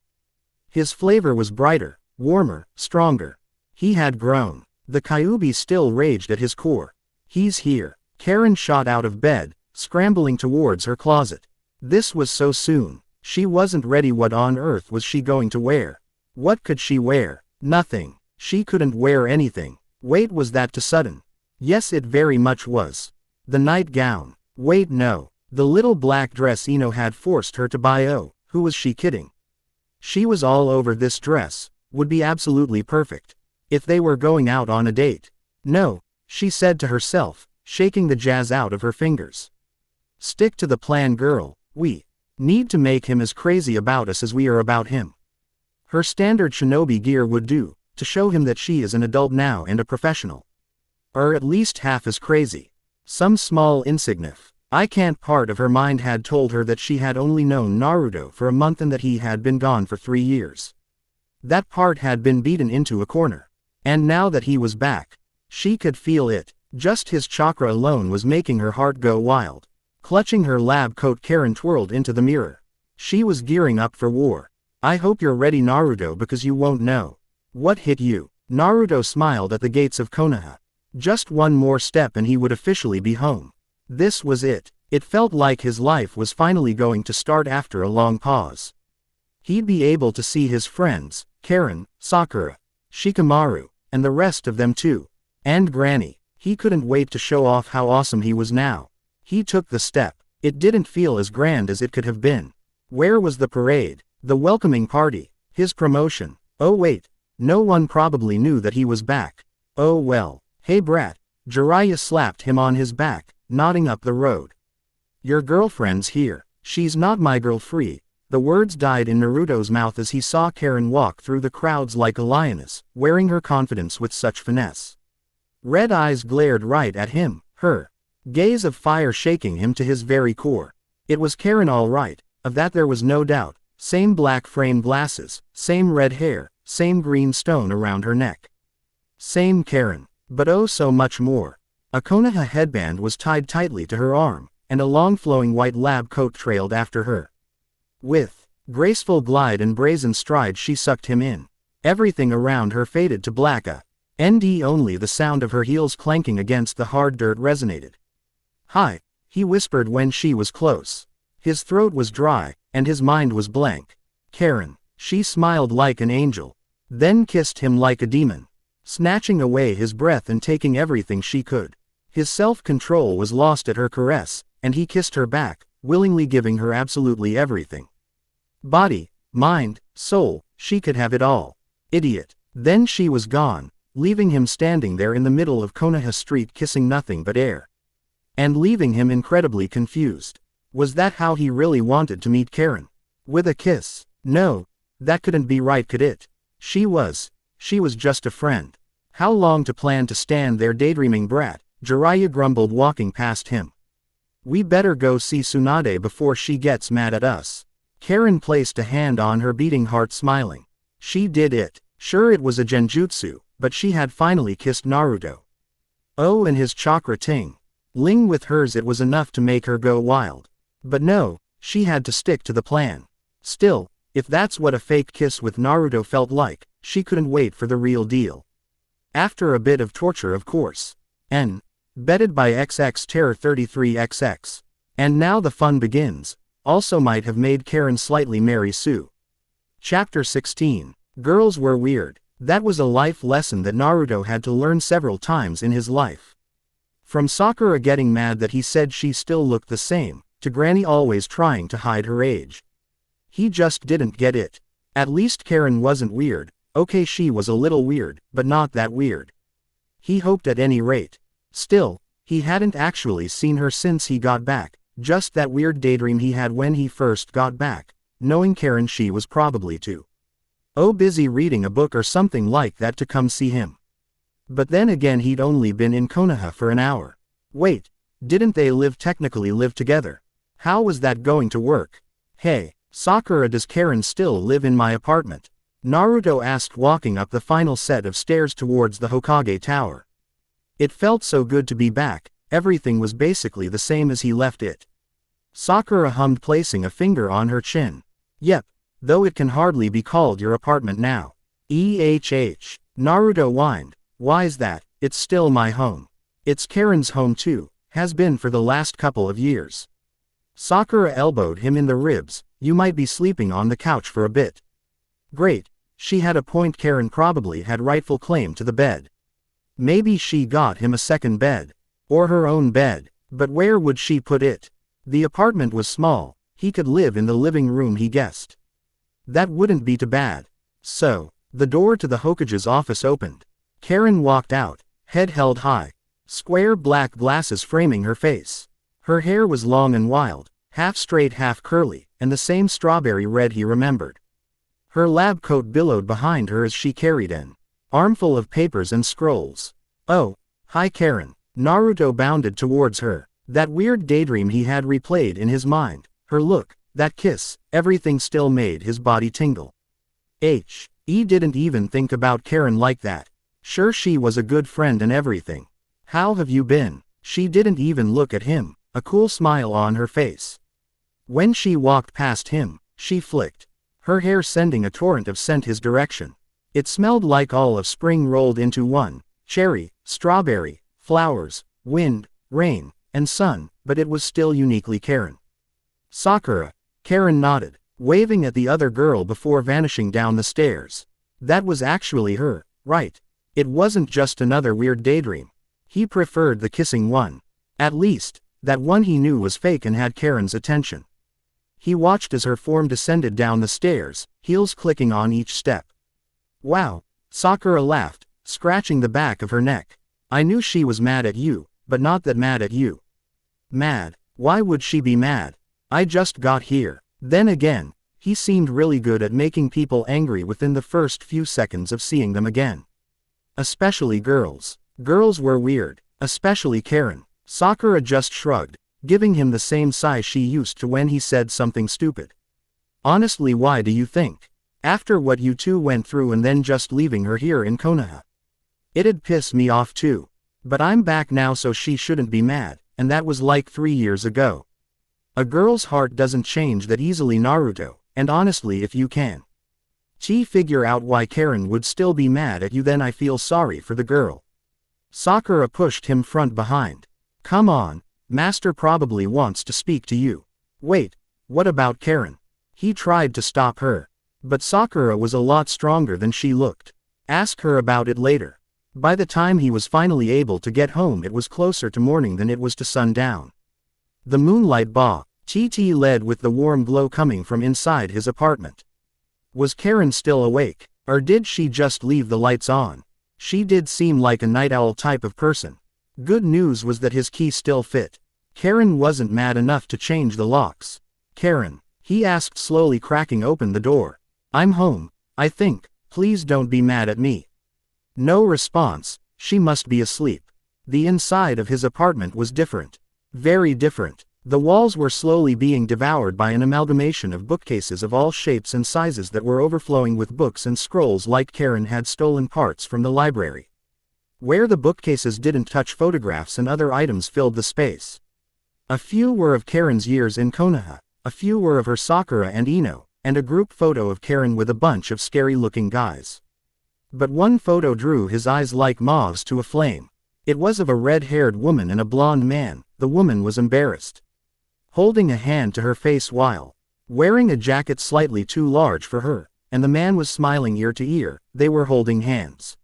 His flavor was brighter, warmer, stronger. He had grown. The Kyuubi still raged at his core. He's here. Karin shot out of bed, scrambling towards her closet. This was so soon. She wasn't ready. What on earth was she going to wear? What could she wear? Nothing. She couldn't wear anything. Wait, was that too sudden? Yes, it very much was. The nightgown. Wait, no. The little black dress Ino had forced her to buy. Oh, who was she kidding? She was all over this dress. Would be absolutely perfect. If they were going out on a date. No, she said to herself, shaking the jazz out of her fingers. Stick to the plan, girl. We need to make him as crazy about us as we are about him. Her standard shinobi gear would do, to show him that she is an adult now and a professional. Or at least half as crazy. Some small insignificant. I can't part of her mind had told her that she had only known Naruto for a month and that he had been gone for 3 years. That part had been beaten into a corner. And now that he was back, she could feel it. Just his chakra alone was making her heart go wild. Clutching her lab coat, Karin twirled into the mirror. She was gearing up for war. I hope you're ready, Naruto, because you won't know what hit you. Naruto smiled at the gates of Konoha. Just one more step and he would officially be home. This was it. It felt like his life was finally going to start after a long pause. He'd be able to see his friends, Karin, Sakura, Shikamaru, and the rest of them too. And Granny. He couldn't wait to show off how awesome he was now. He took the step. It didn't feel as grand as it could have been. Where was the parade? The welcoming party? His promotion? Oh wait. No one probably knew that he was back. Oh well. Hey brat. Jiraiya slapped him on his back, nodding up the road. Your girlfriend's here. She's not my girl. Free. The words died in Naruto's mouth as he saw Karin walk through the crowds like a lioness, wearing her confidence with such finesse. Red eyes glared right at him, her gaze of fire shaking him to his very core. It was Karin all right, of that there was no doubt. Same black framed glasses, same red hair, same green stone around her neck. Same Karin, but oh so much more. A Konoha headband was tied tightly to her arm, and a long flowing white lab coat trailed after her. With graceful glide and brazen stride she sucked him in. Everything around her faded to black, and only the sound of her heels clanking against the hard dirt resonated. Hi, he whispered when she was close. His throat was dry, and his mind was blank. Karin, she smiled like an angel, then kissed him like a demon, snatching away his breath and taking everything she could. His self-control was lost at her caress, and he kissed her back, willingly giving her absolutely everything. Body, mind, soul, she could have it all. Idiot. Then she was gone, leaving him standing there in the middle of Konoha Street kissing nothing but air. And leaving him incredibly confused. Was that how he really wanted to meet Karin? With a kiss? No, that couldn't be right, could it? She was just a friend. How long to plan to stand there daydreaming, brat? Jiraiya grumbled walking past him. We better go see Tsunade before she gets mad at us. Karin placed a hand on her beating heart, smiling. She did it. Sure, it was a genjutsu, but she had finally kissed Naruto. Oh, and his chakra ting ling with hers, it was enough to make her go wild. But no, she had to stick to the plan. Still, if that's what a fake kiss with Naruto felt like, she couldn't wait for the real deal. After a bit of torture, of course. Bedded by XX Terror 33XX. And now the fun begins. Also might have made Karin slightly Mary Sue. Chapter 16. Girls were weird. That was a life lesson that Naruto had to learn several times in his life. From Sakura getting mad that he said she still looked the same, to Granny always trying to hide her age. He just didn't get it. At least Karin wasn't weird. Okay, she was a little weird, but not that weird. He hoped at any rate. Still, he hadn't actually seen her since he got back, just that weird daydream he had when he first got back, knowing Karin she was probably too busy reading a book or something like that to come see him. But then again, he'd only been in Konoha for an hour. Wait, didn't they technically live together? How was that going to work? Hey, Sakura, does Karin still live in my apartment? Naruto asked, walking up the final set of stairs towards the Hokage Tower. It felt so good to be back, everything was basically the same as he left it. Sakura hummed, placing a finger on her chin. Yep, though it can hardly be called your apartment now. Naruto whined. Why's that? It's still my home. It's Karin's home too, has been for the last couple of years. Sakura elbowed him in the ribs. You might be sleeping on the couch for a bit. Great, she had a point. Karin probably had rightful claim to the bed. Maybe she got him a second bed. Or her own bed. But where would she put it? The apartment was small, he could live in the living room, he guessed. That wouldn't be too bad. So, the door to the Hokage's office opened. Karin walked out, head held high. Square black glasses framing her face. Her hair was long and wild, half straight half curly, and the same strawberry red he remembered. Her lab coat billowed behind her as she carried an armful of papers and scrolls. Oh, hi Karin. Naruto bounded towards her. That weird daydream he had replayed in his mind, her look, that kiss, everything still made his body tingle. He didn't even think about Karin like that. Sure, she was a good friend and everything. How have you been? She didn't even look at him, a cool smile on her face. When she walked past him, she flicked her hair, sending a torrent of scent his direction. It smelled like all of spring rolled into one: cherry, strawberry, flowers, wind, rain, and sun, but it was still uniquely Karin. Sakura. Karin nodded, waving at the other girl before vanishing down the stairs. That was actually her, right? It wasn't just another weird daydream. He preferred the kissing one. At least, that one he knew was fake and had Karin's attention. He watched as her form descended down the stairs, heels clicking on each step. Wow, Sakura laughed, scratching the back of her neck. I knew she was mad at you, but not that mad at you. Mad? Why would she be mad? I just got here. Then again, he seemed really good at making people angry within the first few seconds of seeing them again. Especially girls. Girls were weird, especially Karin. Sakura just shrugged, giving him the same sigh she used to when he said something stupid. Honestly, why do you think? After what you two went through and then just leaving her here in Konoha. It'd piss me off too. But I'm back now, so she shouldn't be mad, and that was like 3 years ago. A girl's heart doesn't change that easily, Naruto, and honestly, if you can figure out why Karin would still be mad at you, then I feel sorry for the girl. Sakura pushed him front behind. Come on, Master probably wants to speak to you. Wait, what about Karin? He tried to stop her. But Sakura was a lot stronger than she looked. Ask her about it later. By the time he was finally able to get home, it was closer to morning than it was to sundown. The moonlight led with the warm glow coming from inside his apartment. Was Karin still awake, or did she just leave the lights on? She did seem like a night owl type of person. Good news was that his key still fit. Karin wasn't mad enough to change the locks. Karin, he asked, slowly cracking open the door. I'm home, I think, please don't be mad at me. No response. She must be asleep. The inside of his apartment was different. Very different. The walls were slowly being devoured by an amalgamation of bookcases of all shapes and sizes that were overflowing with books and scrolls, like Karin had stolen parts from the library. Where the bookcases didn't touch, photographs and other items filled the space. A few were of Karin's years in Konoha, a few were of her Sakura and Ino, and a group photo of Karin with a bunch of scary-looking guys. But one photo drew his eyes like moths to a flame. It was of a red-haired woman and a blonde man. The woman was embarrassed, holding a hand to her face while wearing a jacket slightly too large for her, and the man was smiling ear to ear. They were holding hands.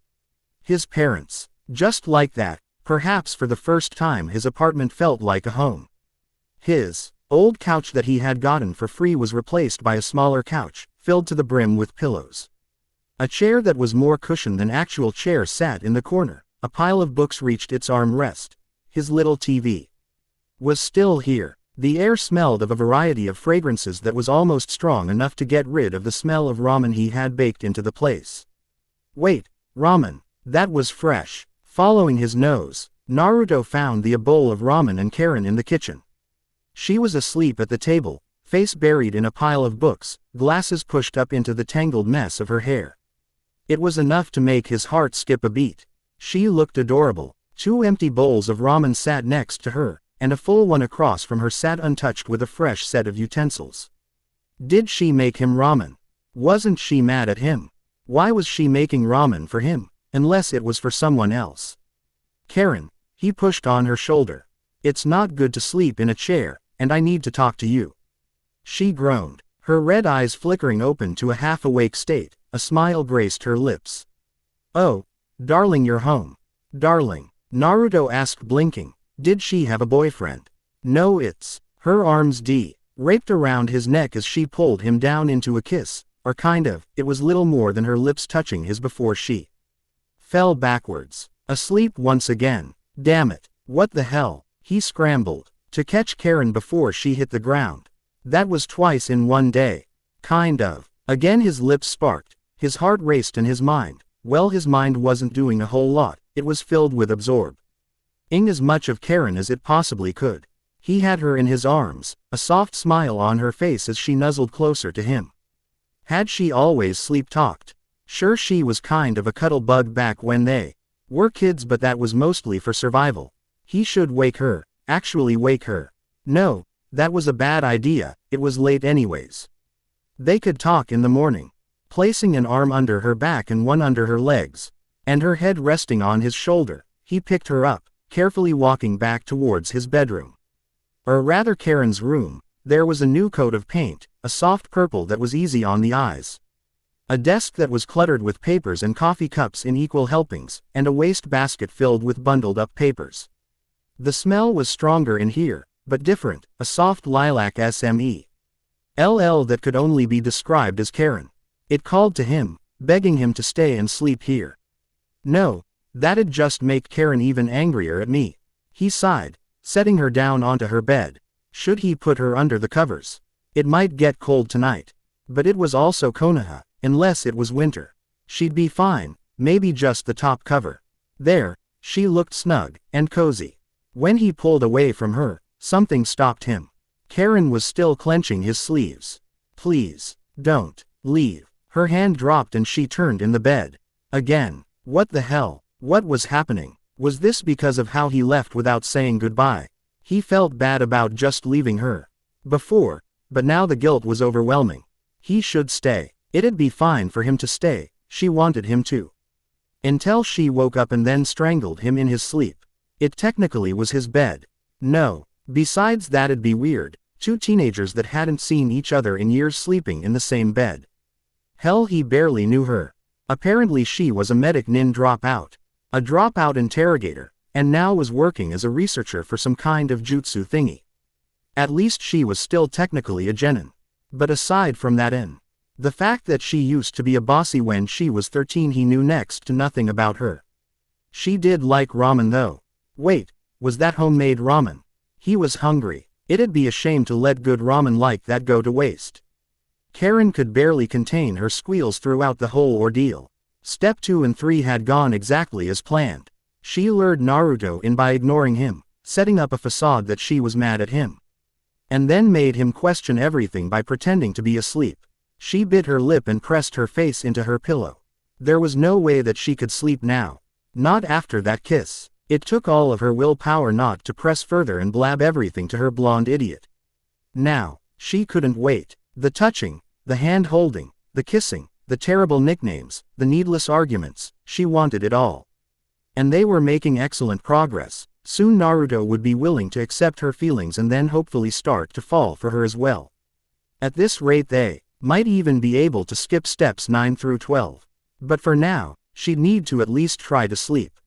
His parents. Just like that, perhaps for the first time, his apartment felt like a home. His old couch that he had gotten for free was replaced by a smaller couch, filled to the brim with pillows. A chair that was more cushioned than actual chair sat in the corner. A pile of books reached its armrest. His little TV was still here. The air smelled of a variety of fragrances that was almost strong enough to get rid of the smell of ramen he had baked into the place. Wait, ramen. That was fresh. Following his nose, Naruto found the bowl of ramen and Karin in the kitchen. She was asleep at the table, face buried in a pile of books, glasses pushed up into the tangled mess of her hair. It was enough to make his heart skip a beat. She looked adorable. 2 empty bowls of ramen sat next to her, and a full one across from her sat untouched with a fresh set of utensils. Did she make him ramen? Wasn't she mad at him? Why was she making ramen for him, unless it was for someone else? Karin, he pushed on her shoulder. It's not good to sleep in a chair, and I need to talk to you. She groaned, her red eyes flickering open to a half-awake state. A smile graced her lips. Oh, darling, you're home. Darling, Naruto asked, blinking. Did she have a boyfriend? No, it's. Her arms wrapped around his neck as she pulled him down into a kiss, or kind of. It was little more than her lips touching his before she fell backwards. Asleep once again. Damn it, what the hell? He scrambled to catch Karin before she hit the ground. That was twice in one day. Kind of. Again his lips sparked. His heart raced and his mind, well, his mind wasn't doing a whole lot, it was filled with absorbing as much of Karin as it possibly could. He had her in his arms, a soft smile on her face as she nuzzled closer to him. Had she always sleep-talked? Sure, she was kind of a cuddle bug back when they were kids, but that was mostly for survival. He should wake her, actually wake her. No, that was a bad idea, it was late anyways. They could talk in the morning. Placing an arm under her back and one under her legs, and her head resting on his shoulder, he picked her up, carefully walking back towards his bedroom. Or rather Karin's room. There was a new coat of paint, a soft purple that was easy on the eyes. A desk that was cluttered with papers and coffee cups in equal helpings, and a waste basket filled with bundled up papers. The smell was stronger in here, but different, a soft lilac smell that could only be described as Karin. It called to him, begging him to stay and sleep here. No, that'd just make Karin even angrier at me. He sighed, setting her down onto her bed. Should he put her under the covers? It might get cold tonight. But it was also Konoha, unless it was winter. She'd be fine, maybe just the top cover. There, she looked snug and cozy. When he pulled away from her, something stopped him. Karin was still clenching his sleeves. Please, don't leave. Her hand dropped and she turned in the bed. Again. What the hell? What was happening? Was this because of how he left without saying goodbye? He felt bad about just leaving her before, but now the guilt was overwhelming. He should stay. It'd be fine for him to stay. She wanted him to. Until she woke up and then strangled him in his sleep. It technically was his bed. No. Besides that'd be weird. 2 teenagers that hadn't seen each other in years sleeping in the same bed. Hell, he barely knew her. Apparently she was a medic nin dropout. A dropout interrogator, and now was working as a researcher for some kind of jutsu thingy. At least she was still technically a genin. But aside from that the fact that she used to be a bossy when she was 13, he knew next to nothing about her. She did like ramen though. Wait, was that homemade ramen? He was hungry. It'd be a shame to let good ramen like that go to waste. Karin could barely contain her squeals throughout the whole ordeal. Step 2 and 3 had gone exactly as planned. She lured Naruto in by ignoring him, setting up a facade that she was mad at him. And then made him question everything by pretending to be asleep. She bit her lip and pressed her face into her pillow. There was no way that she could sleep now. Not after that kiss. It took all of her willpower not to press further and blab everything to her blonde idiot. Now, she couldn't wait. The touching, the hand-holding, the kissing, the terrible nicknames, the needless arguments, she wanted it all. And they were making excellent progress. Soon Naruto would be willing to accept her feelings and then hopefully start to fall for her as well. At this rate they might even be able to skip steps 9 through 12. But for now, she'd need to at least try to sleep.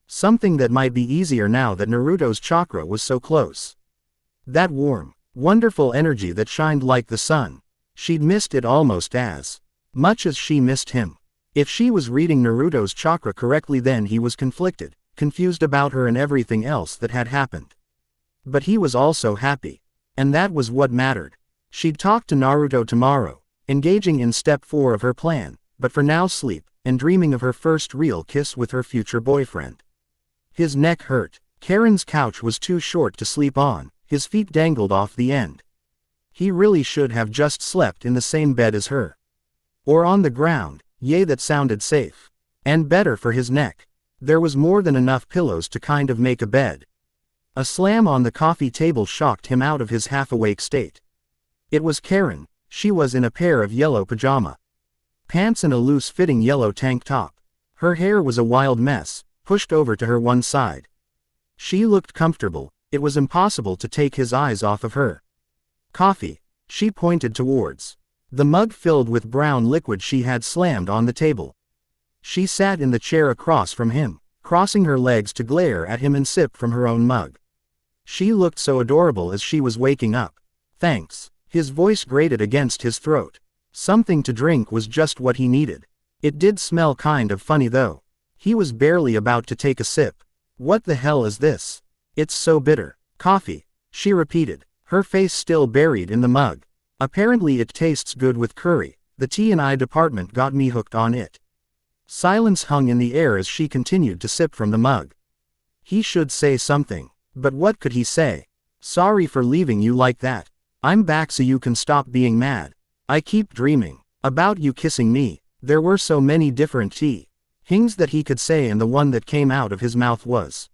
Something that might be easier now that Naruto's chakra was so close. That warm, wonderful energy that shined like the sun. She'd missed it almost as much as she missed him. If she was reading Naruto's chakra correctly, then he was conflicted, confused about her and everything else that had happened. But he was also happy. And that was what mattered. She'd talk to Naruto tomorrow, engaging in step 4 of her plan, but for now sleep, and dreaming of her first real kiss with her future boyfriend. His neck hurt. Karin's couch was too short to sleep on, his feet dangled off the end. He really should have just slept in the same bed as her. Or on the ground, yay, that sounded safe. And better for his neck. There was more than enough pillows to kind of make a bed. A slam on the coffee table shocked him out of his half-awake state. It was Karin. She was in a pair of yellow pajama pants and a loose-fitting yellow tank top. Her hair was a wild mess, pushed over to her one side. She looked comfortable. It was impossible to take his eyes off of her. Coffee. She pointed towards the mug filled with brown liquid she had slammed on the table. She sat in the chair across from him, crossing her legs to glare at him and sip from her own mug. She looked so adorable as she was waking up. Thanks. His voice grated against his throat. Something to drink was just what he needed. It did smell kind of funny though. He was barely about to take a sip. What the hell is this? It's so bitter. Coffee, she repeated, her face still buried in the mug. Apparently it tastes good with curry. The T&I department got me hooked on it. Silence hung in the air as she continued to sip from the mug. He should say something. But what could he say? Sorry for leaving you like that. I'm back so you can stop being mad. I keep dreaming about you kissing me. There were so many different things that he could say, and the one that came out of his mouth was,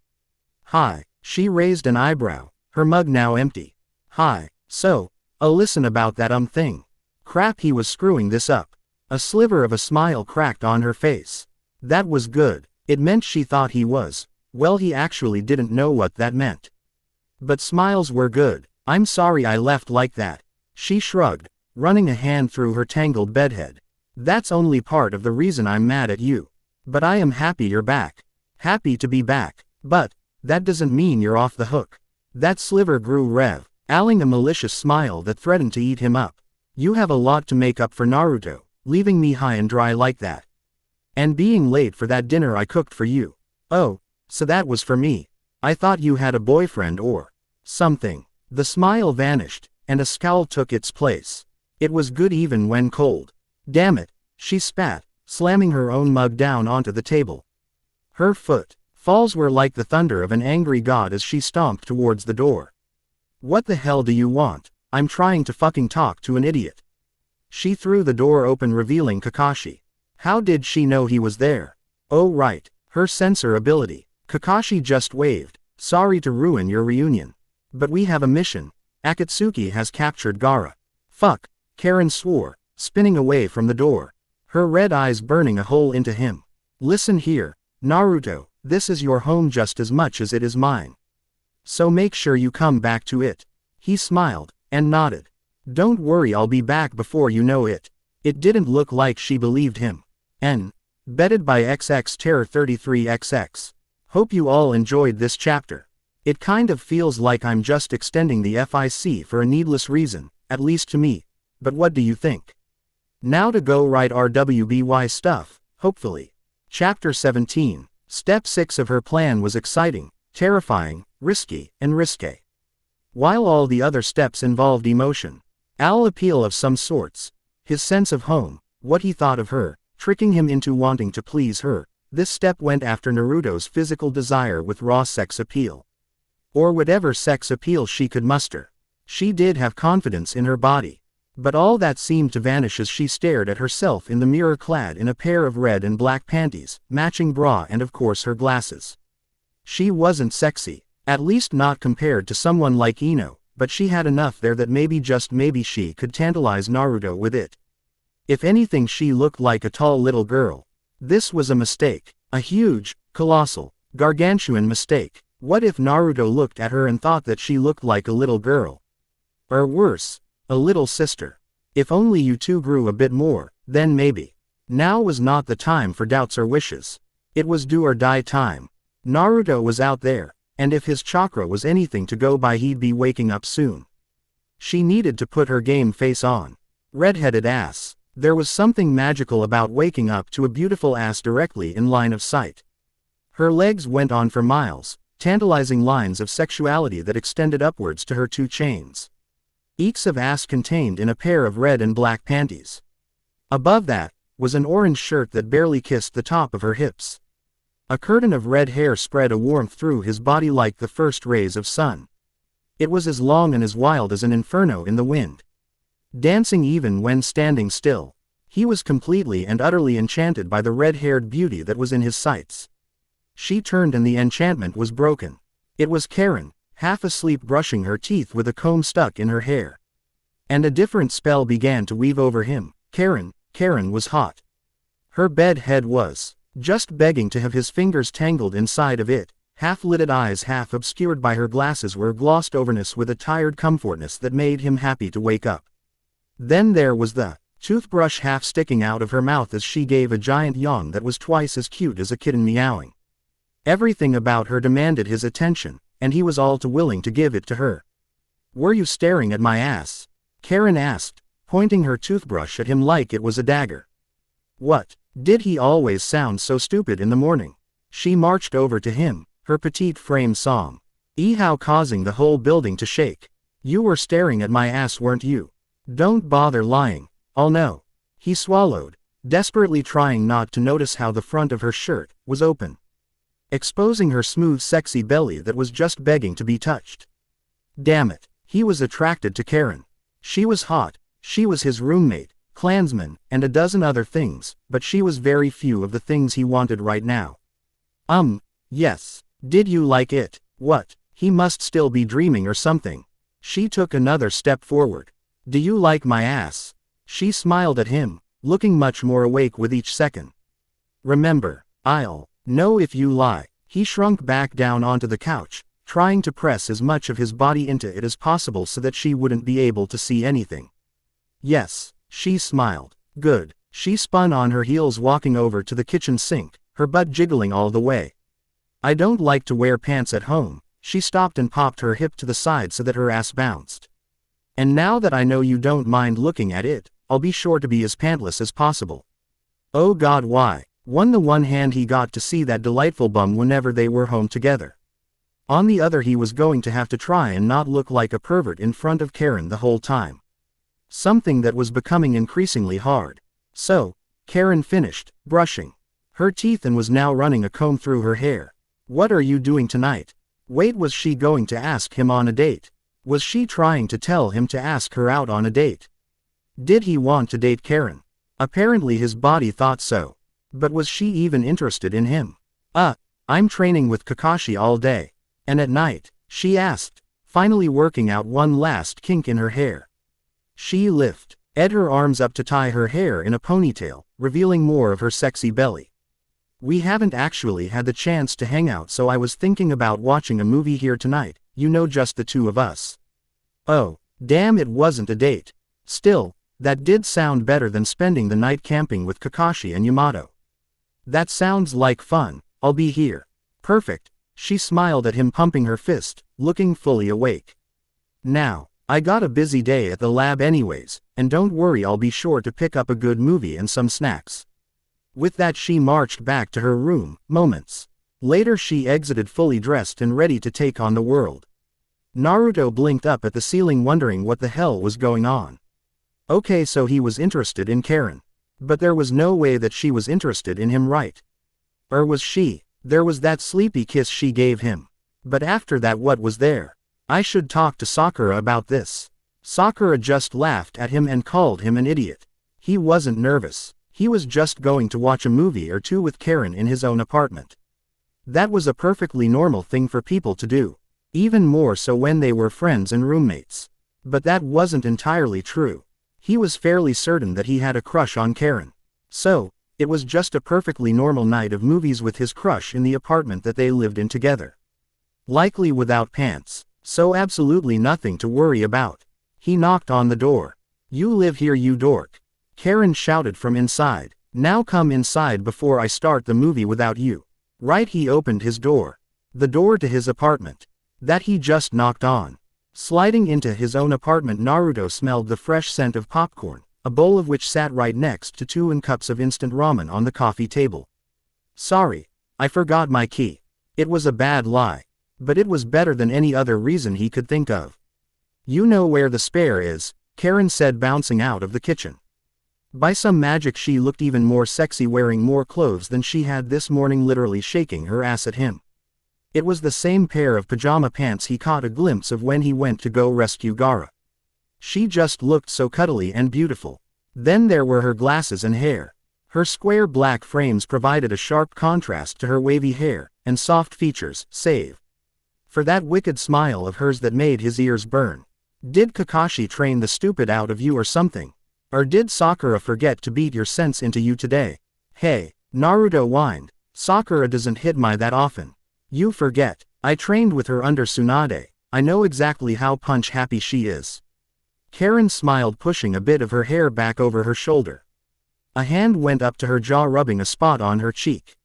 "Hi." She raised an eyebrow, her mug now empty. "Hi. So, listen about that thing." Crap, he was screwing this up. A sliver of a smile cracked on her face. That was good. It meant she thought he was. Well, he actually didn't know what that meant. But smiles were good. "I'm sorry I left like that." She shrugged, running a hand through her tangled bedhead. "That's only part of the reason I'm mad at you. But I am happy you're back. Happy to be back. But that doesn't mean you're off the hook." That sliver grew revealing a malicious smile that threatened to eat him up. "You have a lot to make up for, Naruto, leaving me high and dry like that. And being late for that dinner I cooked for you. Oh, so that was for me. I thought you had a boyfriend or something." The smile vanished, and a scowl took its place. It was good even when cold. "Damn it," she spat, slamming her own mug down onto the table. Her footfalls were like the thunder of an angry god as she stomped towards the door. "What the hell do you want? I'm trying to fucking talk to an idiot." She threw the door open, revealing Kakashi. How did she know he was there? Oh right, her sensor ability. Kakashi just waved. "Sorry to ruin your reunion. But we have a mission. Akatsuki has captured Gaara." "Fuck," Karin swore, spinning away from the door, her red eyes burning a hole into him. "Listen here, Naruto, this is your home just as much as it is mine. So make sure you come back to it." He smiled, and nodded. "Don't worry, I'll be back before you know it." It didn't look like she believed him. Betted by XX Terror 33XX. Hope you all enjoyed this chapter. It kind of feels like I'm just extending the FIC for a needless reason, at least to me. But what do you think? Now to go write RWBY stuff, hopefully. Chapter 17. Step 6 of her plan was exciting, terrifying, risky, and risque. While all the other steps involved emotion, appeal of some sorts, his sense of home, what he thought of her, tricking him into wanting to please her, this step went after Naruto's physical desire with raw sex appeal. Or whatever sex appeal she could muster. She did have confidence in her body. But all that seemed to vanish as she stared at herself in the mirror, clad in a pair of red and black panties, matching bra, and of course her glasses. She wasn't sexy, at least not compared to someone like Ino, but she had enough there that maybe, just maybe, she could tantalize Naruto with it. If anything, she looked like a tall little girl. This was a mistake. A huge, colossal, gargantuan mistake. What if Naruto looked at her and thought that she looked like a little girl? Or worse, a little sister. If only you two grew a bit more, then maybe. Now was not the time for doubts or wishes. It was do or die time. Naruto was out there, and if his chakra was anything to go by, he'd be waking up soon. She needed to put her game face on. Red-headed ass. There was something magical about waking up to a beautiful ass directly in line of sight. Her legs went on for miles, tantalizing lines of sexuality that extended upwards to her 2 chains. Each of ass contained in a pair of red and black panties. Above that was an orange shirt that barely kissed the top of her hips. A curtain of red hair spread a warmth through his body like the first rays of sun. It was as long and as wild as an inferno in the wind. dancing even when standing still. He was completely and utterly enchanted by the red-haired beauty that was in his sights. She turned and the enchantment was broken. It was Karin, half asleep brushing her teeth with a comb stuck in her hair. And a different spell began to weave over him. Karin was hot. Her bed head was just begging to have his fingers tangled inside of it. Half-lidded eyes half obscured by her glasses were glossed overness with a tired comfortness that made him happy to wake up. Then there was the toothbrush half sticking out of her mouth as she gave a giant yawn that was twice as cute as a kitten meowing. Everything about her demanded his attention, and he was all too willing to give it to her. "Were you staring at my ass?" Karin asked, pointing her toothbrush at him like it was a dagger. What? Did he always sound so stupid in the morning? She marched over to him, her petite frame somehow causing the whole building to shake. "You were staring at my ass, weren't you? Don't bother lying. I'll know." He swallowed, desperately trying not to notice how the front of her shirt was open, exposing her smooth sexy belly that was just begging to be touched. Damn it, he was attracted to Karin. She was hot, she was his roommate, clansman, and a dozen other things, but she was very few of the things he wanted right now. Yes. Did you like it? What? He must still be dreaming or something. She took another step forward. "Do you like my ass?" She smiled at him, looking much more awake with each second. "Remember, I'll know if you lie." He shrunk back down onto the couch, trying to press as much of his body into it as possible so that she wouldn't be able to see anything. "Yes," she smiled. "Good." She spun on her heels, walking over to the kitchen sink, her butt jiggling all the way. "I don't like to wear pants at home." She stopped and popped her hip to the side so that her ass bounced. "And now that I know you don't mind looking at it, I'll be sure to be as pantless as possible." Oh God, why? On the one hand he got to see that delightful bum whenever they were home together. On the other he was going to have to try and not look like a pervert in front of Karin the whole time. Something that was becoming increasingly hard. So, Karin finished brushing her teeth and was now running a comb through her hair. "What are you doing tonight?" Wait, was she going to ask him on a date? Was she trying to tell him to ask her out on a date? Did he want to date Karin? Apparently his body thought so. But was she even interested in him? I'm training with Kakashi all day. And at night?" she asked, finally working out one last kink in her hair. She lifted her arms up to tie her hair in a ponytail, revealing more of her sexy belly. "We haven't actually had the chance to hang out, so I was thinking about watching a movie here tonight, just the two of us." Oh, damn, it wasn't a date. Still, that did sound better than spending the night camping with Kakashi and Yamato. "That sounds like fun. I'll be here." "Perfect." She smiled at him, pumping her fist, looking fully awake. "Now, I got a busy day at the lab anyways, and don't worry, I'll be sure to pick up a good movie and some snacks." With that she marched back to her room. Moments later she exited fully dressed and ready to take on the world. Naruto blinked up at the ceiling, wondering what the hell was going on. Okay, so he was interested in Karin. But there was no way that she was interested in him, right? Or was she? There was that sleepy kiss she gave him. But after that, what was there? "I should talk to Sakura about this." Sakura just laughed at him and called him an idiot. He wasn't nervous. He was just going to watch a movie or two with Karin in his own apartment. That was a perfectly normal thing for people to do. Even more so when they were friends and roommates. But that wasn't entirely true. He was fairly certain that he had a crush on Karin. So, it was just a perfectly normal night of movies with his crush in the apartment that they lived in together. Likely without pants. So absolutely nothing to worry about. He knocked on the door. "You live here, you dork." Karin shouted from inside. "Now come inside before I start the movie without you." Right, he opened his door. The door to his apartment. That he just knocked on. Sliding into his own apartment, Naruto smelled the fresh scent of popcorn, a bowl of which sat right next to 2 cups of instant ramen on the coffee table. "Sorry, I forgot my key." It was a bad lie. But it was better than any other reason he could think of. "You know where the spare is," Karin said, bouncing out of the kitchen. By some magic she looked even more sexy wearing more clothes than she had this morning, literally shaking her ass at him. It was the same pair of pajama pants he caught a glimpse of when he went to go rescue Gaara. She just looked so cuddly and beautiful. Then there were her glasses and hair. Her square black frames provided a sharp contrast to her wavy hair and soft features, save for that wicked smile of hers that made his ears burn. Did Kakashi train the stupid out of you or something? Or did Sakura forget to beat your sense into you today? Hey, Naruto whined. Sakura doesn't hit me that often. You forget. I trained with her under Tsunade. I know exactly how punch happy she is. Karin smiled, pushing a bit of her hair back over her shoulder. A hand went up to her jaw, rubbing a spot on her cheek.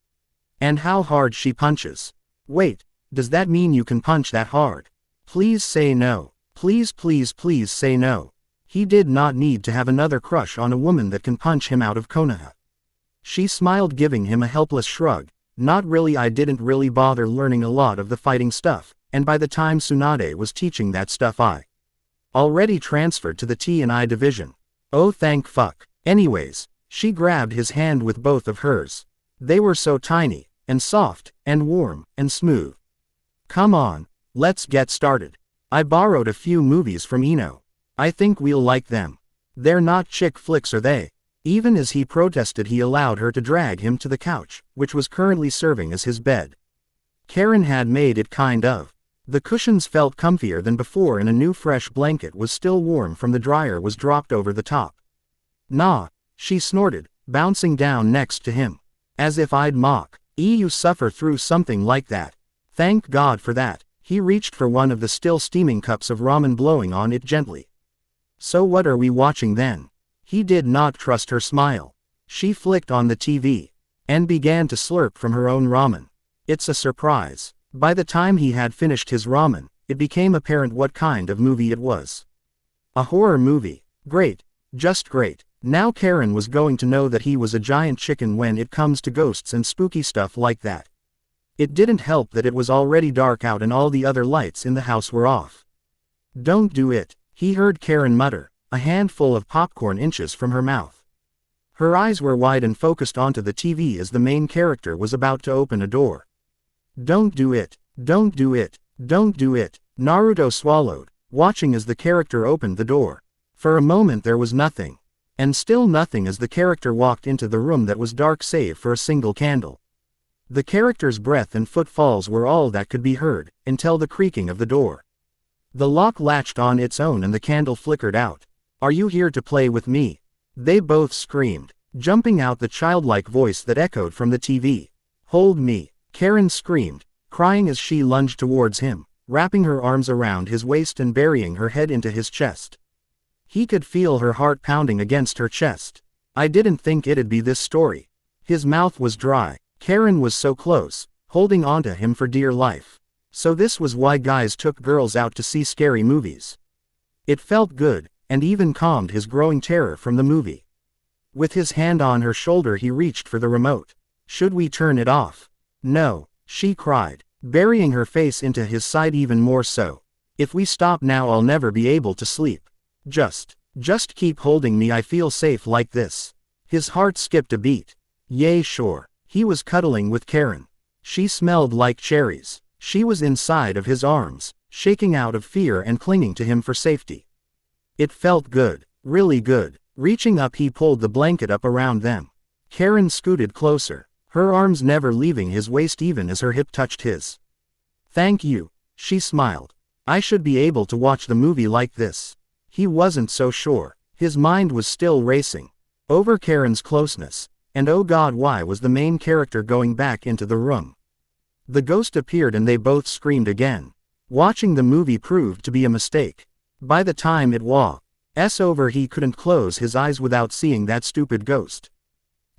And how hard she punches. Wait, does that mean you can punch that hard? Please say no. Please, please, please say no. He did not need to have another crush on a woman that can punch him out of Konoha. She smiled, giving him a helpless shrug. Not really, I didn't really bother learning a lot of the fighting stuff, and by the time Tsunade was teaching that stuff I already transferred to the T&I division. Oh thank fuck. Anyways, she grabbed his hand with both of hers. They were so tiny, and soft, and warm, and smooth. Come on, let's get started. I borrowed a few movies from Eno. I think we'll like them. They're not chick flicks, are they? Even as he protested, he allowed her to drag him to the couch, which was currently serving as his bed. Karin had made it kind of. The cushions felt comfier than before, and a new fresh blanket was still warm from the dryer was dropped over the top. Nah, she snorted, bouncing down next to him. As if I'd mock. You suffer through something like that. Thank God for that. He reached for one of the still steaming cups of ramen, blowing on it gently. So what are we watching then? He did not trust her smile. She flicked on the TV and began to slurp from her own ramen. It's a surprise. By the time he had finished his ramen, it became apparent what kind of movie it was. A horror movie. Great. Just great. Now Karin was going to know that he was a giant chicken when it comes to ghosts and spooky stuff like that. It didn't help that it was already dark out and all the other lights in the house were off. Don't do it, he heard Karin mutter, a handful of popcorn inches from her mouth. Her eyes were wide and focused onto the TV as the main character was about to open a door. Don't do it, don't do it, don't do it, Naruto swallowed, watching as the character opened the door. For a moment there was nothing. And still nothing as the character walked into the room that was dark save for a single candle. The character's breath and footfalls were all that could be heard, until the creaking of the door. The lock latched on its own and the candle flickered out. Are you here to play with me? They both screamed, jumping out the childlike voice that echoed from the TV. Hold me, Karin screamed, crying as she lunged towards him, wrapping her arms around his waist and burying her head into his chest. He could feel her heart pounding against her chest. I didn't think it'd be this story. His mouth was dry. Karin was so close, holding onto him for dear life. So this was why guys took girls out to see scary movies. It felt good, and even calmed his growing terror from the movie. With his hand on her shoulder he reached for the remote. Should we turn it off? No, she cried, burying her face into his side even more so. If we stop now I'll never be able to sleep. Just keep holding me, I feel safe like this. His heart skipped a beat. Yay, sure. He was cuddling with Karin. She smelled like cherries. She was inside of his arms, shaking out of fear and clinging to him for safety. It felt good, really good. Reaching up he pulled the blanket up around them. Karin scooted closer, her arms never leaving his waist even as her hip touched his. Thank you, she smiled. I should be able to watch the movie like this. He wasn't so sure. His mind was still racing over Karin's closeness. And oh God, why was the main character going back into the room? The ghost appeared and they both screamed again. Watching the movie proved to be a mistake. By the time it was over, he couldn't close his eyes without seeing that stupid ghost.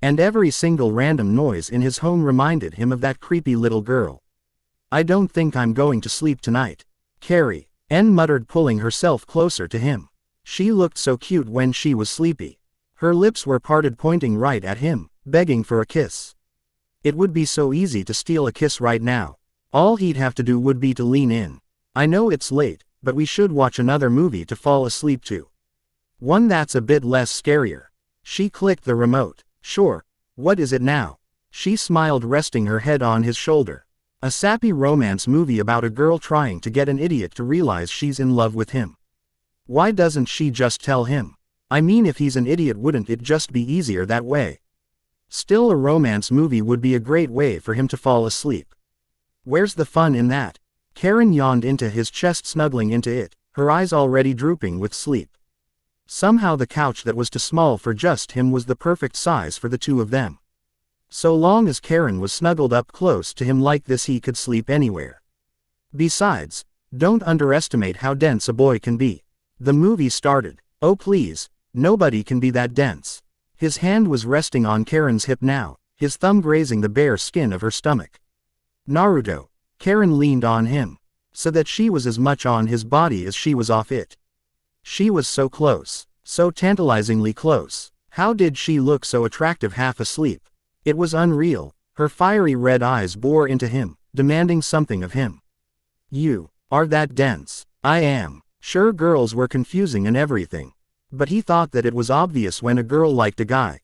And every single random noise in his home reminded him of that creepy little girl. I don't think I'm going to sleep tonight. Karin muttered, pulling herself closer to him. She looked so cute when she was sleepy. Her lips were parted, pointing right at him, begging for a kiss. It would be so easy to steal a kiss right now. All he'd have to do would be to lean in. I know it's late, but we should watch another movie to fall asleep to. One that's a bit less scarier. She clicked the remote. Sure. What is it now? She smiled, resting her head on his shoulder. A sappy romance movie about a girl trying to get an idiot to realize she's in love with him. Why doesn't she just tell him? I mean, if he's an idiot, wouldn't it just be easier that way? Still, a romance movie would be a great way for him to fall asleep. Where's the fun in that? Karin yawned into his chest, snuggling into it, her eyes already drooping with sleep. Somehow the couch that was too small for just him was the perfect size for the two of them. So long as Karin was snuggled up close to him like this, he could sleep anywhere. Besides, don't underestimate how dense a boy can be. The movie started. Oh please, nobody can be that dense. His hand was resting on Karin's hip now, his thumb grazing the bare skin of her stomach. Naruto. Karin leaned on him, so that she was as much on his body as she was off it. She was so close, so tantalizingly close. How did she look so attractive half asleep? It was unreal. Her fiery red eyes bore into him, demanding something of him. You are that dense. I am. Sure, girls were confusing and everything. But he thought that it was obvious when a girl liked a guy.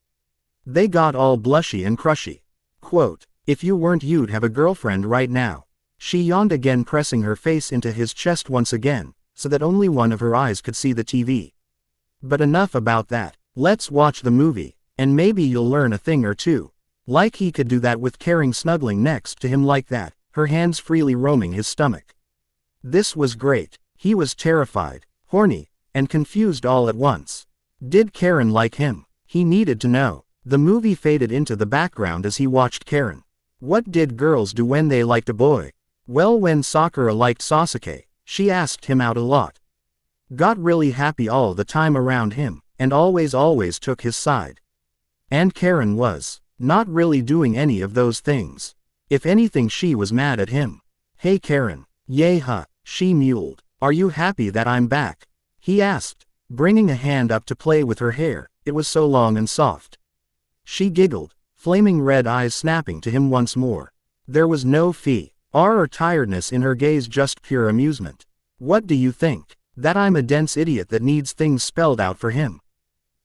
They got all blushy and crushy. Quote, if you weren't, you'd have a girlfriend right now. She yawned again, pressing her face into his chest once again, so that only one of her eyes could see the TV. But enough about that. Let's watch the movie, and maybe you'll learn a thing or two. Like he could do that with Karin snuggling next to him like that, her hands freely roaming his stomach. This was great. He was terrified, horny, and confused all at once. Did Karin like him? He needed to know. The movie faded into the background as he watched Karin. What did girls do when they liked a boy? Well, when Sakura liked Sasuke, she asked him out a lot. Got really happy all the time around him, and always took his side. And Karin was not really doing any of those things. If anything, she was mad at him. Hey Karin. Yay huh, she mewled. Are you happy that I'm back? He asked, bringing a hand up to play with her hair. It was so long and soft. She giggled, flaming red eyes snapping to him once more. There was no fear or tiredness in her gaze, just pure amusement. What do you think? That I'm a dense idiot that needs things spelled out for him?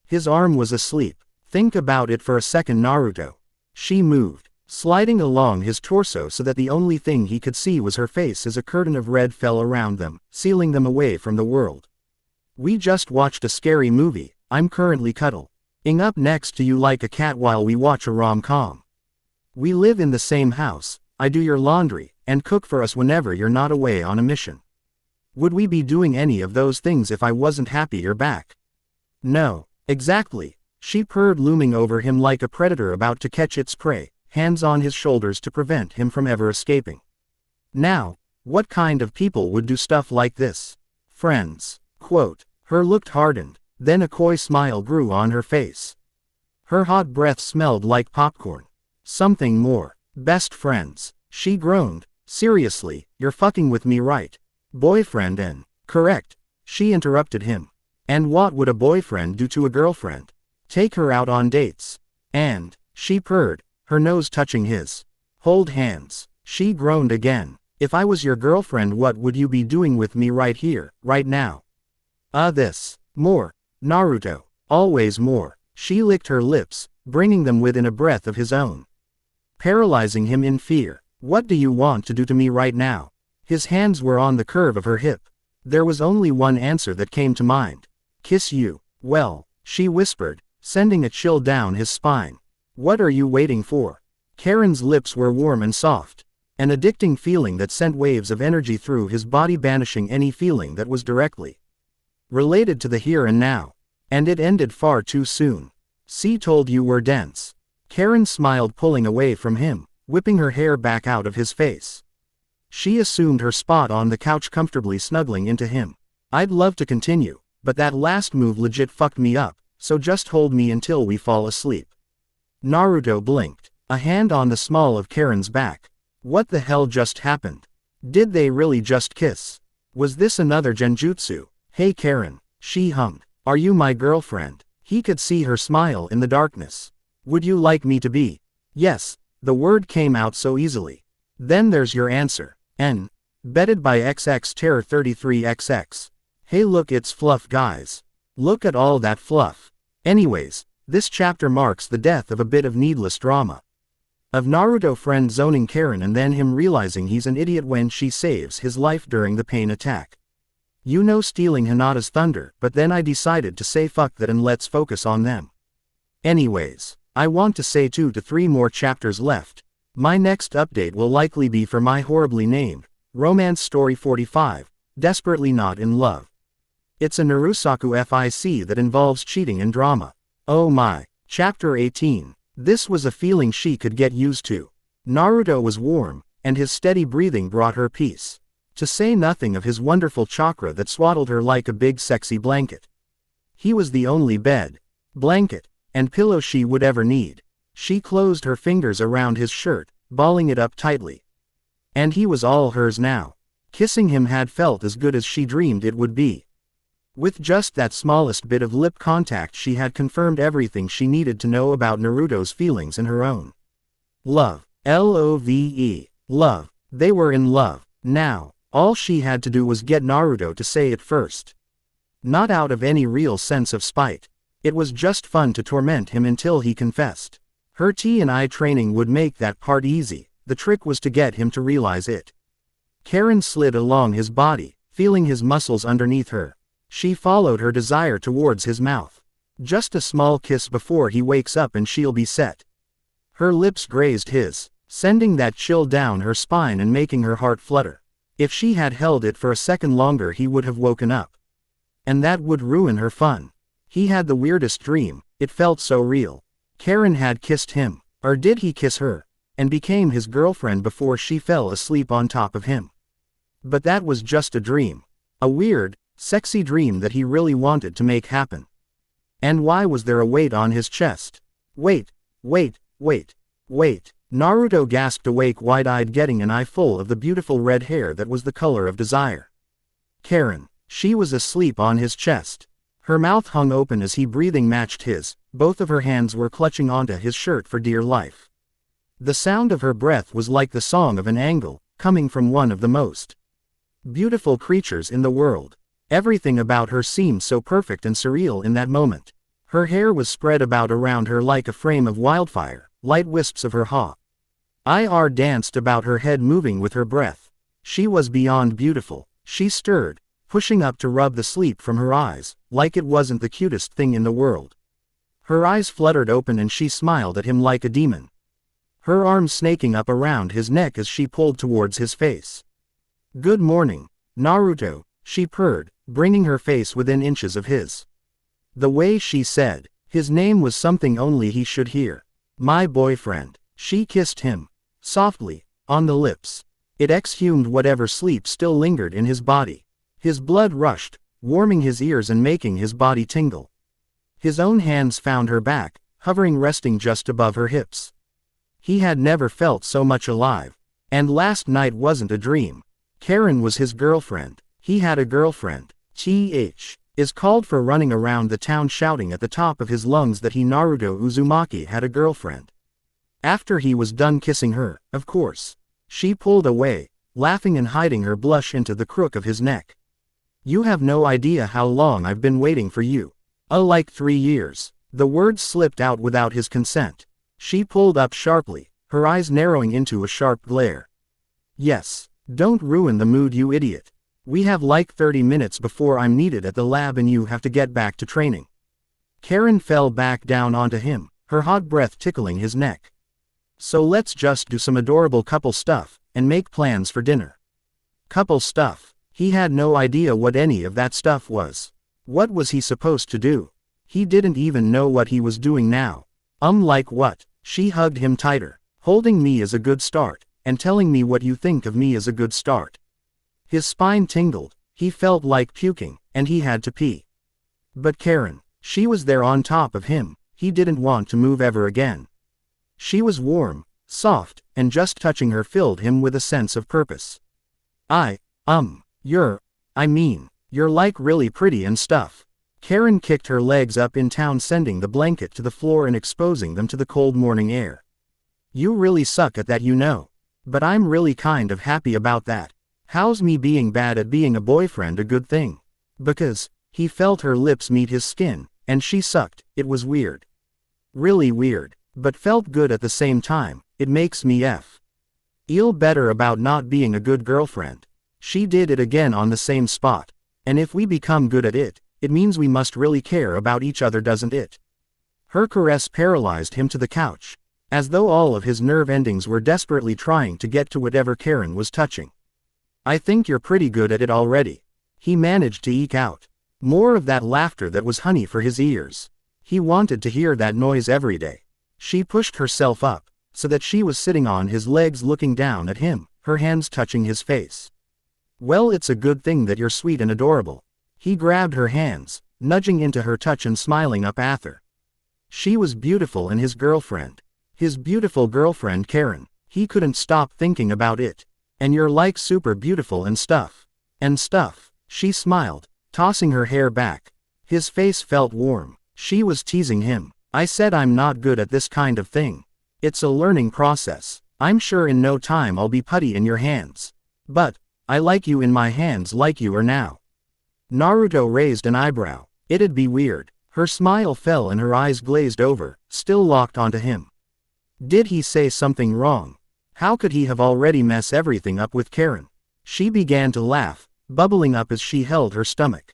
His arm was asleep. Think about it for a second, Naruto. She moved, sliding along his torso so that the only thing he could see was her face as a curtain of red fell around them, sealing them away from the world. We just watched a scary movie. I'm currently cuddling up next to you like a cat while we watch a rom-com. We live in the same house. I do your laundry and cook for us whenever you're not away on a mission. Would we be doing any of those things if I wasn't happy you're back? No, exactly. She purred, looming over him like a predator about to catch its prey, hands on his shoulders to prevent him from ever escaping. Now, what kind of people would do stuff like this? Friends. Quote. Her look hardened, then a coy smile grew on her face. Her hot breath smelled like popcorn. Something more. Best friends. She groaned. Seriously, you're fucking with me, right? Boyfriend and... Correct. She interrupted him. And what would a boyfriend do to a girlfriend? Take her out on dates. And... She purred, her nose touching his. Hold hands. She groaned again. If I was your girlfriend, what would you be doing with me right here, right now? This. More. Naruto. Always more. She licked her lips, bringing them within a breath of his own. Paralyzing him in fear. What do you want to do to me right now? His hands were on the curve of her hip. There was only one answer that came to mind. Kiss you. Well, she whispered, sending a chill down his spine. What are you waiting for? Karin's lips were warm and soft. An addicting feeling that sent waves of energy through his body, banishing any feeling that was directly related to the here and now. And it ended far too soon. C told you we're dense. Karin smiled, pulling away from him, whipping her hair back out of his face. She assumed her spot on the couch, comfortably snuggling into him. I'd love to continue, but that last move legit fucked me up, so just hold me until we fall asleep. Naruto blinked, a hand on the small of Karin's back. What the hell just happened? Did they really just kiss? Was this another genjutsu? Hey Karin, she hummed. Are you my girlfriend? He could see her smile in the darkness. Would you like me to be? Yes, the word came out so easily. Then there's your answer. N. Betted by XX Terror 33XX. Hey look, it's fluff, guys. Look at all that fluff. Anyways, this chapter marks the death of a bit of needless drama. Of Naruto friend zoning Karin and then him realizing he's an idiot when she saves his life during the pain attack. You know, stealing Hinata's thunder, but then I decided to say fuck that and let's focus on them. Anyways, I want to say 2 to 3 more chapters left. My next update will likely be for my horribly named romance story 45, Desperately Not in Love. It's a Narusaku fic that involves cheating and drama. Oh my. Chapter 18. This was a feeling she could get used to. Naruto was warm, and his steady breathing brought her peace. To say nothing of his wonderful chakra that swaddled her like a big sexy blanket. He was the only bed, blanket, and pillow she would ever need. She closed her fingers around his shirt, balling it up tightly. And he was all hers now. Kissing him had felt as good as she dreamed it would be. With just that smallest bit of lip contact she had confirmed everything she needed to know about Naruto's feelings and her own. Love. Love. Love. They were in love. Now, all she had to do was get Naruto to say it first. Not out of any real sense of spite. It was just fun to torment him until he confessed. Her T&I training would make that part easy, the trick was to get him to realize it. Karin slid along his body, feeling his muscles underneath her. She followed her desire towards his mouth. Just a small kiss before he wakes up and she'll be set. Her lips grazed his, sending that chill down her spine and making her heart flutter. If she had held it for a second longer he would have woken up. And that would ruin her fun. He had the weirdest dream, it felt so real. Karin had kissed him, or did he kiss her, and became his girlfriend before she fell asleep on top of him. But that was just a dream. A weird, sexy dream that he really wanted to make happen. And why was there a weight on his chest? Wait. Naruto gasped awake wide-eyed, getting an eye full of the beautiful red hair that was the color of desire. Karin. She was asleep on his chest. Her mouth hung open as he breathing matched his, both of her hands were clutching onto his shirt for dear life. The sound of her breath was like the song of an angel, coming from one of the most beautiful creatures in the world. Everything about her seemed so perfect and surreal in that moment. Her hair was spread about around her like a frame of wildfire, light wisps of her hair danced about her head, moving with her breath. She was beyond beautiful. She stirred, pushing up to rub the sleep from her eyes, like it wasn't the cutest thing in the world. Her eyes fluttered open and she smiled at him like a demon. Her arms snaking up around his neck as she pulled towards his face. Good morning, Naruto, she purred, bringing her face within inches of his. The way she said his name was something only he should hear. My boyfriend. She kissed him, softly, on the lips. It exhumed whatever sleep still lingered in his body. His blood rushed, warming his ears and making his body tingle. His own hands found her back, hovering, resting just above her hips. He had never felt so much alive. And last night wasn't a dream. Karin was his girlfriend. He had a girlfriend. Is called for running around the town shouting at the top of his lungs that he, Naruto Uzumaki, had a girlfriend. After he was done kissing her, of course. She pulled away, laughing and hiding her blush into the crook of his neck. You have no idea how long I've been waiting for you. Like 3 years. The words slipped out without his consent. She pulled up sharply, her eyes narrowing into a sharp glare. Yes. Don't ruin the mood, you idiot. We have like 30 minutes before I'm needed at the lab and you have to get back to training. Karin fell back down onto him, her hot breath tickling his neck. So let's just do some adorable couple stuff, and make plans for dinner. Couple stuff. He had no idea what any of that stuff was. What was he supposed to do? He didn't even know what he was doing now. Like what? She hugged him tighter. Holding me is a good start, and telling me what you think of me is a good start. His spine tingled, he felt like puking, and he had to pee. But Karin, she was there on top of him, he didn't want to move ever again. She was warm, soft, and just touching her filled him with a sense of purpose. You're like really pretty and stuff. Karin kicked her legs up in town, sending the blanket to the floor and exposing them to the cold morning air. You really suck at that, you know. But I'm really kind of happy about that. How's me being bad at being a boyfriend a good thing? Because, he felt her lips meet his skin, and she sucked. It was weird. Really weird, but felt good at the same time. It makes me feel better about not being a good girlfriend. She did it again on the same spot. And if we become good at it, it means we must really care about each other, doesn't it? Her caress paralyzed him to the couch, as though all of his nerve endings were desperately trying to get to whatever Karin was touching. I think you're pretty good at it already. He managed to eke out. More of that laughter that was honey for his ears. He wanted to hear that noise every day. She pushed herself up, so that she was sitting on his legs looking down at him, her hands touching his face. Well, it's a good thing that you're sweet and adorable. He grabbed her hands, nudging into her touch and smiling up at her. She was beautiful, and his girlfriend. His beautiful girlfriend Karin. He couldn't stop thinking about it. And you're like super beautiful and stuff. And stuff. She smiled, tossing her hair back. His face felt warm. She was teasing him. I said I'm not good at this kind of thing. It's a learning process. I'm sure in no time I'll be putty in your hands. But I like you in my hands like you are now. Naruto raised an eyebrow. It'd be weird. Her smile fell and her eyes glazed over, still locked onto him. Did he say something wrong? How could he have already messed everything up with Karin? She began to laugh, bubbling up as she held her stomach.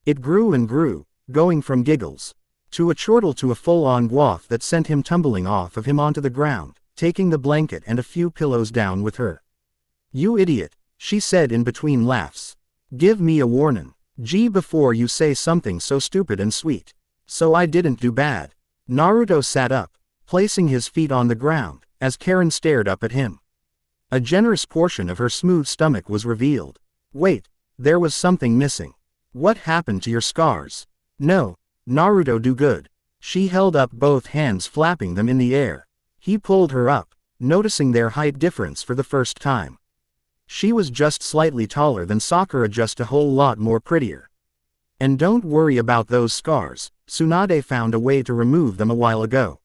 It grew and grew, going from giggles to a chortle to a full-on guaff that sent him tumbling off of him onto the ground, taking the blanket and a few pillows down with her. You idiot, she said in between laughs. Give me a warning, G, before you say something so stupid and sweet. So I didn't do bad. Naruto sat up, placing his feet on the ground, as Karin stared up at him. A generous portion of her smooth stomach was revealed. Wait, there was something missing. What happened to your scars? No, Naruto, do good. She held up both hands, flapping them in the air. He pulled her up, noticing their height difference for the first time. She was just slightly taller than Sakura, just a whole lot more prettier. And don't worry about those scars, Tsunade found a way to remove them a while ago.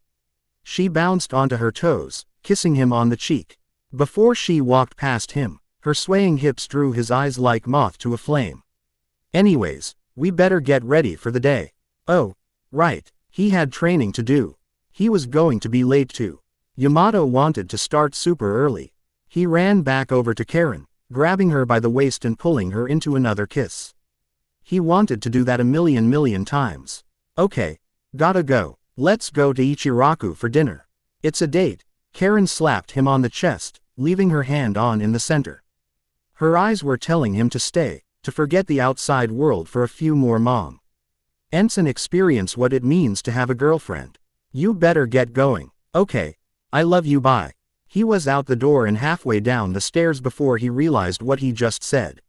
She bounced onto her toes, kissing him on the cheek. Before she walked past him, her swaying hips drew his eyes like moth to a flame. Anyways, we better get ready for the day. Oh, right, he had training to do. He was going to be late too. Yamato wanted to start super early. He ran back over to Karin, grabbing her by the waist and pulling her into another kiss. He wanted to do that a million times. Okay, gotta go. Let's go to Ichiraku for dinner. It's a date. Karin slapped him on the chest, leaving her hand on in the center. Her eyes were telling him to stay, to forget the outside world for a few more months. And experience what it means to have a girlfriend. You better get going. Okay. I love you, bye. He was out the door and halfway down the stairs before he realized what he just said.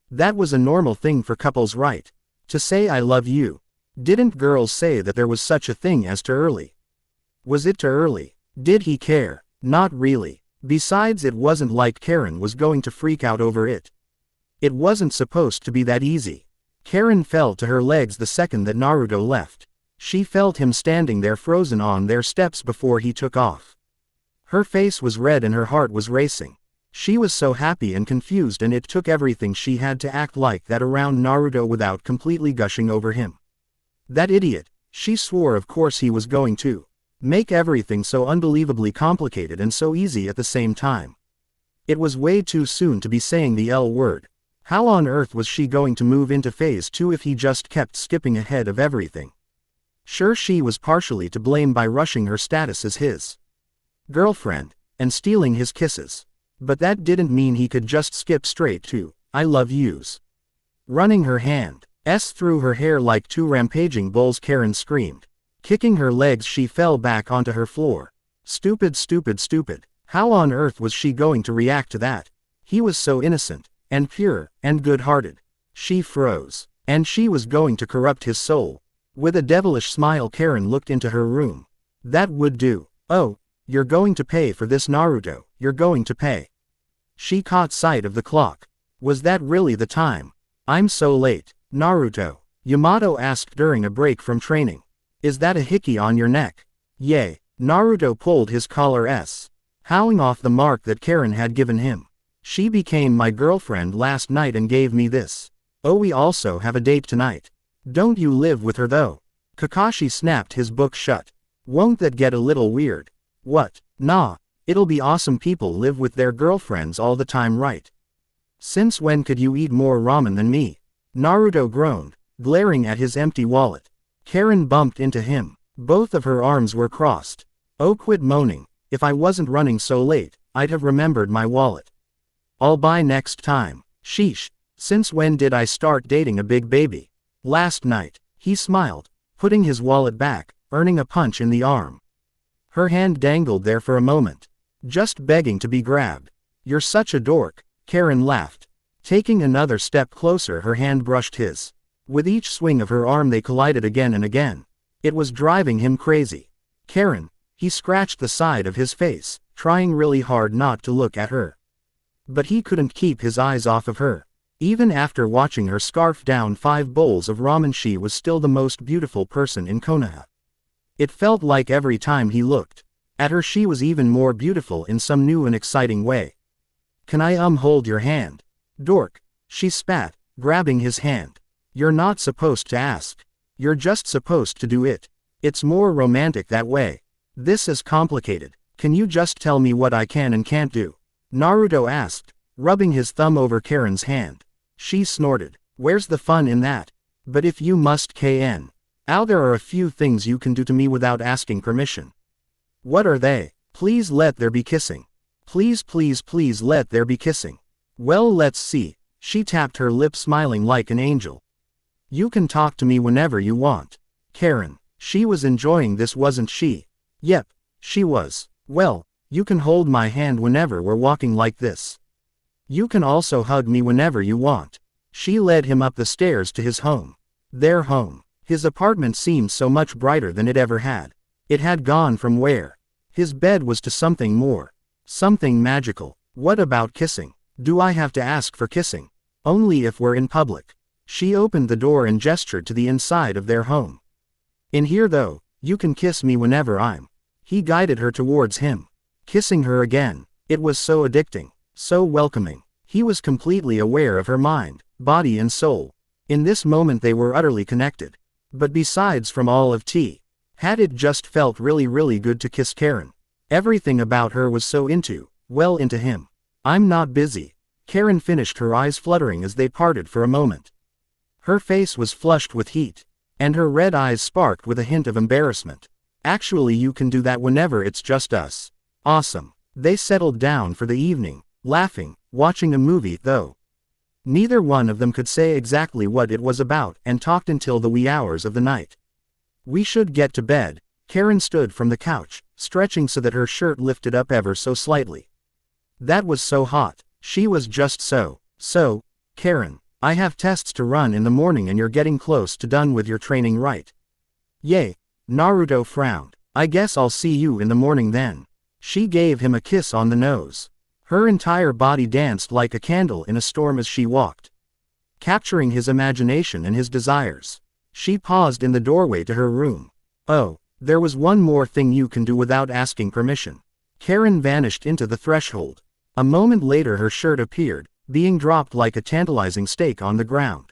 That was a normal thing for couples, right? To say I love you. Didn't girls say that there was such a thing as too early? Was it too early? Did he care? Not really. Besides, it wasn't like Karin was going to freak out over it. It wasn't supposed to be that easy. Karin fell to her legs the second that Naruto left. She felt him standing there frozen on their steps before he took off. Her face was red and her heart was racing. She was so happy and confused, and it took everything she had to act like that around Naruto without completely gushing over him. That idiot, she swore of course he was going to make everything so unbelievably complicated and so easy at the same time. It was way too soon to be saying the L word. How on earth was she going to move into phase 2 if he just kept skipping ahead of everything? Sure, she was partially to blame by rushing her status as his girlfriend, and stealing his kisses. But that didn't mean he could just skip straight to I love yous. Running her hand through her hair like two rampaging bulls, Karin screamed. Kicking her legs, she fell back onto her floor. Stupid. How on earth was she going to react to that? He was so innocent, and pure, and good-hearted. She froze. And she was going to corrupt his soul. With a devilish smile, Karin looked into her room. That would do. Oh, you're going to pay for this, Naruto, you're going to pay. She caught sight of the clock. Was that really the time? I'm so late, Naruto, Yamato asked during a break from training. Is that a hickey on your neck? Yay. Naruto pulled his collar howling off the mark that Karin had given him. She became my girlfriend last night and gave me this. Oh, we also have a date tonight. Don't you live with her though? Kakashi snapped his book shut. Won't that get a little weird? What? Nah, it'll be awesome. People live with their girlfriends all the time, right? Since when could you eat more ramen than me? Naruto groaned, glaring at his empty wallet. Karin bumped into him. Both of her arms were crossed. Oh, quit moaning. If I wasn't running so late, I'd have remembered my wallet. I'll buy next time. Sheesh. Since when did I start dating a big baby? Last night. He smiled, putting his wallet back, earning a punch in the arm. Her hand dangled there for a moment, just begging to be grabbed. You're such a dork, Karin laughed. Taking another step closer, her hand brushed his. With each swing of her arm they collided again and again. It was driving him crazy. Karin, he scratched the side of his face, trying really hard not to look at her. But he couldn't keep his eyes off of her. Even after watching her scarf down 5 bowls of ramen, she was still the most beautiful person in Konoha. It felt like every time he looked at her she was even more beautiful in some new and exciting way. Can I hold your hand? Dork, she spat, grabbing his hand. You're not supposed to ask. You're just supposed to do it. It's more romantic that way. This is complicated. Can you just tell me what I can and can't do? Naruto asked, rubbing his thumb over Karin's hand. She snorted. Where's the fun in that? But if you must there are a few things you can do to me without asking permission. What are they? Please let there be kissing. Please let there be kissing. Well, let's see. She tapped her lips, smiling like an angel. You can talk to me whenever you want. Karin, she was enjoying this, wasn't she? Yep, she was. Well, you can hold my hand whenever we're walking like this. You can also hug me whenever you want. She led him up the stairs to his home. Their home. His apartment seemed so much brighter than it ever had. It had gone from where his bed was to something more. Something magical. What about kissing? Do I have to ask for kissing? Only if we're in public. She opened the door and gestured to the inside of their home. In here though, you can kiss me whenever I'm. He guided her towards him. Kissing her again. It was so addicting. So welcoming. He was completely aware of her mind, body and soul. In this moment they were utterly connected. But besides from all of had it just felt really good to kiss Karin. Everything about her was so into him. I'm not busy. Karin finished, her eyes fluttering as they parted for a moment. Her face was flushed with heat, and her red eyes sparked with a hint of embarrassment. Actually, you can do that whenever it's just us. Awesome. They settled down for the evening, laughing, watching a movie though. Neither one of them could say exactly what it was about, and talked until the wee hours of the night. We should get to bed. Karin stood from the couch, stretching so that her shirt lifted up ever so slightly. That was so hot. She was just so, Karin, I have tests to run in the morning and you're getting close to done with your training, right? Yay. Naruto frowned. I guess I'll see you in the morning then. She gave him a kiss on the nose. Her entire body danced like a candle in a storm as she walked, capturing his imagination and his desires. She paused in the doorway to her room. Oh, there was one more thing you can do without asking permission. Karin vanished into the threshold. A moment later her shirt appeared, being dropped like a tantalizing steak on the ground.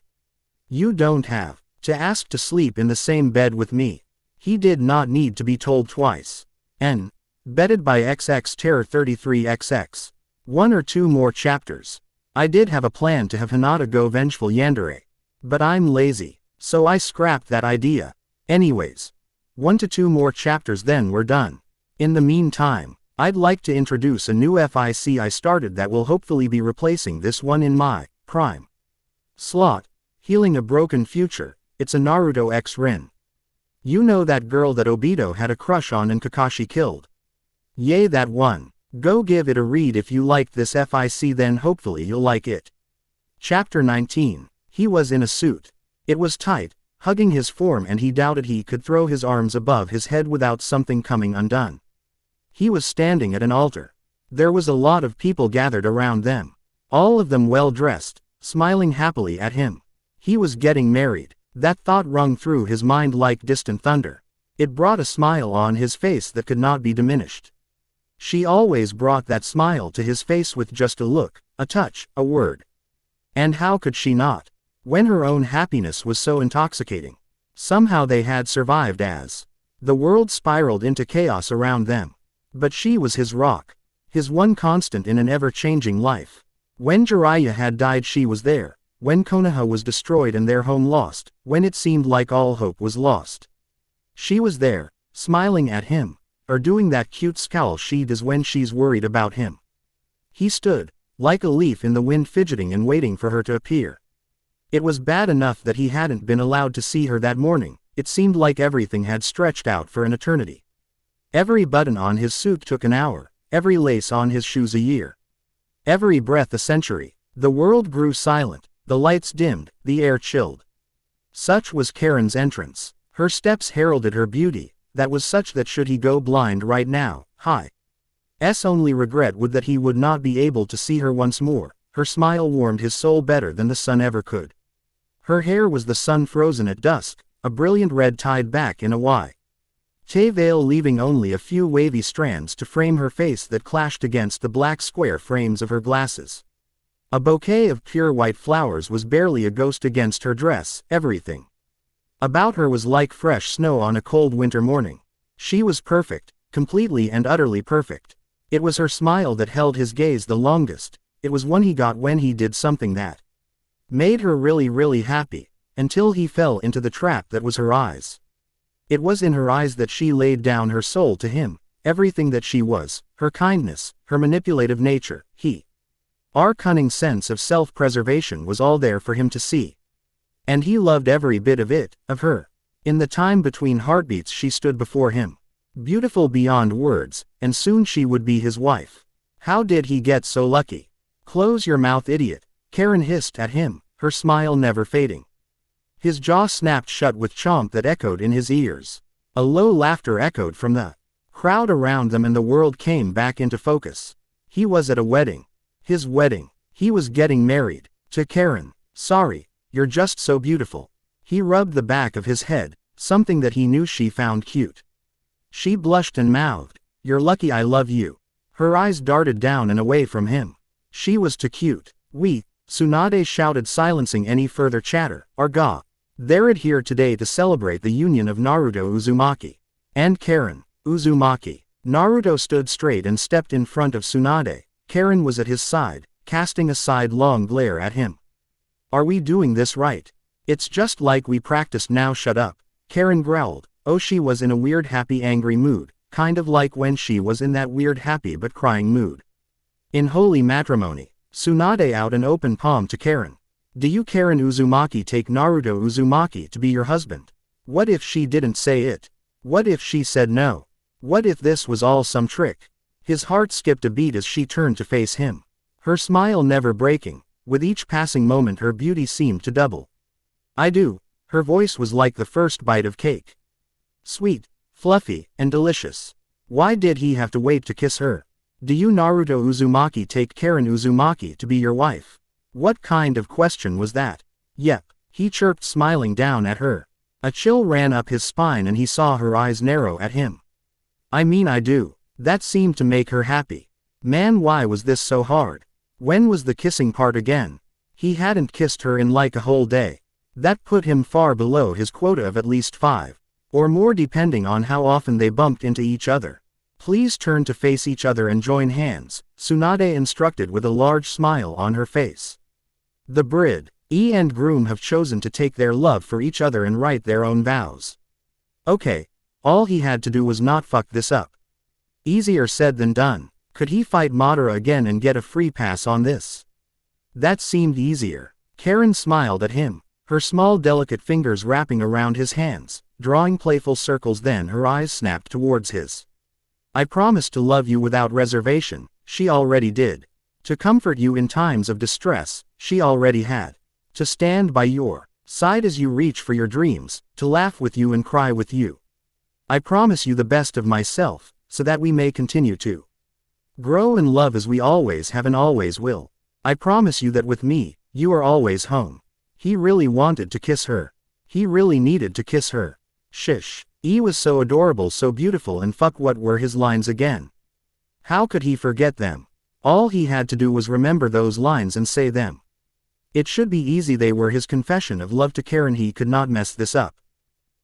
You don't have to ask to sleep in the same bed with me. He did not need to be told twice. Bedded by XX Terror 33XX. 1 or 2 more chapters. I did have a plan to have Hinata go vengeful yandere. But I'm lazy, so I scrapped that idea. Anyways. 1 to 2 more chapters then we're done. In the meantime, I'd like to introduce a new FIC I started that will hopefully be replacing this one in my prime slot. Healing a Broken Future. It's a Naruto X Rin. You know that girl that Obito had a crush on and Kakashi killed? Yay, that one. Go give it a read if you liked this FIC, then hopefully you'll like it. Chapter 19. He was in a suit. It was tight, hugging his form, and he doubted he could throw his arms above his head without something coming undone. He was standing at an altar. There was a lot of people gathered around them. All of them well dressed, smiling happily at him. He was getting married. That thought rung through his mind like distant thunder. It brought a smile on his face that could not be diminished. She always brought that smile to his face with just a look, a touch, a word. And how could she not? When her own happiness was so intoxicating. Somehow they had survived as the world spiraled into chaos around them. But she was his rock. His one constant in an ever-changing life. When Jiraiya had died she was there, when Konoha was destroyed and their home lost, when it seemed like all hope was lost. She was there, smiling at him, or doing that cute scowl she does when she's worried about him. He stood, like a leaf in the wind, fidgeting and waiting for her to appear. It was bad enough that he hadn't been allowed to see her that morning. It seemed like everything had stretched out for an eternity. Every button on his suit took an hour, every lace on his shoes a year. Every breath a century. The world grew silent, the lights dimmed, the air chilled. Such was Karin's entrance. Her steps heralded her beauty, that was such that should he go blind right now, his only regret would that he would not be able to see her once more. Her smile warmed his soul better than the sun ever could. Her hair was the sun frozen at dusk, a brilliant red tied back in a white veil, leaving only a few wavy strands to frame her face that clashed against the black square frames of her glasses. A bouquet of pure white flowers was barely a ghost against her dress. Everything about her was like fresh snow on a cold winter morning. She was perfect, completely and utterly perfect. It was her smile that held his gaze the longest. It was one he got when he did something that made her really, really happy, until he fell into the trap that was her eyes. It was in her eyes that she laid down her soul to him, everything that she was, her kindness, her manipulative nature, our cunning sense of self-preservation was all there for him to see. And he loved every bit of it, of her. In the time between heartbeats she stood before him, beautiful beyond words, and soon she would be his wife. How did he get so lucky? Close your mouth, idiot, Karin hissed at him, her smile never fading. His jaw snapped shut with chomp that echoed in his ears. A low laughter echoed from the crowd around them and the world came back into focus. He was at a wedding. His wedding. He was getting married. To Karin. Sorry, you're just so beautiful. He rubbed the back of his head, something that he knew she found cute. She blushed and mouthed, "You're lucky I love you." Her eyes darted down and away from him. She was too cute. Tsunade shouted, silencing any further chatter. Arga. They're here today to celebrate the union of Naruto Uzumaki and Karin. Uzumaki. Naruto stood straight and stepped in front of Tsunade. Karin was at his side, casting a sidelong glare at him. Are we doing this right? It's just like we practiced. Now shut up. Karin growled. Oh, she was in a weird happy angry mood, kind of like when she was in that weird happy but crying mood in Holy Matrimony. Tsunade out an open palm to Karin. Do you, Karin Uzumaki, take Naruto Uzumaki to be your husband? What if she didn't say it? What if she said no? What if this was all some trick? His heart skipped a beat as she turned to face him. Her smile never breaking. With each passing moment her beauty seemed to double. I do. Her voice was like the first bite of cake. Sweet, fluffy, and delicious. Why did he have to wait to kiss her? Do you, Naruto Uzumaki, take Karin Uzumaki to be your wife? What kind of question was that? Yep, he chirped, smiling down at her. A chill ran up his spine and he saw her eyes narrow at him. I mean I do. That seemed to make her happy. Man, why was this so hard? When was the kissing part again? He hadn't kissed her in like a whole day. That put him far below his quota of at least 5. Or more depending on how often they bumped into each other. Please turn to face each other and join hands, Tsunade instructed with a large smile on her face. The bride and groom have chosen to take their love for each other and write their own vows. Okay, all he had to do was not fuck this up. Easier said than done. Could he fight Madara again and get a free pass on this? That seemed easier. Karin smiled at him, her small delicate fingers wrapping around his hands, drawing playful circles, then her eyes snapped towards his. I promised to love you without reservation, she already did. To comfort you in times of distress, she already had. To stand by your side as you reach for your dreams, to laugh with you and cry with you. I promise you the best of myself, so that we may continue to grow in love as we always have and always will. I promise you that with me, you are always home. He really wanted to kiss her. He really needed to kiss her. Shish. He was so adorable, so beautiful, and fuck, what were his lines again? How could he forget them? All he had to do was remember those lines and say them. It should be easy. They were his confession of love to Karin. He could not mess this up.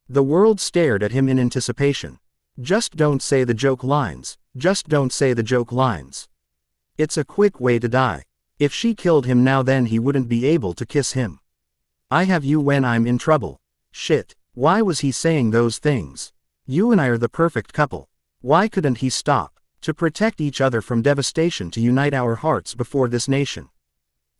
The world stared at him in anticipation. Just don't say the joke lines. Just don't say the joke lines. It's a quick way to die. If she killed him now, then he wouldn't be able to kiss him. I have you when I'm in trouble. Shit, why was he saying those things? You and I are the perfect couple. Why couldn't he stop? To protect each other from devastation, to unite our hearts before this nation.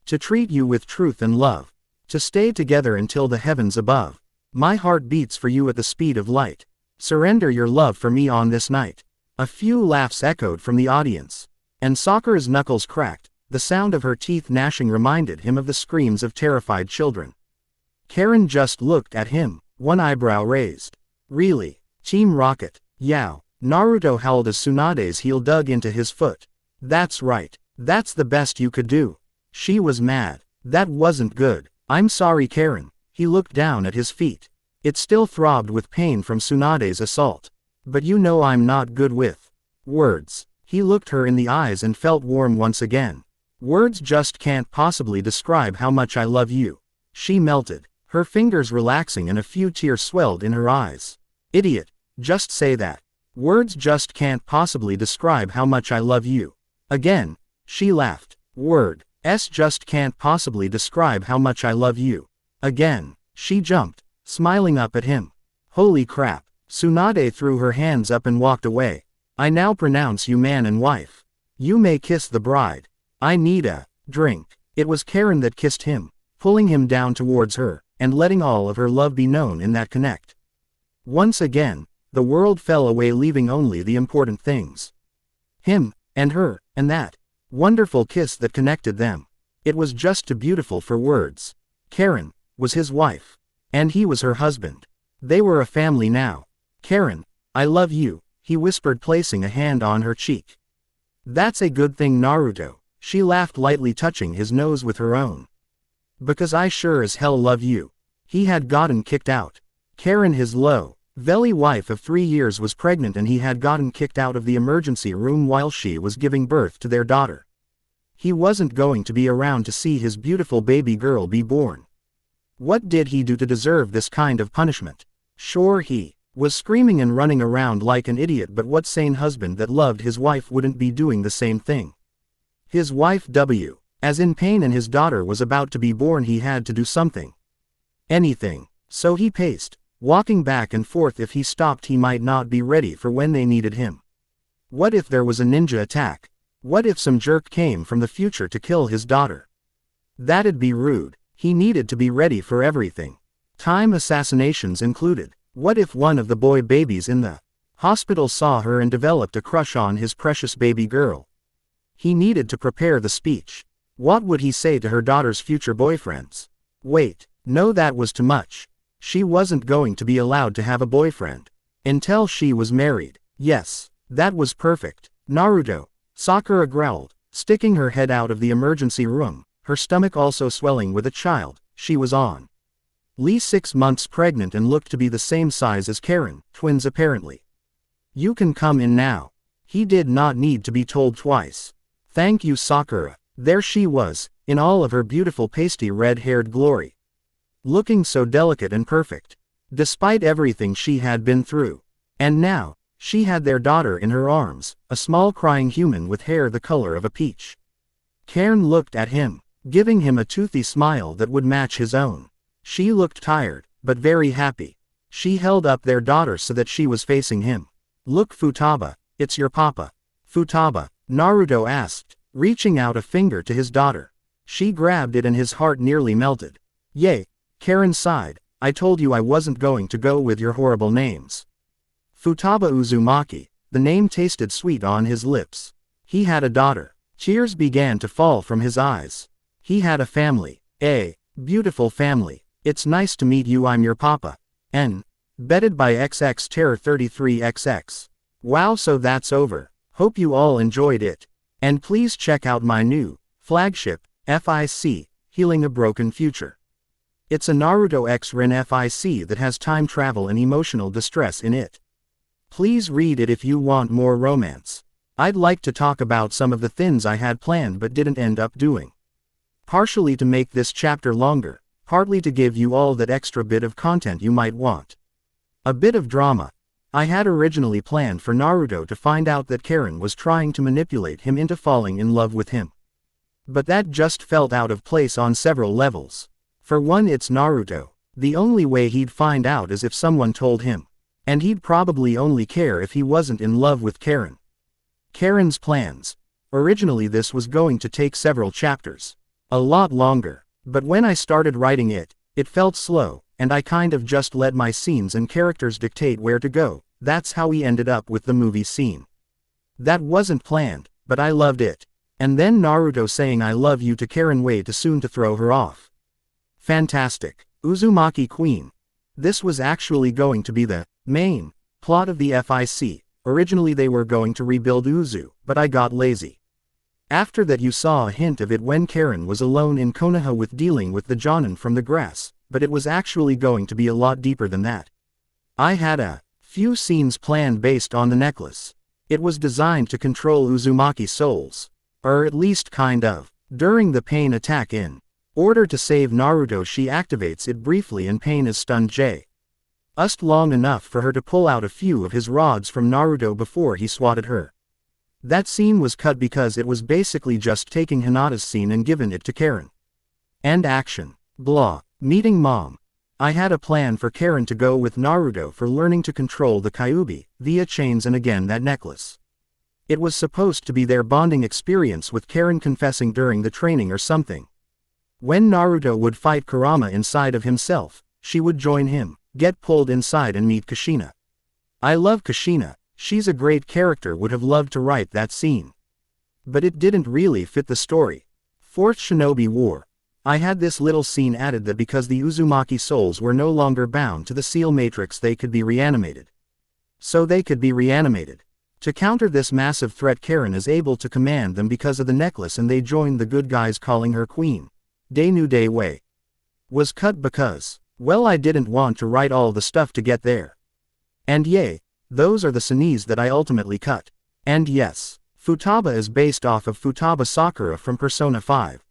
To treat you with truth and love. To stay together until the heavens above. My heart beats for you at the speed of light. Surrender your love for me on this night. A few laughs echoed from the audience. And Sakura's knuckles cracked. The sound of her teeth gnashing reminded him of the screams of terrified children. Karin just looked at him, one eyebrow raised. Really? Team Rocket? Yow. Naruto howled as Tsunade's heel dug into his foot. That's right. That's the best you could do. She was mad. That wasn't good. I'm sorry, Karin. He looked down at his feet. It still throbbed with pain from Tsunade's assault. But you know I'm not good with words. He looked her in the eyes and felt warm once again. Words just can't possibly describe how much I love you. She melted, her fingers relaxing and a few tears swelled in her eyes. Idiot, just say that. Words just can't possibly describe how much I love you. Again, she laughed. Words just can't possibly describe how much I love you. Again, she jumped, smiling up at him. Holy crap. Tsunade threw her hands up and walked away. I now pronounce you man and wife. You may kiss the bride. I need a drink. It was Karin that kissed him, pulling him down towards her, and letting all of her love be known in that connect. Once again, the world fell away, leaving only the important things. Him, and her, and that wonderful kiss that connected them. It was just too beautiful for words. Karin was his wife, and he was her husband. They were a family now. Karin, I love you, he whispered, placing a hand on her cheek. That's a good thing, Naruto. She laughed lightly, touching his nose with her own. Because I sure as hell love you. He had gotten kicked out. Karin, his low-belly wife of 3 years, was pregnant, and he had gotten kicked out of the emergency room while she was giving birth to their daughter. He wasn't going to be around to see his beautiful baby girl be born. What did he do to deserve this kind of punishment? Sure, he was screaming and running around like an idiot, but what sane husband that loved his wife wouldn't be doing the same thing? His wife as in pain, and his daughter was about to be born. He had to do something. Anything. So he paced, walking back and forth. If he stopped, he might not be ready for when they needed him. What if there was a ninja attack? What if some jerk came from the future to kill his daughter? That'd be rude. He needed to be ready for everything. Time assassinations included. What if one of the boy babies in the hospital saw her and developed a crush on his precious baby girl? He needed to prepare the speech. What would he say to her daughter's future boyfriends? Wait, no, that was too much. She wasn't going to be allowed to have a boyfriend until she was married. Yes, that was perfect. Naruto, Sakura growled, sticking her head out of the emergency room, her stomach also swelling with a child. She was on 6 months pregnant and looked to be the same size as Karin, twins apparently. You can come in now. He did not need to be told twice. Thank you, Sakura. There she was, in all of her beautiful pasty red-haired glory. Looking so delicate and perfect. Despite everything she had been through. And now, she had their daughter in her arms, a small crying human with hair the color of a peach. Karin looked at him, giving him a toothy smile that would match his own. She looked tired, but very happy. She held up their daughter so that she was facing him. Look, Futaba, it's your papa. Futaba, Naruto asked, reaching out a finger to his daughter. She grabbed it and his heart nearly melted. Yay, Karin sighed, I told you I wasn't going to go with your horrible names. Futaba Uzumaki, the name tasted sweet on his lips. He had a daughter. Tears began to fall from his eyes. He had a family. A beautiful family. It's nice to meet you, I'm your papa. N. Betted by XX Terror 33XX. Wow, so that's over. Hope you all enjoyed it. And please check out my new flagship, FIC, Healing a Broken Future. It's a Naruto X Ren FIC that has time travel and emotional distress in it. Please read it if you want more romance. I'd like to talk about some of the things I had planned but didn't end up doing. Partially to make this chapter longer, partly to give you all that extra bit of content you might want. A bit of drama. I had originally planned for Naruto to find out that Karin was trying to manipulate him into falling in love with him. But that just felt out of place on several levels. For one, it's Naruto. The only way he'd find out is if someone told him. And he'd probably only care if he wasn't in love with Karin. Karin's plans. Originally this was going to take several chapters. A lot longer. But when I started writing it, it felt slow, and I kind of just let my scenes and characters dictate where to go. That's how we ended up with the movie scene. That wasn't planned, but I loved it. And then Naruto saying I love you to Karin way too soon to throw her off. Fantastic. Uzumaki Queen. This was actually going to be the main plot of the FIC. Originally they were going to rebuild Uzu, but I got lazy. After that you saw a hint of it when Karin was alone in Konoha with dealing with the Jonin from the grass, but it was actually going to be a lot deeper than that. I had a few scenes planned based on the necklace. It was designed to control Uzumaki's souls. Or at least kind of. During the Pain attack in order to save Naruto she activates it briefly and Pain is stunned just long enough for her to pull out a few of his rods from Naruto before he swatted her. That scene was cut because it was basically just taking Hinata's scene and giving it to Karin. End action. Blah. Meeting Mom. I had a plan for Karin to go with Naruto for learning to control the Kyuubi, via chains and again that necklace. It was supposed to be their bonding experience with Karin confessing during the training or something. When Naruto would fight Kurama inside of himself, she would join him, get pulled inside and meet Kushina. I love Kushina. She's a great character, would have loved to write that scene. But it didn't really fit the story. Fourth Shinobi War. I had this little scene added that because the Uzumaki souls were no longer bound to the seal matrix they could be reanimated. So they could be reanimated. To counter this massive threat Karin is able to command them because of the necklace and they joined the good guys calling her Queen. Dainu Day Wei. Was cut because, well, I didn't want to write all the stuff to get there. And yay. Those are the scenes that I ultimately cut. And yes, Futaba is based off of Futaba Sakura from Persona 5.